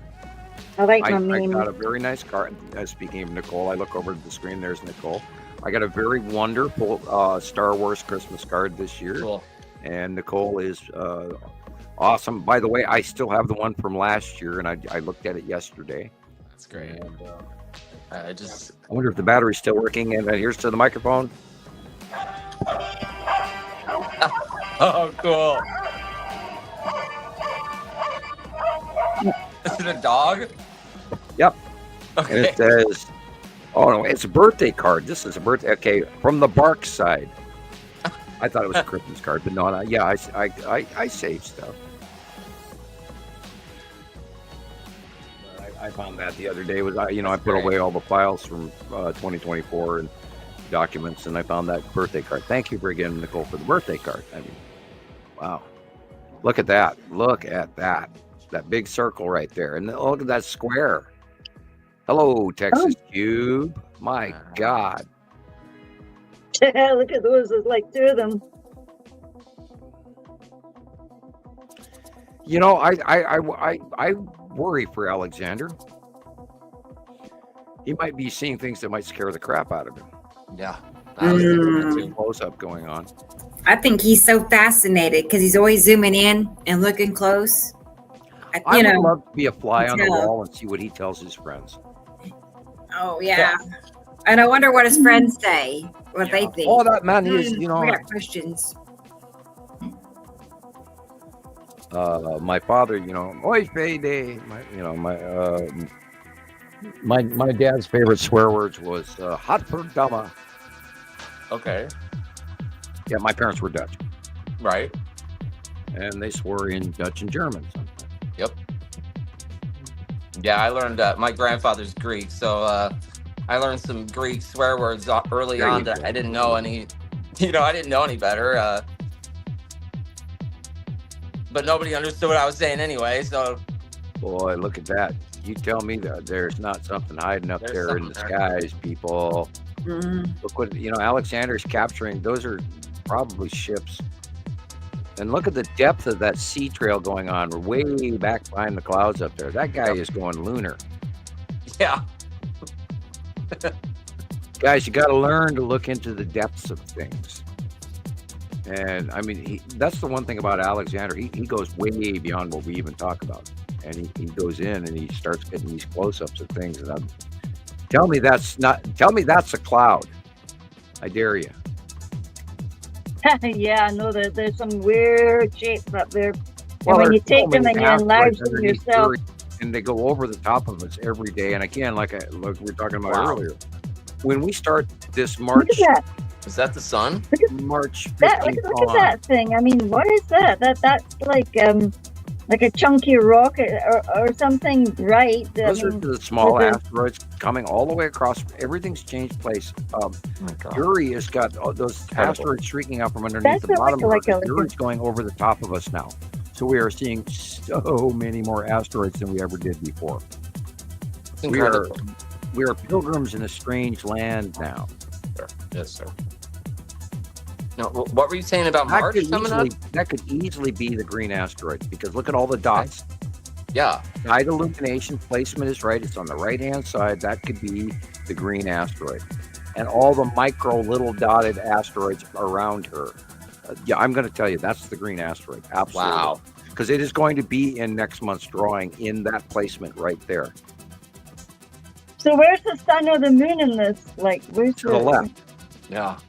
I like my memes. I got a very nice card. Speaking of Nicole, I look over at the screen. There's Nicole. I got a very wonderful Star Wars Christmas card this year. Cool. And Nicole is awesome. By the way, I still have the one from last year, and I looked at it yesterday. That's great. And, I wonder if the battery's still working. And here's to the microphone. Oh, cool. Is it a dog? Yep. Okay. And it says, oh no, it's a birthday card. This is a birthday. Okay, from the Bark side. I thought it was a Christmas card, but no. Yeah, I save stuff. I found that the other day. I put away all the files from 2024 and documents, and I found that birthday card. Thank you again, Nicole, for the birthday card. I mean, wow. Look at that. Look at that. That big circle right there. And look at that square. Hello, Texas Cube. My God. Look at those. There's like two of them. I worry for Alexander. He might be seeing things that might scare the crap out of him. Yeah. I was thinking that too. Close up going on. I think he's so fascinated because he's always zooming in and looking close. I would love to be a fly on the tell. wall and see what he tells his friends. Oh yeah. And I wonder what his friends say, what they think. Oh, that man is, We got questions. my father, always payday. My dad's favorite swear words was hot for dumma. Okay. Yeah, my parents were Dutch, Right. and they swore in Dutch and German sometimes. Yep. Yeah, I learned my grandfather's Greek, so I learned some Greek swear words early There you on that go. I didn't know any. I didn't know any better. But nobody understood what I was saying anyway. So Boy, look at that. You tell me that there's not something hiding up There's there in the something there. skies, people. Look what, Alexander's capturing. Those are probably ships. And look at the depth of that sea trail going on. We're way back behind the clouds up there. That guy is going lunar. yeah, Guys, you got to learn to look into the depths of things. And I mean, that's the one thing about Alexander. He goes way beyond what we even talk about. And he goes in and he starts getting these close-ups of things. And tell me that's a cloud. I dare you. Yeah, I know that there's some weird shapes up there. Well, and when you there's so take them many and you enlarge asteroids them underneath yourself, Earth, and they go over the top of us every day. And again, like we were talking about earlier, when we start this March, look at that. is that the sun? March 15th Look at that thing. I mean, what is that? That's like a chunky rock or something, right? Those are the small asteroids coming all the way across. Everything's changed place. Uri has got those asteroids streaking out from underneath the bottom of Earth. Uri's going over the top of us now. So we are seeing so many more asteroids than we ever did before. It's incredible. We are pilgrims in a strange land now. Yes, sir. No, what were you saying about March coming up? That could easily be the green asteroid because look at all the dots. Yeah. Side illumination placement is right. It's on the right-hand side. That could be the green asteroid. And all the micro little dotted asteroids around her. Yeah, I'm going to tell you, that's the green asteroid. Absolutely. Wow. Because it is going to be in next month's drawing in that placement right there. So where's the sun or the moon in this? Like, where's To the left. Yeah.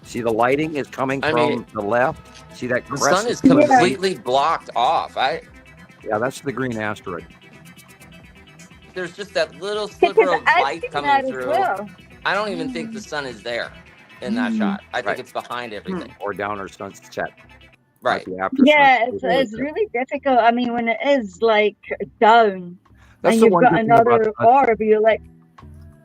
See, the lighting is coming from the left. See that The crescent? sun is completely blocked off. Yeah, that's the green asteroid. There's just that little sliver of light coming through. Well. I don't even think the sun is there in that shot. I think it's behind everything. Or down or sunset. Right. Yeah, it's really difficult. I mean, when it is like down That's and the you've one got good thing another about orb, you're like,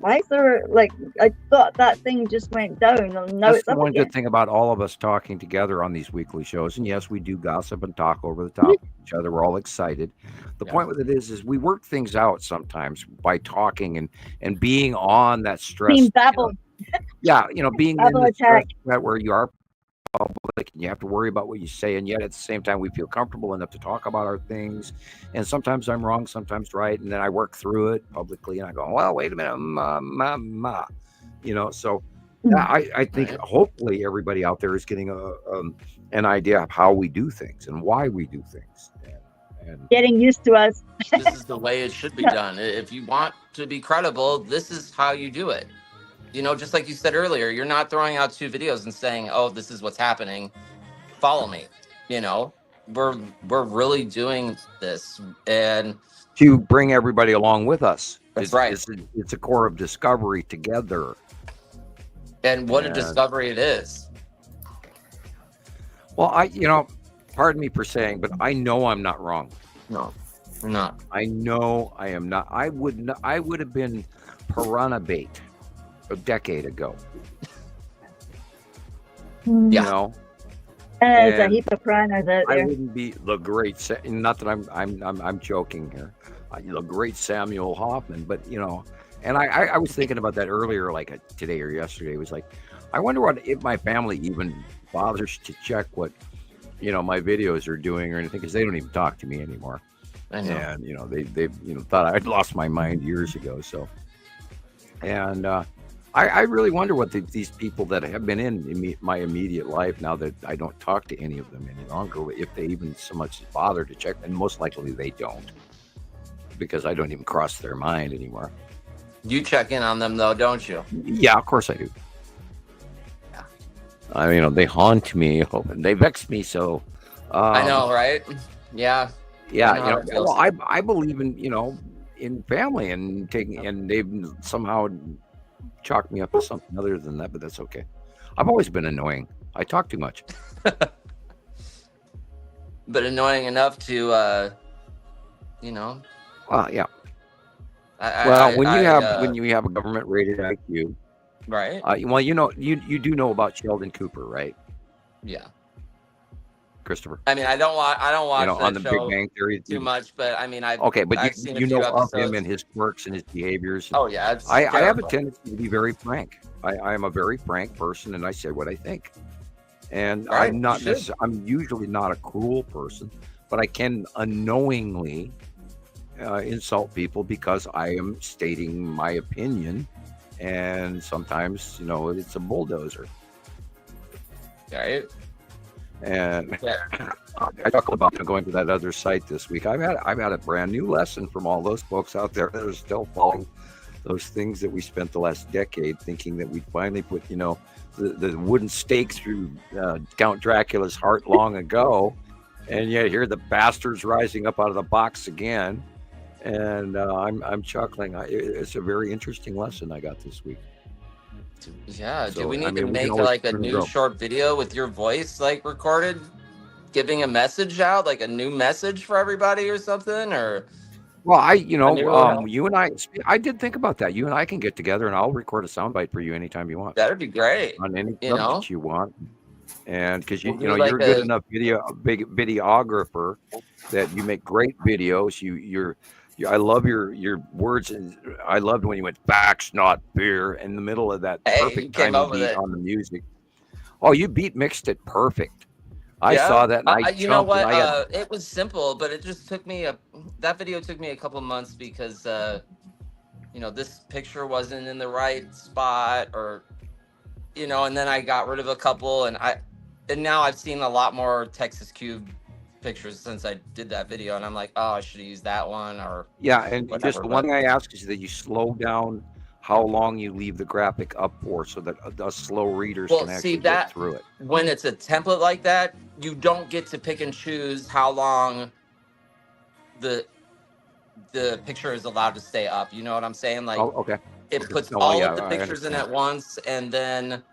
why is there, like, I thought that thing just went down and now That's it's the up one again. good thing about all of us talking together on these weekly shows. And yes, we do gossip and talk over the top of each other. We're all excited. The point with it is we work things out sometimes by talking and being on that stress. Being babbled. Being in Babble the stress attack. where you are public and you have to worry about what you say, and yet at the same time we feel comfortable enough to talk about our things. And sometimes I'm wrong, sometimes right, and then I work through it publicly and I go, well, wait a minute, so I think hopefully everybody out there is getting an idea of how we do things and why we do things and getting used to us. This is the way it should be done. If you want to be credible, this is how you do it. Just like you said earlier, you're not throwing out 2 videos and saying, oh, this is what's happening. Follow me. We're really doing this. And to bring everybody along with us. That's right. It's a core of discovery together. And what a discovery it is. Well, pardon me for saying, but I know I'm not wrong. No, you're not. I know I am not. I would have been piranha bait a decade ago. Yeah. There's a heap of piranhas out there. I wouldn't be the great. Not that I'm joking here. The great Samuel Hofman, but and I was thinking about that earlier, like today or yesterday. It was like, I wonder if my family even bothers to check what my videos are doing or anything, because they don't even talk to me anymore. I know. And they thought I'd lost my mind years ago. So, and I really wonder what these people that have been in my immediate life, now that I don't talk to any of them any longer, if they even so much bother to check, and most likely they don't, because I don't even cross their mind anymore. You check in on them though, don't you? Yeah, of course I do. Yeah. I mean, they haunt me, they vex me. So I know, right? Yeah. Yeah, well, I believe in in family and taking, and they've somehow chalked me up to something other than that, but that's okay. I've always been annoying. I talk too much. But annoying enough to, Yeah. When you have a government rated IQ, right? Well, you do know about Sheldon Cooper, right? Yeah. Christopher. I mean, I don't watch that on the show Big Bang Theory too much, but I mean, I've seen you a few know of him episodes. and his quirks and his behaviors. Oh yeah, it's I have a terrible. tendency to be very frank. I am a very frank person, and I say what I think. And Right, I'm not you should. I'm usually not a cruel person, but I can unknowingly insult people because I am stating my opinion, and sometimes it's a bulldozer. Right. And I talk about going to that other site this week. I've had a brand new lesson from all those folks out there that are still following those things that we spent the last decade thinking that we'd finally put the wooden stake through Count Dracula's heart long ago, and yet here the bastards rising up out of the box again. And I'm chuckling. It's a very interesting lesson I got this week. Yeah, So, do we need to we make can always like a turn it new around. short video with your voice like recorded, giving a message out, like a new message for everybody or something? Or Well, new- you and I did think about that. You and I can get together, and I'll record a soundbite for you anytime you want that'd be great. on any You know? subject you want. And because We'll do you're like a good a- enough big videographer that you make great videos. I love your words, and I loved when you went facts, not beer, in the middle of that Hey, you perfect came timing up with beat it. on the music. Oh, you mixed it perfect. I Yeah? saw that, and I you know jumped, and what? I got It was simple, but it just took me that video took me a couple months because this picture wasn't in the right spot, or and then I got rid of a couple, and now I've seen a lot more Texas Cube pictures since I did that video, and I'm like, oh, I should have used that one, or Yeah, and whatever, just the one thing I ask is that you slow down how long you leave the graphic up for, so that us slow readers Well, can see, actually that- get through it. when it's a template like that, you don't get to pick and choose how long the picture is allowed to stay up. You know what I'm saying? Like, Okay. it Okay. puts No, all yeah, of the I pictures in understand. at once, and then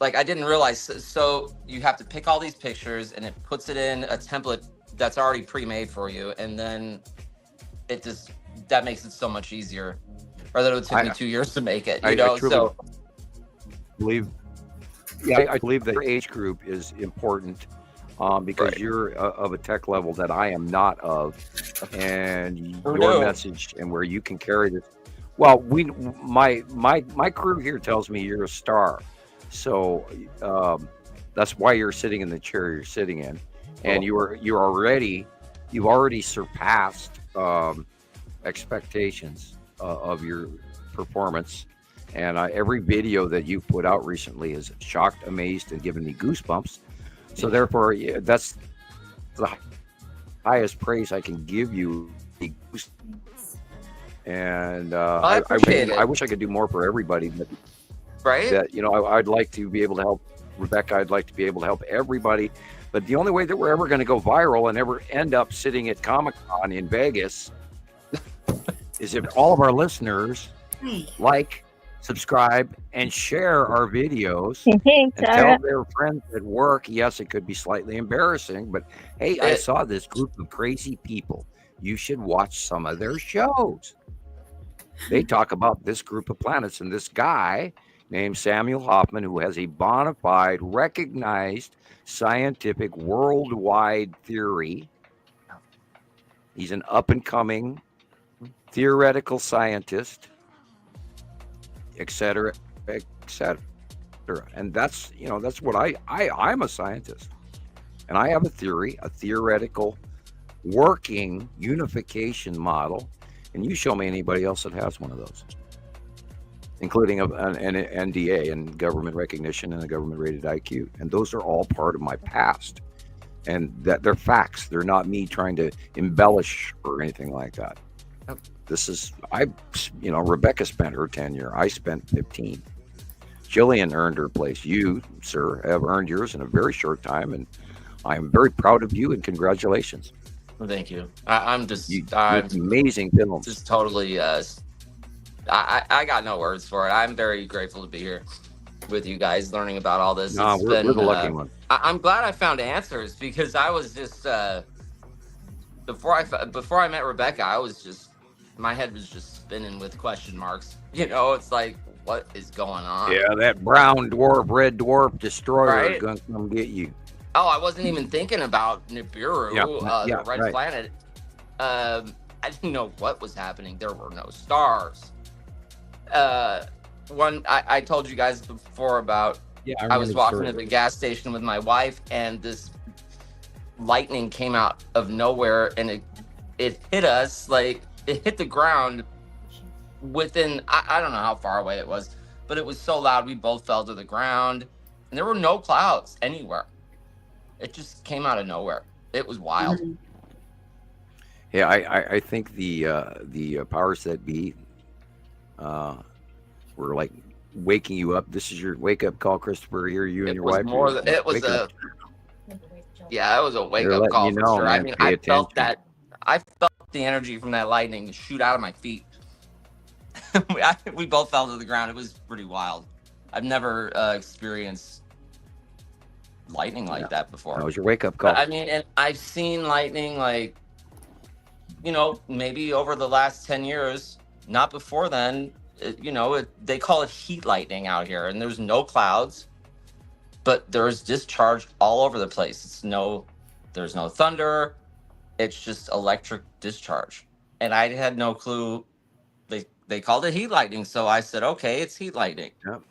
like I didn't realize. So you have to pick all these pictures, and it puts it in a template that's already pre-made for you, and then that makes it so much easier. Or that it would take me 2 years to make it. I truly So believe. Yeah, I believe that your age group is important because Right. you're of a tech level that I am not of, and Who your knew? message and where you can carry this. Well, my crew here tells me you're a star, so that's why you're sitting in the chair you're sitting in, and you've already surpassed expectations of your performance. And every video that you've put out recently has shocked, amazed, and given me goosebumps. So therefore, that's the highest praise I can give you. And I appreciate it. I wish I could do more for everybody, but right? that I'd like to be able to help Rebecca. I'd like to be able to help everybody. But the only way that we're ever going to go viral and ever end up sitting at Comic-Con in Vegas is if all of our listeners like, subscribe, and share our videos and tell their friends at work. Yes, it could be slightly embarrassing, but hey, I saw this group of crazy people. You should watch some of their shows. They talk about this group of planets and this guy named Samuel Hofman, who has a bona fide, recognized scientific worldwide theory. He's an up-and-coming theoretical scientist, etc., etc. And that's what I'm a scientist, and I have a theory, a theoretical working unification model, and you show me anybody else that has one of those. including an NDA and government recognition and a government rated IQ. And those are all part of my past. And that they're facts. They're not me trying to embellish or anything like that. This is, Rebecca spent her tenure. I spent 15. Gillian earned her place. You, sir, have earned yours in a very short time. And I'm very proud of you and congratulations. Well, thank you. I'm amazing films. Just totally, I got no words for it. I'm very grateful to be here with you guys learning about all this. We're the lucky one. I'm glad I found answers because I was just before I met Rebecca, my head was just spinning with question marks. It's like, what is going on? Yeah, that brown dwarf, red dwarf destroyer is going to come get you. Oh, I wasn't even thinking about Nibiru, the red planet. I didn't know what was happening. There were no stars. I told you guys before about I was walking to the gas station with my wife and this lightning came out of nowhere and it hit us, like it hit the ground within I don't know how far away it was, but it was so loud we both fell to the ground and there were no clouds anywhere. It just came out of nowhere. It was wild. Yeah, I think the powers that be were like waking you up. This is your wake up call, Christoper. Here, you and your wife. It was a wake up call for sure. I mean, I felt the energy from that lightning shoot out of my feet. We both fell to the ground. It was pretty wild. I've never experienced lightning like that before. That was your wake up call. But, I mean, and I've seen lightning like, maybe over the last 10 years, not before then. They call it heat lightning out here, and there's no clouds, but there's discharge all over the place. There's no thunder. It's just electric discharge. And I had no clue. They called it heat lightning. So I said, okay, it's heat lightning. Yep.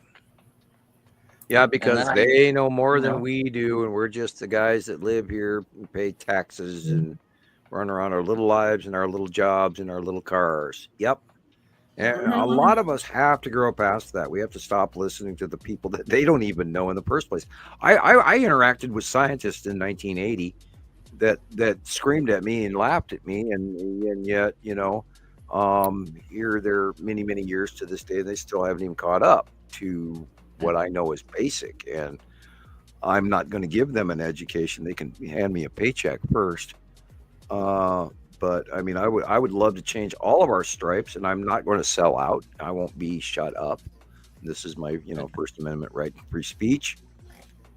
Yeah, because they know more than we do. And we're just the guys that live here and pay taxes and run around our little lives and our little jobs and our little cars. Yep. And a lot of us have to grow past that. We have to stop listening to the people that they don't even know in the first place. I interacted with scientists in 1980 that screamed at me and laughed at me, and yet here they're many years to this day, they still haven't even caught up to what I know is basic. And I'm not going to give them an education. They can hand me a paycheck first. But I mean, I would love to change all of our stripes, and I'm not going to sell out. I won't be shut up. This is my, First Amendment right to free speech.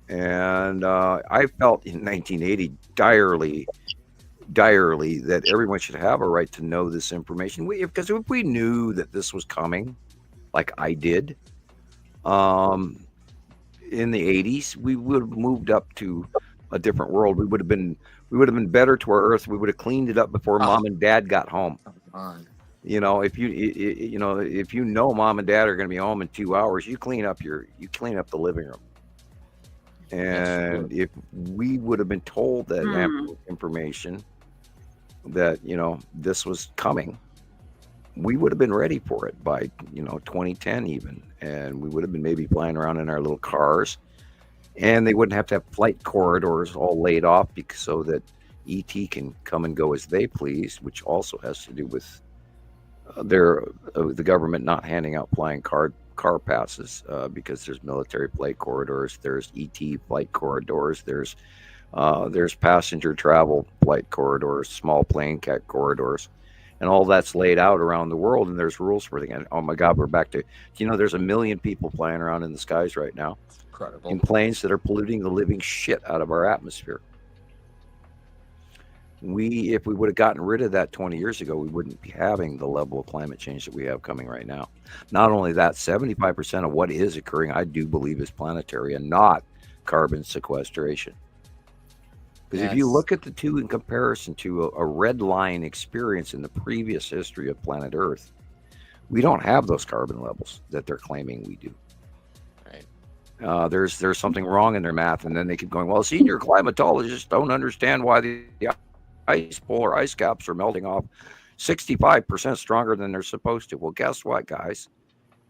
And I felt in 1980 direly that everyone should have a right to know this information. Because if we knew that this was coming, like I did, in the 80s, we would have moved up to a different world. We would have been better to our earth. We would have cleaned it up before mom and dad got home. If you know mom and dad are going to be home in 2 hours, you clean up the living room. And if we would have been told that information that this was coming, we would have been ready for it by 2010 even, and we would have been maybe flying around in our little cars. And they wouldn't have to have flight corridors all laid off so that ET can come and go as they please, which also has to do with the government not handing out flying car passes because there's military flight corridors, there's ET flight corridors, there's passenger travel flight corridors, small plane corridors, and all that's laid out around the world. And there's rules for everything. And oh my God, we're back to there's 1 million people flying around in the skies right now. Incredible. In planes that are polluting the living shit out of our atmosphere. If we would have gotten rid of that 20 years ago, we wouldn't be having the level of climate change that we have coming right now. Not only that, 75% of what is occurring, I do believe, is planetary and not carbon sequestration. Because if you look at the two in comparison to a red line experience in the previous history of planet Earth, we don't have those carbon levels that they're claiming we do. There's something wrong in their math, and then they keep going, well, senior climatologists don't understand why the polar ice caps are melting off 65% stronger than they're supposed to. Well, guess what, guys?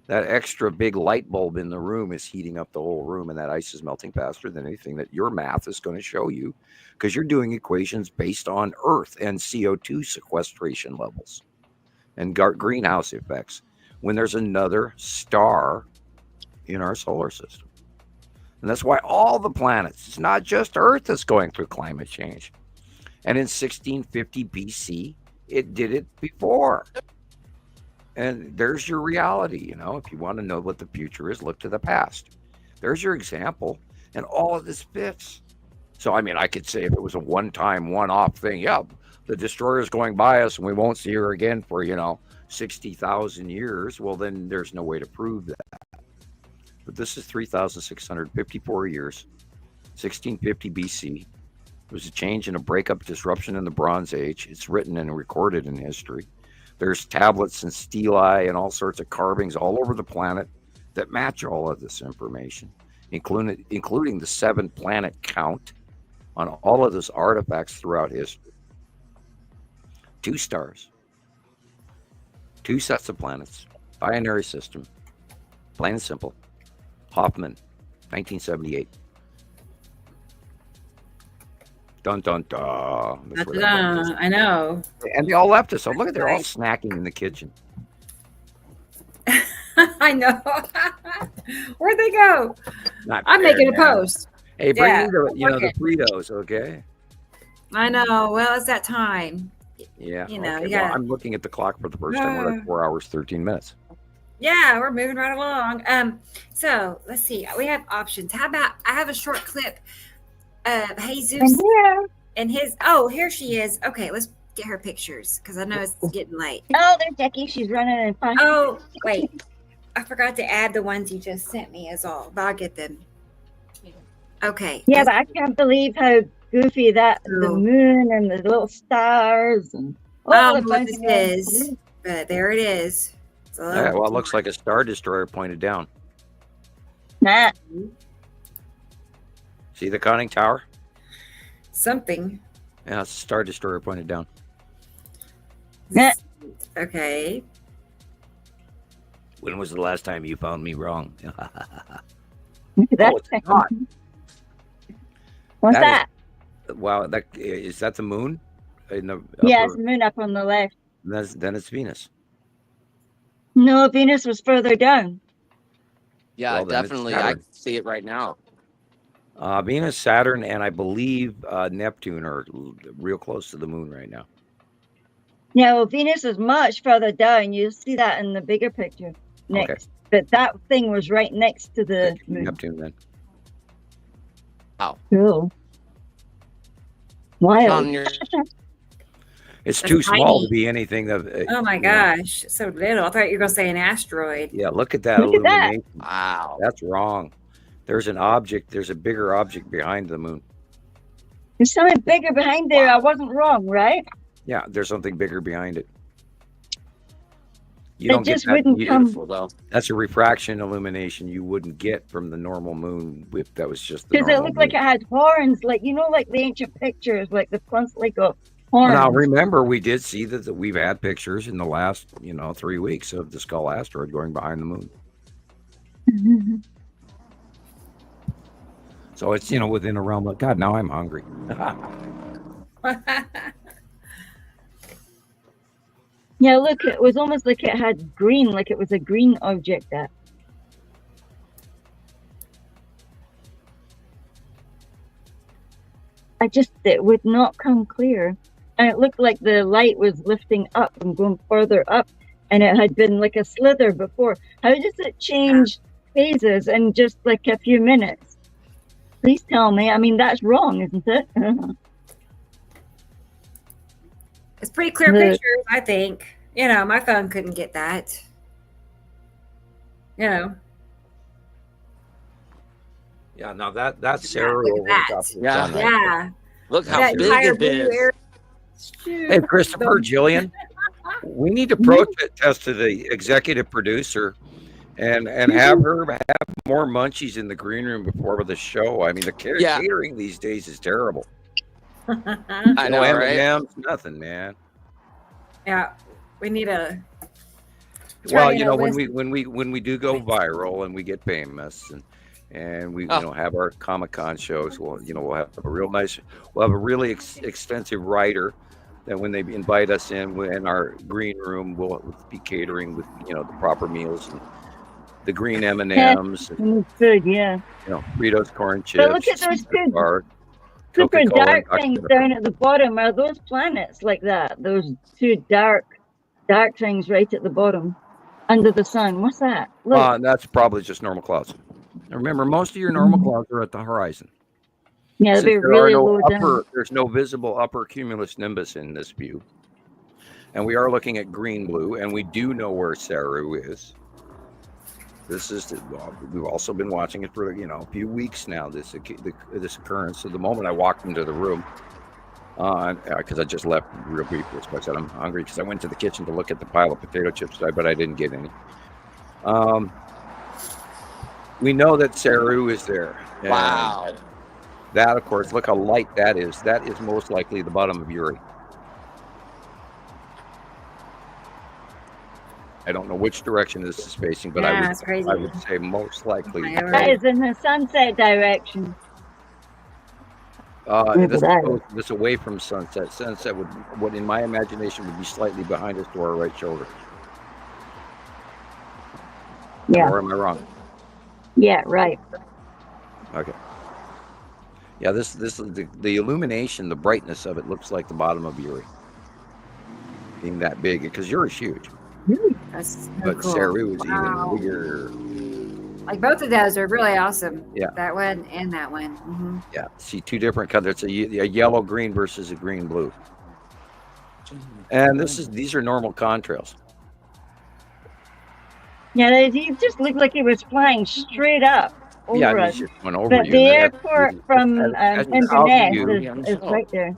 That extra big light bulb in the room is heating up the whole room, and that ice is melting faster than anything that your math is going to show you, because you're doing equations based on Earth and CO2 sequestration levels and greenhouse effects when there's another star in our solar system. And that's why all the planets, it's not just Earth that's going through climate change. And in 1650 BC, it did it before. And there's your reality. If you want to know what the future is, look to the past. There's your example. And all of this fits. So, I could say if it was a one-time, one-off thing, yeah, the destroyer is going by us and we won't see her again for, 60,000 years. Well, then there's no way to prove that. But this is 3,654 years, 1650 BC. It was a change and a breakup, disruption in the Bronze Age. It's written and recorded in history. There's tablets and stelae and all sorts of carvings all over the planet that match all of this information, including the 7-planet count on all of those artifacts throughout history. 2 stars, 2 sets of planets, binary system, plain and simple. Hofman, 1978. Dun, dun, dun. I know. And they all left us. So look at, they're all snacking in the kitchen. I know. Where'd they go? I'm making a post. Hey, bring me the Fritos, okay? I know. Well, it's that time. Yeah. You know, okay. you gotta... I'm looking at the clock for the first time. We're at 4 hours, 13 minutes. Yeah, we're moving right along. So let's see. We have options. How about I have a short clip of Jesus and his. Oh, here she is. Okay, let's get her pictures because I know it's getting late. Oh, there's Jackie. She's running in front. Oh, wait. I forgot to add the ones you just sent me as all, but I'll get them. Okay. Yeah, but I can't believe how goofy the moon and the little stars and what this is. But there it is. Yeah, well, it looks like a Star Destroyer pointed down. Nah. See the conning tower? Something. Yeah, it's a Star Destroyer pointed down. Yeah. Okay. When was the last time you found me wrong? That's it's not. What's that? Wow, is that the moon? Yeah, it's the moon up on the left. Then it's Venus. No, Venus was further down. Yeah, well, definitely. I see it right now. Venus, Saturn, and I believe Neptune are real close to the moon right now. Yeah, well, Venus is much further down. You'll see that in the bigger picture next. Okay. But that thing was right next to the moon. Neptune, then. Wow. Cool. Wild. It's too small to be anything of. Oh my gosh, so little. I thought you were going to say an asteroid. Yeah, look at that illumination. That. Wow. That's wrong. There's an object. There's a bigger object behind the moon. There's something bigger behind there. Wow. I wasn't wrong, right? Yeah, there's something bigger behind it. You don't just wouldn't come. That's a refraction illumination you wouldn't get from the normal moon if that was just the because it looked like it had horns, like like the ancient pictures, like the constantly go. Now, remember, we did see that we've had pictures in the last, 3 weeks of the Skull asteroid going behind the moon. Mm-hmm. So it's, within a realm of, God, now I'm hungry. Yeah, look, it was almost like it had green, like it was a green object that. It would not come clear. And it looked like the light was lifting up and going further up. And it had been like a slither before. How does it change phases in just like a few minutes? Please tell me. I mean, that's wrong, isn't it? It's pretty clear pictures, I think. My phone couldn't get that. Yeah, now that's Sarah over top. Yeah. Look how big it is. Hey, Christoper, Gillian, we need to protest to the executive producer and have her have more munchies in the green room before the show. I mean, the catering these days is terrible. I know, right? Nothing, man. Yeah, we need a. Well, trying to when we do go viral and we get famous and we have our Comic-Con shows, we'll have a really extensive writer that when they invite us in our green room, we'll be catering with the proper meals and the green M&Ms, and food, yeah. Fritos, corn chips. But look at those two super Coca-Cola, dark things down at the bottom. Are those planets like that? Those two dark things right at the bottom, under the sun. What's that? Look. That's probably just normal clouds. Now remember, most of your normal clouds are at the horizon. Yeah, they're really low down. There's no visible upper cumulus nimbus in this view. And we are looking at green blue, and we do know where Saru is. We've also been watching it for a few weeks now. This occurrence. So the moment I walked into the room, because I just left real briefly, so I said I'm hungry because I went to the kitchen to look at the pile of potato chips, but I didn't get any. We know that Saru is there. Wow. That, of course, look how light that is. That is most likely the bottom of Uri. I don't know which direction this is facing, but I would say most likely. That is in the sunset direction. This away from sunset. Sunset would, in my imagination, would be slightly behind us to our right shoulder. Yeah. Or am I wrong? Yeah, right. Okay. Yeah, this the illumination, the brightness of it looks like the bottom of Uri. Being that big, because Uri's huge. That's so but cool. Saru is even bigger. Like both of those are really awesome. Yeah. That one and that one. Mm-hmm. Yeah. See, two different colors. It's a yellow green versus a green blue. And these are normal contrails. Yeah, it just looked like it was flying straight up over us. Just went over but you. The airport from Inverness is right there.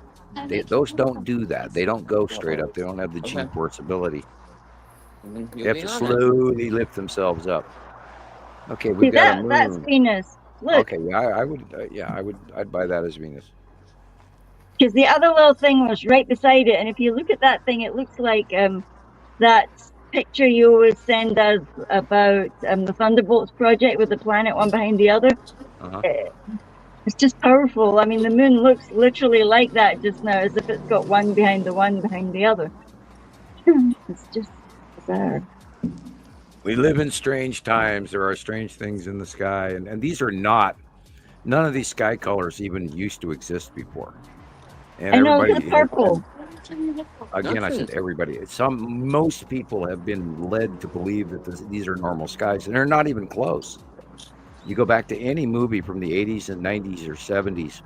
Those don't do that. They don't go straight up. They don't have the G-force ability. They have to slowly lift themselves up. Okay, we've got a moon. That's Venus. Look. Okay, I'd buy that as Venus. Because the other little thing was right beside it, and if you look at that thing, it looks like that picture you always send us about the Thunderbolts project with the planet one behind the other. Uh-huh. It's just powerful. I mean, the moon looks literally like that just now, as if it's got one behind the other. It's just bizarre. We live in strange times. There are strange things in the sky, and these are none of these sky colors even used to exist before. And I know, it's purple. Again, I said everybody. Most people have been led to believe that these are normal skies, and they're not even close. You go back to any movie from the 80s and 90s or 70s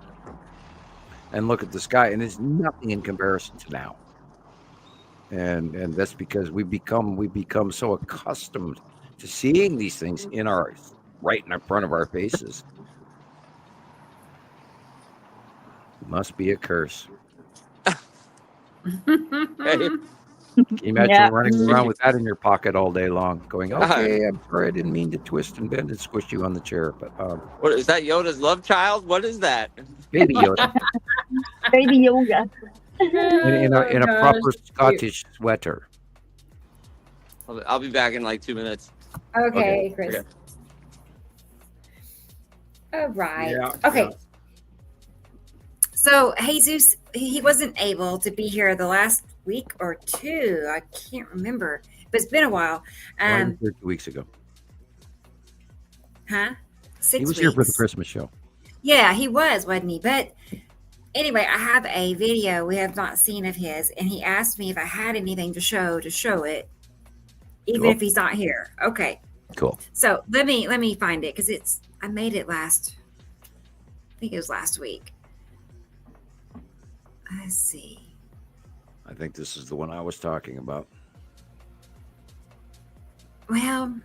and look at the sky, and there's nothing in comparison to now. And that's because we've become so accustomed to seeing these things right in front of our faces. It must be a curse. Can you imagine running around with that in your pocket all day long, going, "Okay, I'm sorry, I didn't mean to twist and bend and squish you on the chair." But what is that? Yoda's love child? What is that? Baby Yoda. Baby Yoda. in a proper Scottish sweater. I'll be back in like 2 minutes. Okay, Chris. Okay. All right. Yeah, okay. Yeah. So Jesus, he wasn't able to be here the last week or two. I can't remember, but it's been a while. He was here 2 weeks ago. Huh? 6 weeks. He was here for the Christmas show. Yeah, he was, wasn't he? But anyway, I have a video we have not seen of his, and he asked me if I had anything to show it, even if he's not here. Okay. Cool. So let me find it because I made it I think it was last week. Let's see. I think this is the one I was talking about. Well,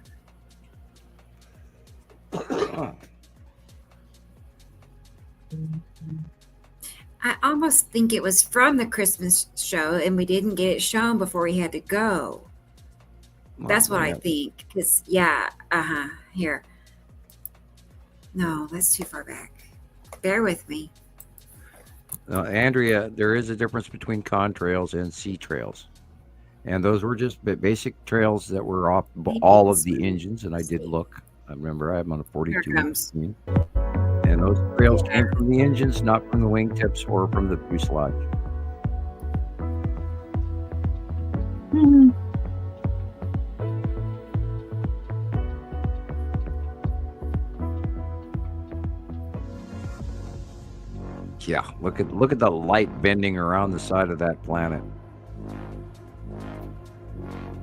I almost think it was from the Christmas show, and we didn't get it shown before he had to go. That's what I think. Because, here. No, that's too far back. Bear with me. Andrea, there is a difference between contrails and sea trails. And those were just basic trails that were off all of the engines. And I did look. I remember I'm on a 42. And those trails came from the engines, not from the wingtips or from the fuselage. Mhm. Yeah, look at the light bending around the side of that planet.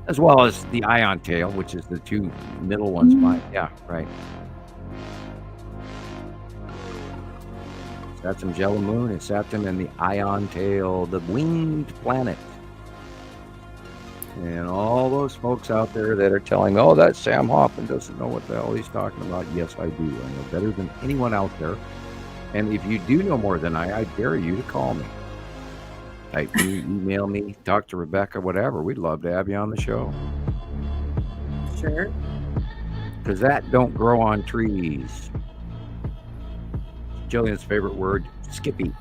As well as the ion tail, which is the two middle ones. Yeah, right. Saturn Jello Moon and Saturn and the ion tail, the winged planet. And all those folks out there that are telling, oh, that Sam Hofman doesn't know what the hell he's talking about. Yes, I do. I know better than anyone out there. And if you do know more than I dare you to call me. Type me, email me, talk to Rebecca, whatever. We'd love to have you on the show. Sure. Because that don't grow on trees. Jillian's favorite word, Skippy.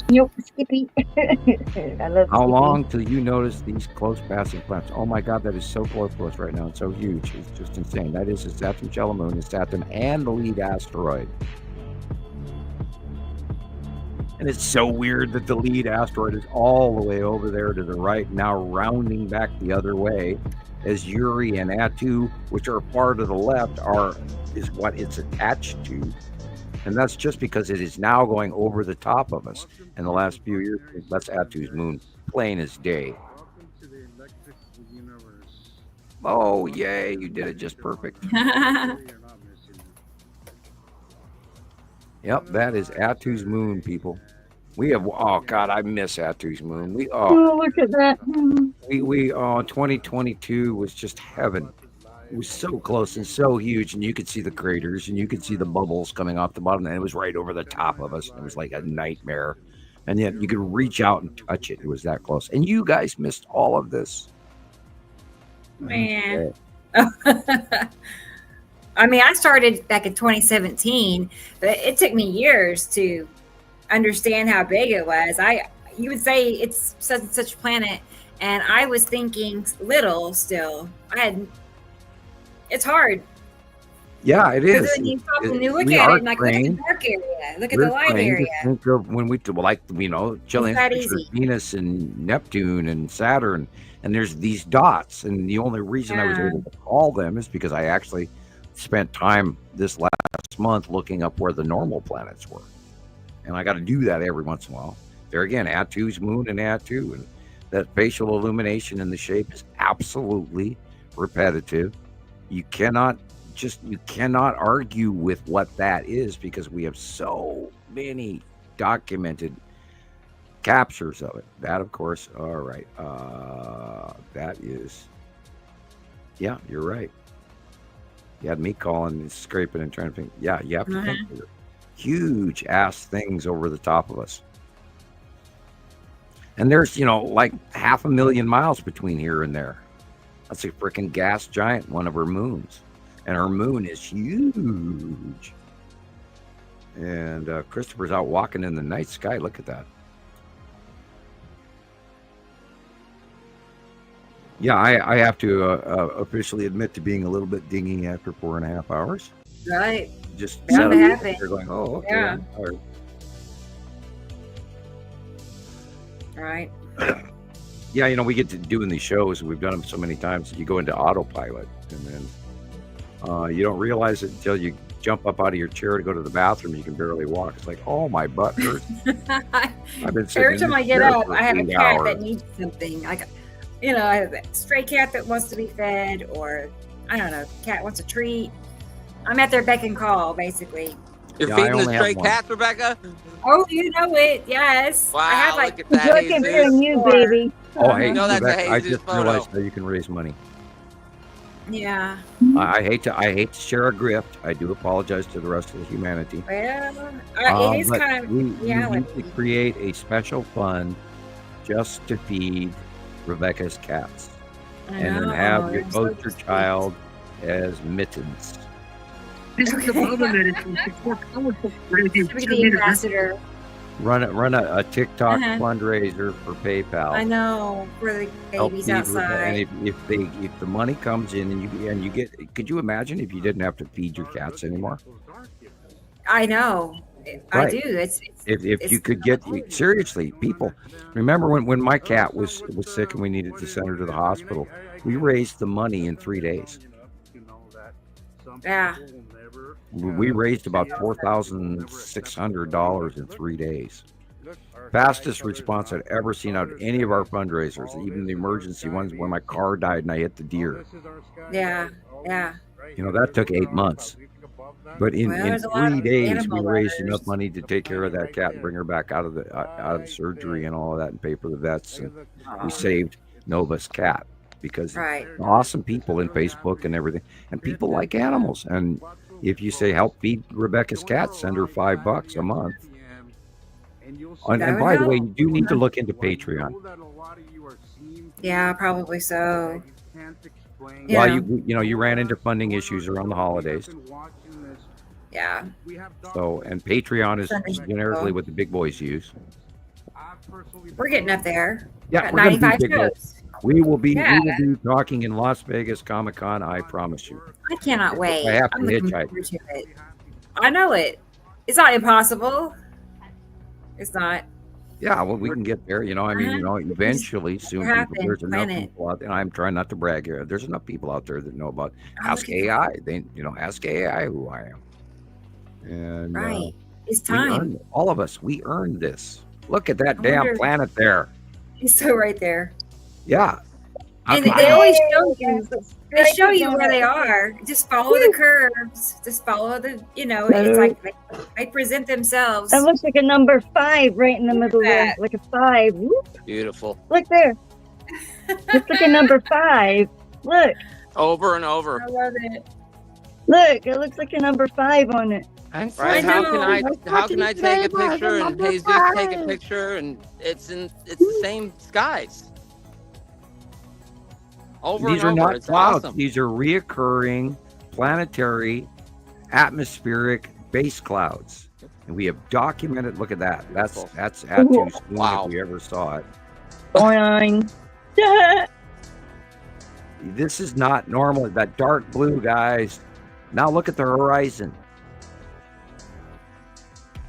Nope, Skippy. I love How Skippy. long till you notice these close passing planets? Oh my God, that is so close to us right now. It's so huge. It's just insane. That is a Saturn Jello Moon, a Saturn and the lead asteroid. And it's so weird that the lead asteroid is all the way over there to the right, now rounding back the other way, as Yuri and Atu, which are far to the left, is what it's attached to. And that's just because it is now going over the top of us. In the last few years, that's Atu's moon, plain as day. Oh, yay, you did it just perfect. Yep, that is Atu's moon, people. We have, oh God, I miss Atu's moon. Oh, look at that. 2022 was just heaven. It was so close and so huge, and you could see the craters and you could see the bubbles coming off the bottom, and it was right over the top of us. It was like a nightmare. And yet you could reach out and touch it. It was that close. And you guys missed all of this. Man. I mean, I started back in 2017, but it took me years to understand how big it was. You would say it's such a planet, and I was thinking little still. It's hard. Yeah, it is. Then you stop and you look at it and like, look at the dark area, look at the light area. Think of when we, like, Jillian's picture of Venus and Neptune and Saturn, and there's these dots, and the only reason I was able to call them is because I actually spent time this last month looking up where the normal planets were. And I got to do that every once in a while. There again, Atu's moon and Atu, and that facial illumination in the shape is absolutely repetitive. You cannot argue with what that is, because we have so many documented captures of it. That, of course, all right. That is, yeah, you're right. You had me calling and scraping and trying to think. Yeah, you have to think of it. Huge ass things over the top of us. And there's, like 500,000 miles between here and there. That's a freaking gas giant, one of her moons. And her moon is huge. And Christopher's out walking in the night sky. Look at that. Yeah, I have to officially admit to being a little bit dingy after 4.5 hours. Right. Just Bound to happen. They're going, oh, okay. Yeah. All right. Yeah, we get to doing these shows, and we've done them so many times that you go into autopilot, and then you don't realize it until you jump up out of your chair to go to the bathroom. You can barely walk. It's like, oh, my butt hurts. I've been sitting Every time I get up, I have a cat hours. that needs something. Like, I have a stray cat that wants to be fed, or I don't know, cat wants a treat. I'm at their beck and call, basically. You're feeding the stray cats, Rebecca? Oh, you know it, yes. Wow, I have look at that, Looking for you, baby. Oh, hey, that's Rebecca, a I Jesus just photo. realized how you can raise money. Yeah. I hate to share a grift. I do apologize to the rest of the humanity. Well, it is but kind of we reality. need to create a special fund just to feed Rebecca's cats, and then have your poster child as Mittens. This is the problem that it's more powerful for Be the ambassador. Run a TikTok Uh-huh. fundraiser for PayPal. I know, for the Help babies feed outside. and if the money comes in and you get, could you imagine if you didn't have to feed your cats anymore? I know. I Right. do. It's If you could get, seriously, people, remember when my cat was sick and we needed to send her to the hospital, we raised the money in 3 days. Yeah. We raised about $4,600 in 3 days. Fastest response I'd ever seen out of any of our fundraisers, even the emergency ones when my car died and I hit the deer. Yeah. Yeah. You know, that took 8 months. But in there's a lot 3 of days, animal we raised lovers. enough money to take care of that cat and bring her back out of surgery and all of that and pay for the vets. And we saved Nova's cat because Right. awesome people in Facebook and everything. And people like animals. And if you say help feed Rebecca's cat, send her $5 a month. And by the way, you do need to look into Patreon. Yeah, probably so. Well, you ran into funding issues around the holidays. Yeah. So, and Patreon is generically what the big boys use. We're getting up there. Yeah, Got we're gonna be 95 big boys. shows. We will be Yeah. talking in Las Vegas Comic-Con, I promise you. I cannot wait. I have to I'm looking hitchhike. forward to it. I know it. It's not impossible. It's not. Yeah, well, we can get there. Eventually, soon, happen, there's enough plan it. people out there. I'm trying not to brag here. There's enough people out there that know about I'm Ask looking AI. Ask AI who I am. And Right. It's we time. earned it. All of us, we earned this. Look at that I damn wonder- planet there. He's so right there. Yeah. And I- they always show you. Yes, They show you where they are. Just follow the curves. Just follow the. It's like they present themselves. That looks like a number 5 right in the middle there, that. like a 5. Whoop, Beautiful. look there. Looks like a number 5. Look, Over and over. I love it. look, it looks like a number 5 on it. Right? I How know. can I take a picture and Jesus take a picture and it's the same skies. Over These are and over. not It's clouds. awesome. These are reoccurring planetary atmospheric base clouds. And we have documented, look at that. That's Atu's moon Wow. if we ever saw it. Boing. This is not normal. That dark blue, guys. Now look at the horizon.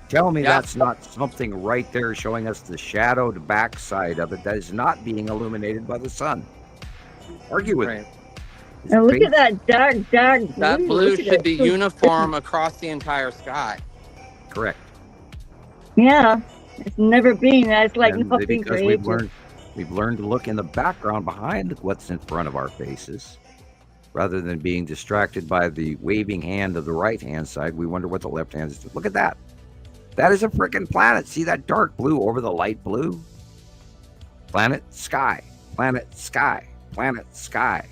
Tell me Yeah. that's not something right there showing us the shadowed backside of it that is not being illuminated by the sun. Argue with Right. me. Now look at that dark blue. That blue Look at should that. be uniform across the entire sky. Correct. Yeah, it's never been that. It's like And nothing because created. we've learned to look in the background behind what's in front of our faces. Rather than being distracted by the waving hand of the right hand side, we wonder what the left hand is. Look at that. That is a freaking planet. See that dark blue over the light blue? Planet, sky, planet, sky, planet, sky.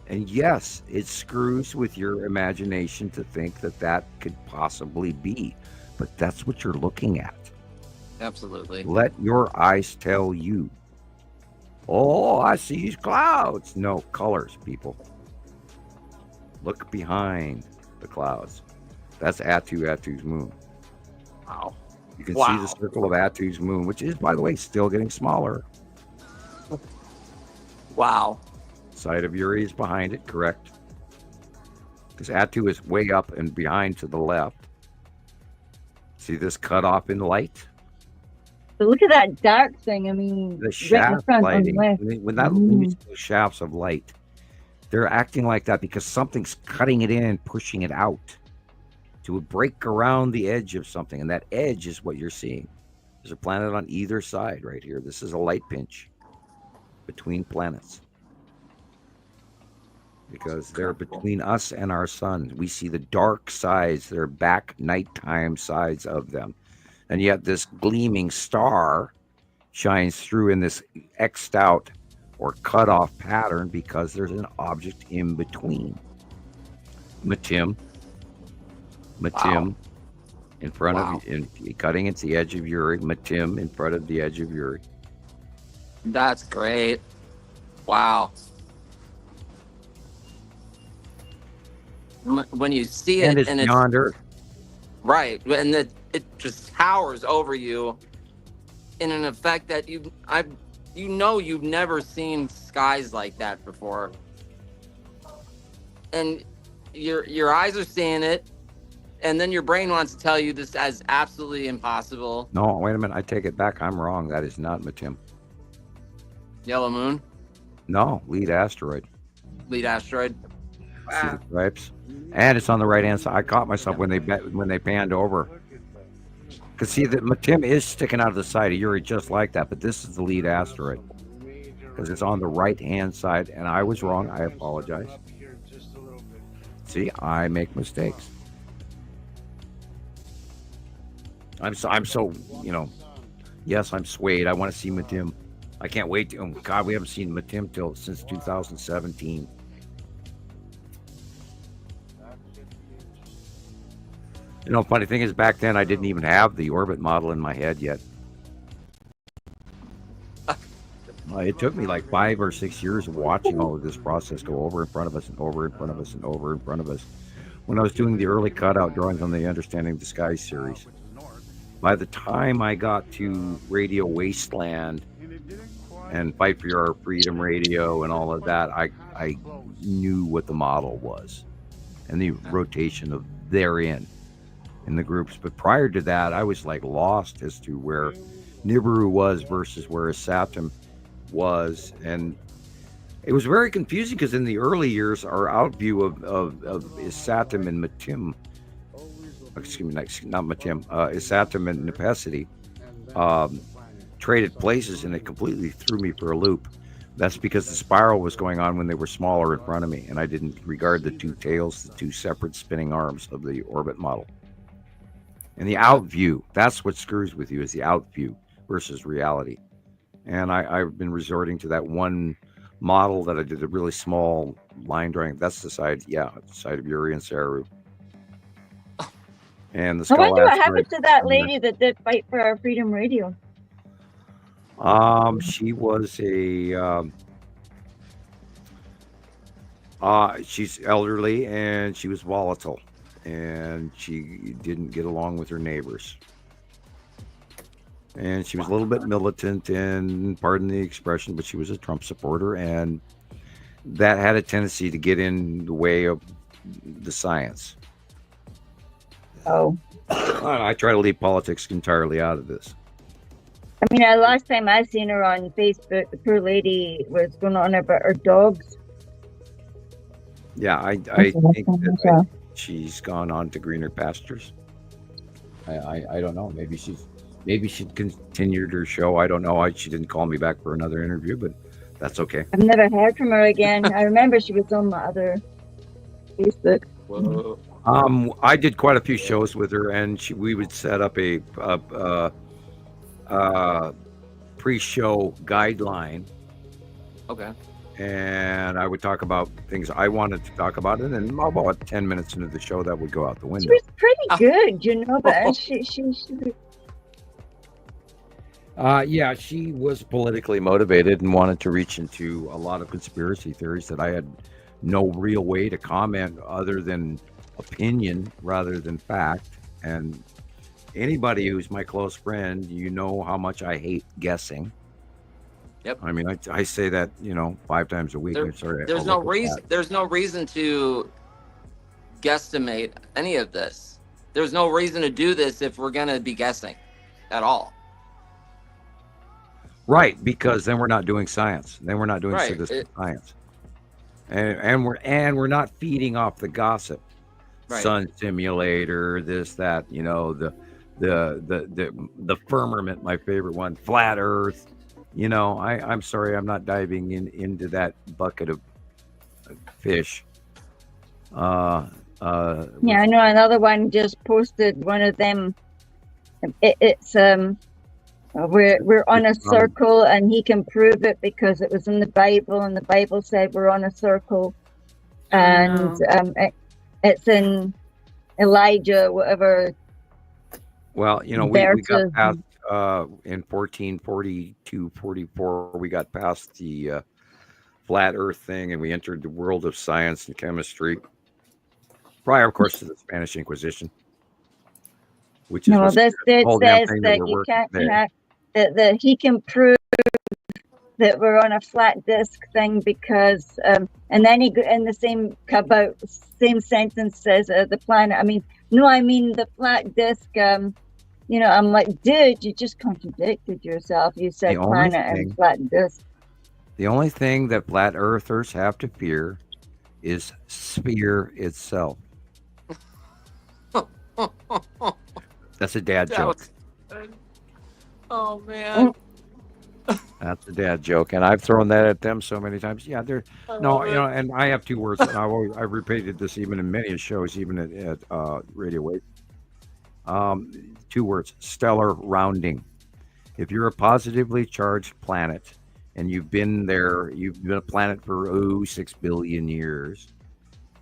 And yes, it screws with your imagination to think that that could possibly be, but that's what you're looking at. Absolutely. Let your eyes tell you. Oh, I see these clouds. No, colors, people. Look behind the clouds. That's Atu's moon. Wow. You can see Wow. the circle of Atu's moon, which is, by the way, still getting smaller. Wow. Side of Uri is behind it, correct? Because Atu is way up and behind to the left. See this cutoff in light? But look at that dark thing. I mean, The right in shaft front on the lighting. left. When you see those shafts of light, they're acting like that because something's cutting it in and pushing it out to break around the edge of something. And that edge is what you're seeing. There's a planet on either side right here. This is a light pinch between planets. Because they're between us and our sun. We see the dark sides, they're back nighttime sides of them. And yet this gleaming star shines through in this X'd out or cut off pattern because there's an object in between. Matim, in front of cutting into the edge of Uri. Matim in front of the edge of Uri. That's great. Wow. When you see And it it's and it's yonder. Right, and it just towers over you in an effect that you've never seen skies like that before, and your eyes are seeing it, and then your brain wants to tell you this as absolutely impossible. No, wait a minute. I take it back. I'm wrong. That is not Matim. Yellow moon, No, lead asteroid. lead asteroid. See the stripes, and it's on the right hand side. I caught myself when they panned over. Cause see that Matim is sticking out of the side of Uri just like that, but this is the lead asteroid because it's on the right hand side, and I was wrong. I apologize. See, I make mistakes. I'm so yes, I'm swayed. I want to see Matim. I can't wait to. Oh God, we haven't seen Matim since 2017. Funny thing is, back then I didn't even have the orbit model in my head yet. It took me like 5 or 6 years of watching all of this process go over in front of us and over in front of us and over in front of us. When I was doing the early cutout drawings on the Understanding the Skies series, by the time I got to Radio Wasteland and Fight for Your Freedom Radio and all of that, I knew what the model was and the rotation of therein in the groups. But prior to that, I was like lost as to where Nibiru was versus where Saturn was, and it was very confusing because in the early years, our out view of Isatim and Matim, excuse me, not Matim, Isatim and Nepesity, traded places, and it completely threw me for a loop. That's because the spiral was going on when they were smaller in front of me, and I didn't regard the two tails, the two separate spinning arms of the orbit model. And the out view, that's what screws with you, is the out view versus reality. And I've been resorting to that one model that I did a really small line drawing. That's the side of Uri and Saru. And the I wonder what asteroid. happened to that lady that did Fight for Our Freedom Radio. She was she's elderly and she was volatile, and she didn't get along with her neighbors. And she was a little bit militant, and pardon the expression, but she was a Trump supporter, and that had a tendency to get in the way of the science. Oh. I try to leave politics entirely out of this. I mean, last time I seen her on Facebook, the poor lady was going on about her dogs. Yeah, I think that she's gone on to greener pastures. I don't know. Maybe she continued her show. I don't know. She didn't call me back for another interview, but that's okay. I've never heard from her again. I remember she was on my other Facebook. Whoa. I did quite a few shows with her, and we would set up a pre-show guideline. Okay. And I would talk about things I wanted to talk about, and then about 10 minutes into the show, that would go out the window. She was pretty good, but she yeah, she was politically motivated and wanted to reach into a lot of conspiracy theories that I had no real way to comment other than opinion rather than fact. And anybody who's my close friend, how much I hate guessing. Yep. I mean, I say that 5 times a week. There's no reason to guesstimate any of this. There's no reason to do this if we're gonna be guessing at all. Right, because then we're not doing science. Then we're not doing citizen science, and we're not feeding off the gossip. Right. Sun simulator, this, that, the firmament, my favorite one, flat Earth. I'm sorry, I'm not diving into that bucket of fish. Yeah, I know another one just posted one of them. It's we're on a circle, and he can prove it because it was in the Bible, and the Bible said we're on a circle, and it's in Elijah, whatever. Well, we got past in 1442, 44, we got past the flat Earth thing, and we entered the world of science and chemistry. Prior, of course, to the Spanish Inquisition. which is No, what's this the it whole damn says thing that that we're you working can't today. have that he can prove that we're on a flat disk thing because and then in the same about same sentence says the planet. I mean, no, I mean the flat disk. You know, I'm like, dude, you just contradicted yourself. You said planet and flat disk. The only thing that flat earthers have to fear is sphere itself. That's a dad joke. Oh man. That's a dad joke, and I've thrown that at them so many times. Yeah, they're and I have two words, and I've repeated this even in many shows, even at Radio Wave. Two words: stellar rounding. If you're a positively charged planet, and you've been a planet for 6 billion years,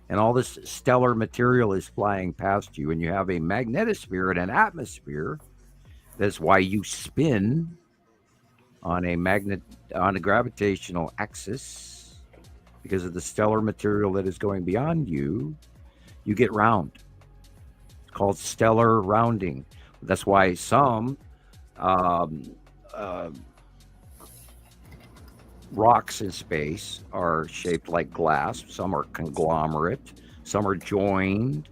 and all this stellar material is flying past you, and you have a magnetosphere and an atmosphere. That's why you spin on a gravitational axis, because of the stellar material that is going beyond you. You get round. It's called stellar rounding. That's why some rocks in space are shaped like glass. Some are conglomerate. Some are joined.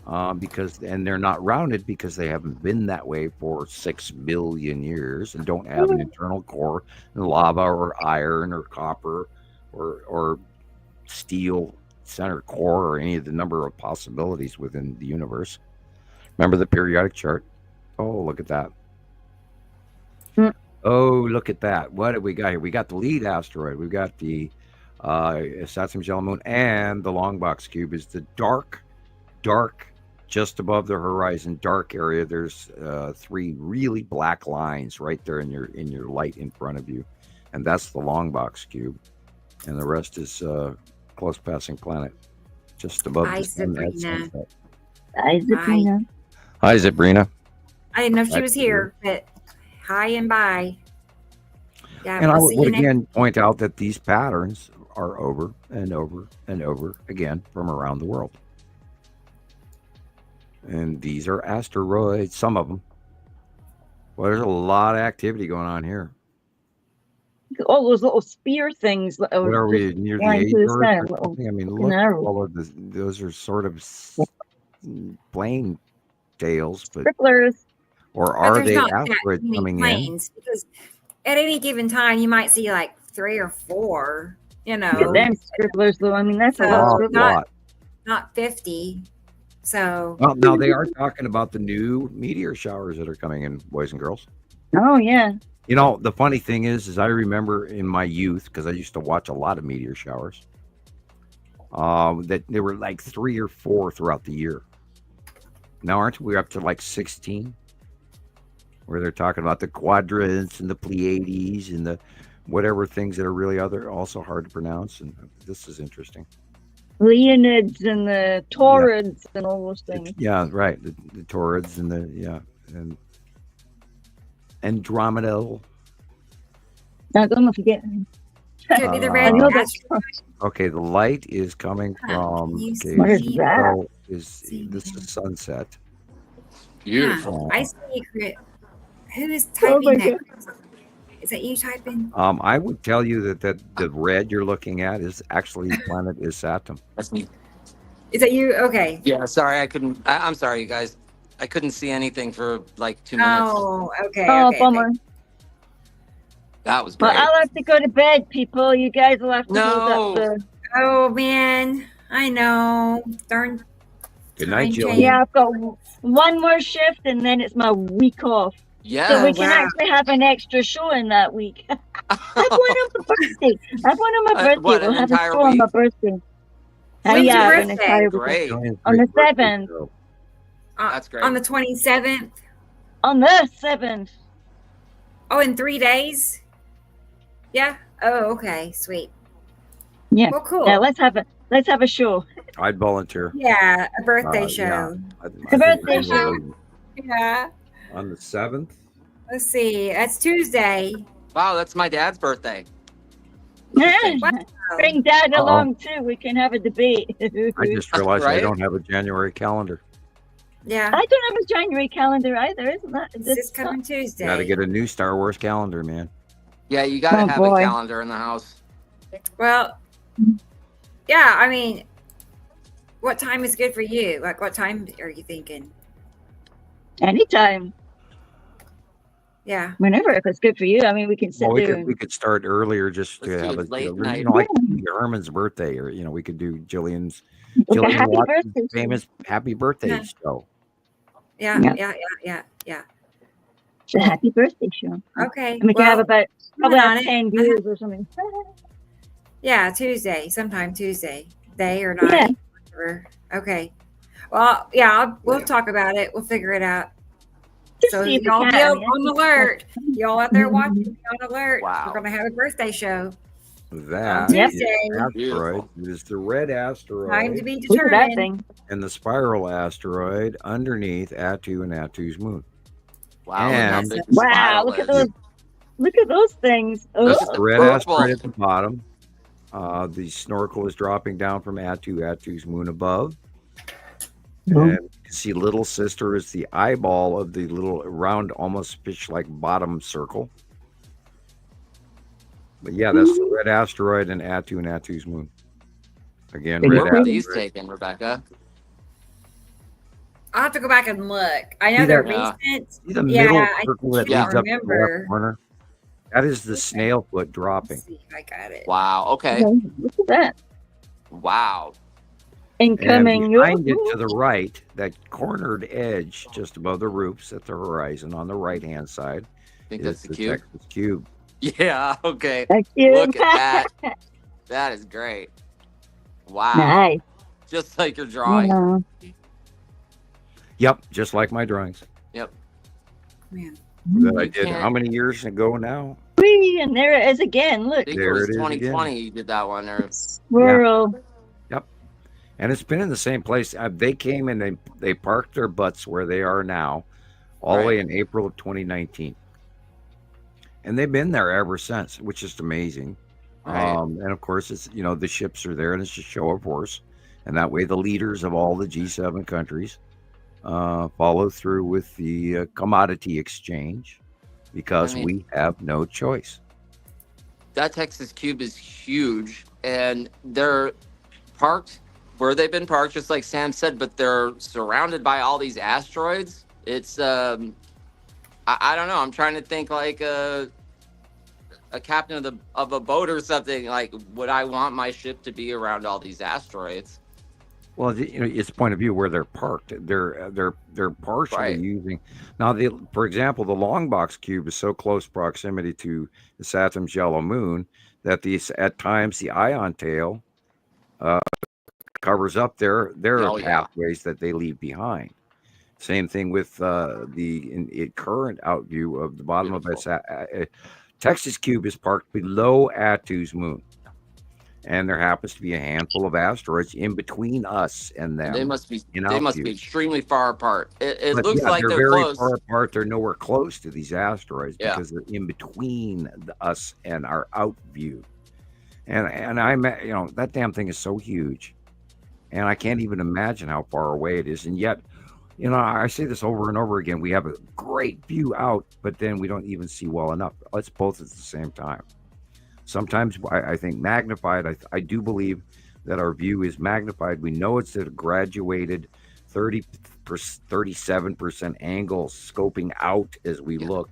And they're not rounded because they haven't been that way for 6 billion years and don't have an internal core, lava or iron or copper or steel center core or any of the number of possibilities within the universe. Remember the periodic chart? Oh, look at that. Oh, look at that. What have we got here? We got the lead asteroid. We've got the Saturn's yellow moon, and the long box cube is the dark, just above the horizon, dark area. There's 3 really black lines right there in your light in front of you, and that's the long box cube, and the rest is close passing planet just above the sun at sunset. Hi, Sabrina. Hi, Sabrina. I didn't know if she was here, but hi and bye. Yeah, and I would again point out that these patterns are over and over and over again from around the world. And these are asteroids, some of them. Well, there's a lot of activity going on here. All those little spear things. What are we, near the age or something? I mean, look at all of this. Those are sort of plane tails, but or are they asteroids coming in? Because at any given time, you might see like 3 or 4. You know, look at them scribblers, though. I mean, that's a lot. Not 50. So well, now they are talking about the new meteor showers that are coming in, boys and girls. Oh yeah. You know, the funny thing is I remember in my youth, because I used to watch a lot of meteor showers, that there were like 3 or 4 throughout the year. Now, aren't we up to like 16? Where they're talking about the quadrants and the Pleiades and the whatever things that are really also hard to pronounce. And this is interesting. Leonids and the Taurids and all those things. Yeah, right. The Taurids and and Andromeda. Now, don't forget. Could be the red. Okay, the light is coming from. What is that? This is sunset. Beautiful. I see. Who is typing that? Is that you typing? I would tell you that the red you're looking at is actually planet is Saturn. That's me. Is that you? Okay. Yeah, sorry, I couldn't. I'm sorry, you guys. I couldn't see anything for like 2 minutes. Oh, okay. Oh, okay, bummer. okay. That was great. Well, I'll have to go to bed, people. You guys will have to hold up the... Oh, man. I know. Darn. Good night, Gillian. Yeah, I've got one more shift, and then it's my week off. Yeah. So we can actually have an extra show in that week. I've one on my birthday. What, we'll an have a entire show on my week? birthday. When's your an birthday? entire Great. week. On the 7th. That's great. On the 27th? On the 7th. Oh, in 3 days? Yeah. Oh, okay. Sweet. Yeah. Well, cool. Yeah, let's have a show. I'd volunteer. Yeah, a birthday show. Yeah. A birthday show. Yeah. On the 7th? Let's see. That's Tuesday. Wow, that's my dad's birthday. Bring Dad along too. We can have a debate. I just realized Right? I don't have a January calendar. Yeah. I don't have a January calendar either, isn't that? It's this coming Tuesday. Got to get a new Star Wars calendar, man. Yeah, you got to Oh, have boy. a calendar in the house. Well, yeah, I mean, what time is good for you? Like, what time are you thinking? Anytime, Yeah. whenever, if it's good for you. I mean, we can sit Well, we there. could, we could start earlier just to Let's do have it a late night. like Herman's birthday, or we could do Gillian Like a happy Watson's birthday. famous happy birthday Yeah. show. Yeah. Yeah. Yeah. It's a happy birthday show. Okay. And we can have about probably on have it. 10 viewers or something. Yeah, Tuesday, sometime Tuesday, day or night. Yeah. Whatever. Okay. Well, yeah, we'll talk about it. We'll figure it out. Just So see if we y'all be can, on alert. Y'all out there watching, be on alert. Wow. We're gonna have a birthday show. That Yep. is asteroid. It is the red asteroid Time to be Look at that determined. thing. and the spiral asteroid underneath Attu and Attu's moon. Wow. And- look how big the Wow, spiral look at is. those. Look at those things. This Oh, is The red Purple. asteroid at the bottom. The snorkel is dropping down from Attu's moon above. And you can see little sister is the eyeball of the little round, almost fish-like bottom circle. But yeah, that's the red asteroid and Attu's moon. Again, Big red Where were asteroid. these asteroid. taken, Rebecca? I'll have to go back and look. I know See they're that? recent. See the Yeah, middle I circle that Yeah. leads up to the remember. left corner? That is the snail foot dropping. Let's see if I got it. Wow. Okay. okay. Look at that. Wow. Incoming. And behind it to the right, that cornered edge just above the roofs at the horizon on the right-hand side I think is that's the cube. Texas cube. Yeah. Okay. Thank you. Look at that. That is great. Wow. Nice. Just like your drawing. Yeah. Yep, just like my drawings Man. that I did. can't- How many years ago now? Whee, and there it is again. Look. I think it There was it is again. 2020 you did that one. Or Swirl. And it's been in the same place. They came and they parked their butts where they are now, all the way in April of 2019. And they've been there ever since, which is amazing. Right. And of course, it's the ships are there, and it's a show of force. And that way, the leaders of all the G7 countries follow through with the commodity exchange because we have no choice. that Texas cube is huge, and they're parked where they've been parked, just like Sam said, but they're surrounded by all these asteroids. It's I don't know. I'm trying to think like a captain of a boat or something. Like, would I want my ship to be around all these asteroids? Well, it's point of view where they're parked. They're partially Right. using now. For example, the long box cube is so close proximity to the Saturn's yellow moon that at times the ion tail covers up their Oh, yeah. pathways that they leave behind. Same thing with the current out view of the bottom of this. Texas cube is parked below Attu's moon, and there happens to be a handful of asteroids in between us and them. They must be in they must be outview. extremely far apart. It But looks yeah, like they're very close. far apart. They're nowhere close to these asteroids Yeah. because they're in between us and our out view. And I'm that damn thing is so huge, and I can't even imagine how far away it is. And yet, I say this over and over again. We have a great view out, but then we don't even see well enough. It's both at the same time. Sometimes I think magnified. I do believe that our view is magnified. We know it's at a graduated 37% angle scoping out as we look,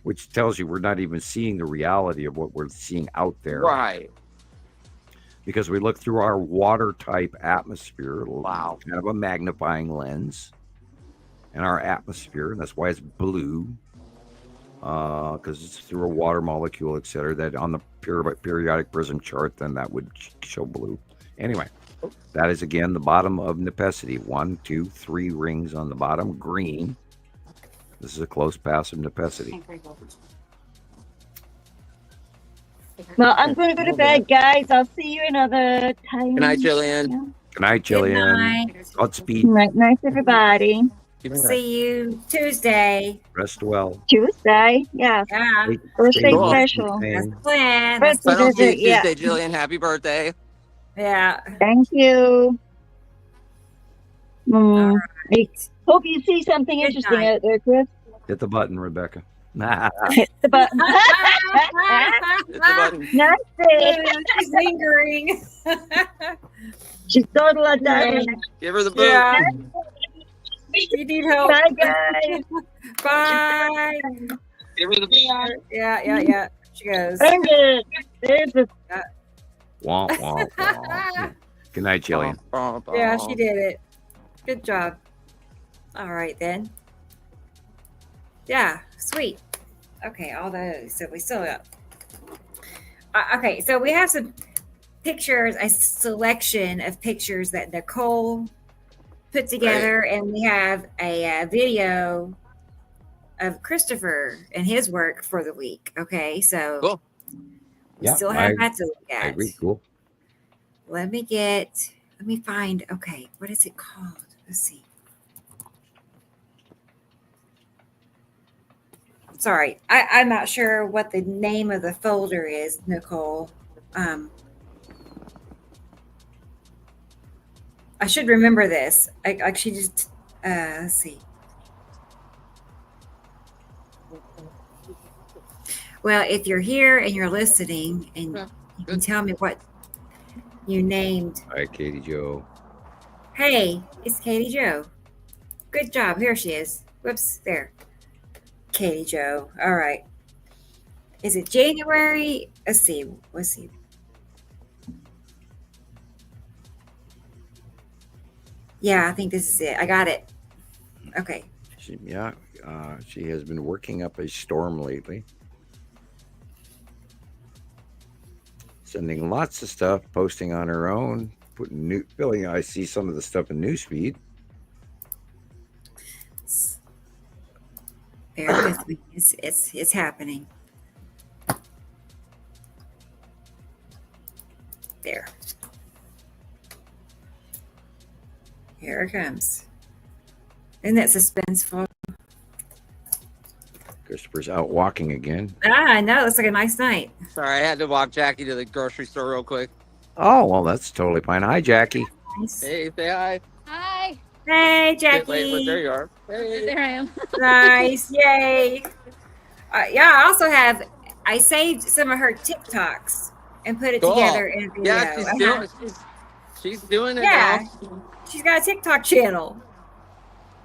which tells you we're not even seeing the reality of what we're seeing out there. Right. Because we look through our water type atmosphere. Wow. Kind of a magnifying lens in our atmosphere. And that's why it's blue. Because it's through a water molecule, etc. That on the periodic prism chart, then that would show blue. Anyway, that is again the bottom of Nepesity. 1, 2, 3 rings on the bottom, green. This is a close pass of Nepesity. Well, I'm going to go to bed, guys. I'll see you another time. Good night, Jillian. Yeah. Good night, Jillian. Godspeed. Night, everybody. See you Tuesday. Rest well. Tuesday. Yeah. Yeah. Birthday Cool. special. That's the plan. Birthday Final visit, yeah. Tuesday, Jillian. Happy birthday. Yeah. Thank you. Mm. right. Hope you see something Good interesting night. out there, Chris. Hit the button, Rebecca. Hit the button. Hit the button. Nasty. She's lingering. She's total of that. Give her the boot. Yeah. You need help. Bye, guys. Bye. Give her the boot. Yeah. She goes. Earned it. There's the Womp, womp, womp. Good night, Gillian. Yeah, she did it. Good job. All right, then. Yeah, sweet. Okay, all those. So we still got. Okay, so we have some pictures, a selection of pictures that Nicole put together, and we have a video of Christoper and his work for the week. Okay, so Cool. we still have that to look at. I agree. Cool. Let me find, okay, what is it called? Let's see. Sorry, I'm not sure what the name of the folder is, Nicole. I should remember this. I should just, let's see. Well, if you're here and you're listening and you can tell me what you named. Hi, Katie Joe. Hey, it's Katie Joe. Good job. Here she is. Whoops, there. Katie Joe. All right. Is it January? Let's see. Yeah, I think this is it. I got it. Okay. She has been working up a storm lately. Sending lots of stuff, posting on her own, filling. I see some of the stuff in Newsfeed. Bear with me. It's happening. There. Here it comes. Isn't that suspenseful? Christopher's out walking again. I know. Looks like a nice night. Sorry, I had to walk Jackie to the grocery store real quick. Oh, well, that's totally fine. Hi, Jackie. Nice. Hey, say hi. Hi. Hey, Jackie. Wait, there you are. Hey. There I am. Nice. Yay. Yeah, I saved some of her TikToks and put it Cool. together in a video. Yeah, she's doing it Yeah. now. She's got a TikTok channel.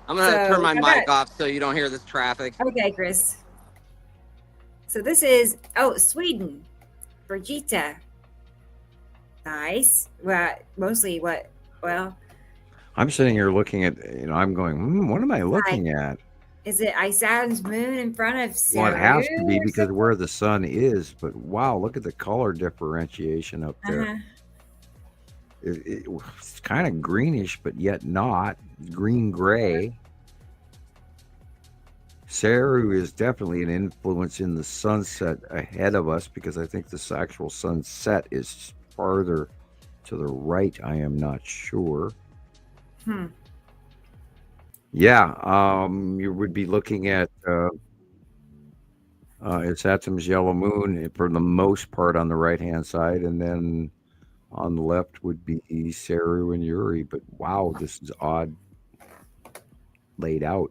I'm going to So, turn my I mic bet- off so you don't hear this traffic. Okay, Chris. So this is, Sweden. Brigitta. Nice. Well, I'm sitting here looking at, I'm going, what am I looking at? is it Saturn's moon in front of Well, it has to be Saturn or because where the sun is, but wow, look at the color differentiation up there. Uh-huh. It's kind of greenish, but yet not. Green-gray. Saru is definitely an influence in the sunset ahead of us because I think this actual sunset is farther to the right. I am not sure. Yeah, you would be looking at it's Atom's yellow moon for the most part on the right-hand side, and then on the left would be Saru and Yuri. But wow, this is odd laid out.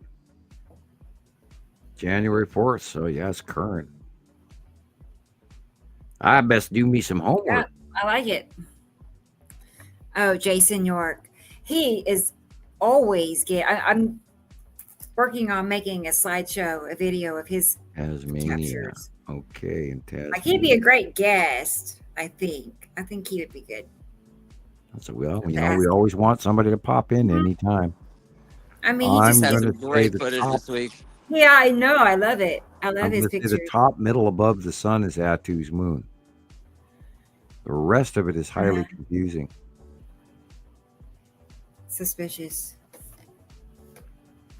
January 4th, so yeah, it's current. I best do me some homework. Yeah, I like it. Oh, Jason York. He is always I'm working on making a slideshow, a video of his Tasmania. captures. Okay, and Tasmania. Like he'd be a great guest, I think. I think he would be good. So, well, we always want somebody to pop in anytime. I mean, I'm he's Has gonna some say great the footage top- this week. yeah, I know. I love it. I love I'm his gonna say pictures. the top middle above the sun is Atu's moon. The rest of it is highly confusing. Suspicious.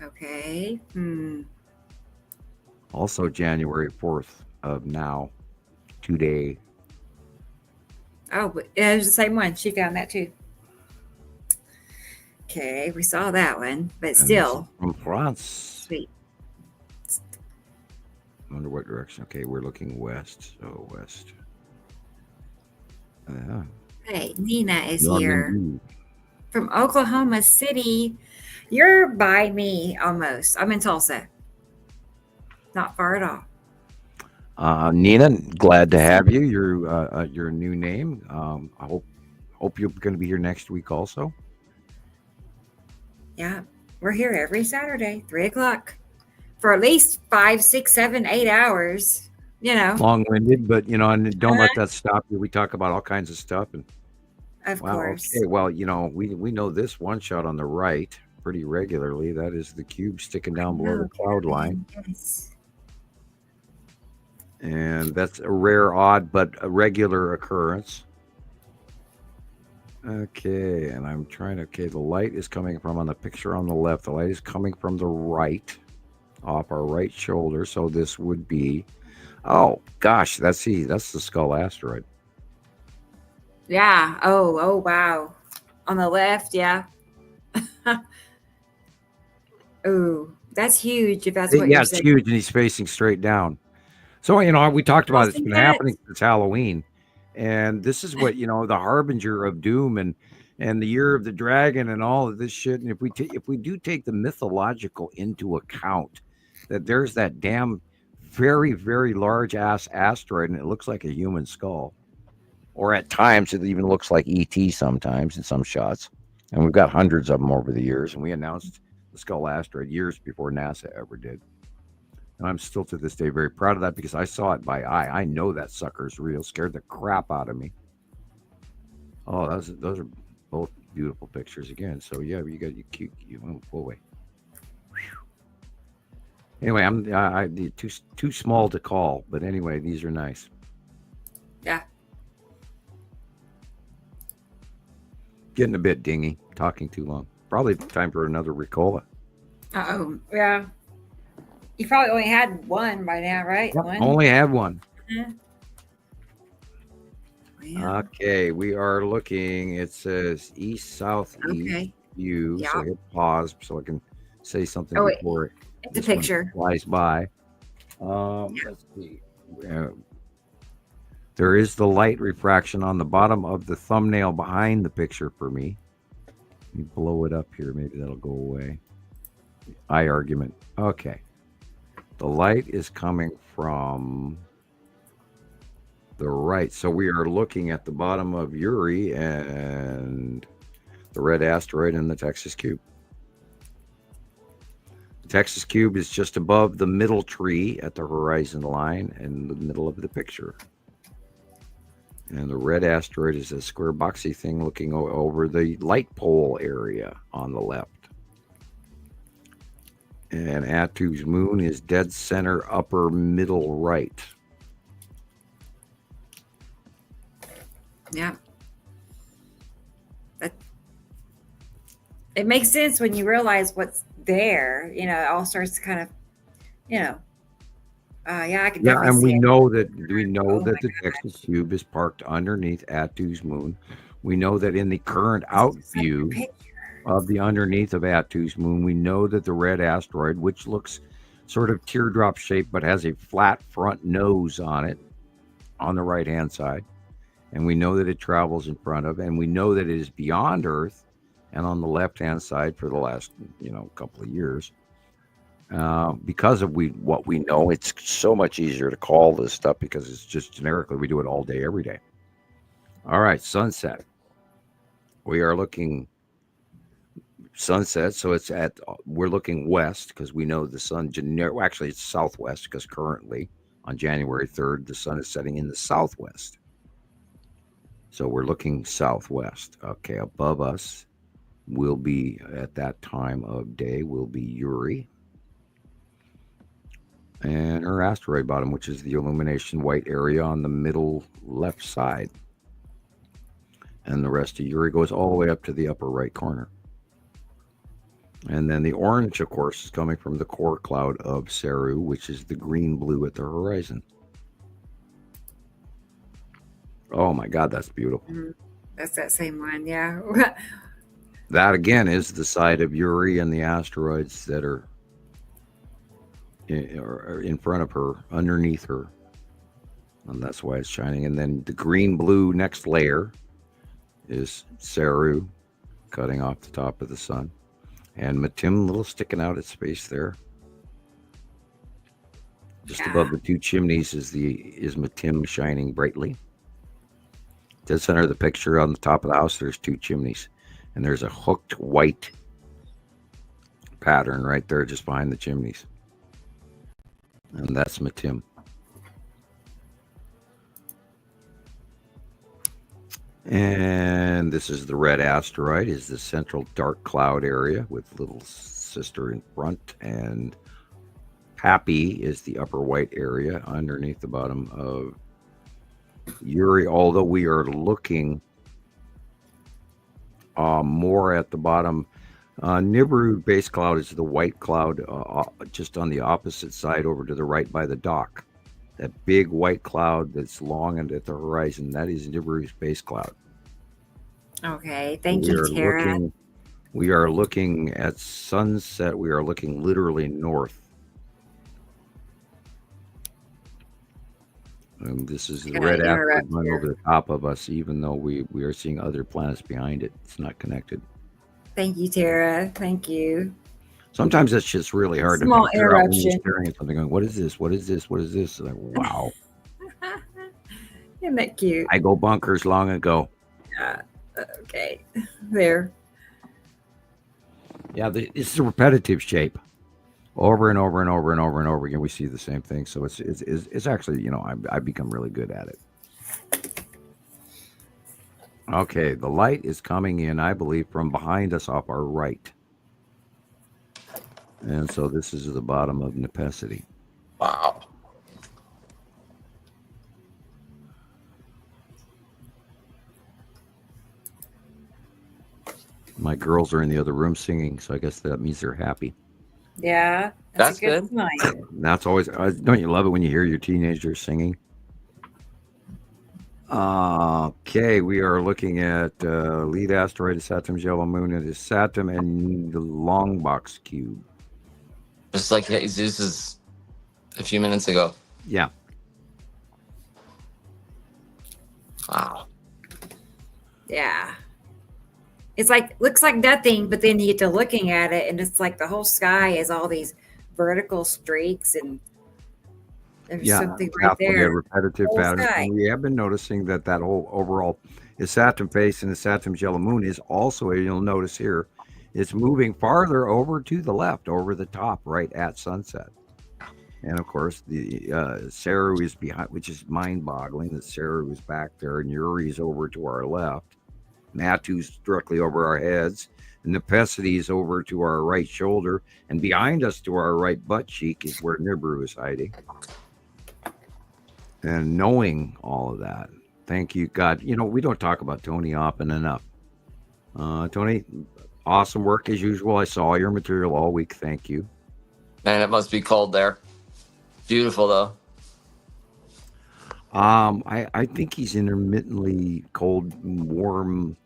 Okay. Also, January 4th of now, today. Oh, but it was the same one. She found that too. Okay, we saw that one, but And still, from France. sweet. I wonder what direction. Okay, we're looking west. So west. Yeah. Hey, Nina is Northern here view. from Oklahoma City. You're by me almost. I'm in Tulsa. Not far at all. Nina, glad to have you. Your new name. I hope you're going to be here next week also. Yeah, we're here every Saturday, 3:00, for at least 5, 6, 7, 8 hours. You know, Long-winded, but and don't let that stop you. We talk about all kinds of stuff, and of wow, course. okay. Well, we know this one shot on the right pretty regularly. That is the cube sticking down below the cloud line. Yes. And that's a rare, odd, but a regular occurrence. Okay, and I'm trying to, the light is coming from on the picture on the left. The light is coming from the right, off our right shoulder. So this would be, oh gosh, that's the Skull asteroid. Yeah. Oh, wow. On the left, yeah. Oh, that's huge if that's what Yeah, you're it's saying. huge, and he's facing straight down. So, we talked about it's been happening since Halloween. And this is what, the harbinger of doom and the year of the dragon and all of this shit. And if we do take the mythological into account, that there's that damn very, very large ass asteroid, and it looks like a human skull. Or at times it even looks like ET sometimes in some shots. And we've got hundreds of them over the years. And we announced the Skull asteroid years before NASA ever did. And I'm still to this day very proud of that because I saw it by eye. I know that sucker's real. Scared the crap out of me. Oh, those are both beautiful pictures again. So yeah, you got you cute. Pull away. Anyway, I'm too small to call, but anyway, these are nice. Yeah. Getting a bit dingy. Talking too long. Probably time for another Ricola. Oh, yeah. You probably only had one by now, right? Yep, One? only had one. Yeah. Okay, we are looking. It says east, southeast view. Yeah. So hit pause so I can say something before it's a picture flies by. Let's see. There is the light refraction on the bottom of the thumbnail behind the picture for me. Let me blow it up here. Maybe that'll go away. Eye argument. Okay. The light is coming from the right. So we are looking at the bottom of Uri and the red asteroid and the Texas cube. The Texas cube is just above the middle tree at the horizon line in the middle of the picture. And the red asteroid is a square boxy thing looking over the light pole area on the left. And Atu's moon is dead center upper middle right. Yeah. It makes sense when you realize what's there. It all starts to kind of, I can. Yeah, and we know that that the Texas cube is parked underneath Atu's moon. We know that in the current out view of the underneath of Atu's moon, we know that the red asteroid, which looks sort of teardrop shaped but has a flat front nose on it on the right hand side, and we know that it travels in front of, and we know that it is beyond Earth and on the left hand side for the last couple of years. Because of what we know, it's so much easier to call this stuff because it's just generically we do it all day, every day. All right, sunset. We are looking sunset, so we're looking west because we know the sun. Actually, it's southwest because currently on January 3rd, the sun is setting in the southwest. So we're looking southwest. Okay, above us will be at that time of day will be Uri. And her asteroid bottom, which is the illumination white area on the middle left side. And the rest of Uri goes all the way up to the upper right corner. And then the orange, of course, is coming from the core cloud of Saru, which is the green-blue at the horizon. Oh my God, that's beautiful. Mm-hmm. That's that same one, yeah. That, again, is the side of Uri and the asteroids that are in front of her, underneath her, and that's why it's shining. And then the green blue next layer is Saru cutting off the top of the sun, And Matim, little sticking out its space there. Just above the two chimneys is Matim shining brightly. Dead center of the picture on the top of the house, there's two chimneys. And there's a hooked white pattern right there just behind the chimneys. And that's Matim. And this is the red asteroid, is the central dark cloud area with little sister in front, and Pappy is the upper white area underneath the bottom of Uri, although we are looking more at the bottom. Nibiru base cloud is the white cloud just on the opposite side over to the right by the dock. That big white cloud that's long and at the horizon, that is Nibiru's base cloud. Okay, thank you, Tara. We are looking at sunset. We are looking literally north. And this is the red asteroid going over the top of us, even though we are seeing other planets behind it. It's not connected. Thank you, Tara. Thank you. Sometimes that's just really hard to figure out when you're staring at something going, what is this? What is this? What is this? Like, wow. Isn't that cute? I go bunkers long ago. Okay. There. Yeah, it's a repetitive shape. Over and over and over and over and over again, we see the same thing. So it's actually, I've become really good at it. Okay, the light is coming in, I believe, from behind us off our right. And so this is the bottom of Nepacity. Wow. My girls are in the other room singing, so I guess that means they're happy. Yeah, that's a good sign. That's always, don't you love it when you hear your teenagers singing? Okay, we are looking at lead asteroid is Saturn's yellow moon. It is Saturn and the long box cube. Just like Zeus's a few minutes ago. Yeah. Wow. Yeah. It's like, looks like nothing, but then you get to looking at it, and it's like the whole sky is all these vertical streaks, and there's something right there. Repetitive patterns. And we have been noticing that whole overall is Saturn face and the Saturn's yellow moon is also, you'll notice here, it's moving farther over to the left, over the top, right at sunset. And of course, the Saru is behind, which is mind-boggling that Saru is back there, and Uri is over to our left. Natu's directly over our heads, and Nepacity is over to our right shoulder, and behind us to our right butt cheek is where Nibiru is hiding. And knowing all of that, thank you, God. We don't talk about Tony often enough. Tony, awesome work as usual. I saw your material all week. Thank you. Man, it must be cold there. Beautiful though. I think he's intermittently cold and warm,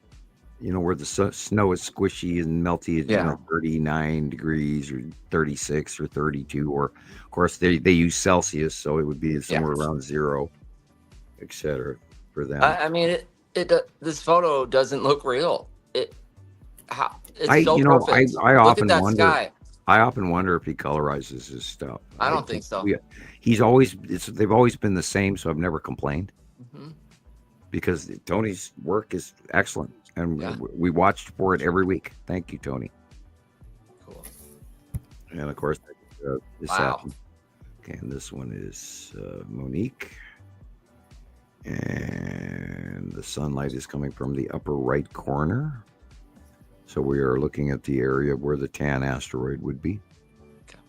where the snow is squishy and melty at 39 degrees or 36 or 32, or of course they use Celsius, so it would be somewhere around 0, etc. for them. I mean, this photo doesn't look real. It's so perfect. I look often at that wonder. Sky. I often wonder if he colorizes his stuff. I don't think so. They've always been the same, so I've never complained. Mm-hmm. Because Tony's work is excellent, and we watched for it every week. Thank you, Tony. Cool. And of course, wow. Okay, and this one is Monique, and the sunlight is coming from the upper right corner. So we are looking at the area where the tan asteroid would be. Okay.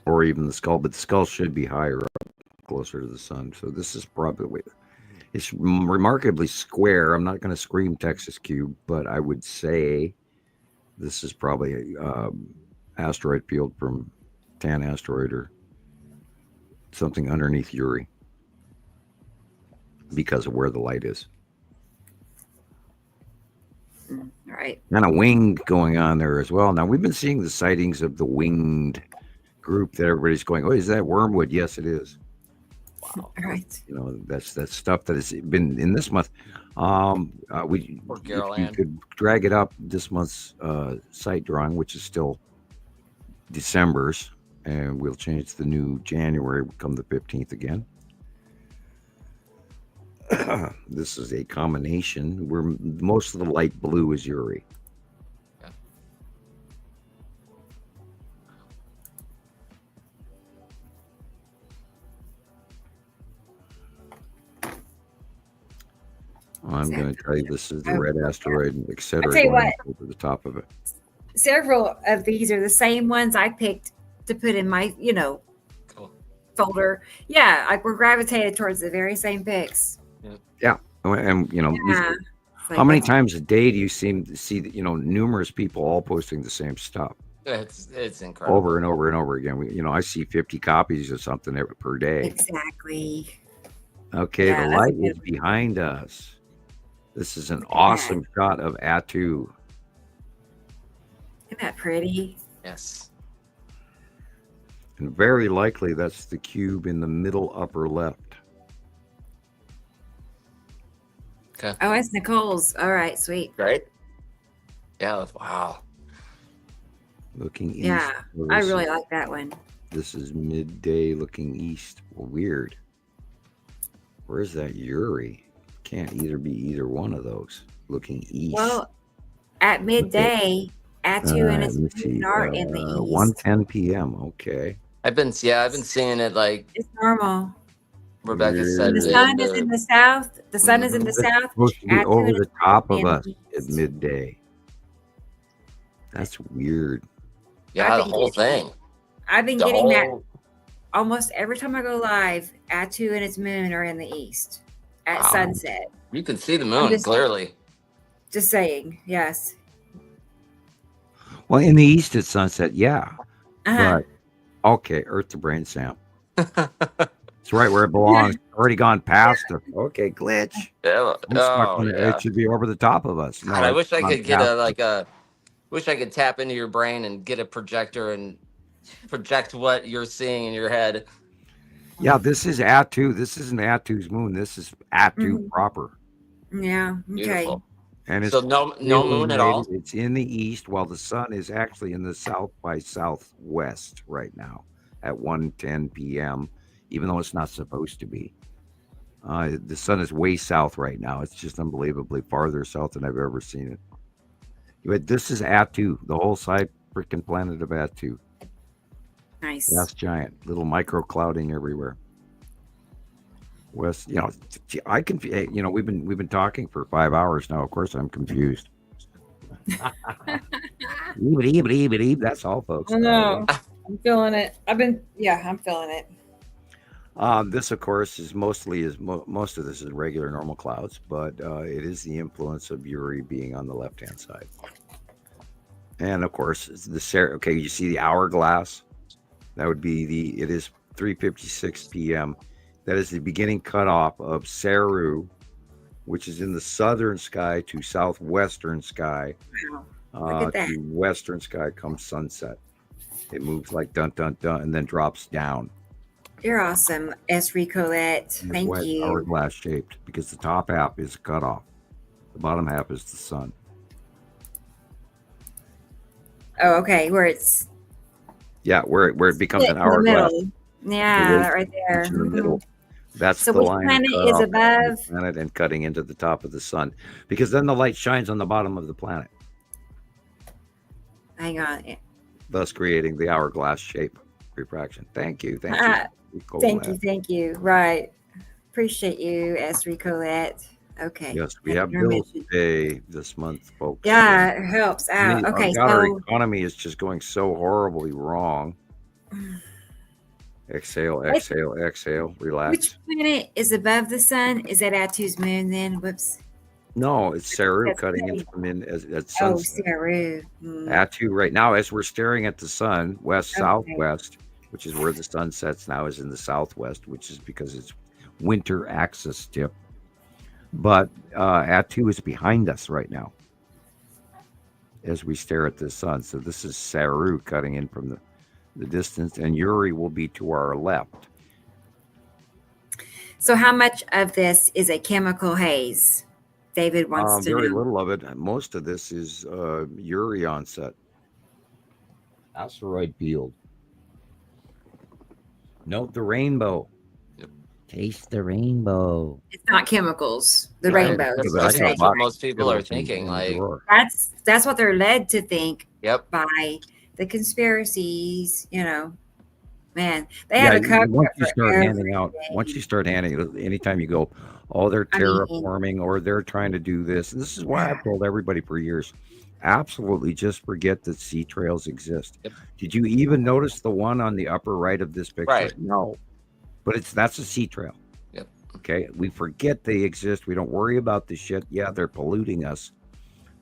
Or even the skull, but the skull should be higher up, closer to the sun. So this is probably, it's remarkably square. I'm not going to scream Texas cube, but I would say this is probably a asteroid field from tan asteroid or something underneath Uri, because of where the light is. All right. And a winged going on there as well. Now, we've been seeing the sightings of the winged group that everybody's going, oh, is that wormwood? Yes, it is. Wow. All right. That's stuff that has been in this month. Or If you Caroline. could drag it up this month's site drawing, which is still December's, and we'll change the new January, come the 15th again. This is a combination where most of the light blue is Uri. I'm going to tell you this is the red asteroid, etc. I'll tell you what. Over the top of it. Several of these are the same ones I picked to put in my, Cool. folder. Yeah, like we're gravitated towards the very same picks. Yeah, and Yeah. how many times a day do you seem to see numerous people all posting the same stuff? It's incredible. Over and over and over again. I see 50 copies of something per day. Exactly. Okay, Yeah, the that's light a good is behind us. This is an awesome shot of Atu. Isn't that pretty? Yes. And very likely that's the cube in the middle upper left. Okay. Oh, it's Nicole's. All right, sweet. Right? Yeah. Wow. Looking east. Yeah, Well, I this really is- like that one. This is midday looking east. Well, weird. Where's that Uri? Can't either be either one of those. Looking east. Well, at midday, Atu and its let me see. moon are in the east. 1:10 p.m. Okay. I've been seeing it like It's normal. Rebecca said. The sun is in the south. The sun is in the It's south. supposed to be Atu over and the its top moon of in us the at east. midday. That's weird. Yeah, the I've been whole getting- thing. I've been The getting that whole- almost every time I go live. Atu and its moon are in the east at Wow. sunset. You can see the moon just- clearly. Just saying, yes. Well, in the east at sunset, yeah. Uh-huh. But okay, Earth to brain Sam. It's right where it belongs. Already gone past it. Okay, glitch. Yeah. I'm stuck Oh, on it. yeah. It should be over the top of us. No, God, I it's wish I gone could get past it. wish I could tap into your brain and get a projector and project what you're seeing in your head. Yeah, this is Atu. This isn't Atu's moon. This is Atu Mhm. proper. Yeah. Okay. Beautiful. And it's So no moon at all. It's in the east, while the sun is actually in the south by southwest right now at 1:10 p.m. Even though it's not supposed to be. The sun is way south right now. It's just unbelievably farther south than I've ever seen it. But this is Atu, the whole side freaking planet of Atu. Nice. Gas giant, little micro clouding everywhere. West, I can, we've been talking for 5 hours now. Of course, I'm confused. That's all, folks. I know. I'm feeling it. I'm feeling it. This, of course, is most of this is regular normal clouds, but it is the influence of Uri being on the left-hand side. And of course, okay, you see the hourglass. That would be it is 3:56 p.m. That is the beginning cutoff of Saru, which is in the southern sky to southwestern sky. Wow. Look at that. To western sky comes sunset. It moves like dun dun dun and then drops down. You're awesome, Esri Colette. And Thank it's you. hourglass shaped because the top half is cut off. The bottom half is the sun. Oh, okay. Where it's Yeah, where it becomes split an in the hourglass. middle. Yeah, It is. that right there. It's in the Mhm. middle. That's So the which line planet cut is off above? the planet and cutting into the top of the sun, because then the light shines on the bottom of the planet, Hang on. thus creating the hourglass shape refraction. Thank you. Thank you. Right. Appreciate you, Esri Colette. Okay. Yes, we Thank have you very bills much. today this month, folks. Yeah, it helps out. Our Okay, our so economy is just going so horribly wrong. Exhale, exhale, exhale. Relax. which planet is above the sun? Is that Atu's moon then? Whoops. No, it's Saru That's cutting in great. from in at Oh, sunset. Saru. Atu right now, as we're staring at the sun, west Okay. southwest, which is where the sun sets now, is in the southwest, which is because it's winter axis tip. But Atu is behind us right now as we stare at the sun. So this is Saru cutting in from the distance, and Uri will be to our left. So how much of this is a chemical haze David wants to Very know. little of it. Most of this is Uri onset. Asteroid field. Note the rainbow. Yep. Taste the rainbow. It's not chemicals. The Right. rainbow. That's, But I think I that's thought what most people are Skittles in thinking. the Like, drawer. That's what they're led to think yep. by the conspiracies. Man, they Yeah, have a cover once you for start handing out, everything. once you start handing, anytime you go, oh, they're I mean- terraforming or they're trying to do this. And this is why I've told everybody for years, absolutely just forget that sea trails exist. Yep. Did you even notice the one on the upper right of this picture? Right. No, but that's a sea trail. Yep. Okay, we forget they exist. We don't worry about the shit. Yeah, they're polluting us,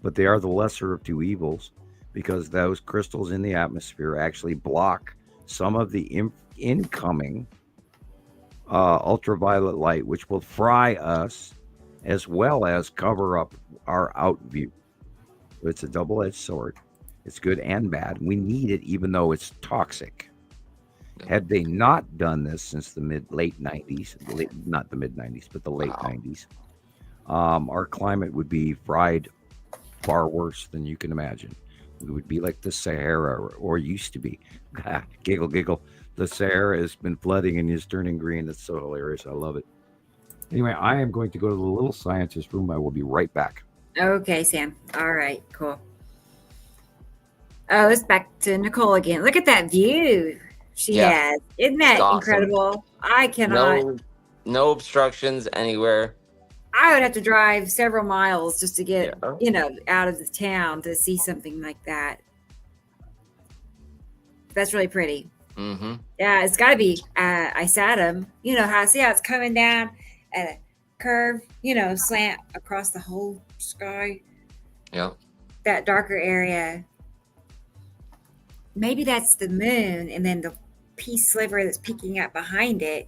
but they are the lesser of two evils because those crystals in the atmosphere actually block some of the incoming ultraviolet light, which will fry us as well as cover up our out view. It's a double-edged sword. It's good and bad. We need it even though it's toxic. Had they not done this since the late 90s, not the mid 90s, but the late 90s, our climate would be fried far worse than you can imagine. It would be like the Sahara, or used to be. Giggle, giggle. The Sahara has been flooding and is turning green. It's so hilarious. I love it. Anyway, I am going to go to the little scientist room. I will be right back. Okay, Sam. All right, cool. Oh, it's back to Nicole again. Look at that view she has. Isn't that awesome. incredible? I cannot. No obstructions anywhere. I would have to drive several miles just to get, out of the town to see something like that. That's really pretty. Mm-hmm. Yeah, it's got to be Isatum. You know how it's coming down at a curve, slant across the whole sky. Yep. That darker area. Maybe that's the moon, and then the piece sliver that's peeking out behind it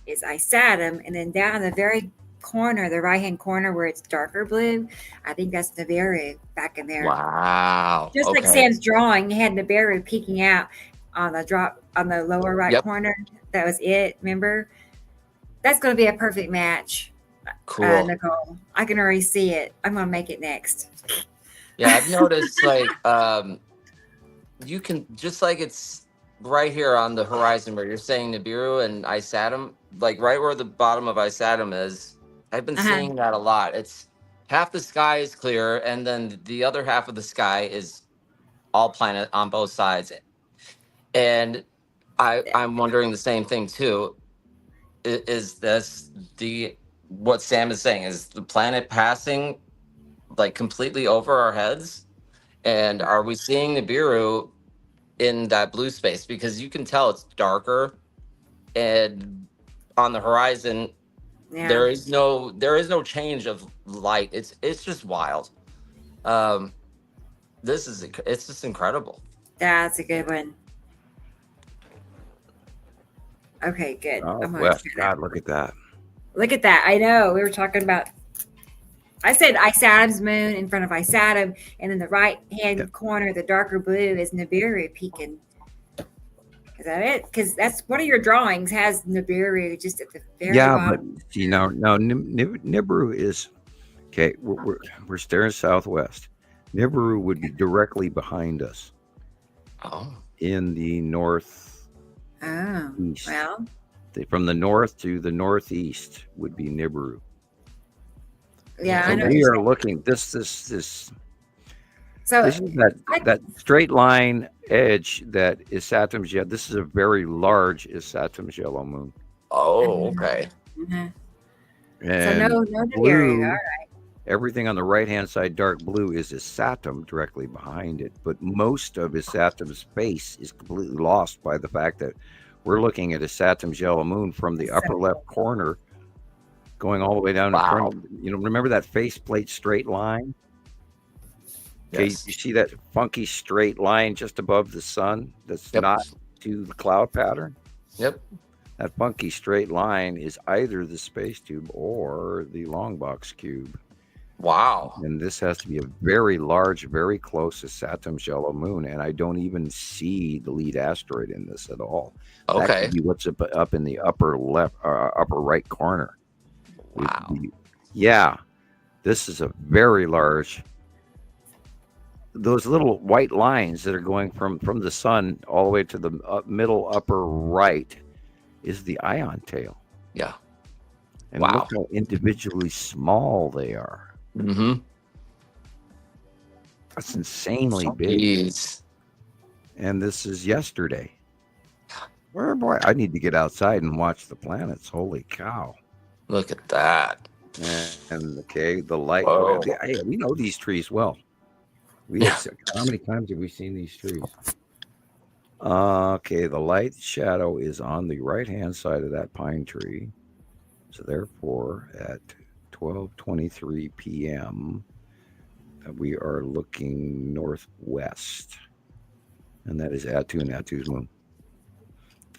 is Isatum, and then down in the very corner, the right-hand corner where it's darker blue, I think that's Nibiru back in there. Wow. Just like Sam's drawing, he had Nibiru peeking out on the lower right corner. That was it. Remember? That's going to be a perfect match. Cool. Nicole. I can already see it. I'm going to make it next. Yeah, I've noticed you can, just like it's right here on the horizon where you're saying Nibiru and Isatum, like right where the bottom of Isatum is. I've been seeing that a lot. It's half the sky is clear, and then the other half of the sky is all planet on both sides. And I'm wondering the same thing too. Is this what Sam is saying? Is the planet passing like completely over our heads? And are we seeing Nibiru in that blue space? Because you can tell it's darker, and on the horizon, there is no change of light. It's just wild. It's just incredible. That's a good one. Okay, good. Oh, well, God, look at that. Look at that. I know. We were talking about, I said Isatum's moon in front of Isatum, and in the right-hand corner, the darker blue is Nibiru peeking. Is that it? Because that's one of your drawings has Nibiru just at the very bottom. But see, now Nibiru is, okay, we're staring southwest. Nibiru would be directly behind us. Oh. In the north. Oh, east. Well. From the north to the northeast would be Nibiru. Yeah, so I know. We are looking. This is that straight line edge that is Isatum's yellow. This is a very large Isatum's yellow moon. Oh, okay. Mm-hmm. And so no Nibiru. All right. Everything on the right-hand side, dark blue, is Isatum directly behind it. But most of Isatum's space is completely lost by the fact that we're looking at Isatum's yellow moon from the upper left corner, going all the way down in front. Remember that faceplate straight line? Okay, Yes. you see that funky straight line just above the sun that's not to the cloud pattern? Yep. That funky straight line is either the space tube or the long box cube. Wow. And this has to be a very large, very close to Saturn's yellow moon. And I don't even see the lead asteroid in this at all. Okay. That could be what's up in the upper left, upper right corner. Wow. Yeah. This is a very large. Those little white lines that are going from the sun all the way to the middle upper right is the ion tail. Yeah. And Wow. look how individually small they are. Mm-hmm. That's insanely big. Jeez. And this is yesterday. Oh boy, I need to get outside and watch the planets. Holy cow. Look at that. And okay, the light. Whoa. Hey, we know these trees well. How many times have we seen these trees? Okay, the light shadow is on the right-hand side of that pine tree. So therefore, at 12:23 p.m., we are looking northwest. And that is Attu and Attu's moon.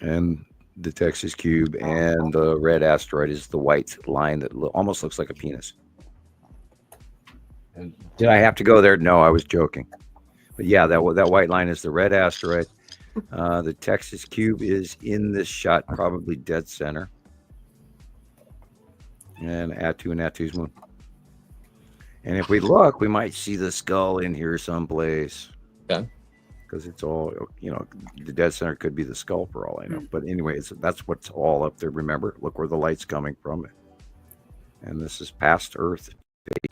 And the Texas cube and the red asteroid is the white line that almost looks like a penis. And did I have to go there? No, I was joking. But yeah, that white line is the red asteroid. The Texas cube is in this shot, probably dead center. And Attu and Attu's moon. And if we look, we might see the skull in here someplace. Okay. Because it's all, the dead center could be the skull for all I know. But anyways, that's what's all up there. Remember, look where the light's coming from. And this is past Earth,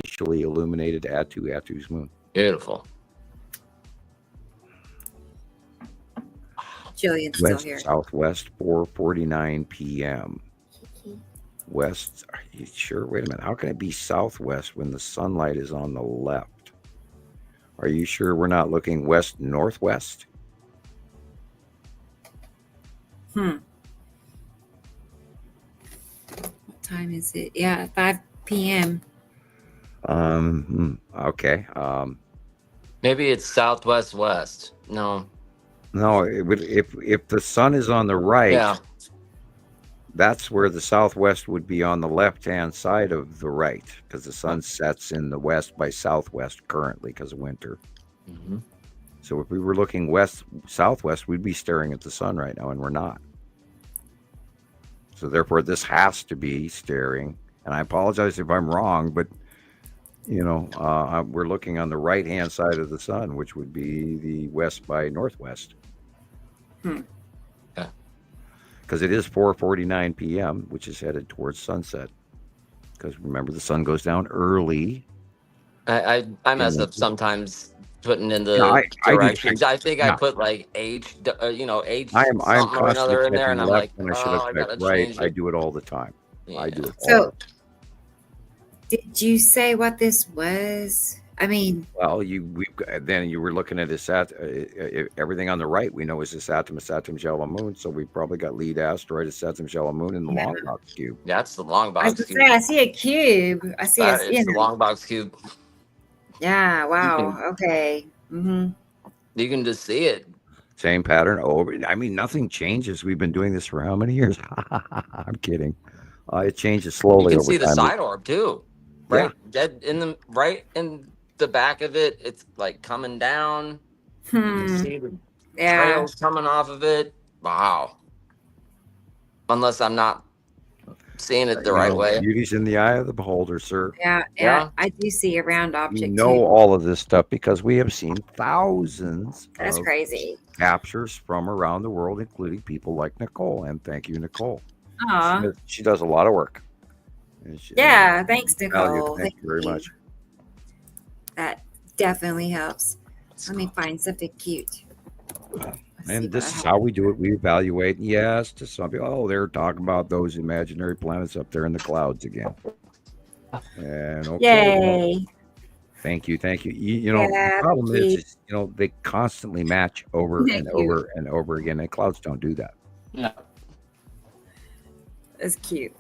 facially illuminated Attu's moon. Beautiful. Gillian's still West, here. southwest, 4:49 p.m. West, are you sure? Wait a minute. How can it be southwest when the sunlight is on the left? Are you sure we're not looking west northwest? What time is it? Yeah, 5 p.m. Okay. Maybe it's southwest west. No. No, it would, if the sun is on the right, Yeah. that's where the southwest would be on the left-hand side of the right, because the sun sets in the west by southwest currently because of winter. Mm-hmm. So if we were looking west southwest, we'd be staring at the sun right now, and we're not. So therefore, this has to be staring. And I apologize if I'm wrong, but we're looking on the right-hand side of the sun, which would be the west by northwest. Yeah. Because it is 4:49 p.m., which is headed towards sunset. Because remember, the sun goes down early. I mess up sometimes putting in the directions. I think I put like H, H. I'm something or another constantly in there, and I'm like, when I should have I gotta checked right. change I it. do it all the time. Yeah. I do it. So, did you say what this was? I mean, Well, then you were looking at this everything on the right. We know is this Saturn yellow moon, so we probably got lead asteroid is Saturn yellow moon in the long box cube. That's the long I was box gonna cube. say I see a cube. I see It's the long box cube. Yeah. Wow. Okay. Mm-hmm. You can just see it. Same pattern over. I mean, nothing changes. We've been doing this for how many years? I'm kidding. It changes slowly You can over see the time. side orb too. Right, dead in the back of it. It's like coming down. You can see the trails coming off of it. Wow. Unless I'm not seeing it the right way. Beauty's in the eye of the beholder, sir. Yeah. I do see a round object. We know too. all of this stuff because we have seen thousands That's of crazy. captures from around the world, including people like Nicole. And thank you, Nicole. Aw. She does a lot of work. Yeah. Thanks, Value. Nicole. Thank you very much. That definitely helps. Let me find something cute. And this is how we do it. We evaluate. Yes, to some people, they're talking about those imaginary planets up there in the clouds again. And Yay. Thank you. The problem is, they constantly match over and over and over again. And clouds don't do that. No. It's cute.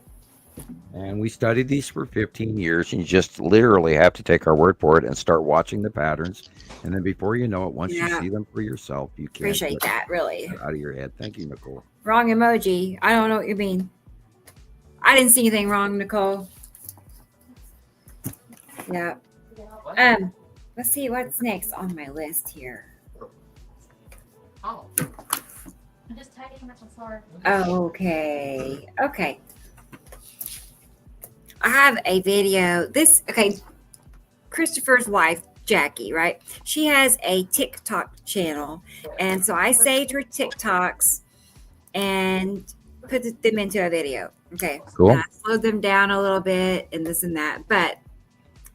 And we studied these for 15 years, and you just literally have to take our word for it and start watching the patterns. And then before you know it, once you see them for yourself, you can't appreciate that, really. Out of your head. Thank you, Nicole. Wrong emoji. I don't know what you mean. I didn't see anything wrong, Nicole. Yeah. Let's see what's next on my list here. Oh. I'm just tidying up. I'm sorry. Okay. I have a video. Christopher's wife, Jackie, right? She has a TikTok channel. And so I saved her TikToks and put them into a video. Okay. Cool. I slowed them down a little bit and this and that. But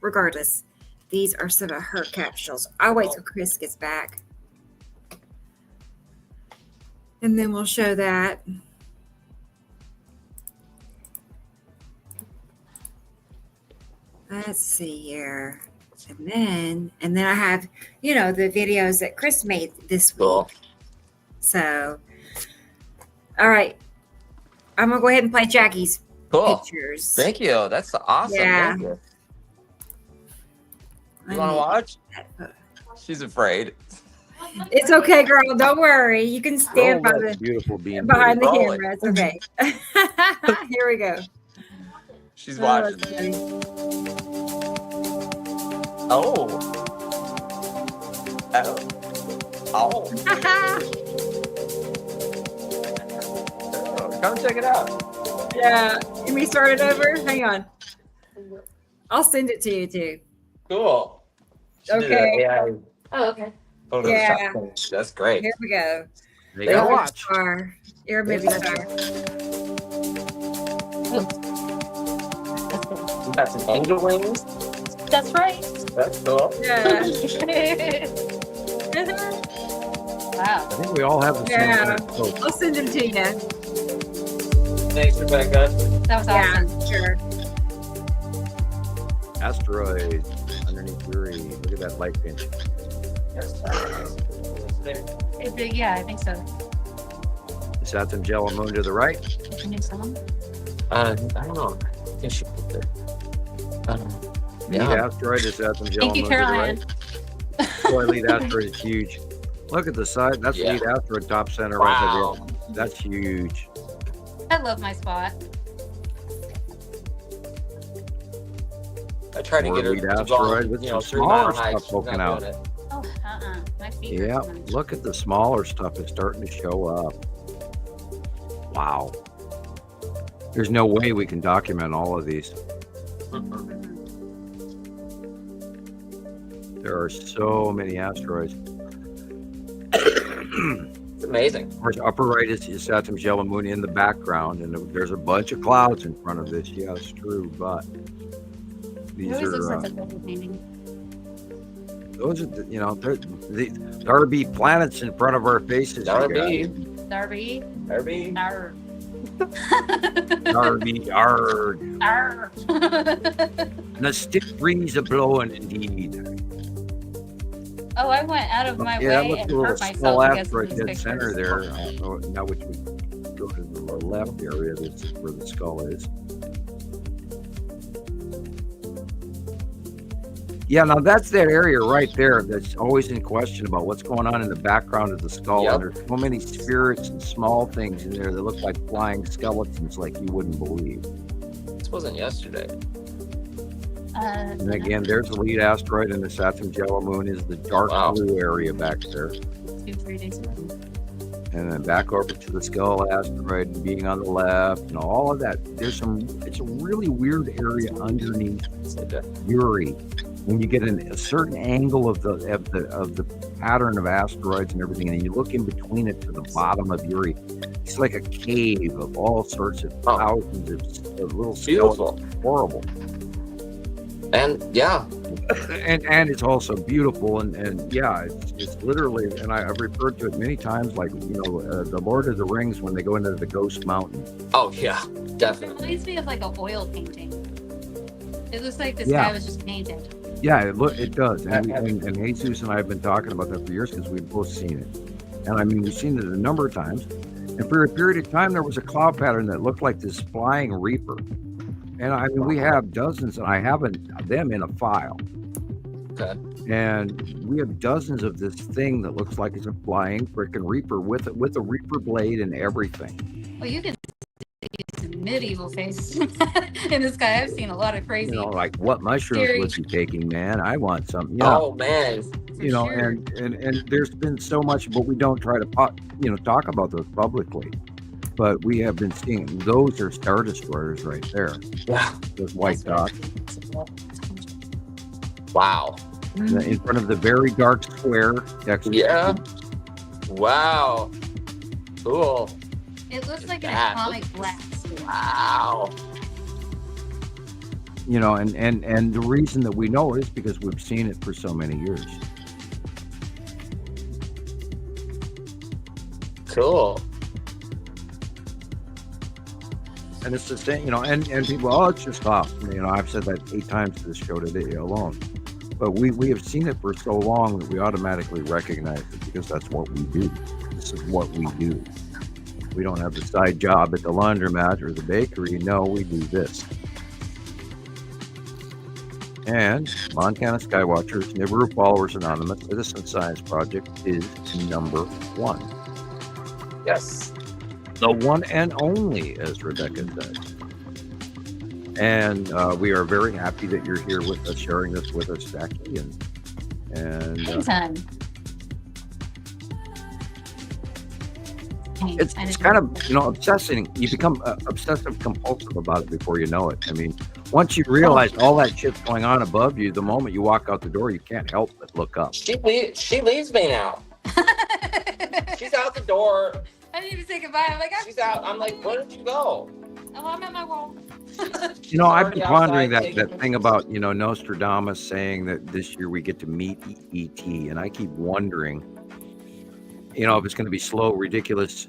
regardless, these are some of her capsules. I'll wait till Chris gets back. And then we'll show that. Let's see here. And then I have, the videos that Chris made this week. Cool. So, all right. I'm going to go ahead and play Jackie's Cool. pictures. Thank you. That's awesome. Yeah. Thank you. You want to watch? She's afraid. It's okay, girl. Don't worry. You can stand Oh, by that's the beautiful being behind the Roll it. camera. It's okay. Here we go. She's watching. Oh. Oh. Come check it out. Yeah. Can we start it over? Hang on. I'll send it to you too. Cool. Should do Okay. the AI Oh, okay. photo Yeah. shot. That's great. Here we go. There you go. Watch. Star. You're a movie star. You got some angel wings. That's right. That's cool. Yeah. Wow. I think we all have the same Yeah. kind of coat. I'll send them to you. Thanks, Rebecca. That was Yeah, awesome. sure. Asteroids underneath Yuri. Look at that light pinch. Yeah, I think so. The Saturn Jello Moon to the right. It's a new song. I don't know. I think she put it. Lead asteroid is Saturn Jello Thank you, Moon to the Caroline. right. Boy, lead asteroid is huge. Look at the side. That's Yeah. lead asteroid top center Wow. right there. That's huge. I love my spot. I tried to More get her lead to go asteroid on, with some 3 mile smaller hikes. stuff poking out. Oh, my feet. Yeah, hurt so much. look at the smaller stuff is starting to show up. Wow. There's no way we can document all of these. There are so many asteroids. It's amazing. Of course, upper right is Saturn Jello Moon in the background, and there's a bunch of clouds in front of this. Yeah, it's true, but It these always looks are like a good painting. those are there be planets in front of our faces. Darby. Darby. Darby. Arr. Darby, arg. Arr. And a stiff breeze a blowing indeed. Oh, I went out of my Yeah, way look at and the little hurt small myself because of asteroid these dead center pictures. there. Now which we go to the left area, this is where the skull is. Yeah, now that's that area right there that's always in question about what's going on in the background of the skull. Yep. And there's so many spirits and small things in there that look like flying skeletons like you wouldn't believe. This wasn't yesterday. And again, there's the lead asteroid, and the Saturn Jello Moon is the dark Wow. blue area back there. 2-3 days ago. And then back over to the skull asteroid and being on the left and all of that. It's a really weird area underneath Yuri. When you get a certain angle of the pattern of asteroids and everything, and you look in between it to the bottom of Yuri, it's like a cave of all sorts of thousands of little Beautiful. skeletons. Horrible. And yeah, and it's also beautiful and yeah, it's literally, and I've referred to it many times, like the Lord of the Rings when they go into the Ghost Mountain. oh yeah, It definitely. reminds me of like an oil painting. It looks like this Yeah. guy was just painted. Yeah, it does, and Jesus and I have been talking about that for years because we've both seen it, and I mean we've seen it a number of times, and for a period of time there was a cloud pattern that looked like this flying reaper, and I mean we have dozens, and I have them in a file. Okay. And we have dozens of this thing that looks like it's a flying freaking reaper with a reaper blade and everything. Well, you can see some medieval faces in this guy. I've seen a lot of crazy. Like what mushrooms Scary. was he taking, man? I want some. Oh man. for sure. and there's been so much, but we don't try to talk about those publicly. But we have been seeing those are Star Destroyers right there. Yeah. Those white dots. Wow. in front of the very dark square. Yeah. Wow. Cool. It looks like an That. atomic blast. Wow. You know, and the reason that we know is because we've seen it for so many years. Cool. And it's the same, you know, and people, oh, it's just off. You know, I've said that 8 times to this show today alone. But we have seen it for so long that we automatically recognize it because that's what we do. This is what we do. We don't have the side job at the laundromat or the bakery. No, we do this. And Montana Skywatchers, Nibiru Followers Anonymous, Citizen Science Project is #1. Yes. The one and only, as Rebecca says. And we are very happy that you're here with us, sharing this with us, Jackie. And Anytime. it's kind of, you know, obsessing. You become obsessive compulsive about it before you know it. I mean, once you realize all that shit's going on above you, the moment you walk out the door, you can't help but look up. She leaves me now. She's out the door. I didn't even say goodbye. I'm like, She's out. I'm like, where did you go? oh, I'm at my wall. You know, I've been Already pondering outside that thing about, you know, Nostradamus saying that this year we get to meet E.T. And I keep wondering, you know, if it's going to be slow, ridiculous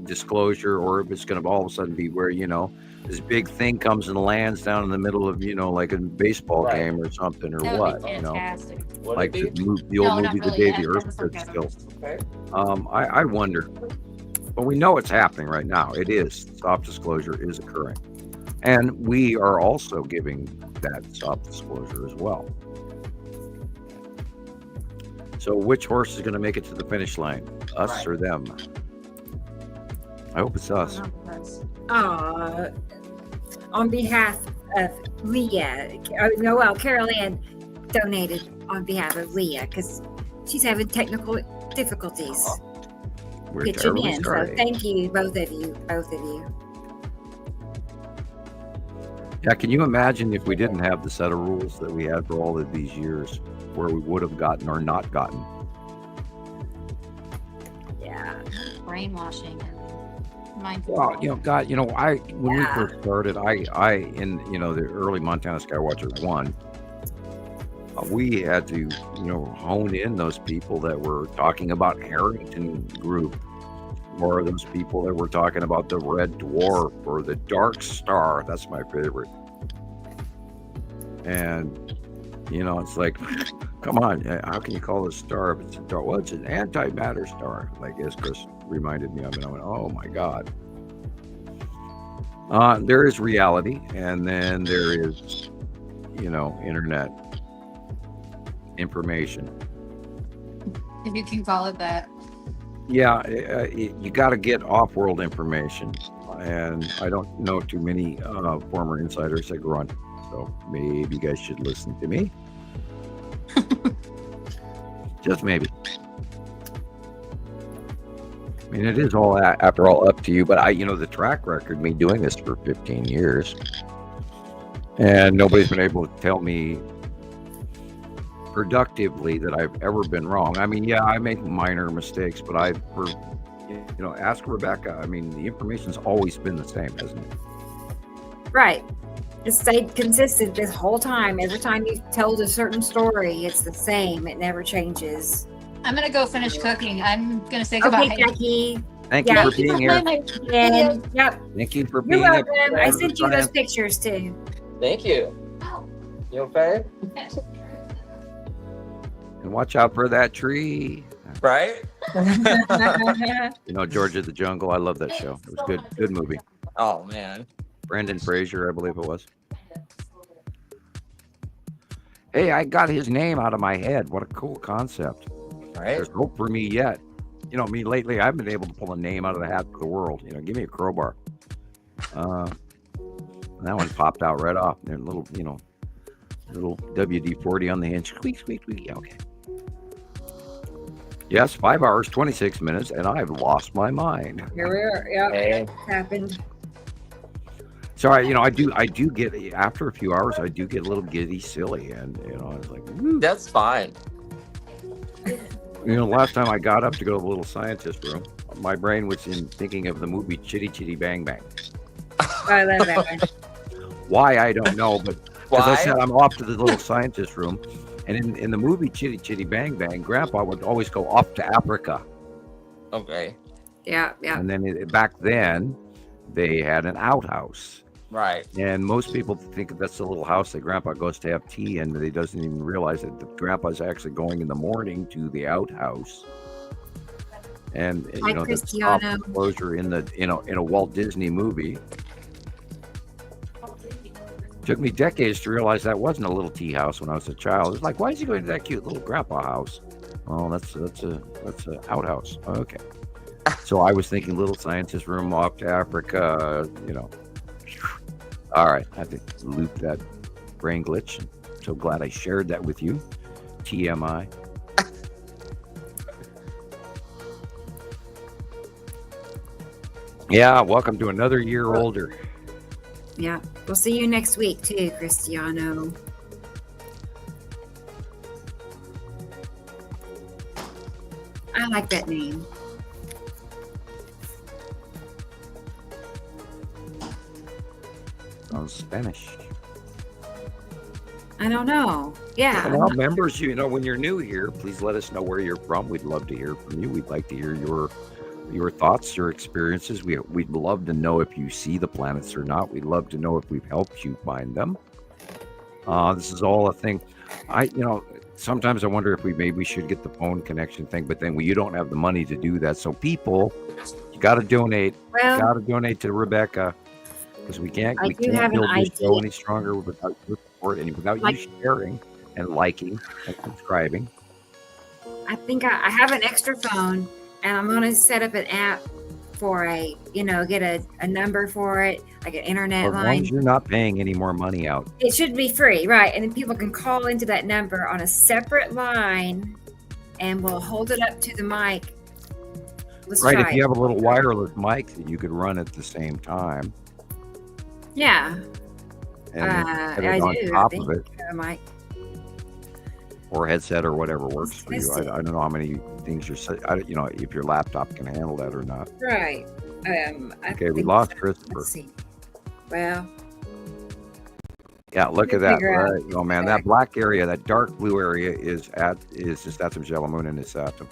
disclosure, or if it's going to all of a sudden be where, you know, this big thing comes and lands down in the middle of, you know, like a baseball Right. game or something, or That would what, be you know, fantastic. Would like it be? the old No, not movie, The really. Day Yeah, the Earth that was Stood sarcasm. Still. Okay. I wonder, but we know it's happening right now. It is. Soft disclosure is occurring. And we are also giving that soft disclosure as well. So which horse is going to make it to the finish line? Us Right. or them? I hope it's us. On behalf of Leah, Carol Ann donated on behalf of Leah because she's having technical difficulties We're pitching terribly in. So sorry. thank you, both of you. Yeah, can you imagine if we didn't have the set of rules that we had for all of these years, where we would have gotten or not gotten? Yeah. Brainwashing. Mind Well, you know, God, you know, when we Yeah. first started, in, you know, the early Montana Skywatcher 1, we had to, you know, hone in those people that were talking about Harrington Group, or those people that were talking about the Red Dwarf or the Dark Star. That's my favorite. And, you know, it's like, come on, how can you call this star if it's a dark? Well, it's an antimatter star, like as Chris reminded me of, and I went, oh my God. There is reality, and then there is, you know, internet information. If you can call it that. Yeah, you got to get off-world information, and I don't know too many former insiders that grunt, so maybe you guys should listen to me. Just maybe. I mean, it is all, after all, up to you, but you know, the track record, me doing this for 15 years, and nobody's been able to tell me productively that I've ever been wrong. I mean, yeah, I make minor mistakes, but you know, ask Rebecca. I mean, the information's always been the same, hasn't it? Right. It's stayed consistent this whole time. Every time you've told a certain story, it's the same. It never changes. I'm going to go finish cooking. I'm going to say goodbye. Okay, Jackie. Thank you for being here. And, yep. Thank you for You're being here. welcome. I sent you those pictures too. Thank you. Oh. You okay? And watch out for that tree. Right? You know, George of the Jungle. I love that show. It was good. Good movie. Oh man. Brendan Fraser, I believe it was. Hey, I got his name out of my head. What a cool concept. Right? There's hope for me yet. You know, me lately, I've been able to pull a name out of the hat for the world. You know, give me a crowbar. That one popped out right off. There, little, you know, little WD-40 on the hinge. Squeak, squeak, squeak. Yeah, okay. Yes, 5 hours, 26 minutes, and I've lost my mind. Here we are. Yep. Hey. Happened. So I do get after a few hours, I do get a little giddy, silly, and I was like, woo. That's fine. Last time I got up to go to the little scientist room, my brain was in thinking of the movie Chitty Chitty Bang Bang. I love that one. Why I don't know, but as Why? I said, I'm off to the little scientist room, and in the movie Chitty Chitty Bang Bang, Grandpa would always go up to Africa. Okay. Yeah. And then back then, they had an outhouse. Right. And most people think that's the little house that Grandpa goes to have tea in, but he doesn't even realize that Grandpa's actually going in the morning to the outhouse. And Hi, the Cristiano. soft enclosure in a Walt Disney movie. Took me decades to realize that wasn't a little tea house when I was a child. It's like, why is he going to that cute little Grandpa house? Oh, that's a outhouse. Okay. So I was thinking little scientist room off to Africa. All right, I had to loop that brain glitch. I'm so glad I shared that with you. TMI. Yeah, welcome to another year older. Yeah. We'll see you next week too, Cristiano. I like that name. Sounds Spanish. I don't know. Yeah. Well, members, when you're new here, please let us know where you're from. We'd love to hear from you. We'd like to hear your thoughts, your experiences. We'd love to know if you see the planets or not. We'd love to know if we've helped you find them. This is all a thing. Sometimes I wonder if we should get the phone connection thing, but then you don't have the money to do that. So people, you got to donate. Well, Got to donate to Rebecca, because we can't I do have build an this show idea. any stronger without your support and without you sharing and liking and subscribing. I think I have an extra phone, and I'm going to set up an app for get a number for it, like an internet As long line. as you're not paying any more money out. It should be free, right? And then people can call into that number on a separate line, and we'll hold it up to the mic. Let's Right, try if you it. have a little wireless mic that you could run at the same time. Yeah, And then set I it on do. top Thank of it, you, Mike. or headset or whatever works for you. Listen. I don't know how many things if your laptop can handle that or not. Right. Okay, we lost Christoper. Let's see. Well, Yeah, look at We'll that. figure out. Right. Oh man, that black area, that dark blue area is just Atom Jello Moon and its atom.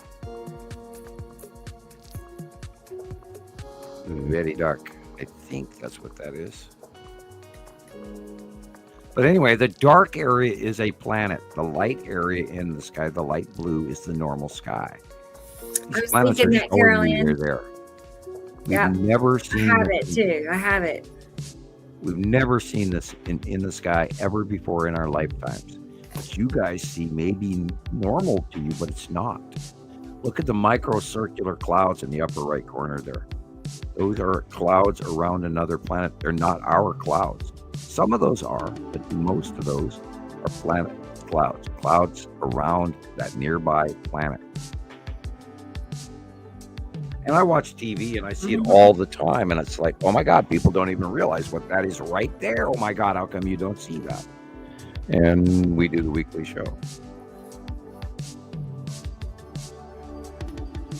Very dark. I think that's what that is. But anyway, the dark area is a planet. The light area in the sky, the light blue, is the normal sky. These was planets thinking are that, showing you Carolyn. they're there. We've Yeah, never I seen have this. it too. I have it. We've never seen this in the sky ever before in our lifetimes. What you guys see may be normal to you, but it's not. Look at the microcircular clouds in the upper right corner there. Those are clouds around another planet. They're not our clouds. Some of those are, but most of those are planet clouds around that nearby planet. And I watch TV and I see it all the time, and it's like, oh my God, people don't even realize what that is right there. Oh my God, how come you don't see that? And we do the weekly show.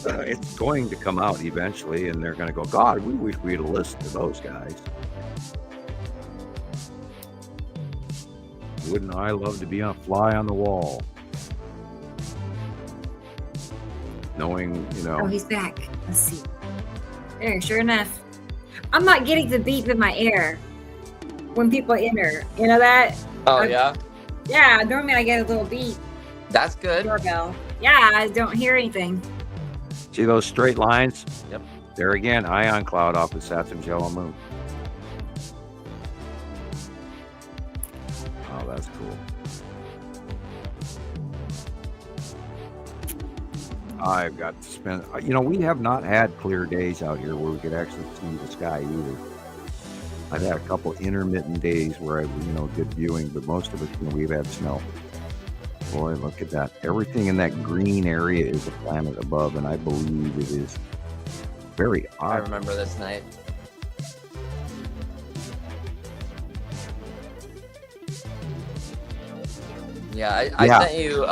It's going to come out eventually, and they're going to go, God, we wish we had listened to those guys. Wouldn't I love to be a fly on the wall? Knowing, Oh, he's back. Let's see. There, sure enough. I'm not getting the beep in my ear when people enter. You know that? Oh, yeah? Yeah, normally I get a little beep. That's good. Doorbell. Yeah, I don't hear anything. see those straight lines? Yep. There again, ion cloud off the Saturn Jello Moon. Oh, that's cool. I've got to spend, we have not had clear days out here where we could actually see the sky either. I've had a couple intermittent days where I've, good viewing, but most of it, we've had snow. Boy, look at that. Everything in that green area is a planet above, and I believe it is very I odd. remember this night. Yeah, I Yeah. sent you.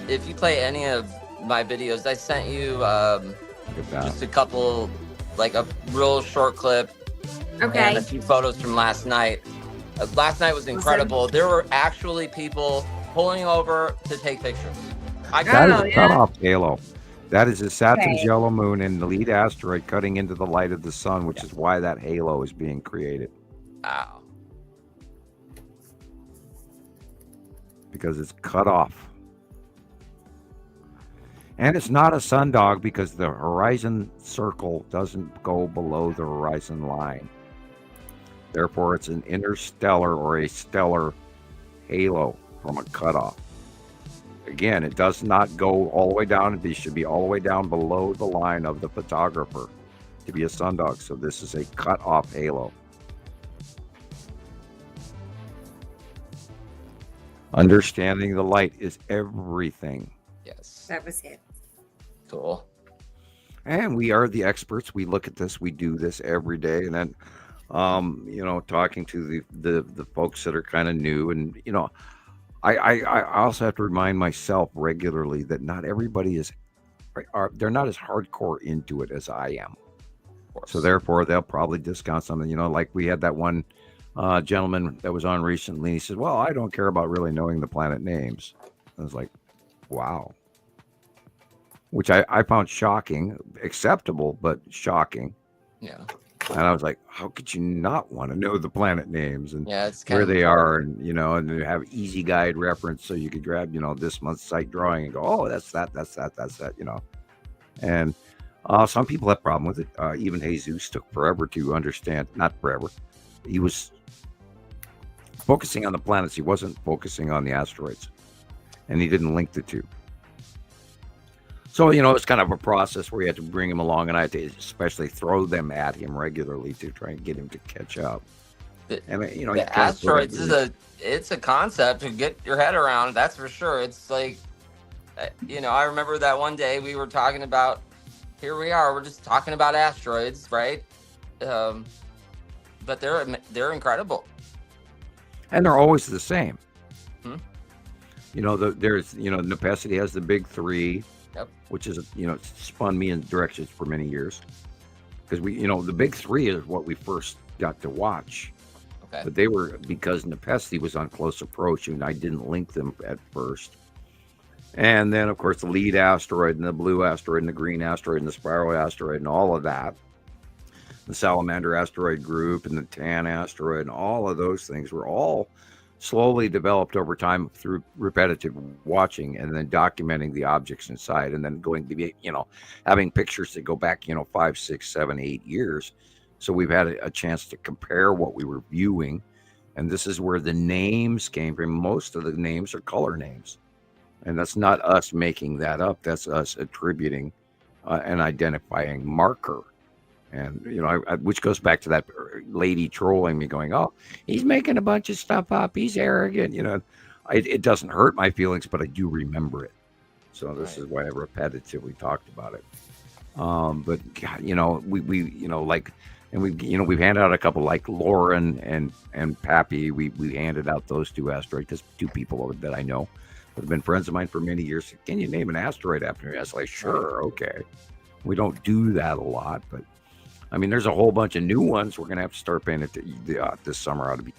If you play any of my videos, I sent you Look at that. just a couple, like a real short clip and Okay. a few photos from last night. Last night was incredible. There were actually people pulling over to take pictures. That is Oh, a yeah. cutoff halo. That is a Saturn's Okay. yellow moon and the lead asteroid cutting into the light of the sun, which is why that halo is being created. Wow. Because it's cut off. And it's not a sundog because the horizon circle doesn't go below the horizon line. Therefore, it's an interstellar or a stellar halo from a cutoff. Again, it does not go all the way down. It should be all the way down below the line of the photographer to be a sundog. So this is a cut-off halo. Understanding the light is everything. Yes. That was it. Cool. And we are the experts. We look at this. We do this every day. And then, talking to the folks that are kind of new. And, I also have to remind myself regularly that not everybody they're not as hardcore into it as I am. So therefore, they'll probably discount something. Like we had that one gentleman that was on recently. And he said, well, I don't care about really knowing the planet names. I was like, wow. Which I found shocking, acceptable, but shocking. Yeah. And I was like, how could you not want to know the planet names and it's where they are, and and they have easy guide reference so you could grab, this month's site drawing and go, oh, that's that. And some people have problem with it. Even Jesus took forever to understand, not forever. He was focusing on the planets. He wasn't focusing on the asteroids, and he didn't link the two. So, it's kind of a process where you had to bring him along, and I had to especially throw them at him regularly to try and get him to catch up. The asteroids it's a concept to get your head around. That's for sure. It's like, I remember that one day we were talking about, here we are, we're just talking about asteroids, right? But they're incredible. And they're always the same. Hmm? There's, Nepacity has the big three. Yep. Which is, spun me in directions for many years. Because the big three is what we first got to watch. Okay. But they were, because Nepacity was on close approach, and I didn't link them at first. And then, of course, the lead asteroid, and the blue asteroid, and the green asteroid, and the spiral asteroid, and all of that. The salamander asteroid group, and the tan asteroid, and all of those things were all slowly developed over time through repetitive watching and then documenting the objects inside, and then going to be, having pictures that go back, 5, 6, 7, 8 years. So we've had a chance to compare what we were viewing. And this is where the names came from. Most of the names are color names. And that's not us making that up. That's us attributing an identifying marker. And, which goes back to that lady trolling me going, oh, he's making a bunch of stuff up. He's arrogant. It doesn't hurt my feelings, but I do remember it. So this is why I repetitively talked about it. But, God, we've handed out a couple like Lauren and Pappy. We handed out those two asteroids because two people that I know that have been friends of mine for many years. Can you name an asteroid after me? I was like, sure. Okay. We don't do that a lot, but I mean, there's a whole bunch of new ones we're going to have to start paying this summer ought to be.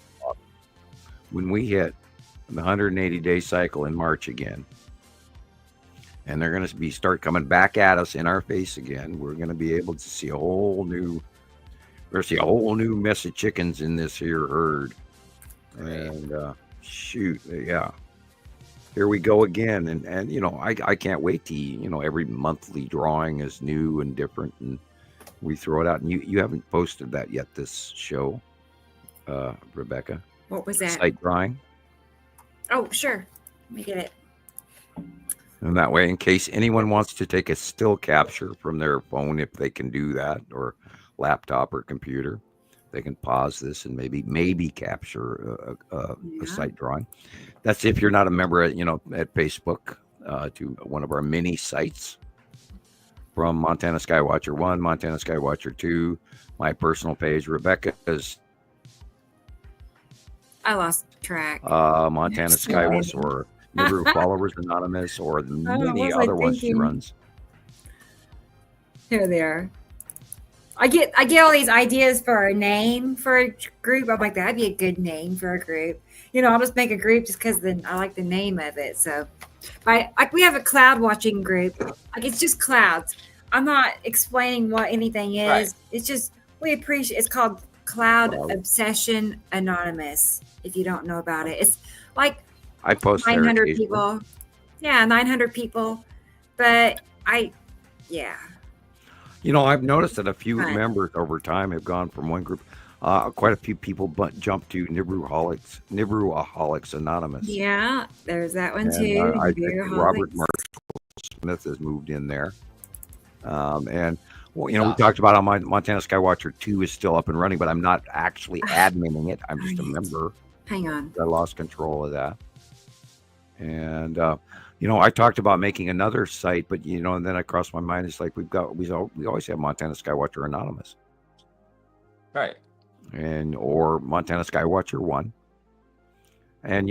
When we hit the 180-day cycle in March again, and they're going to start coming back at us in our face again, we're going to be able to see a whole new mess of chickens in this here herd. And here we go again. And I can't wait to, every monthly drawing is new and different, and we throw it out. And you haven't posted that yet, this show, Rebecca. What was that? Site drawing. Oh, sure. Let me get it. And that way, in case anyone wants to take a still capture from their phone, if they can do that, or laptop or computer, they can pause this and maybe capture a site drawing. That's if you're not a member at Facebook to one of our mini sites. From Montana Skywatcher 1, Montana Skywatcher 2, my personal page, Rebecca's. I lost track. Montana Skywatcher, or Nibiru Followers Anonymous, or the what many was I other ones she thinking? runs. Here they are. I get all these ideas for a name for a group. I'm like, that'd be a good name for a group. I'll just make a group just because I like the name of it. So, we have a cloud watching group. Like, it's just clouds. I'm not explaining what anything is. Right. It's just we appreciate. It's called Cloud Wow. Obsession Anonymous. If you don't know about it, it's like I post there 900 occasionally. people. Yeah, 900 people. But yeah. I've noticed that a few Fun. members over time have gone from one group. Quite a few people jumped to Nibiru-aholics Anonymous. Yeah, there's that one And too. I think Nibiru Robert Holics. Marshall Smith has moved in there. And we Yeah. talked about how my Montana Skywatcher 2 is still up and running, but I'm not actually adminning it. I'm just a member. Hang on. I lost control of that. And I talked about making another site, but and then I crossed my mind. It's like we always have Montana Skywatcher Anonymous, Right. or Montana Skywatcher 1. And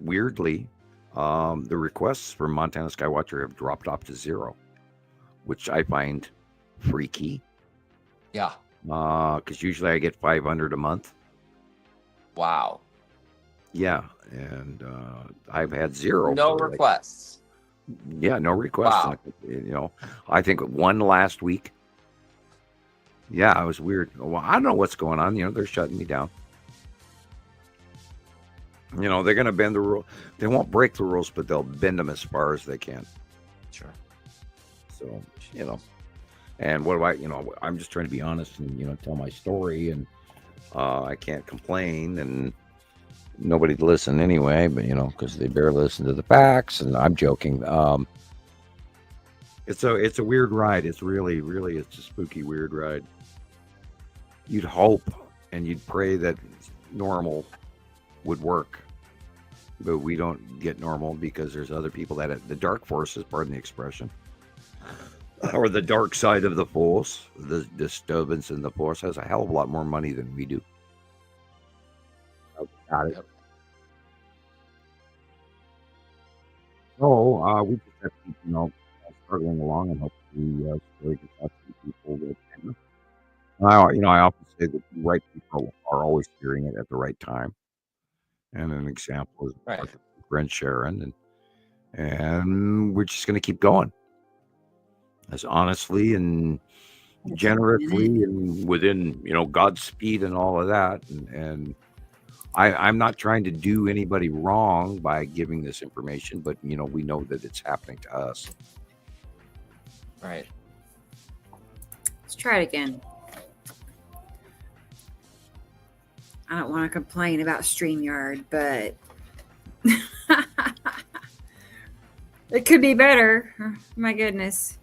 weirdly, the requests for Montana Skywatcher have dropped off to 0, which I find freaky. Yeah. Because usually I get 500 a month. Wow. Yeah, and I've had 0. No for, requests. no requests. Wow. I think one last week. Yeah, it was weird. Well, I don't know what's going on. They're shutting me down. They're going to bend the rule. They won't break the rules, but they'll bend them as far as they can. Sure. So, and what do I'm just trying to be honest and, tell my story, and I can't complain, and nobody'd listen anyway, but, because they barely listen to the facts, and I'm joking. It's a weird ride. It's really, it's a spooky, weird ride. You'd hope and you'd pray that normal would work, but we don't get normal because there's other people that the dark forces, pardon the expression, or the dark side of the force, the disturbance in the force, has a hell of a lot more money than we do. Got it. Yep. So we just have to keep, struggling along, and hopefully story gets out to people that can. I often say that the right people are always hearing it at the right time. And an example is Right. our friend Sharon, and we're just going to keep going as honestly and generously and within God's speed and all of that. And I'm not trying to do anybody wrong by giving this information, but we know that it's happening to us. Right. Let's try it again. I don't want to complain about StreamYard, but it could be better. Oh, my goodness.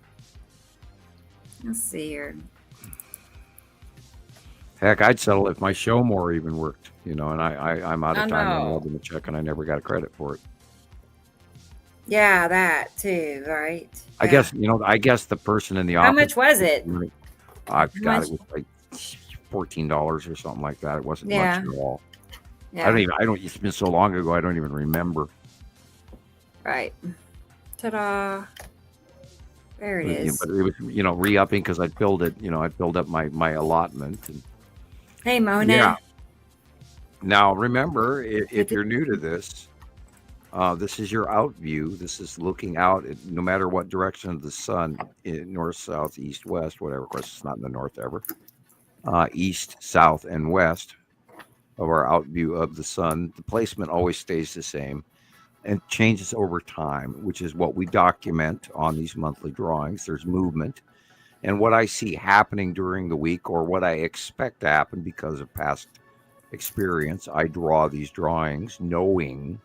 Let's see here. Heck, I'd settle if my show more even worked, and I'm out of time and logging the check, and I never got credit for it. Yeah, that too, right? I guess the person in the office. How much was it? I got it was like $14 or something like that. It wasn't much at all. Yeah. It's been so long ago, I don't even remember. Right. Ta-da. There it is. But it was, re-upping because I filled it, I filled up my allotment. And, Hey, Mona. yeah. Now, remember, if you're new to this, this is your out view. This is looking out at no matter what direction of the sun, north, south, east, west, whatever. Of course, it's not in the north ever. East, south, and west of our out view of the sun. The placement always stays the same and changes over time, which is what we document on these monthly drawings. There's movement. And what I see happening during the week, or what I expect to happen because of past experience, I draw these drawings knowing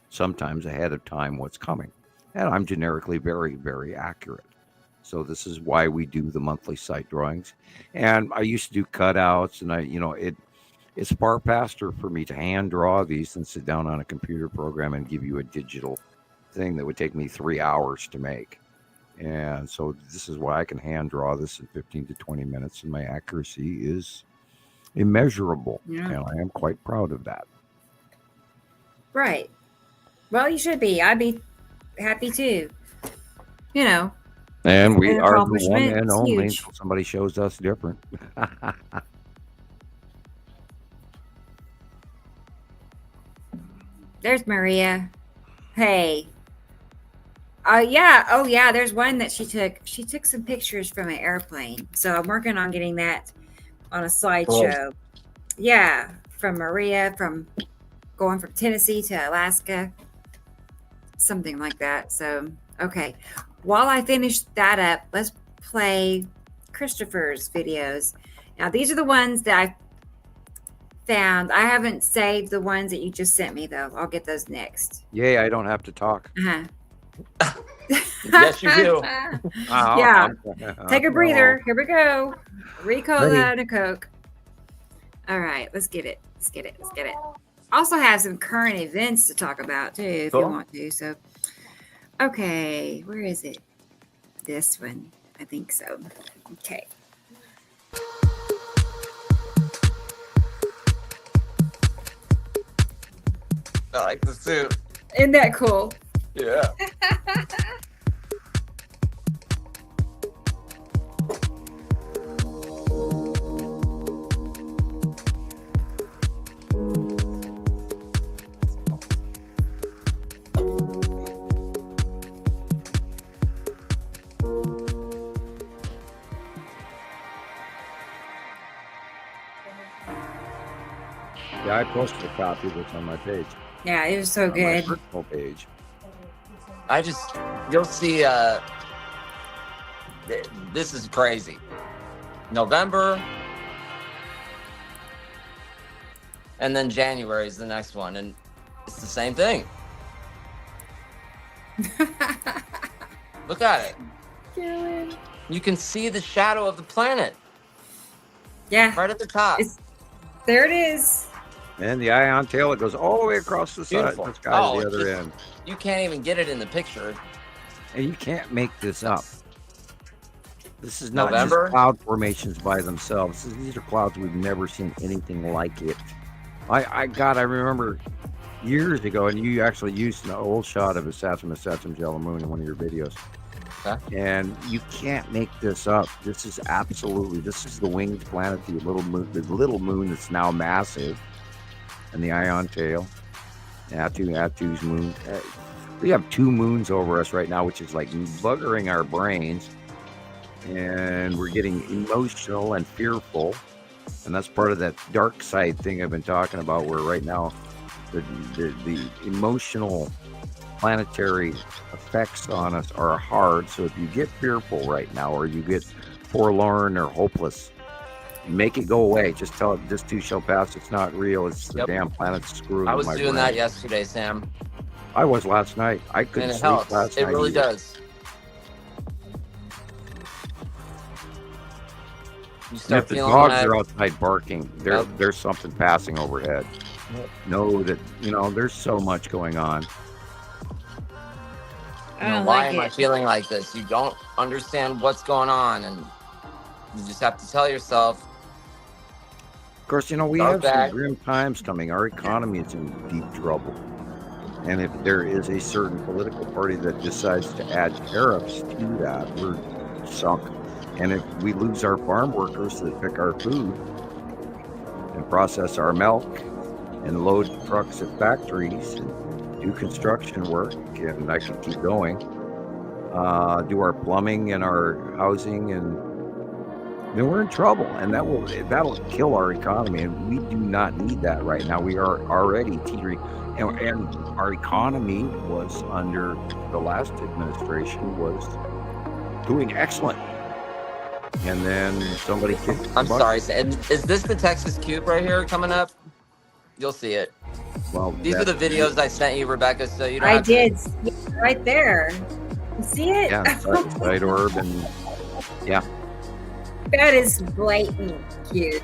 sometimes ahead of time what's coming. And I'm generically very, very accurate. So this is why we do the monthly site drawings. And I used to do cutouts, and it's far faster for me to hand draw these than sit down on a computer program and give you a digital thing that would take me 3 hours to make. And so this is why I can hand draw this in 15 to 20 minutes, and my accuracy is immeasurable. Yeah. And I am quite proud of that. Right. Well, you should be. I'd be happy too. You know, And we an are the one accomplishment. and It's only huge. until somebody shows us different. There's Maria. Hey. Yeah. Oh, yeah. There's one that she took. She took some pictures from an airplane. So I'm working on getting that on a slideshow. Yeah. From Maria, from going from Tennessee to Alaska. Something like that. So, okay. While I finish that up, let's play Christopher's videos. Now, these are the ones that I found. I haven't saved the ones that you just sent me, though. I'll get those next. Yay, I don't have to talk. Uh-huh. Yes, you do. Yeah. Take a breather. Here we go. Ricola Ready. and a Coke. All right, let's get it. Let's get it. Let's get it. Also have some current events to talk about too, if you Cool. want to. So, okay, where is it? This one, I think so. Okay. I like the suit. Isn't that cool? Yeah. Yeah, I posted a copy of this on my page. Yeah, it was so On my good. personal page. You'll see, this is crazy. November, and then January is the next one, and it's the same thing. Look at it. Gillian. You can see the shadow of the planet Yeah, right at the top. there it is. And the ion tail, it goes all the way across the side, Beautiful. the sky Oh, to the other it's- end. You can't even get it in the picture. And you can't make this up. This is not November? just cloud formations by themselves. These are clouds we've never seen anything like it. I remember years ago, and you actually used an old shot of a Saturn yellow moon in one of your videos. Okay. And you can't make this up. This is the winged planet, the little moon that's now massive, and the ion tail, Atu's moon. We have two moons over us right now, which is like buggering our brains, and we're getting emotional and fearful, and that's part of that dark side thing I've been talking about, where right now the emotional planetary effects on us are hard. So if you get fearful right now, or you get forlorn or hopeless, make it go away. Just tell it, this too shall pass. It's not real. It's the Yep. damn planet screwing I with was my doing brain. that yesterday, Sam, I was last night. I couldn't and it sleep helps. last It night. really either. does. You And start if the feeling dogs that. are outside barking, there's something passing overhead. Know that, there's so much going on. Why am I feeling like this? You don't understand what's going on, and you just have to tell yourself. Of course, we Dark have bag. some grim times coming. Our economy is in deep trouble. And if there is a certain political party that decides to add tariffs to that, we're sunk. And if we lose our farm workers that pick our food and process our milk and load trucks at factories and do construction work, and I could keep going, do our plumbing and our housing, and then we're in trouble, and that'll kill our economy, and we do not need that right now. We are already teetering, and our economy was, under the last administration, was doing excellent. And then somebody kicked the I'm bucket. sorry, and is this the Texas Cube right here coming up? You'll see it. Well, These are the videos I sent you, Rebecca. So you don't. I have to- did see it right there. You see it? Yeah, side orb, and That is blatant cute.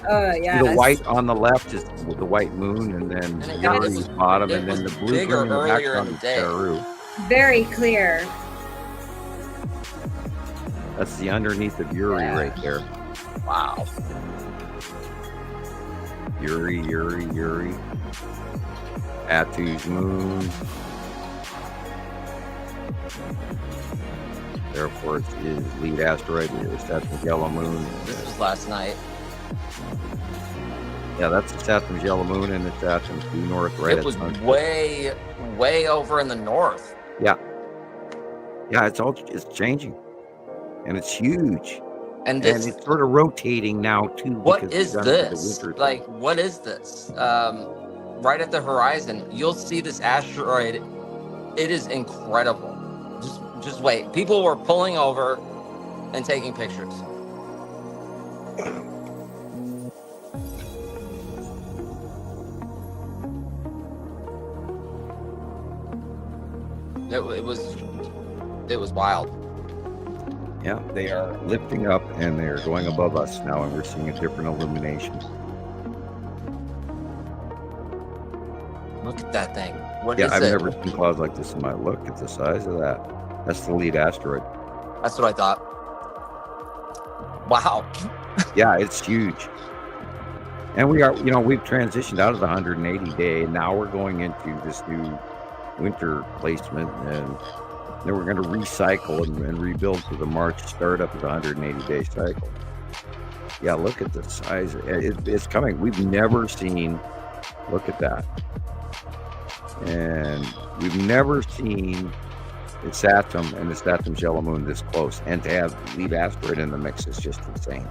Oh yeah. the white on the left is the white moon, and then And it Yuri's was- bottom, it and then the was blue bigger green in the earlier in background the is day. Peru. Very clear. That's the underneath of Yuri right there. Wow. Yuri. Matthew's moon. There, of course, is lead asteroid. It's Saturn's yellow moon. This was last night. Yeah, that's Saturn's yellow moon, and it's Saturn's due north, right? It was way over in the north. Yeah, it's changing, and it's huge, And and it's sort of rotating now too. what because is we've done it with the this? winter Like, what is this? Right at the horizon, you'll see this asteroid. It is incredible. Just wait. People were pulling over and taking pictures. It was wild. Yeah, they are lifting up and they're going above us now, and we're seeing a different illumination. Look at that thing. What Yeah, is I've it? never seen clouds like this in my look at the size of that. That's the lead asteroid. That's what I thought. Wow. Yeah, it's huge. And we are, we've transitioned out of the 180 day, and now we're going into this new winter placement, and then we're going to recycle and rebuild to the March startup of the 180 day cycle. Yeah, look at the size. It's coming. We've never seen, look at that. And we've never seen the Saturn and the Saturn's yellow moon this close. And to have lead asteroid in the mix is just insane.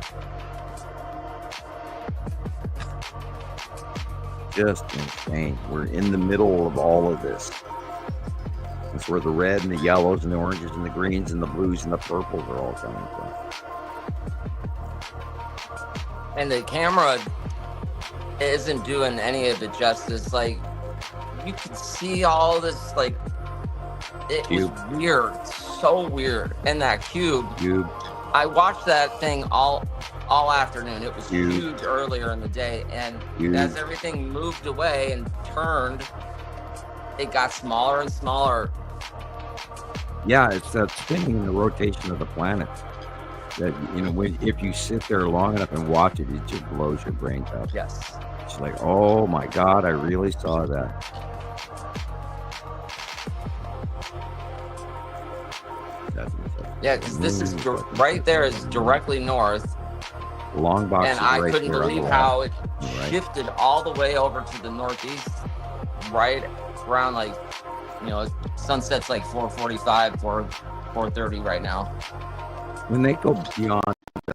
Just insane. We're in the middle of all of this. That's where the red and the yellows and the oranges and the greens and the blues and the purples are all coming from. And the camera isn't doing any of it justice. Like, you can see all this, like, it was weird. So weird. And that cube. I watched that thing all afternoon. It was huge earlier in the day, and as everything moved away and turned, it got smaller and smaller. Yeah, it's that spinning in the rotation of the planet. That if you sit there long enough and watch it, it just blows your brains out. Yes. It's like, oh my God, I really saw that. Yeah, because this is right there is directly north. Long box. And I couldn't believe how it shifted all the way over to the northeast, right around sunset's like 4:45, 4:30 right now. When they go beyond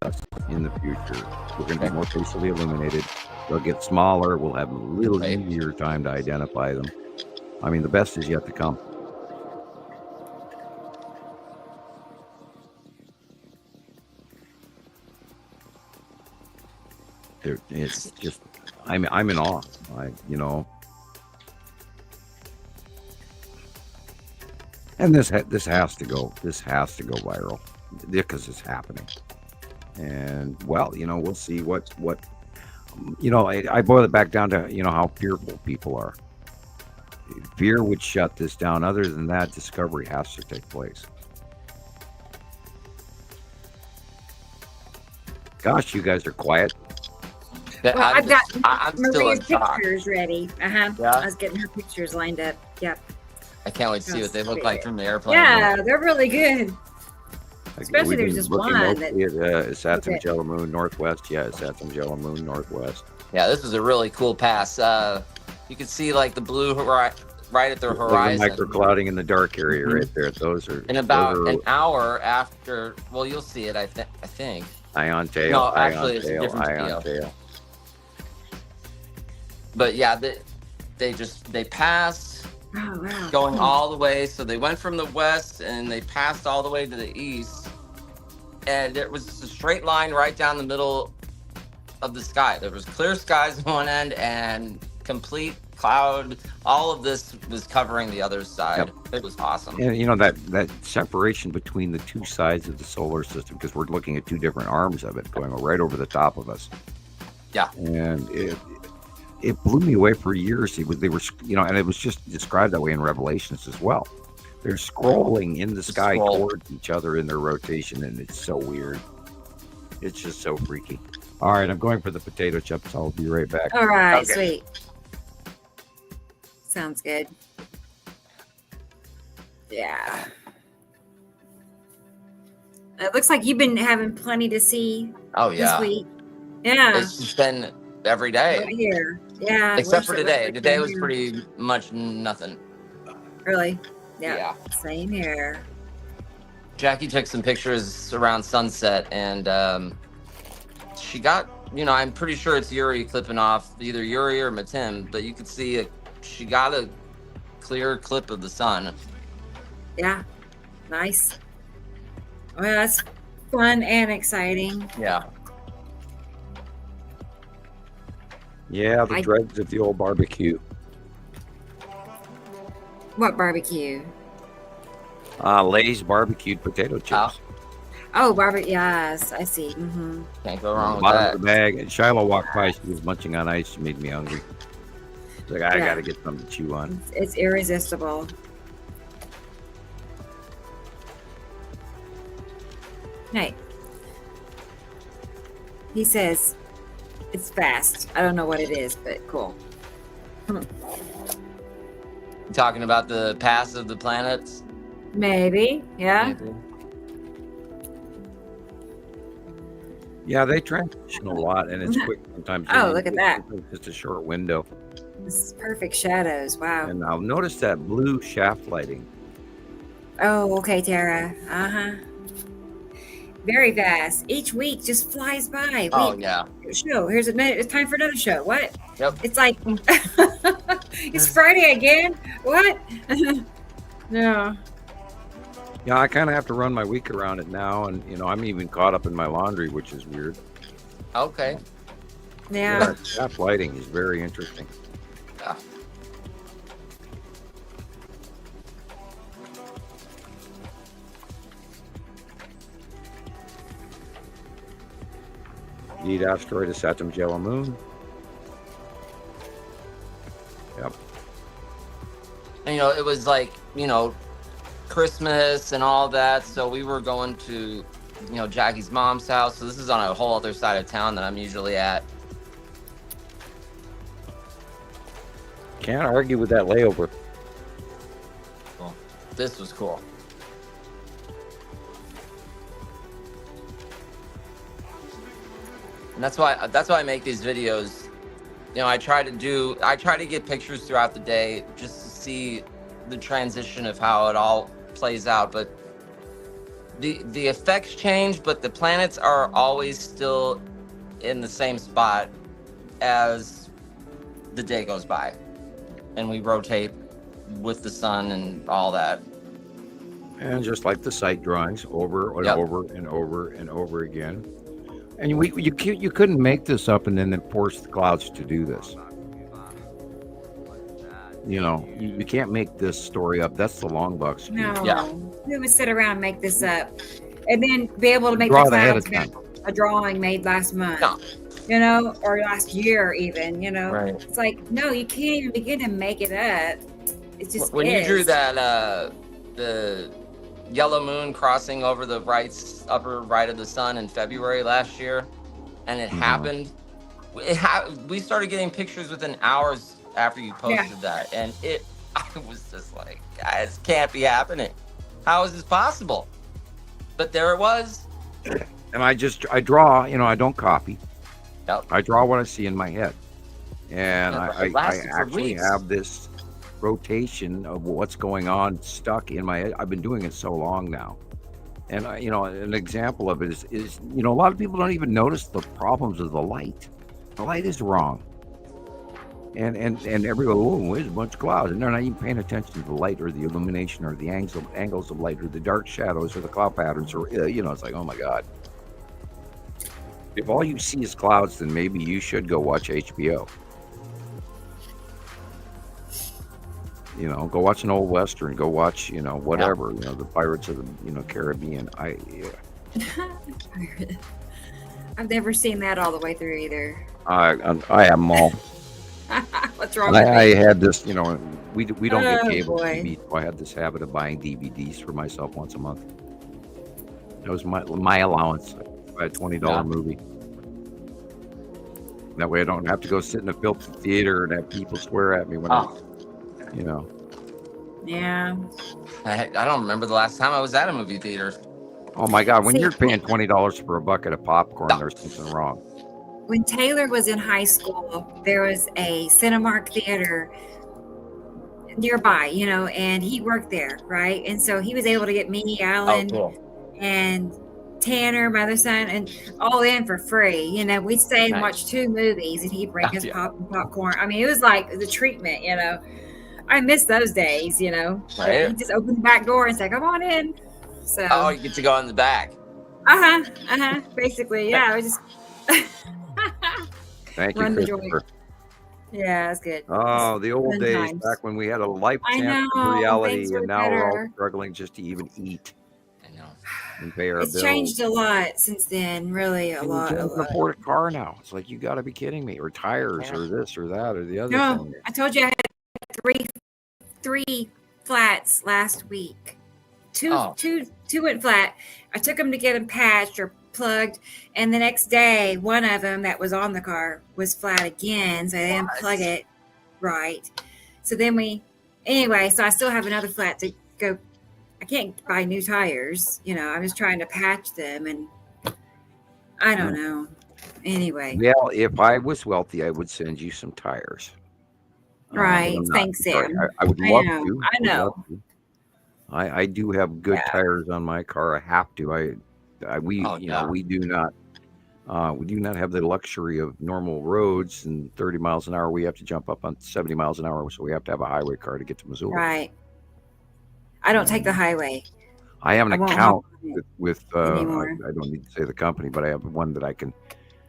us in the future, we're going to be more facially illuminated. They'll get smaller. We'll have a little easier time to identify them. I mean, the best is yet to come. It's just, I'm in awe. And this has to go. This has to go viral because it's happening. And we'll see what I boil it back down to how fearful people are. Fear would shut this down. Other than that, discovery has to take place. Gosh, you guys are quiet. Well, I've got I'm still Maria's in shock. pictures ready. Yeah. I was getting her pictures lined up. Yep. I can't wait to see what they look like from the airplane. Yeah, they're really good. Especially there's this one that Saturn's yellow moon northwest. Yeah, Saturn's yellow moon northwest. Yeah, this was a really cool pass. You can see like the blue right at the horizon. Microclouding in the dark area right there. Those are in about an hour after. Well, you'll see it. I think. Ion tail. No, actually, it's a different tail. But yeah, they passed, going all the way. So they went from the west and they passed all the way to the east, and it was a straight line right down the middle of the sky. There was clear skies on one end and complete cloud. All of this was covering the other side. Yep. It was awesome. And that separation between the two sides of the solar system, because we're looking at two different arms of it going right over the top of us. Yeah, and it blew me away for years. They were, and it was just described that way in Revelations as well. They're scrolling in the sky towards each other in their rotation, and it's so weird. It's just so freaky. All right, I'm going for the potato chips. I'll be right back. All right, sweet. Sounds good. Yeah. It looks like you've been having plenty to see Oh this yeah, week. Yeah. it's just been every Right day here. Yeah. except for Wish it was today. like Today down was here. pretty much nothing. Really? Yeah. Yeah. Same here. Jackie took some pictures around sunset, and she got, I'm pretty sure it's Yuri clipping off either Yuri or Matim, but you could see she got a clear clip of the sun. Yeah. Nice. Well, that's fun and exciting. Yeah. Yeah, the dregs of the old barbecue. What barbecue? Lay's barbecued potato chips. Oh, barbecue. Yes, I see. Mm-hmm. Can't go wrong with Bottom that. of the bag. And Shiloh walked by. She was munching on ice. She made me hungry. She's like, I Yeah. got to get something to chew on. It's irresistible. Hey. He says it's fast. I don't know what it is, but cool. Talking about the pass of the planets. Maybe. Yeah. Maybe. Yeah, they transition a lot, and it's quick sometimes. Oh, look at that. It's just a short window. This is perfect shadows. Wow. And I'll notice that blue shaft lighting. Oh, okay, Tara. Uh-huh. Very fast. Each week just flies by. Oh Wait, yeah. show. Here's another. It's time for another show. What? Yep. It's like it's Friday again. What? Yeah. Yeah, I kind of have to run my week around it now, and I'm even caught up in my laundry, which is weird. Okay. Yeah. Shaft lighting is very interesting. Yeah. Eat asteroid of Saturn's yellow moon. Yep. And, it was like, Christmas and all that. So we were going to, Jackie's mom's house. So this is on a whole other side of town that I'm usually at. Can't argue with that layover. Well, this was cool. And that's why I make these videos. I try to get pictures throughout the day just to see the transition of how it all plays out. But the effects change, but the planets are always still in the same spot as the day goes by. And we rotate with the sun and all that. And just like the site drawings, over and Yep. over and over and over again. And you couldn't make this up and then force the clouds to do this. You can't make this story up. That's the long bucks. No. Yeah. Who would sit around and make this up, and then be able to make Draw the it ahead clouds of time. match a drawing made last month? No. Or last year even. Right. It's like no, you can't even begin to make it up. It's just When you is. drew that the yellow moon crossing over the upper right of the sun in February last year, and it happened. We started getting pictures within hours after you posted that, and I was just like, guys, can't be happening. How is this possible? But there it was. And I draw, I don't copy. Yep. I draw what I see in my head. And Yeah, I it lasted for actually weeks. have this rotation of what's going on stuck in my head. I've been doing it so long now. And an example of it is a lot of people don't even notice the problems of the light. The light is wrong. And everyone, there's a bunch of clouds, and they're not even paying attention to the light or the illumination or the angles of light or the dark shadows or the cloud patterns or it's like, oh my God. If all you see is clouds, then maybe you should go watch HBO. Go watch an old Western, go watch, whatever, the Pirates of the, Caribbean. I've never seen that all the way through either. I have them all. What's wrong with I me? had this, we don't get Oh, cable boy. TV, so I had this habit of buying DVDs for myself once a month. That was my allowance. I had a $20 movie. That way I don't have to go sit in a filthy theater and have people swear at me when You know. Yeah. I don't remember the last time I was at a movie theater. Oh my God! When See- you're paying $20 for a bucket of popcorn, there's something wrong. When Taylor was in high school, there was a Cinemark theater nearby, you know, and he worked there, right? And so he was able to get me, Alan, and Tanner, my other son, and all in for free. You know, we'd stay and watch 2 movies, and he'd bring us popcorn. I mean, it was like the treatment, you know. I miss those days, you know. Right. He just opened the back door and said, "Come on in." So. Oh, you get to go in the back. Basically, yeah. I was just. Thank you, Run the Christopher. joint. Yeah, that's good. Oh, the old Fun days times. back when we had a life I chance of know, reality, things were and now we're all better. struggling just to even eat I know. and pay our It's bills. changed a lot since then, really a And lot. you can't afford a car now. It's like, you got to be kidding me. Or tires, or this, or that, or the other No, thing. I told you I had three flats last week. Two went flat. I took them to get them patched or plugged, and the next day, one of them that was on the car was flat again, so I didn't plug it right. So then so I still have another flat to go. I can't buy new tires, you know. I'm just trying to patch them, and I don't know. Anyway, Well, if I was wealthy, I would send you some tires. But right. I'm not. Thanks, Sorry. Sam. I would I love know. to. I know. Would love to. I do have good tires on my car. I have to. We do not have the luxury of normal roads and 30 miles an hour. We have to jump up on 70 miles an hour, so we have to have a highway car to get to Missoula. Right. I don't take the highway. I have an I won't account hop on it with anymore. I don't need to say the company, but I have one that I can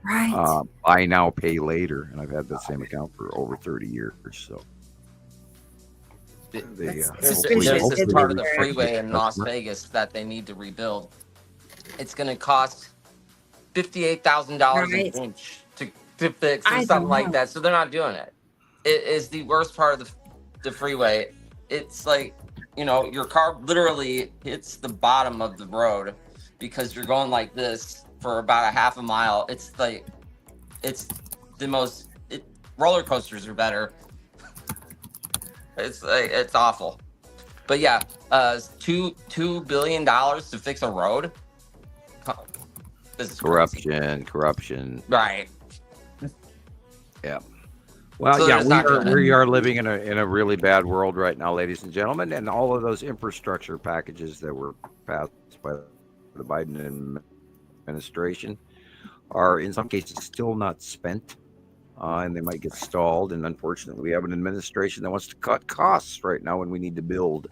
Right. buy now, pay later, and I've had that same account for over 30 years. So There's suspicious. this part of the freeway in Las Vegas that they need to rebuild. It's going to cost $58,000 an inch to fix or something like that. So they're not doing it. It is the worst part of the freeway. It's like, you know, your car literally hits the bottom of the road because you're going like this for about a half a mile. It's like, it's the most, roller coasters are better. It's awful. But yeah, $2 billion to fix a road. This is corruption. Right. Yeah. Well, So yeah, we are living in a really bad world right now, ladies and gentlemen, and all of those infrastructure packages that were passed by the Biden administration are in some cases still not spent, and they might get stalled. And unfortunately, we have an administration that wants to cut costs right now when we need to build,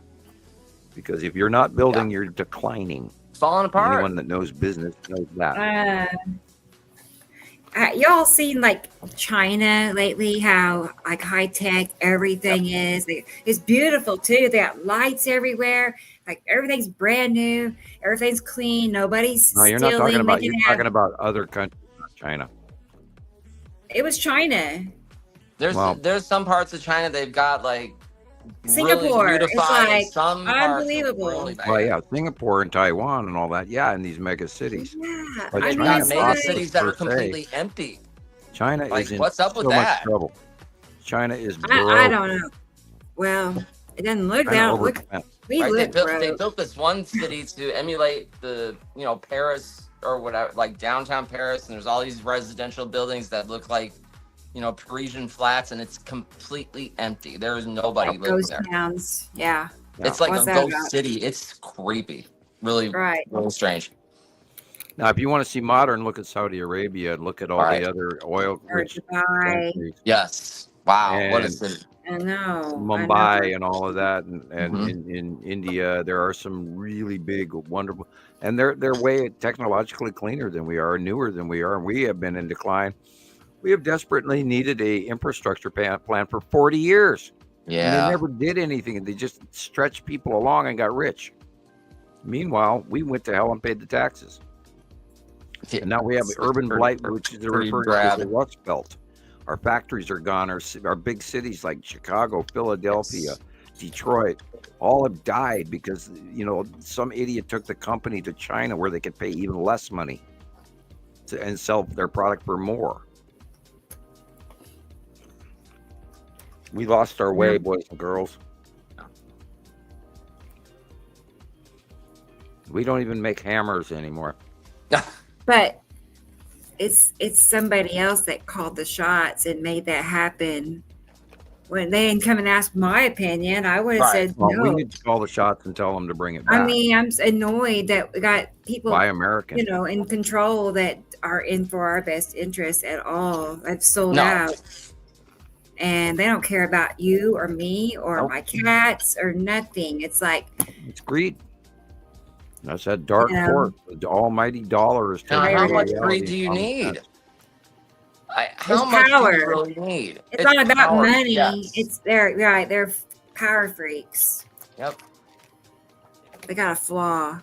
because if you're not building, you're declining. It's falling apart. Anyone that knows business knows that. Y'all seen like China lately, how like high tech everything is. It's beautiful too. They got lights everywhere. Like everything's brand new. Everything's clean. Nobody's No, you're stealing. not talking about. They can You're talking about other countries, not China. It was China. There's some parts of China they've got like Singapore. really It's beautified, like and some unbelievable. Parts are really bad. Well, yeah, Singapore and Taiwan and all that. Yeah, in these mega cities. Yeah, But They've China's got mega not cities that are per se. completely empty. China Like, is in what's up with so much that? trouble. China is broke. I don't know. Well, it doesn't look China that. Look, overspent. we Right? look They broke. built this one city to emulate the, Paris or whatever, like downtown Paris, and there's all these residential buildings that look like, Parisian flats, and it's completely empty. There is nobody living Ghost there. towns. Yeah. It's like What's a that ghost about? city. It's creepy. Really, Right. really strange. Now, if you want to see modern, look at Saudi Arabia and look at all Right. the other oil-rich Dubai. countries. Yes. Wow. What a And city. I know. Mumbai and all of that, and Mhm. in India, there are some really big, wonderful, and they're way technologically cleaner than we are, newer than we are, and we have been in decline. We have desperately needed a infrastructure plan for 40 years. And they Yeah. never did anything, and they just stretched people along and got rich. Meanwhile, we went to hell and paid the taxes. And now we have urban blight, which is pretty referred to as the bad. Rust Belt. Our factories are gone. Our big cities like Chicago, Philadelphia, Detroit, all have died because, some idiot took the company to China where they could pay even less money and sell their product for more. We lost our way, boys and girls. We don't even make hammers anymore. But it's somebody else that called the shots and made that happen. When they didn't come and ask my opinion, I would have said Well, no. we need to call the shots and tell them to bring it back. I mean, I'm annoyed that we got people, Buy American. in control that are in for our best interests at all. I've sold No. out. And they don't care about you or me or my cats or nothing. It's like, It's greed. That's that dark Yeah. force. The almighty dollar is Now, taking how over much reality greed do you and common need? sense. How It's much do power. you really need? it's not about power, money. yes. It's they're power freaks. Yep. They got a flaw.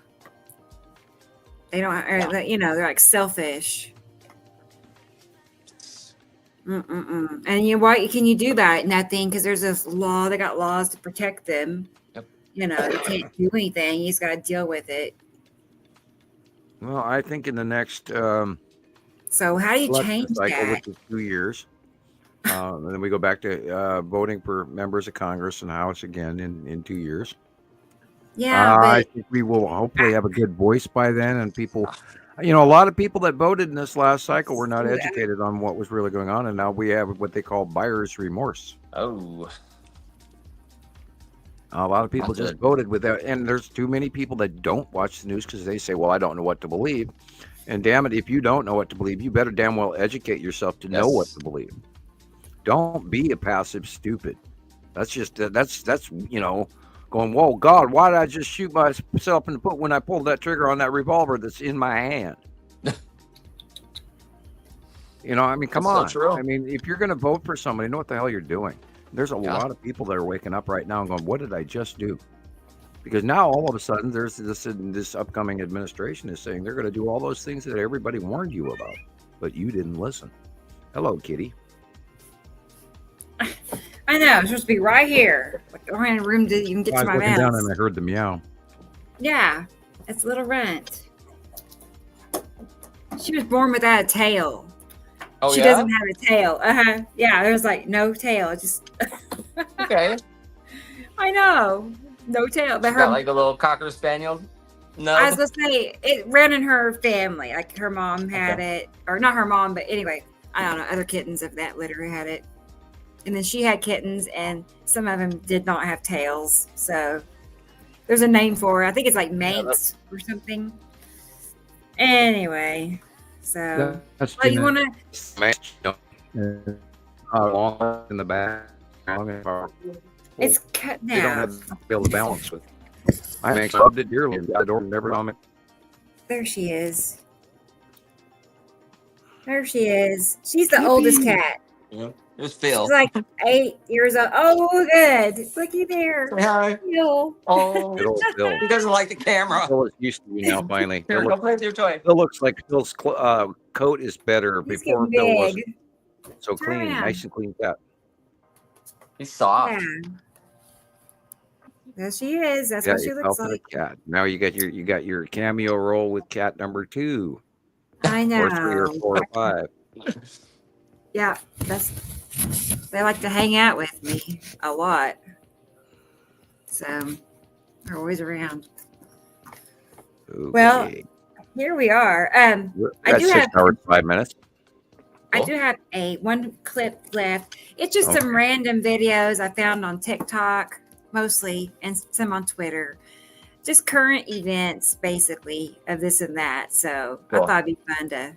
They don't, they're like selfish. Mm-mm-mm. And what can you do about it? Nothing, because there's this law. They got laws to protect them. Yep. You can't do anything. You just got to deal with it. Well, I think in the next So how do you election change cycle, that? which is 2 years, and then we go back to voting for members of Congress and House again in 2 years. Yeah, I but think we will hopefully have a good voice by then, and people, a lot of people that voted in this last cycle were not educated on what was really going on, and now we have what they call buyer's remorse. Oh. A lot of people Not just good. voted without, and there's too many people that don't watch the news because they say, well, I don't know what to believe. And damn it, if you don't know what to believe, you better damn well educate yourself to know what to believe. Don't be a passive stupid. That's just, that's going, whoa, God, why did I just shoot myself in the foot when I pulled that trigger on that revolver that's in my hand? I mean, come That's so on. true. I mean, if you're going to vote for somebody, know what the hell you're doing. There's a lot of people that are waking up right now and going, what did I just do? Because now all of a sudden there's this upcoming administration is saying they're going to do all those things that everybody warned you about, but you didn't listen. Hello, kitty. I know I'm supposed to be right here. Like I'm in a room to even get I to was my looking down mouse. and I heard the meow. Yeah, it's little runt. She was born without a tail. Oh, She yeah? doesn't have a tail. Yeah, there's like no tail. Just Okay. I know, no tail. But She's her, got like a little Cocker Spaniel. No. I was gonna say it ran in her family. Like her mom had it, or not her mom, but anyway, I don't know. Other kittens of that litter had it, and then she had kittens, and some of them did not have tails. So there's a name for it. I think it's like Manx or something. Anyway, so That's you want to? long in the back. Long and far. It's cut They don't now. have to be able to balance with. I loved it dearly. I don't never on it. There she is. There she is. She's the oldest cat. Yeah. There's Phil. She's like 8 years old. Oh, good. Looky there. Say hi. Phil. Oh, Good old Phil. he doesn't like the camera. Phil is used to you now. Finally, Here, go play with your toy. Phil looks like Phil's coat is better. He's Before getting Phil was big. so Turn clean, around. nice and clean cat. He's soft. Yeah. There she is. That's Yeah, what she you looks fell for like. the cat. Now you got your cameo role with cat number 2, I know. or 3, or 4, or 5. Yeah, they like to hang out with me a lot. So they're always around. Okay. Well, here we are. I That's do 6 have hours, 5 minutes. I do have one clip left. It's just some random videos I found on TikTok mostly, and some on Twitter. Just current events, basically, of this and that. So Cool. I thought it'd be fun to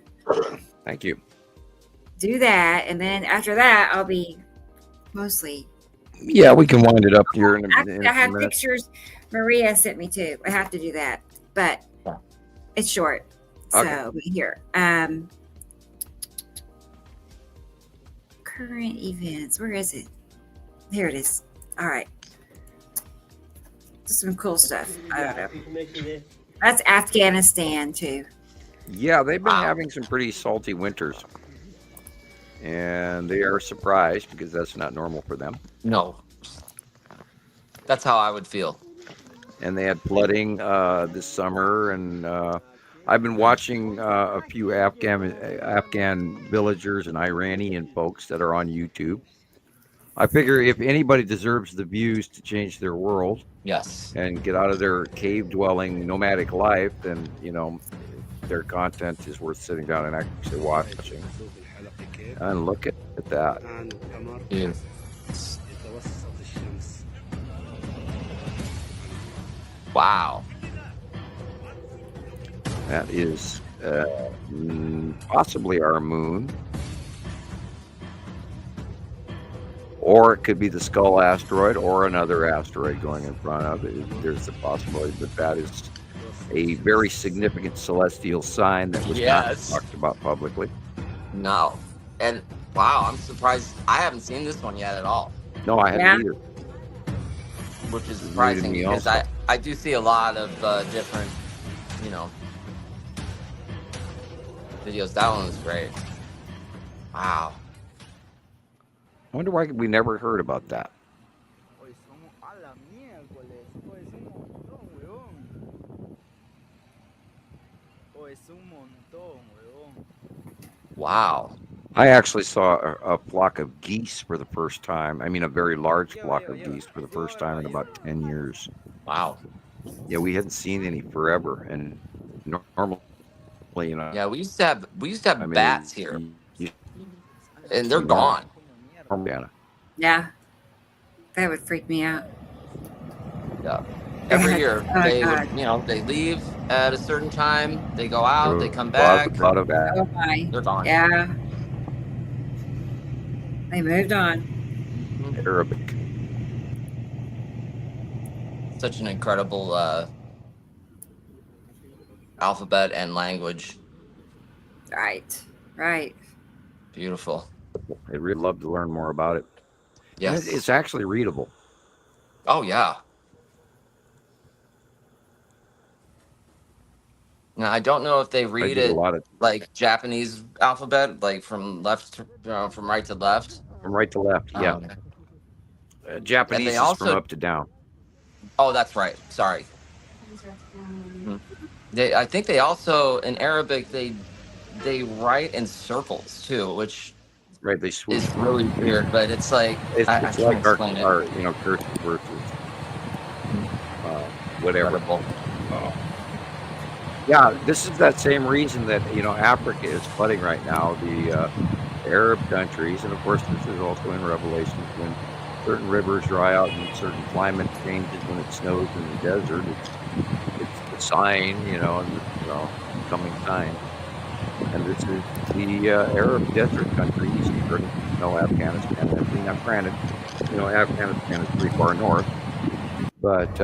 Thank you. do that, and then after that, I'll be mostly. Yeah, we can wind it up here in a Actually, I have minute. pictures Maria sent me too. I have to do that, but it's short. Okay. So here, current events. Where is it? Here it is. All right. Some cool stuff. I don't know. That's Afghanistan too. Yeah, they've been having some pretty salty winters. And they are surprised because that's not normal for them. No. That's how I would feel. And they had flooding this summer. And I've been watching a few Afghan villagers and Iranian folks that are on YouTube. I figure if anybody deserves the views to change their world Yes. and get out of their cave-dwelling nomadic life, then their content is worth sitting down and actually watching. And look at that. Yeah. Wow. That is possibly our moon. Or it could be the Skull asteroid or another asteroid going in front of it. There's a possibility, but that is a very significant celestial sign that was not talked about publicly. No. And wow, I'm surprised. I haven't seen this one yet at all. No, I haven't either. Which is surprising because I do see a lot of different, videos. That one was great. Wow. I wonder why we never heard about that. Wow. I actually saw a flock of geese for the first time. I mean, a very large flock of geese for the first time in about 10 years. Wow. Yeah, we hadn't seen any forever. And normally, Yeah, we used to have bats here. And they're gone. Yeah. That would freak me out. Yeah. Every year, they leave at a certain time. They go out. They come back. A lot of that. Oh my. They're gone. Yeah. They moved on. Arabic. Such an incredible alphabet and language. Right. Beautiful. I'd really love to learn more about it. Yes. It's actually readable. Oh, yeah. Now, I don't know if they read it like Japanese alphabet, like from from right to left. From right to left, yeah. Japanese is from up to down. Oh, that's right. Sorry. I think they also, in Arabic, they write in circles too, which they swoop. Is really weird, but it's like it's like our cursive versus whatever. Yeah, this is that same reason that Africa is flooding right now. The Arab countries, and of course this is also in Revelation, when certain rivers dry out and certain climate changes when it snows in the desert. It's the sign, coming sign. And this is the Arab desert countries, Afghanistan. Now, granted, Afghanistan is pretty far north, but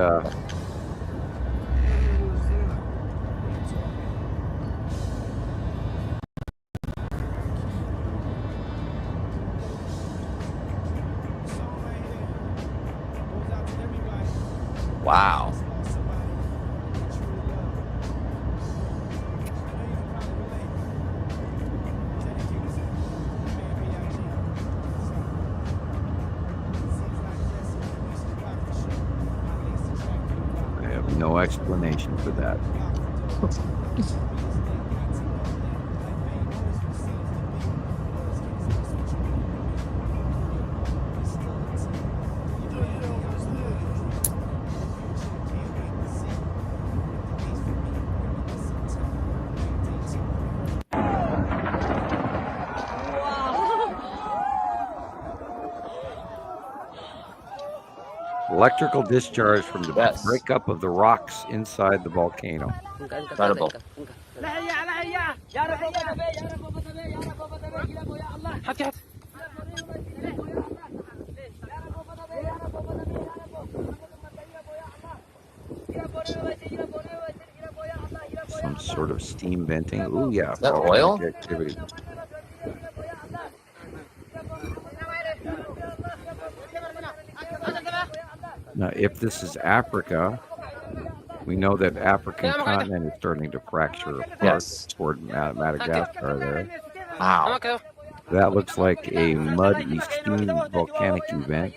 wow. I have no explanation for that. Electrical discharge from the breakup of the rocks inside the volcano. Incredible. Some sort of steam venting. Ooh, yeah. Is that oil? Activity. Now, if this is Africa, we know that African continent is starting to fracture apart toward Madagascar there. Wow. That looks like a muddy steam volcanic event.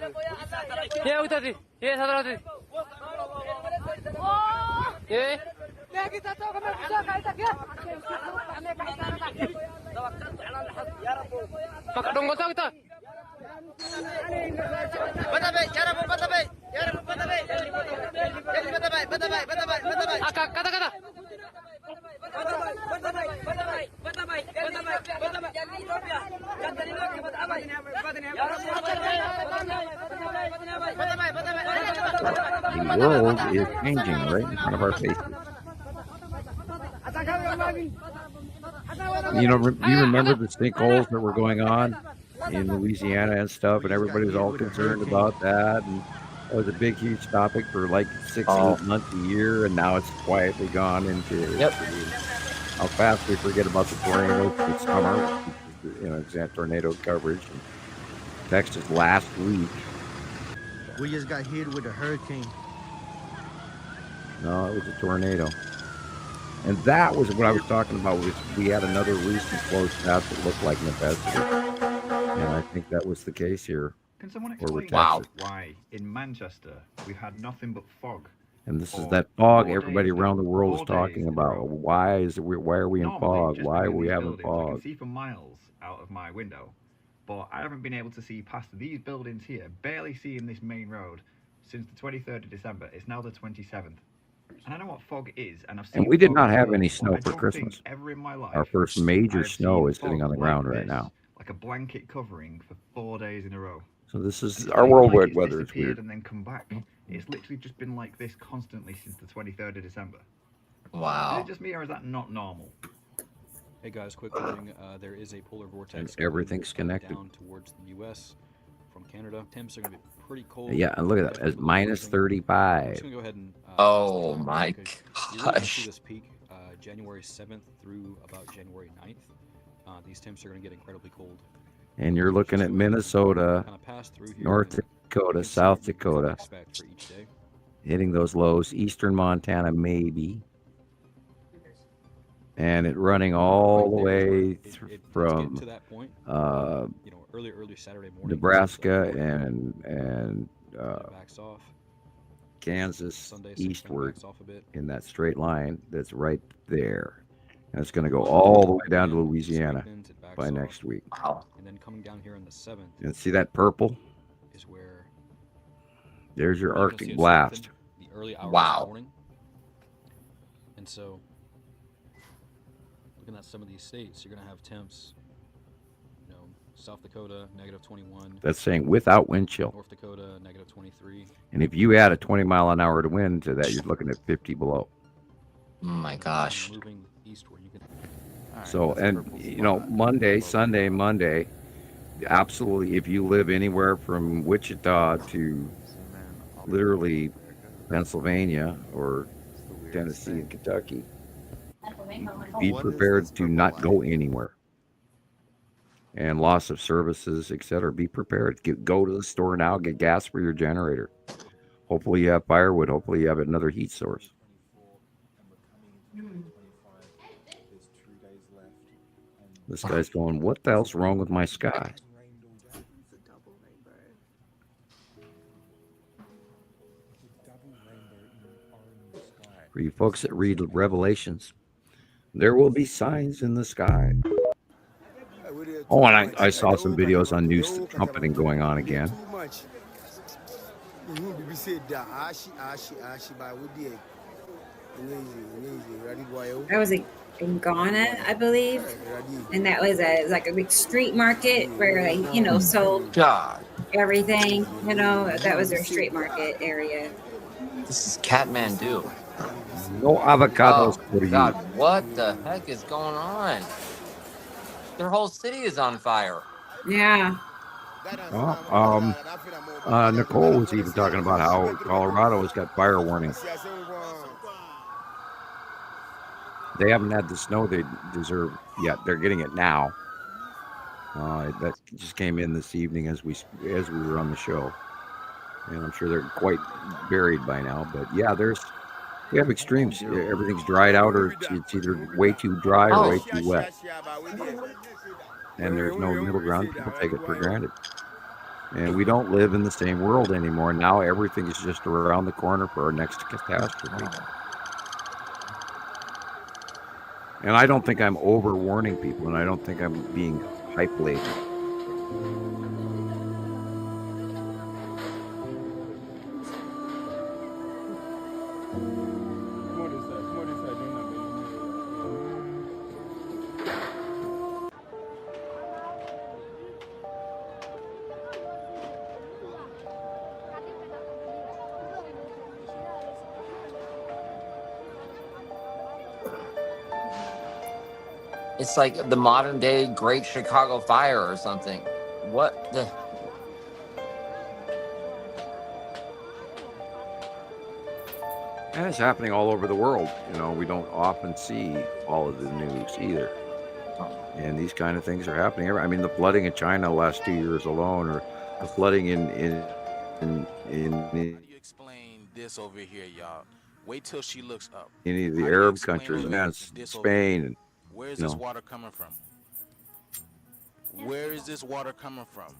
The world is changing right in front of our faces. You know, do you remember the sinkholes that were going on in Louisiana and stuff, and everybody was all concerned about that, and it was a big, huge topic for like 6 8 months a year, and now it's quietly gone into how fast we forget about the tornadoes this summer. You know, exact tornado coverage. And Texas last week. We just got hit with a hurricane. No, it was a tornado. And that was what I was talking about. Was we had another recent close path that looked like necessity. And I think that was the case here. Can someone explain why in Manchester we had nothing but fog? And this is that fog everybody around the world is talking about. Why are we in fog? Why are we having I fog? can see for miles out of my window, but I haven't been able to see past these buildings here, barely seeing this main road since the 23rd of December. It's now the 27th. And I know what fog is, and I've seen. And we did not have before, any snow but I for don't Christmas. think ever in my life Our first major I've snow seen is sitting fog on the like ground right this, now. like a blanket covering for 4 days in a row. So this is And it's our not even worldwide like it's weather. It's disappeared weird. and then come back. It's literally just been like this constantly since the 23rd of December. Wow. Is it just me, or is that not normal? Hey guys, quick warning. There is a polar vortex. And everything's connected. Down towards the U.S. from Canada. Temps are going to be pretty cold. Yeah, and look at that. It's minus 35. I'm just going to go ahead and. Oh my You're going to see gosh. this peak January 7th through about January 9th. These temps are going to get incredibly cold. And you're looking at Minnesota, North Dakota, South Dakota, hitting those lows. Eastern Montana, maybe. And it running all the way from early Saturday morning, Nebraska and Kansas eastward in that straight line that's right there. And it's going to go all the way down to Louisiana by next week. Wow. And then coming down here on the 7th. And see that purple? Is where there's your Arctic blast. The early hours Wow. of the morning. And so looking at some of these states, you're going to have temps, South Dakota, -21. That's saying without wind chill. North Dakota, -23. And if you add a 20-mile-an-hour to wind to that, you're looking at 50 below. Oh my gosh. Moving eastward, you can. So, and Monday, Sunday, Monday, absolutely, if you live anywhere from Wichita to literally Pennsylvania or Tennessee and Kentucky, be prepared to not go anywhere. And loss of services, etc. Be prepared. Go to the store now, get gas for your generator. Hopefully you have firewood. Hopefully you have another heat source. This guy's going, what the hell's wrong with my sky? For you folks that read Revelations, there will be signs in the sky. Oh, and I saw some videos on news trumpeting going on again. I was in Ghana, I believe, and that was like a big street market where they, sold everything. That was their street market area. This is Kathmandu. No avocados for you. God, what the heck is going on? Their whole city is on fire. Yeah. Nicole was even talking about how Colorado has got fire warnings. They haven't had the snow they deserve yet. They're getting it now. That just came in this evening as we were on the show, and I'm sure they're quite buried by now. But yeah, we have extremes. Everything's dried out, or it's either way too dry or way too wet, and there's no middle ground. People take it for granted, and we don't live in the same world anymore. Now everything is just around the corner for our next catastrophe. And I don't think I'm over warning people, and I don't think I'm being hype laden. It's like the modern day Great Chicago Fire or something. What the? And it's happening all over the world. You know, we don't often see all of the news either. And these kind of things are happening. I mean, the flooding in China the last 2 years alone, or the flooding in How do you explain this over here, y'all? Wait till she looks up. any of the How do you Arab explain countries, over man, here, it's this over here? Spain, and Where is you this know, water coming from? Where is this water coming from?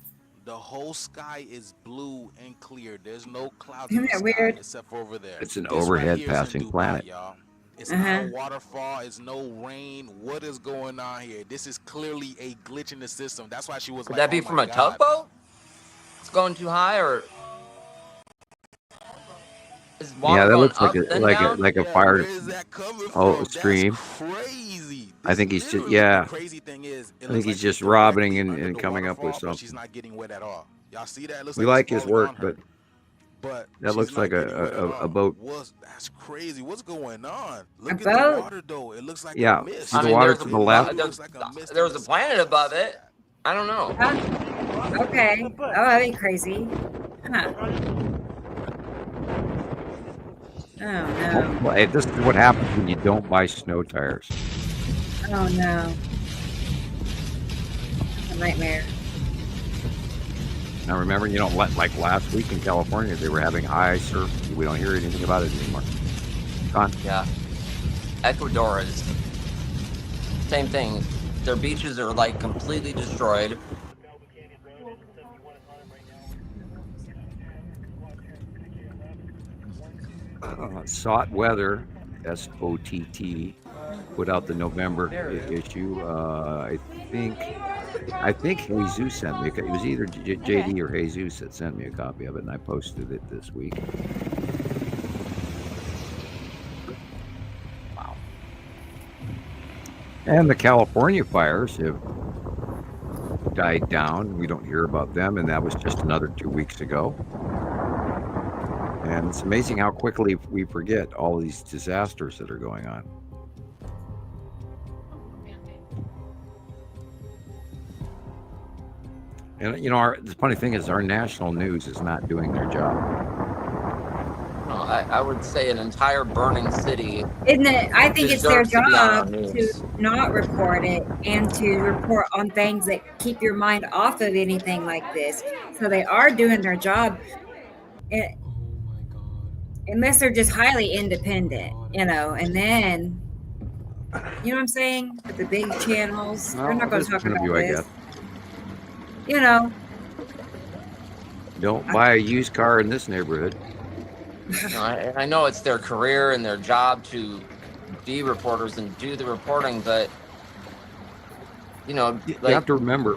The whole sky is blue and clear. There's no clouds in Isn't the that sky weird? except for over there. it's an This right overhead here is in passing Dubai, planet. y'all. It's not a waterfall. It's no rain. What is going on here? This is clearly a glitch in the system. That's why she was Could like, that be "Oh from my a God." tugboat? It's going too high, or is water Yeah, that going looks like up a then down? like a Yeah, fire where is that coming from? That's stream. crazy. I This think he's just literally, the crazy thing is, it I think looks he's like just she's robbing directly and under the coming up with waterfall, but she's something. not getting wet at all. Y'all see that? It looks We like it's like his falling work, on her, but that she's looks like not getting wet at a all. boat. That's crazy. What's going on? A Look at the boat? water though. It looks like a Yeah, mist. see I the mean, water there's to a the left. Looks like a mist in there's the a planet above it. I don't know. Okay. Oh, that'd be crazy. Huh. Oh no. Well, hey, this is what happens when you don't buy snow tires. Oh no. That's a nightmare. Now remember, you know, like last week in California, they were having high surf. We don't hear anything about it anymore. Con? Yeah. Ecuador is same thing. Their beaches are like completely destroyed. SOT Weather, SOTT, put out the November issue. I think Jesus sent me. It was either JD or Jesus that sent me a copy of it, and I posted it this week. Wow. And the California fires have died down. We don't hear about them, and that was just another 2 weeks ago. And it's amazing how quickly we forget all these disasters that are going on. And you know, the funny thing is, our national news is not doing their job. I would say an entire burning city. Isn't it? I think it's their deserves to be on our job news. to not report it and to report on things that keep your mind off of anything like this. So they are doing their job, unless they're just highly independent, you know. And then, you know what I'm saying? With the big channels, they're not going to talk about I this. guess. You know. Don't buy a used car in this neighborhood. I know it's their career and their job to be reporters and do the reporting, but you know, You like, have to remember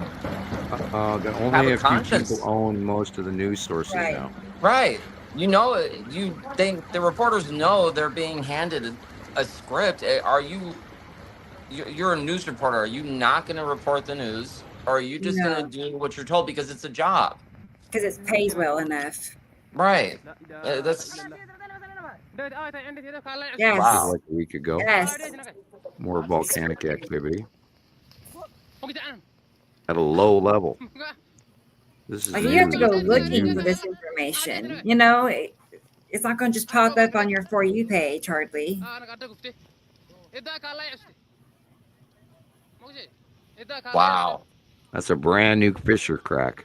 that only have a a few conscience. people own most of the news sources now. Right. You know, the reporters know they're being handed a script. You're a news reporter. Are you not going to report the news, or are you just going to do what you're told because it's a job? Because it pays well enough. Right. That's Yes. wow. Like a week ago. Yes. More volcanic activity at a low level. This is Like, you have to go news. looking for this information. You know, it's not going to just pop up on your For You page hardly. Wow. That's a brand new Fisher crack.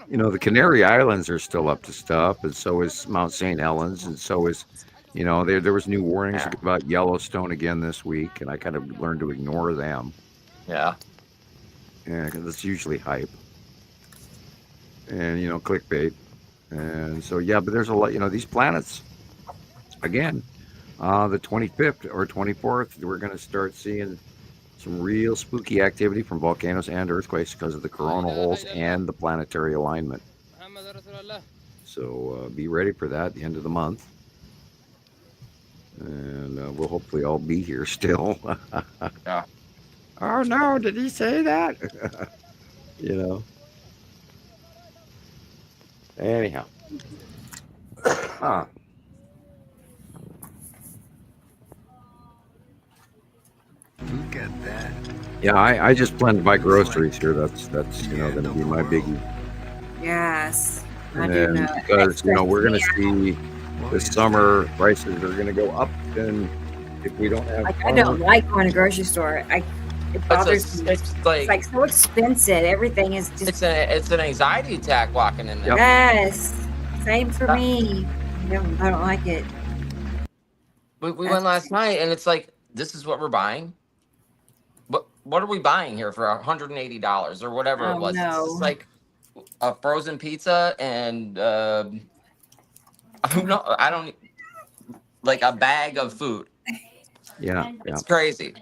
You know, the Canary Islands are still up to stuff, and so is Mount St. Helens, and so is, you know, there was new warnings about Yellowstone again this week, and I kind of learned to ignore them. Yeah. Yeah, because it's usually hype. And, you know, clickbait. And so, yeah, but there's a lot, you know, these planets, again, the 25th or 24th, we're going to start seeing some real spooky activity from volcanoes and earthquakes because of the coronal holes and the planetary alignment. So be ready for that at the end of the month. And we'll hopefully all be here still. Yeah. Oh, no, did he say that? You know. Anyhow. at that. Yeah, I just plan to buy groceries here. That's going to be my biggie. Yes, I do And know. because we're going to see this summer prices are going to go up, and if we don't have I don't like going to the grocery store. It bothers me. It's It's like so expensive. Everything is just. it's an anxiety attack walking in there. Yes, same for me. I don't like it. We went last night, and it's like, this is what we're buying. What are we buying here for $180 or whatever it was? No. It's like a frozen pizza and I don't like a bag of food. Yeah, it's crazy.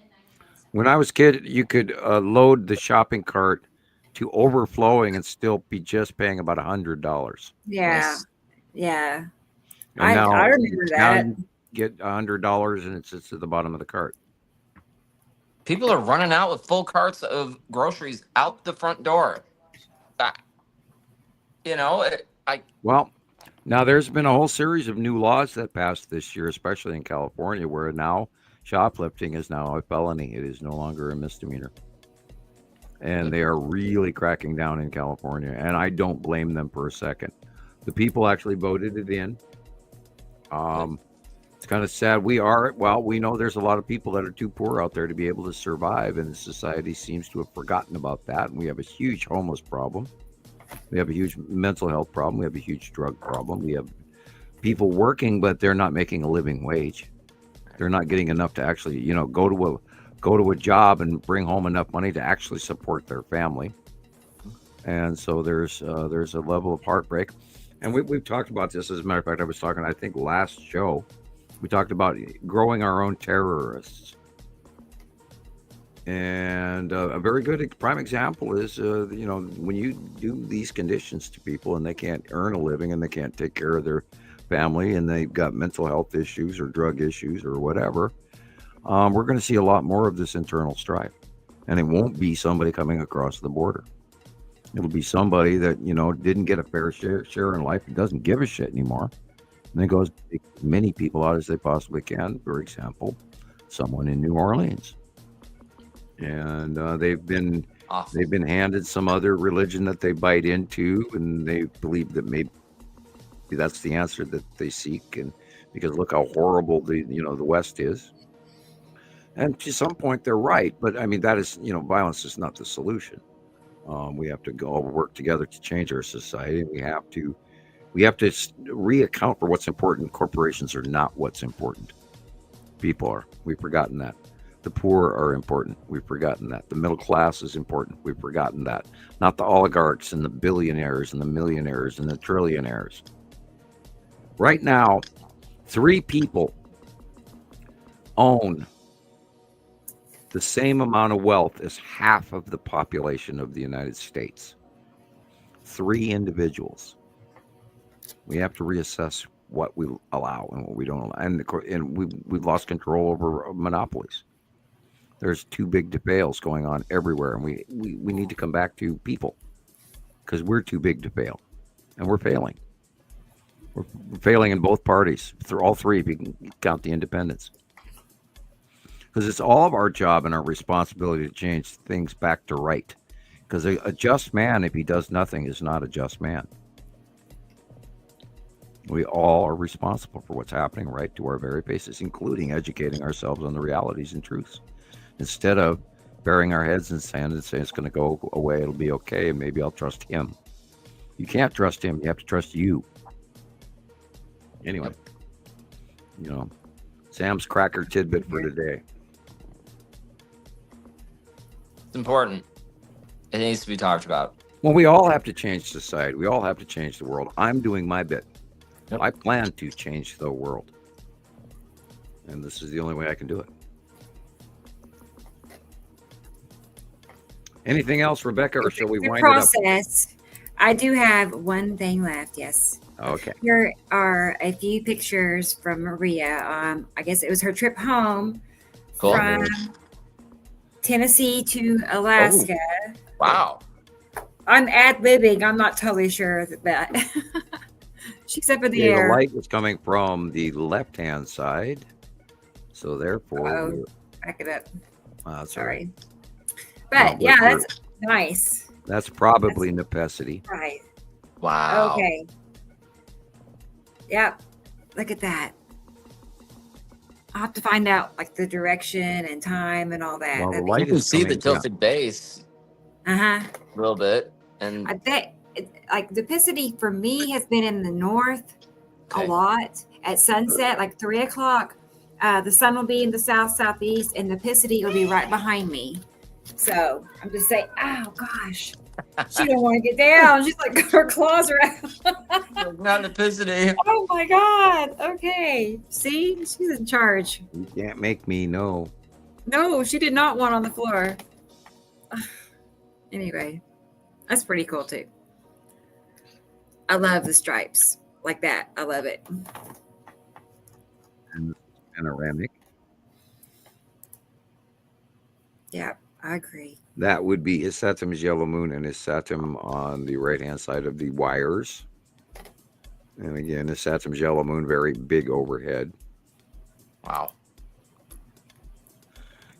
When I was a kid, you could load the shopping cart to overflowing and still be just paying about $100. Yeah, yeah. And now, I remember that. Now you get $100 and it sits at the bottom of the cart. People are running out with full carts of groceries out the front door. Well, now there's been a whole series of new laws that passed this year, especially in California, where now shoplifting is now a felony. It is no longer a misdemeanor. And they are really cracking down in California. And I don't blame them for a second. The people actually voted it in. It's kind of sad. We know there's a lot of people that are too poor out there to be able to survive. And society seems to have forgotten about that. And we have a huge homeless problem. We have a huge mental health problem. We have a huge drug problem. We have people working, but they're not making a living wage. They're not getting enough to actually, go to a job and bring home enough money to actually support their family. And so there's a level of heartbreak. And we've talked about this. As a matter of fact, I was talking, I think last show, we talked about growing our own terrorists. And a very good prime example is, when you do these conditions to people and they can't earn a living and they can't take care of their family and they've got mental health issues or drug issues or whatever, we're going to see a lot more of this internal strife. And it won't be somebody coming across the border. It'll be somebody that, didn't get a fair share in life and doesn't give a shit anymore. And then goes take as many people out as they possibly can. For example, someone in New Orleans. And they've been handed some other religion that they bite into, and they believe that maybe that's the answer that they seek. And because look how horrible the West is. And to some point they're right, but I mean that is violence is not the solution. We have to go work together to change our society. We have to reaccount for what's important. Corporations are not what's important. People are. We've forgotten that. The poor are important. We've forgotten that. The middle class is important. We've forgotten that. Not the oligarchs and the billionaires and the millionaires and the trillionaires. Right now, 3 people own the same amount of wealth as half of the population of the United States. 3 individuals. We have to reassess what we allow and what we don't allow. And we've lost control over monopolies. There's too big to fails going on everywhere. And we need to come back to people because we're too big to fail. And we're failing. We're failing in both parties, through all 3, if you can count the independents. Because it's all of our job and our responsibility to change things back to right. Because a just man, if he does nothing, is not a just man. We all are responsible for what's happening right to our very faces, including educating ourselves on the realities and truths. Instead of burying our heads in sand and saying it's going to go away, it'll be okay, and maybe I'll trust him. You can't trust him. You have to trust you. Anyway, Sam's cracker tidbit for today. It's important. It needs to be talked about. Well, we all have to change society. We all have to change the world. I'm doing my bit. Yep. I plan to change the world. And this is the only way I can do it. Anything else, Rebecca, or shall we wind it up? I do have one thing left, yes. Okay. Here are a few pictures from Maria. I guess it was her trip home from Tennessee to Alaska. Oh, wow. I'm ad-libbing. I'm not totally sure that. She's up in the air. The light was coming from the left-hand side. So therefore... back it up. Sorry. But yeah, that's nice. That's probably necessity. Right. Wow. Okay. Yep. Look at that. I'll have to find out like the direction and time and all that. Well, the That'd be light You can is see the coming, tilted base Uh-huh. a little bit. And I bet like the Picity for me has been in the north Okay. a lot. At sunset, like 3 o'clock, the sun will be in the southeast, and the Picity will be right behind me. So I'm just saying, oh gosh, she don't want to get down. She's like her claws are out. not the Picity. Oh my God. Okay. See, she's in charge. You can't make me know. No, she did not want on the floor. Anyway, that's pretty cool too. I love the stripes like that. I love it. And panoramic. Yeah, I agree. That would be Isatim's yellow moon and Isatim on the right-hand side of the wires. And again, Isatim's yellow moon, very big overhead. Wow.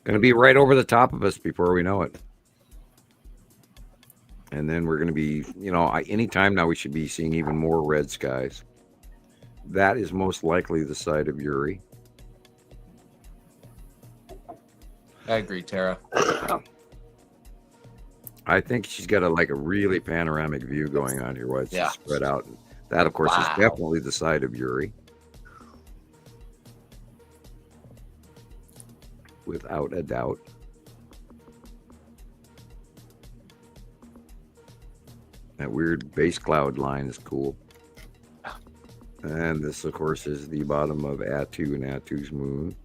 Going to be right over the top of us before we know it. And then we're going to be, anytime now we should be seeing even more red skies. That is most likely the side of Uri. I agree, Tara. I think she's got a really panoramic view going on here while it's just spread out. And that, of course, is definitely the side of Uri. Without a doubt. That weird base cloud line is cool. And this, of course, is the bottom of Atu and Atu's moon.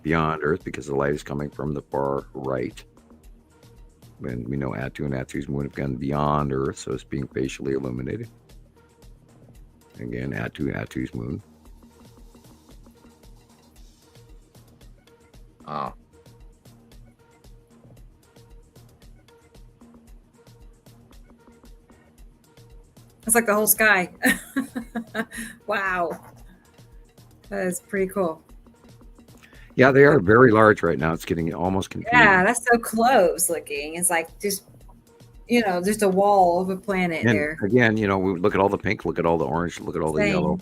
Beyond Earth, because the light is coming from the far right. And we know Atu and Atu's moon have gone beyond Earth, so it's being facially illuminated. Again, Atu's moon. Oh. It's like the whole sky. Wow. That is pretty cool. Yeah, they are very large right now. It's getting almost confusing. Yeah, that's so close looking. It's like just a wall of a planet And there. again, we look at all the pink, look at all the orange, look at all the yellow.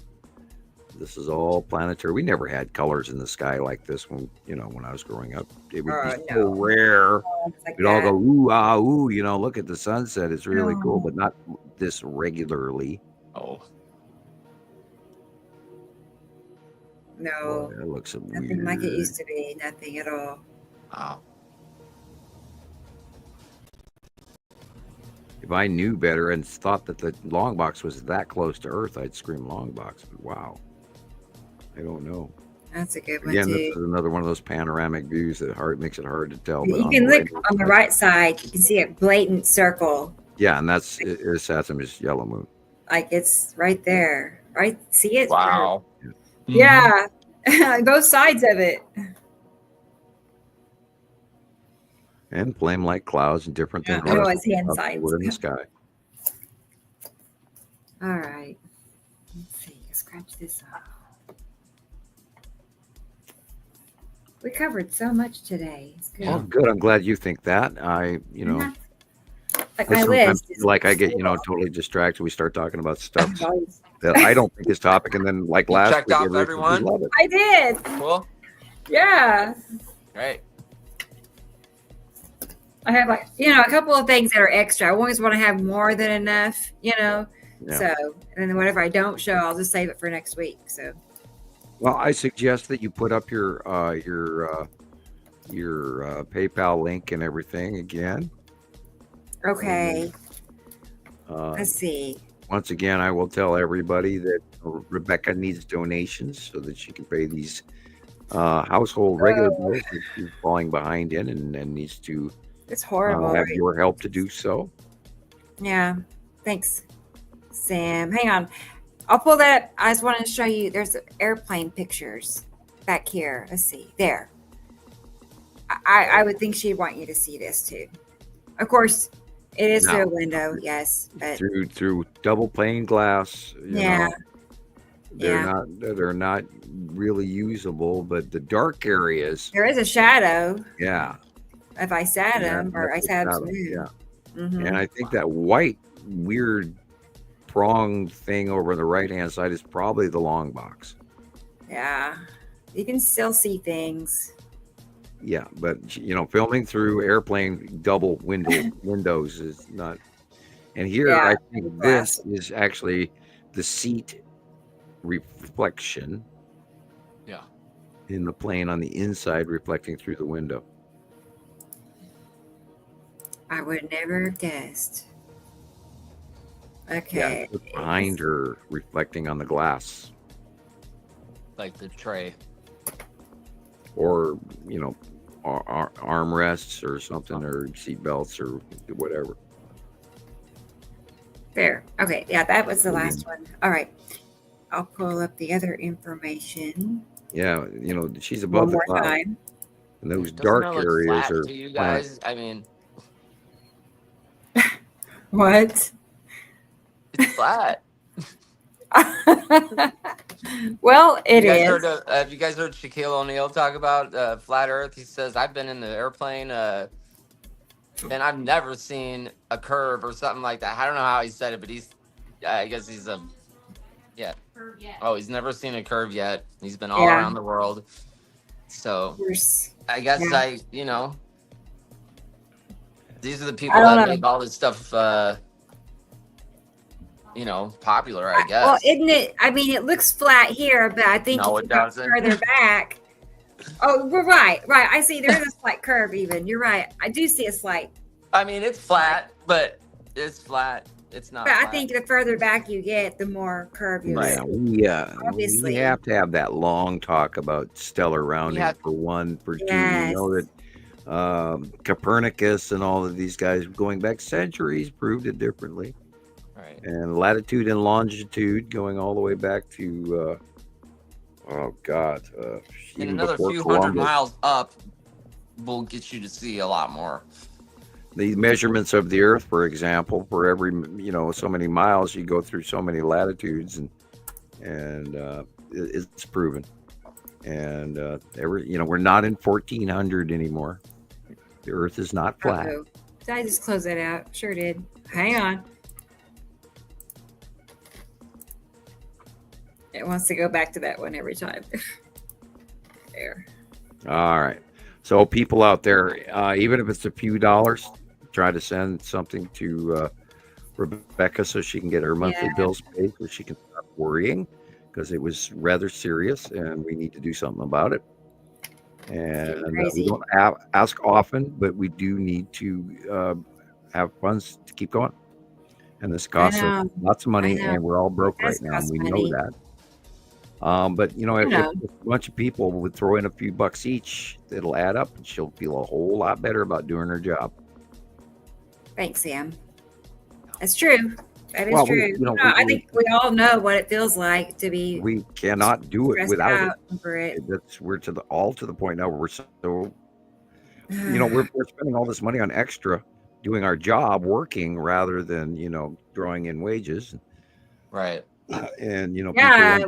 This is all planetary. We never had colors in the sky like this when I was growing up. It would be so rare. We'd all go, ooh, ah, ooh, look at the sunset. It's really cool, but not this regularly. Oh. No. That looks nothing weird. like it used to be. Nothing at all. Wow. If I knew better and thought that the long box was that close to Earth, I'd scream long box. But wow. I don't know. That's a good one Again, too. this is another one of those panoramic views that makes it hard to tell. But You can look on the right side. You can see a blatant circle. Yeah, and that's Saturn yellow moon. Like it's right there. Right? See it? Wow. Yeah. Both sides of it. And flame-like clouds and different things. Oh, it's hand signs. We're in the sky. All right. Let's see. Scratch this off. We covered so much today. It's good. Oh, good. I'm glad you think that. Like I my sometimes list. feel like I get, totally distracted. We start talking about stuff that I don't think is topic, and then like last checked week, off everyone? love it. I did. Cool. Yeah. Great. I have a couple of things that are extra. I always want to have more than enough, Yeah. So, and then whatever I don't show, I'll just save it for next week. So. Well, I suggest that you put up your PayPal link and everything again. Okay. Let's see. Once again, I will tell everybody that Rebecca needs donations so that she can pay these household regular bills that she's falling behind in and needs to It's horrible. have your help to do so. Yeah. Thanks, Sam. Hang on. I'll pull that up. I just wanted to show you. There's airplane pictures back here. Let's see. There. I would think she'd want you to see this too. Of course, it is through a window. Yes, but Through double pane glass. Yeah. they're not really usable, but the dark areas. There is a shadow. Yeah. If I sat him or I sat him. Yeah. Mm-hmm. And I think that white weird prong thing over on the right hand side is probably the long box. Yeah. You can still see things. Yeah, but filming through airplane double windows is not. And here, I think this is actually the seat reflection. Yeah. In the plane on the inside, reflecting through the window. I would never have guessed. Okay. Yeah, behind her, reflecting on the glass. Like the tray. Or, armrests or something, or seat belts or whatever. Fair. Okay. Yeah, that was the last one. All right. I'll pull up the other information. Yeah, she's above the cloud. Time. And those dark areas are. To you guys, I mean. What? It's flat. Well, it is. Have you guys heard Shaquille O'Neal talk about flat Earth? He says, "I've been in the airplane, and I've never seen a curve or something like that." I don't know how he said it, but I guess he's a, yeah. Oh, he's never seen a curve yet. He's been all around the world. So I guess these are the people that make all this stuff. Popular, I guess. Well, isn't it? I mean, it looks flat here, but I think no, if it you go doesn't. further back. Oh, we're right. I see. There is a slight curve. Even you're right. I do see a slight. I mean, it's flat, but it's flat. It's not. But flat. I think the further back you get, the more curve you get. Obviously, we have to have that long talk about stellar rounding for one, for two. You know that Copernicus and all of these guys going back centuries proved it differently. Right. And latitude and longitude going all the way back to and another few hundred miles up will get you to see a lot more. The measurements of the Earth, for example, for every so many miles, you go through so many latitudes, and it's proven. And we're not in 1400 anymore. The Earth is not flat. Uh-oh. Did I just close that out? Sure did. Hang on. It wants to go back to that one every time. There. All right. So people out there, even if it's a few dollars, try to send something to Rebecca so she can get her monthly bills paid, so she can stop worrying, because it was rather serious and we need to do something about it. And we don't ask often, but we do need to have funds to keep going. And this costs us lots of money, and we're all broke right now, and we know that. But if a bunch of people would throw in a few bucks each, it'll add up, and she'll feel a whole lot better about doing her job. Thanks, Sam. That's true. That is true. I think we all know what it feels like to be. We cannot do it without it. Over it. We're to the point now where we're so. We're spending all this money on extra, doing our job, working rather than drawing in wages. Right. And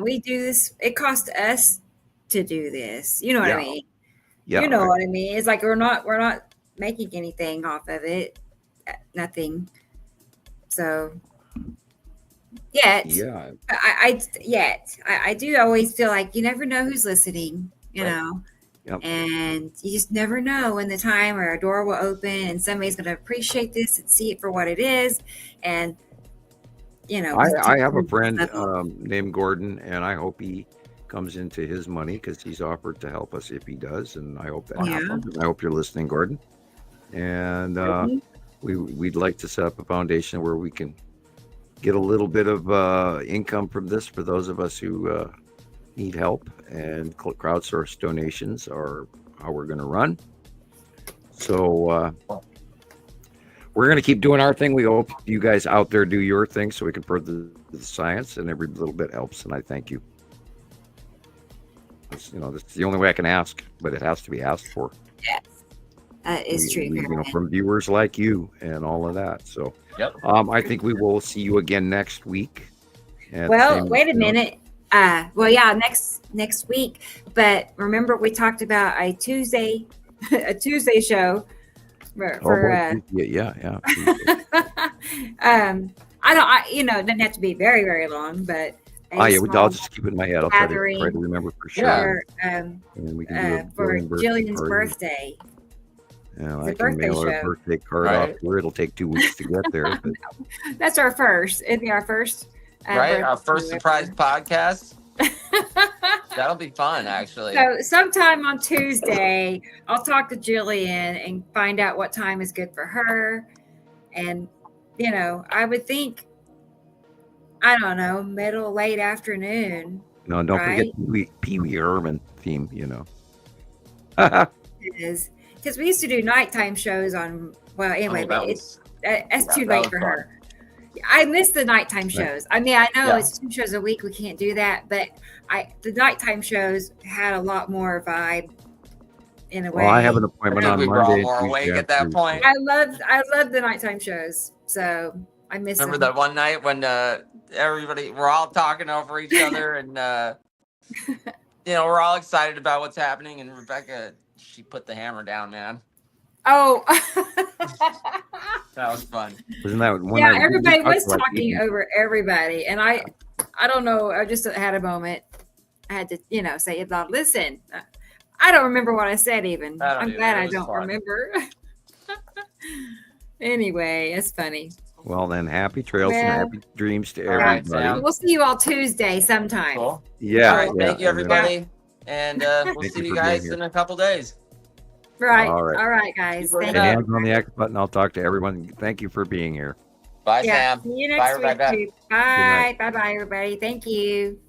we do this. It costs us to do this. You know what I mean? Yeah. You know what I mean? It's like we're not making anything off of it. Nothing. So yet. Yeah. I do always feel like you never know who's listening. You know. Yep. And you just never know when the time or a door will open and somebody's going to appreciate this and see it for what it is. And I have a friend named Gordon, and I hope he comes into his money, because he's offered to help us if he does, and I hope that happens. I hope you're listening, Gordon. And we'd like to set up a foundation where we can get a little bit of income from this for those of us who need help, and crowdsource donations are how we're going to run. So we're going to keep doing our thing. We hope you guys out there do your thing so we can further the science, and every little bit helps. And I thank you. This is the only way I can ask, but it has to be asked for. Yes, that is true. From viewers like you and all of that. So, I think we will see you again next week. Well, wait a minute. Well, yeah, next week. But remember, we talked about a Tuesday show for yeah. it doesn't have to be very, very long, but I'll just keep it in my head. I'll try to remember for sure. And we can do for a Gillian's birthday. Yeah, I can mail her a birthday card off to her. It'll take 2 weeks to get there. But... That's our first. It'll be our first. Right, our first surprise podcast. That'll be fun, actually. So sometime on Tuesday, I'll talk to Gillian and find out what time is good for her. And, I would think, I don't know, middle, late afternoon. No, don't forget Pee Wee Herman theme, It is. Because we used to do nighttime shows on, that's too late for her. I miss the nighttime shows. I mean, I know it's 2 shows a week. We can't do that, but the nighttime shows had a lot more vibe in a way. Well, I have an appointment on Monday. We're all more awake at that point. I love the nighttime shows, so I miss. Remember that one night when we're all talking over each other, and we're all excited about what's happening, and Rebecca, she put the hammer down, man. Oh. That was fun. Wasn't that one? Yeah, everybody was talking over everybody, and I don't know. I just had a moment. I had to, say, listen. I don't remember what I said even. I'm glad I don't remember. Anyway, it's funny. Well, then, happy trails and happy dreams to everybody. Right, we'll see you all Tuesday sometime. Cool. Yeah. All right, thank you, everybody, and we'll see you guys in a couple days. Right. All right, guys. Thank you. Hands on the X button. I'll talk to everyone. Thank you for being here. Bye, Sam. See you next week. Bye. Bye, everybody. Thank you.